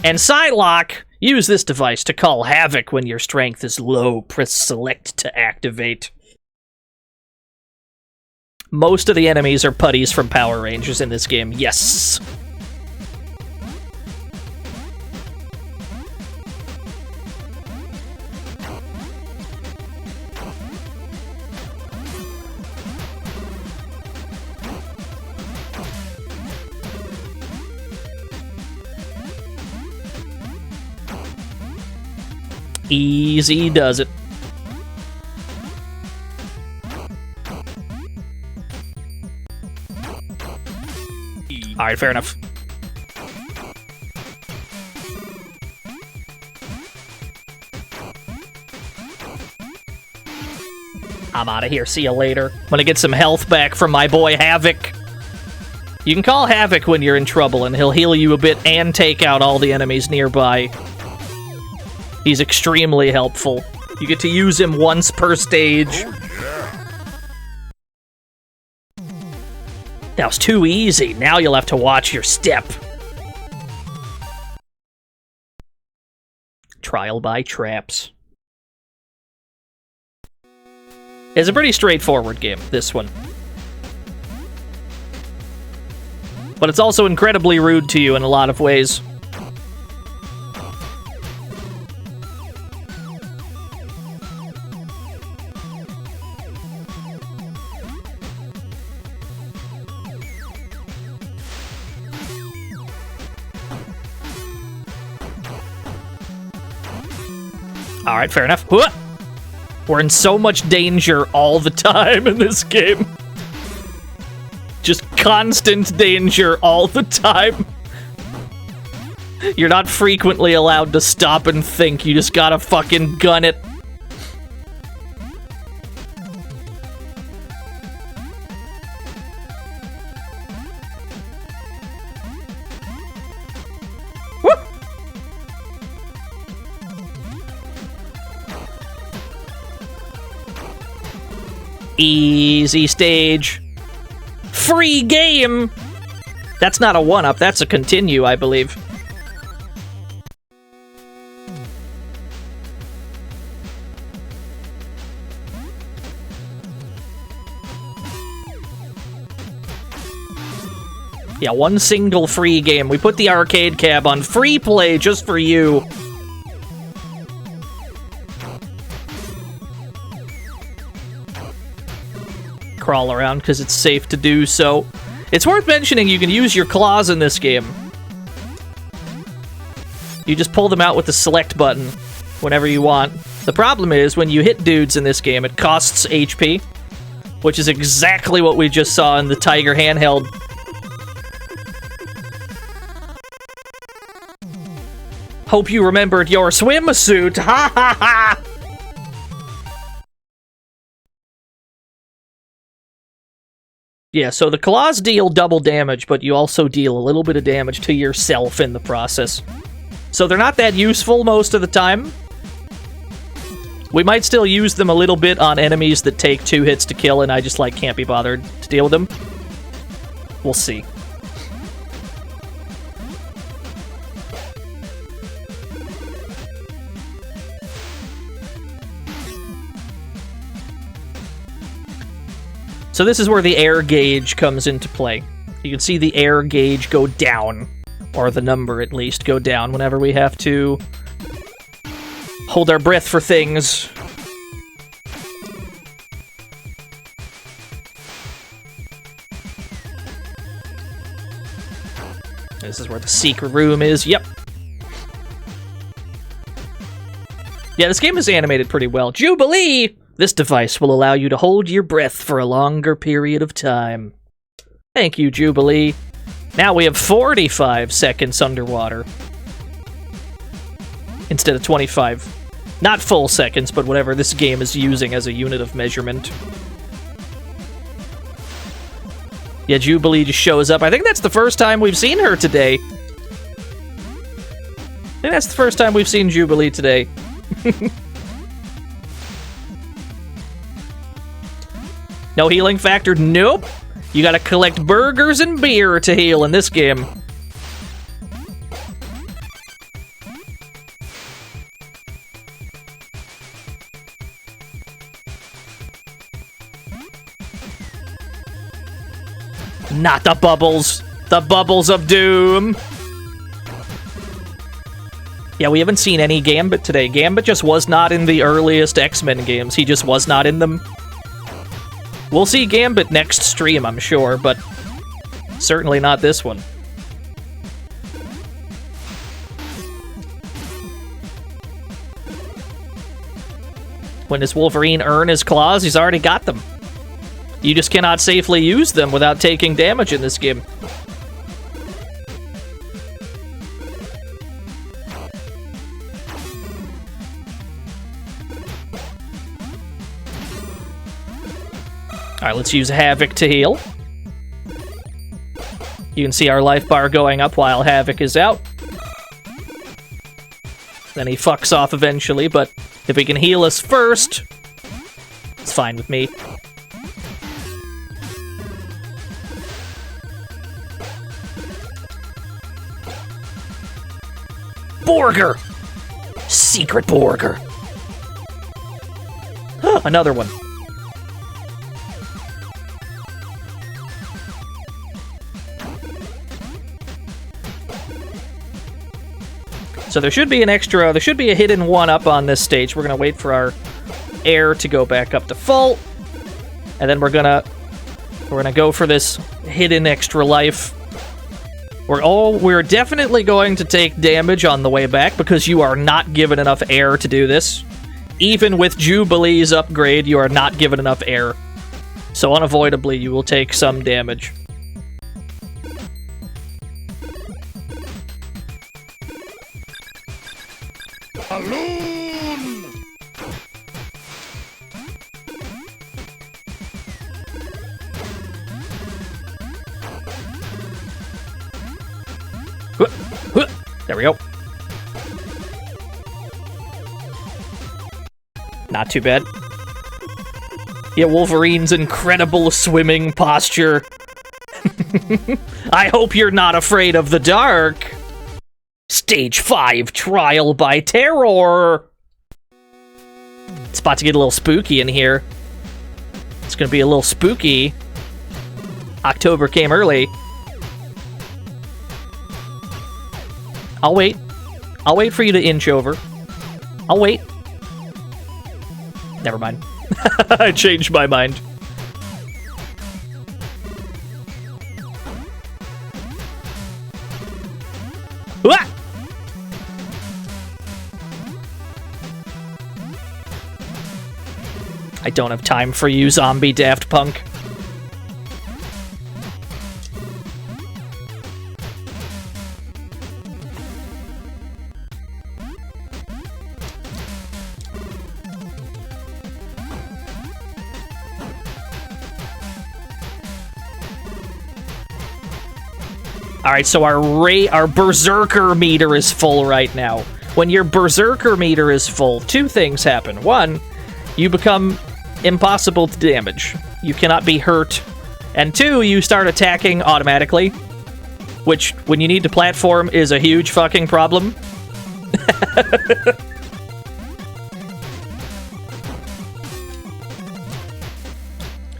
And Psylocke, use this device to call Havoc when your strength is low. Press select to activate. Most of the enemies are putties from Power Rangers in this game, yes. Easy does it. Alright, fair enough. I'm out of here. See you later. I'm gonna get some health back from my boy Havoc. You can call Havoc when you're in trouble, and he'll heal you a bit and take out all the enemies nearby. He's extremely helpful. You get to use him once per stage. That was too easy. Now you'll have to watch your step. Trial by traps. It's a pretty straightforward game, this one. But it's also incredibly rude to you in a lot of ways. Alright, fair enough. We're in so much danger all the time in this game. Just constant danger all the time. You're not frequently allowed to stop and think. You just gotta fucking gun it. Easy stage. Free game! That's not a 1-up, that's a continue, I believe. Yeah, one single free game. We put the arcade cab on free play just for you. Crawl around because it's safe to do so. It's worth mentioning you can use your claws in this game. You just pull them out with the select button whenever you want. The problem is when you hit dudes in this game, it costs HP, which is exactly what we just saw in the Tiger Handheld. Hope you remembered your swimsuit. Ha ha ha! Yeah, so the claws deal double damage, but you also deal a little bit of damage to yourself in the process. So they're not that useful most of the time. We might still use them a little bit on enemies that take 2 hits to kill, and I just, like, can't be bothered to deal with them. We'll see. So this is where the air gauge comes into play. You can see the air gauge go down, or the number at least go down whenever we have to hold our breath for things. This is where the secret room is. Yep. Yeah, this game is animated pretty well. Jubilee! This device will allow you to hold your breath for a longer period of time. Thank you, Jubilee. Now we have 45 seconds underwater. Instead of 25. Not full seconds, but whatever this game is using as a unit of measurement. Yeah, Jubilee just shows up. I think that's the first time we've seen her today. I think that's the first time we've seen Jubilee today. No healing factor? Nope. You gotta collect burgers and beer to heal in this game. Not the bubbles. The bubbles of doom. Yeah, we haven't seen any Gambit today. Gambit just was not in the earliest X-Men games. He just was not in them. We'll see Gambit next stream, I'm sure, but certainly not this one. When does Wolverine earn his claws? He's already got them. You just cannot safely use them without taking damage in this game. Alright, let's use Havoc to heal. You can see our life bar going up while Havoc is out. Then he fucks off eventually, but if he can heal us first, it's fine with me. Borger! Secret Borger! Another one. So there should be there should be a hidden 1-up on this stage. We're gonna wait for our air to go back up to full. And then we're gonna go for this hidden extra life. We're definitely going to take damage on the way back because you are not given enough air to do this. Even with Jubilee's upgrade, you are not given enough air. So unavoidably, you will take some damage. Balloon! There we go. Not too bad. Yeah, Wolverine's incredible swimming posture. I hope you're not afraid of the dark. Stage 5, Trial by Terror. It's about to get a little spooky in here. It's gonna be a little spooky. October came early. I'll wait. I'll wait for you to inch over. I'll wait. Never mind. I changed my mind. Ah! I don't have time for you, zombie Daft Punk. Alright, so our Berserker meter is full right now. When your Berserker meter is full, two things happen. One, you become impossible to damage. You cannot be hurt. And two, you start attacking automatically. Which, when you need to platform, is a huge fucking problem.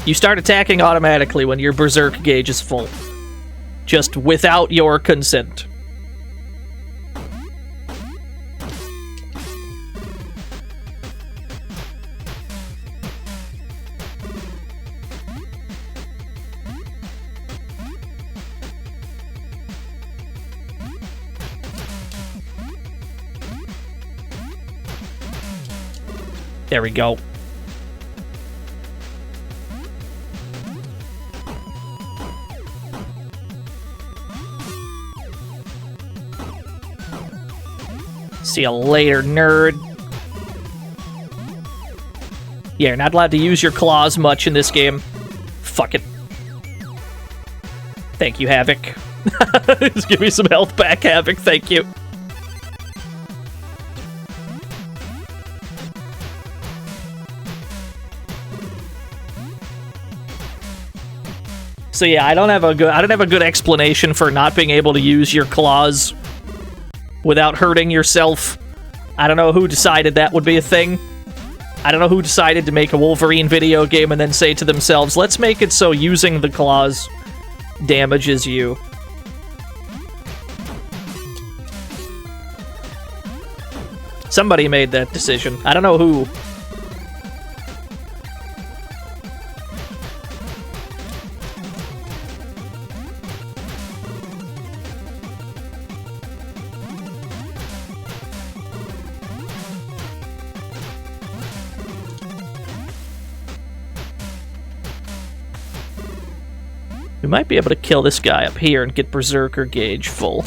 You start attacking automatically when your berserk gauge is full. Just without your consent. There we go. See you later, nerd. Yeah, you're not allowed to use your claws much in this game. Fuck it. Thank you, Havoc. Just give me some health back, Havoc. Thank you. So yeah, I don't have a good explanation for not being able to use your claws without hurting yourself. I don't know who decided that would be a thing. I don't know who decided to make a Wolverine video game and then say to themselves, let's make it so using the claws damages you. Somebody made that decision. I don't know who. We might be able to kill this guy up here and get Berserker gauge full.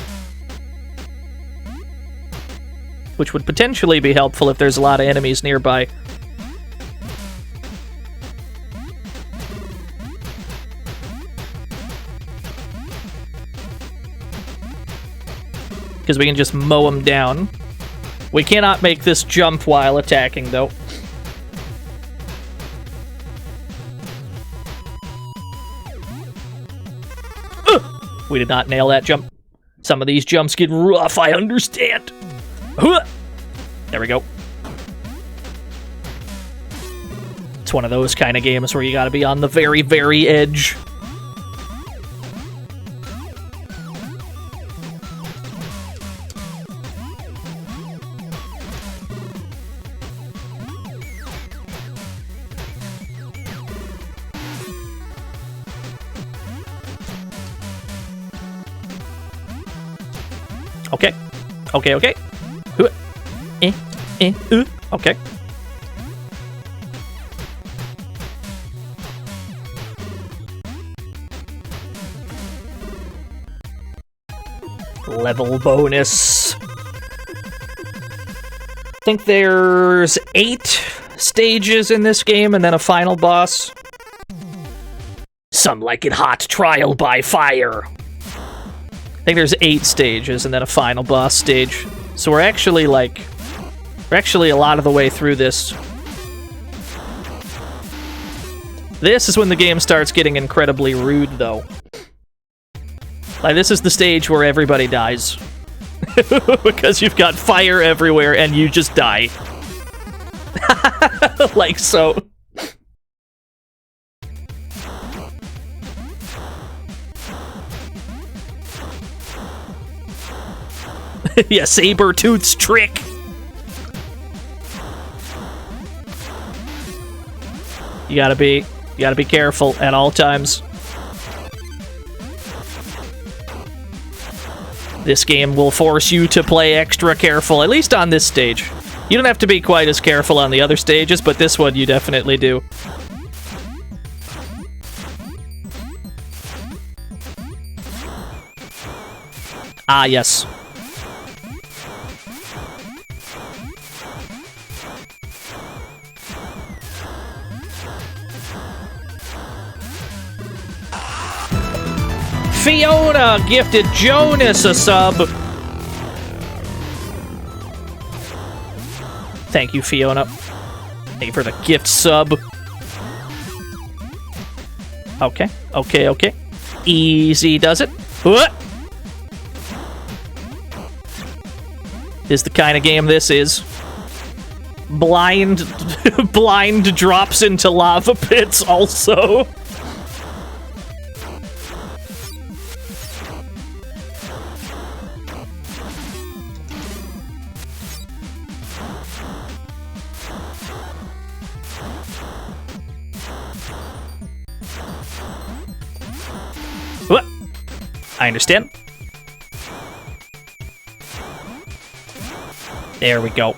Which would potentially be helpful if there's a lot of enemies nearby. Because we can just mow them down. We cannot make this jump while attacking, though. We did not nail that jump. Some of these jumps get rough, I understand. There we go. It's one of those kind of games where you gotta be on the very, very edge. Okay. Okay, okay. Okay. Level bonus. I think there's 8 stages in this game and then a final boss. Some like it hot, trial by fire. I think there's 8 stages and then a final boss stage. So we're actually a lot of the way through this. This is when the game starts getting incredibly rude, though. Like, this is the stage where everybody dies. Because you've got fire everywhere and you just die. Like so. Yeah, Sabertooth's trick. You gotta be careful at all times. This game will force you to play extra careful, at least on this stage. You don't have to be quite as careful on the other stages, but this one you definitely do. Ah, yes. Fiona gifted Jonas a sub. Thank you, Fiona. Thank you for the gift sub. Okay, okay, okay. Easy does it. What? Is the kind of game this is. blind drops into lava pits also. What? I understand. There we go.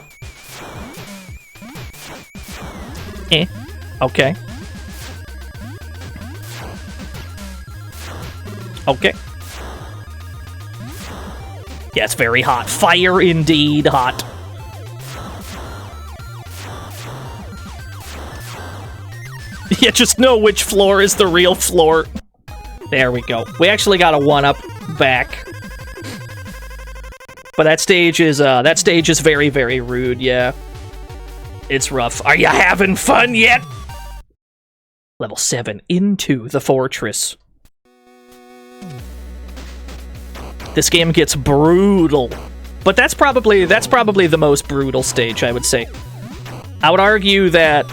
Okay. Okay. Yeah, it's very hot. Fire indeed hot. Yeah, just know which floor is the real floor. There we go. We actually got a 1-up back. But that stage is very, very rude, yeah. It's rough. Are you having fun yet? Level 7, into the fortress. This game gets brutal. But that's probably the most brutal stage, I would say. I would argue that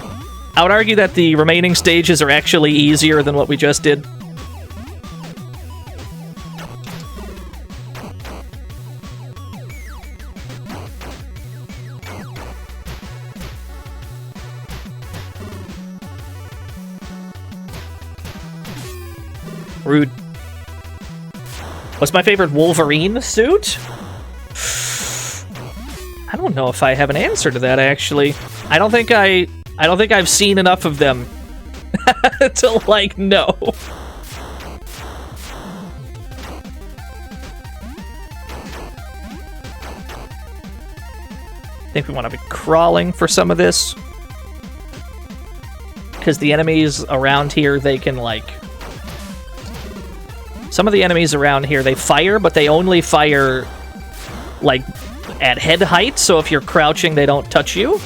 the remaining stages are actually easier than what we just did. Rude. What's my favorite Wolverine suit? I don't know if I have an answer to that, actually. I don't think I've seen enough of them to, like, know. I think we want to be crawling for some of this. Because the enemies around here, they can, like... Some of the enemies around here, they fire, but they only fire, like, at head height, so if you're crouching, they don't touch you.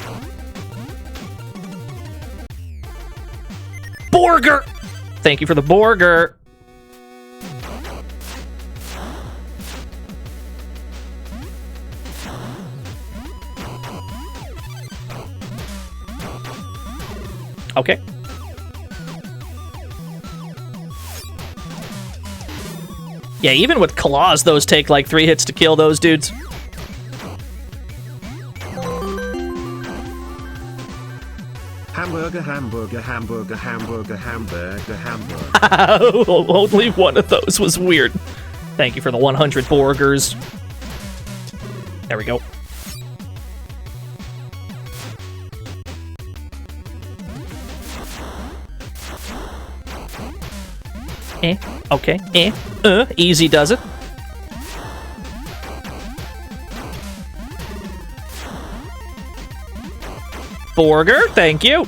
Burger! Thank you for the burger. Okay. Yeah, even with claws, those take like 3 hits to kill those dudes. Hamburger, hamburger, hamburger, hamburger, hamburger, hamburger. Only one of those was weird. Thank you for the 100 burgers. There we go. Okay, easy does it. Burger, thank you.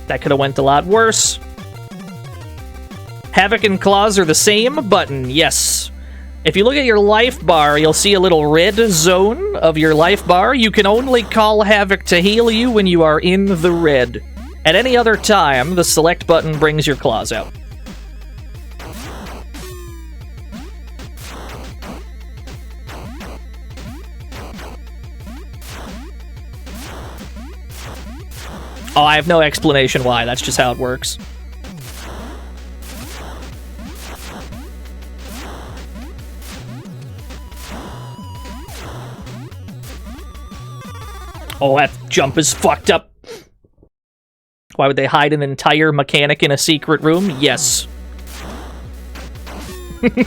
That could have went a lot worse. Havoc and Claws are the same button, yes. If you look at your life bar, you'll see a little red zone of your life bar. You can only call Havoc to heal you when you are in the red. At any other time, the select button brings your claws out. Oh, I have no explanation why, that's just how it works. Oh, that jump is fucked up. Why would they hide an entire mechanic in a secret room? Yes.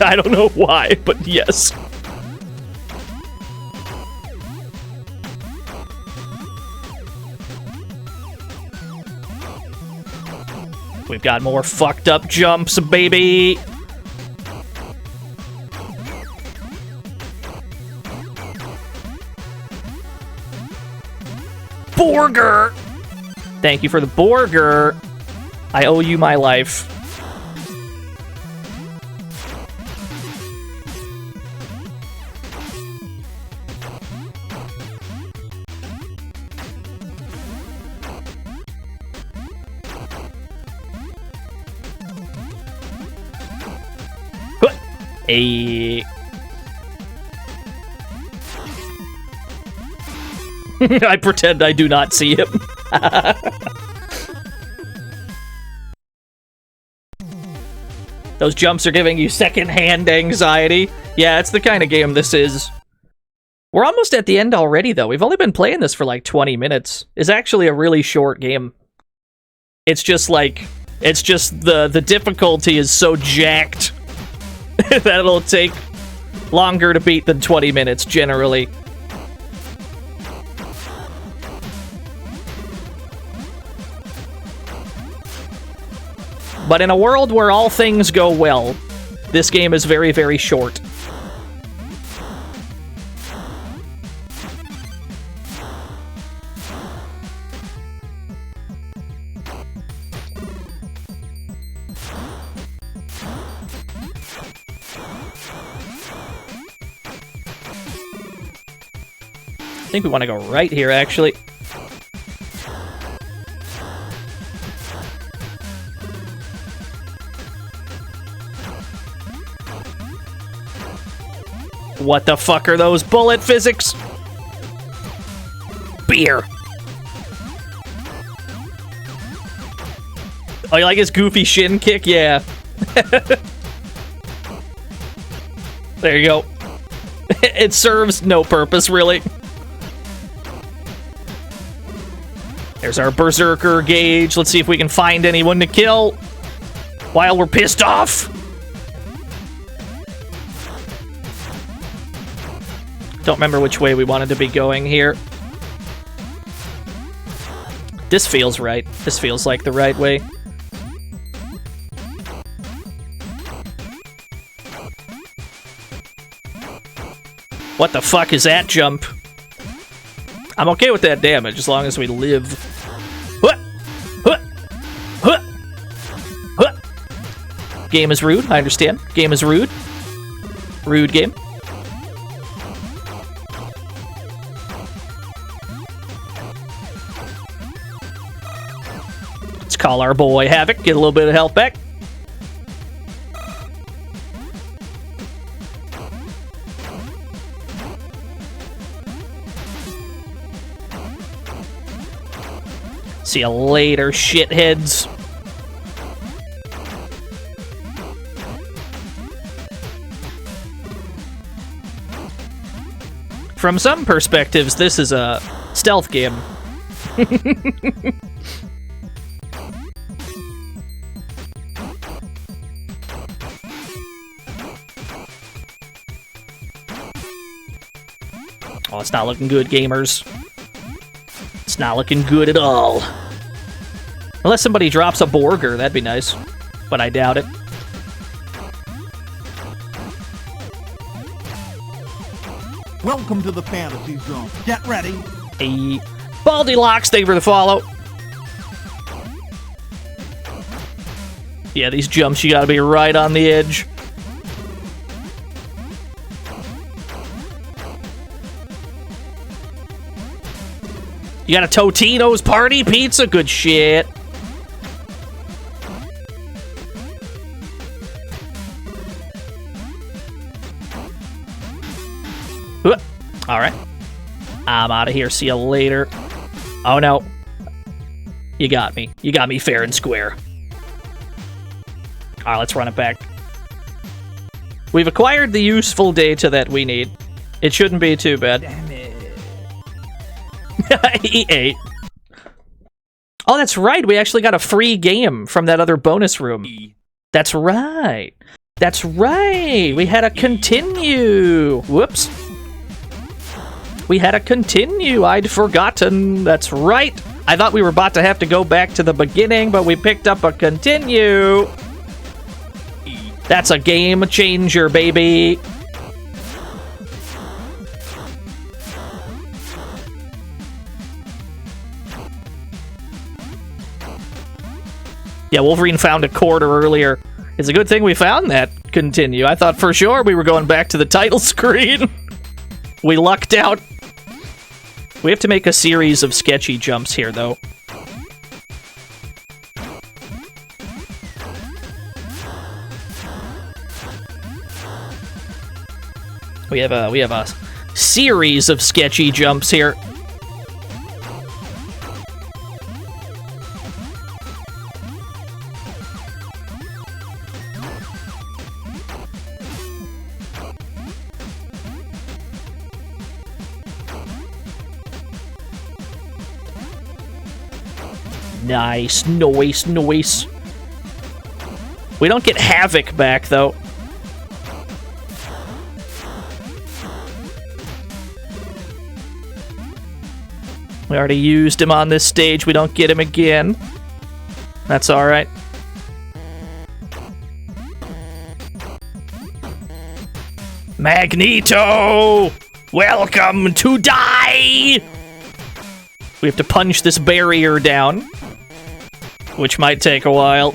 I don't know why, but yes. We've got more fucked up jumps, baby. Burger! Thank you for the burger. I owe you my life. I pretend I do not see him. Those jumps are giving you second-hand anxiety. Yeah, it's the kind of game this is. We're almost at the end already, though. We've only been playing this for like 20 minutes. It's actually a really short game. It's just like... It's just the difficulty is so jacked that it'll take longer to beat than 20 minutes, generally. But in a world where all things go well, this game is very, very short. I think we want to go right here, actually. What the fuck are those bullet physics? Beer. Oh, you like his goofy shin kick? Yeah. There you go. It serves no purpose, really. There's our Berserker gauge. Let's see if we can find anyone to kill while we're pissed off. Don't remember which way we wanted to be going here. This feels right. This feels like the right way. What the fuck is that jump? I'm okay with that damage as long as we live. Game is rude, I understand. Game is rude. Rude game. Let's call our boy Havoc, get a little bit of health back. See you later, shitheads. From some perspectives, this is a stealth game. Oh, it's not looking good, gamers. It's not looking good at all. Unless somebody drops a Borger, that'd be nice. But I doubt it. Welcome to the Fantasy Zone. Get ready. Hey, Baldylocks, thank you for the follow. Yeah, these jumps, you gotta be right on the edge. You got a Totino's party pizza? Good shit. Alright. I'm out of here. See you later. Oh no. You got me. You got me fair and square. Alright, let's run it back. We've acquired the useful data that we need. It shouldn't be too bad. Damn it. He ate. Oh, that's right. We actually got a free game from that other bonus room. That's right. That's right. We had a continue. Whoops. We had a continue. I'd forgotten. That's right. I thought we were about to have to go back to the beginning, but we picked up a continue. That's a game changer, baby. Yeah, Wolverine found a quarter earlier. It's a good thing we found that continue. I thought for sure we were going back to the title screen. We lucked out. We have to make a series of sketchy jumps here, though. We have a series of sketchy jumps here. Nice, noise. We don't get Havoc back, though. We already used him on this stage. We don't get him again. That's alright. Magneto! Welcome to die! We have to punch this barrier down, which might take a while.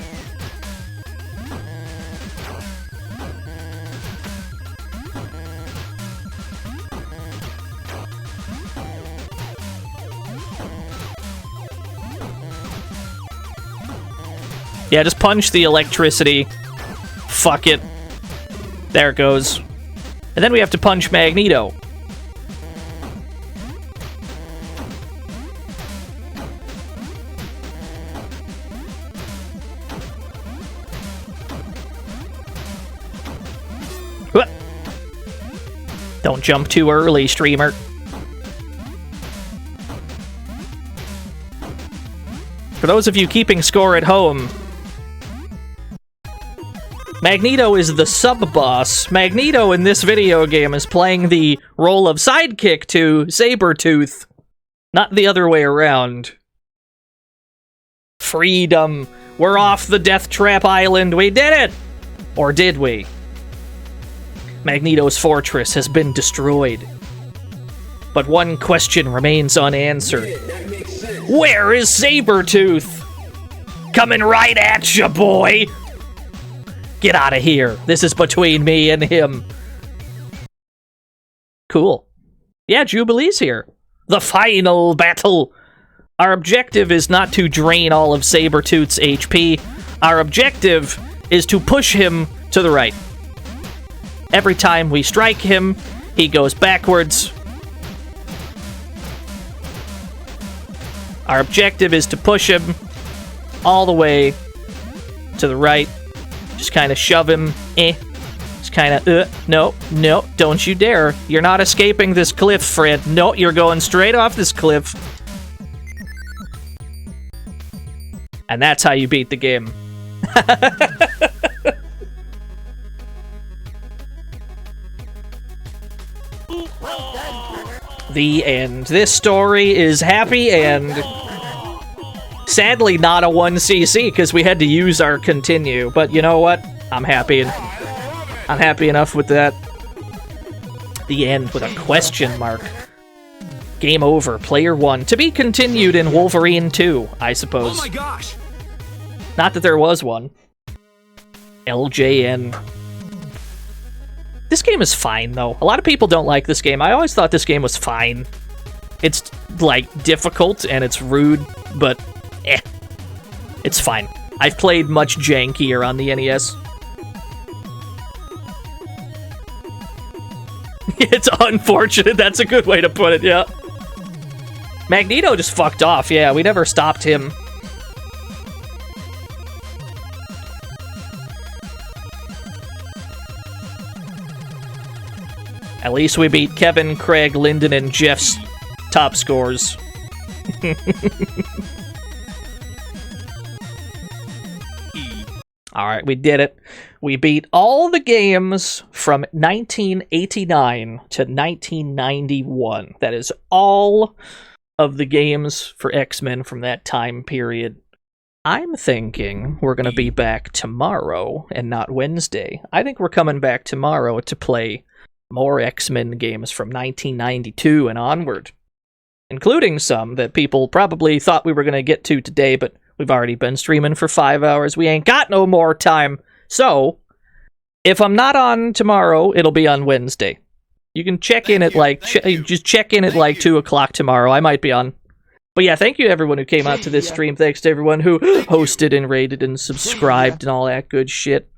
Yeah, just punch the electricity. Fuck it. There it goes. And then we have to punch Magneto. Don't jump too early, streamer. For those of you keeping score at home, Magneto is the sub-boss. Magneto in this video game is playing the role of sidekick to Sabretooth, not the other way around. Freedom. We're off the Death Trap Island. We did it! Or did we? Magneto's fortress has been destroyed. But one question remains unanswered. Where is Sabretooth? Coming right at ya, boy! Get out of here. This is between me and him. Cool. Yeah, Jubilee's here. The final battle. Our objective is not to drain all of Sabretooth's HP. Our objective is to push him to the right. Every time we strike him, he goes backwards. Our objective is to push him all the way to the right. Just kind of shove him. Just kind of, no, don't you dare. You're not escaping this cliff, Fred. No, you're going straight off this cliff. And that's how you beat the game. The end. This story is happy and sadly not a 1cc because we had to use our continue, but you know what? I'm happy enough with that. The end with a question mark. Game over. Player 1. To be continued in Wolverine 2, I suppose. Oh my gosh! Not that there was one. LJN. This game is fine, though. A lot of people don't like this game. I always thought this game was fine. It's, like, difficult and it's rude, but it's fine. I've played much jankier on the NES. It's unfortunate. That's a good way to put it, yeah. Magneto just fucked off, yeah. We never stopped him. At least we beat Kevin, Craig, Lyndon, and Jeff's top scores. Alright, we did it. We beat all the games from 1989 to 1991. That is all of the games for X-Men from that time period. I'm thinking we're going to be back tomorrow and not Wednesday. I think we're coming back tomorrow to play more X-Men games from 1992 and onward, including some that people probably thought we were going to get to today, but we've already been streaming for 5 hours. We ain't got no more time. So, if I'm not on tomorrow, it'll be on Wednesday. You can check in at just check in at 2 o'clock tomorrow. I might be on. But yeah, thank you to everyone who came out to this stream. Thanks to everyone who hosted and rated and subscribed and all that good shit.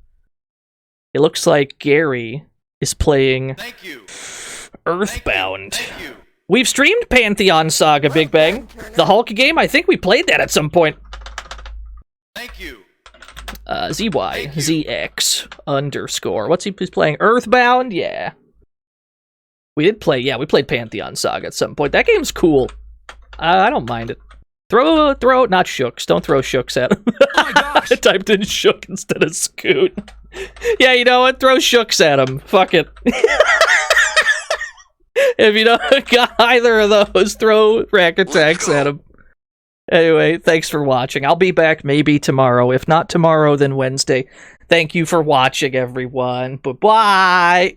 It looks like Gary is playing Earthbound. We've streamed Pantheon Saga, Big Bang. The Hulk game, I think we played that at some point. ZYZX_ What's he's playing? Earthbound? Yeah. We played Pantheon Saga at some point. That game's cool. I don't mind it. Throw, not Shooks. Don't throw Shooks at him. Oh my gosh! I typed in Shook instead of Scoot. Yeah, you know what? Throw Shooks at him. Fuck it. If you don't got either of those, throw rack attacks at him. Anyway, thanks for watching. I'll be back maybe tomorrow. If not tomorrow, then Wednesday. Thank you for watching, everyone. Bye-bye!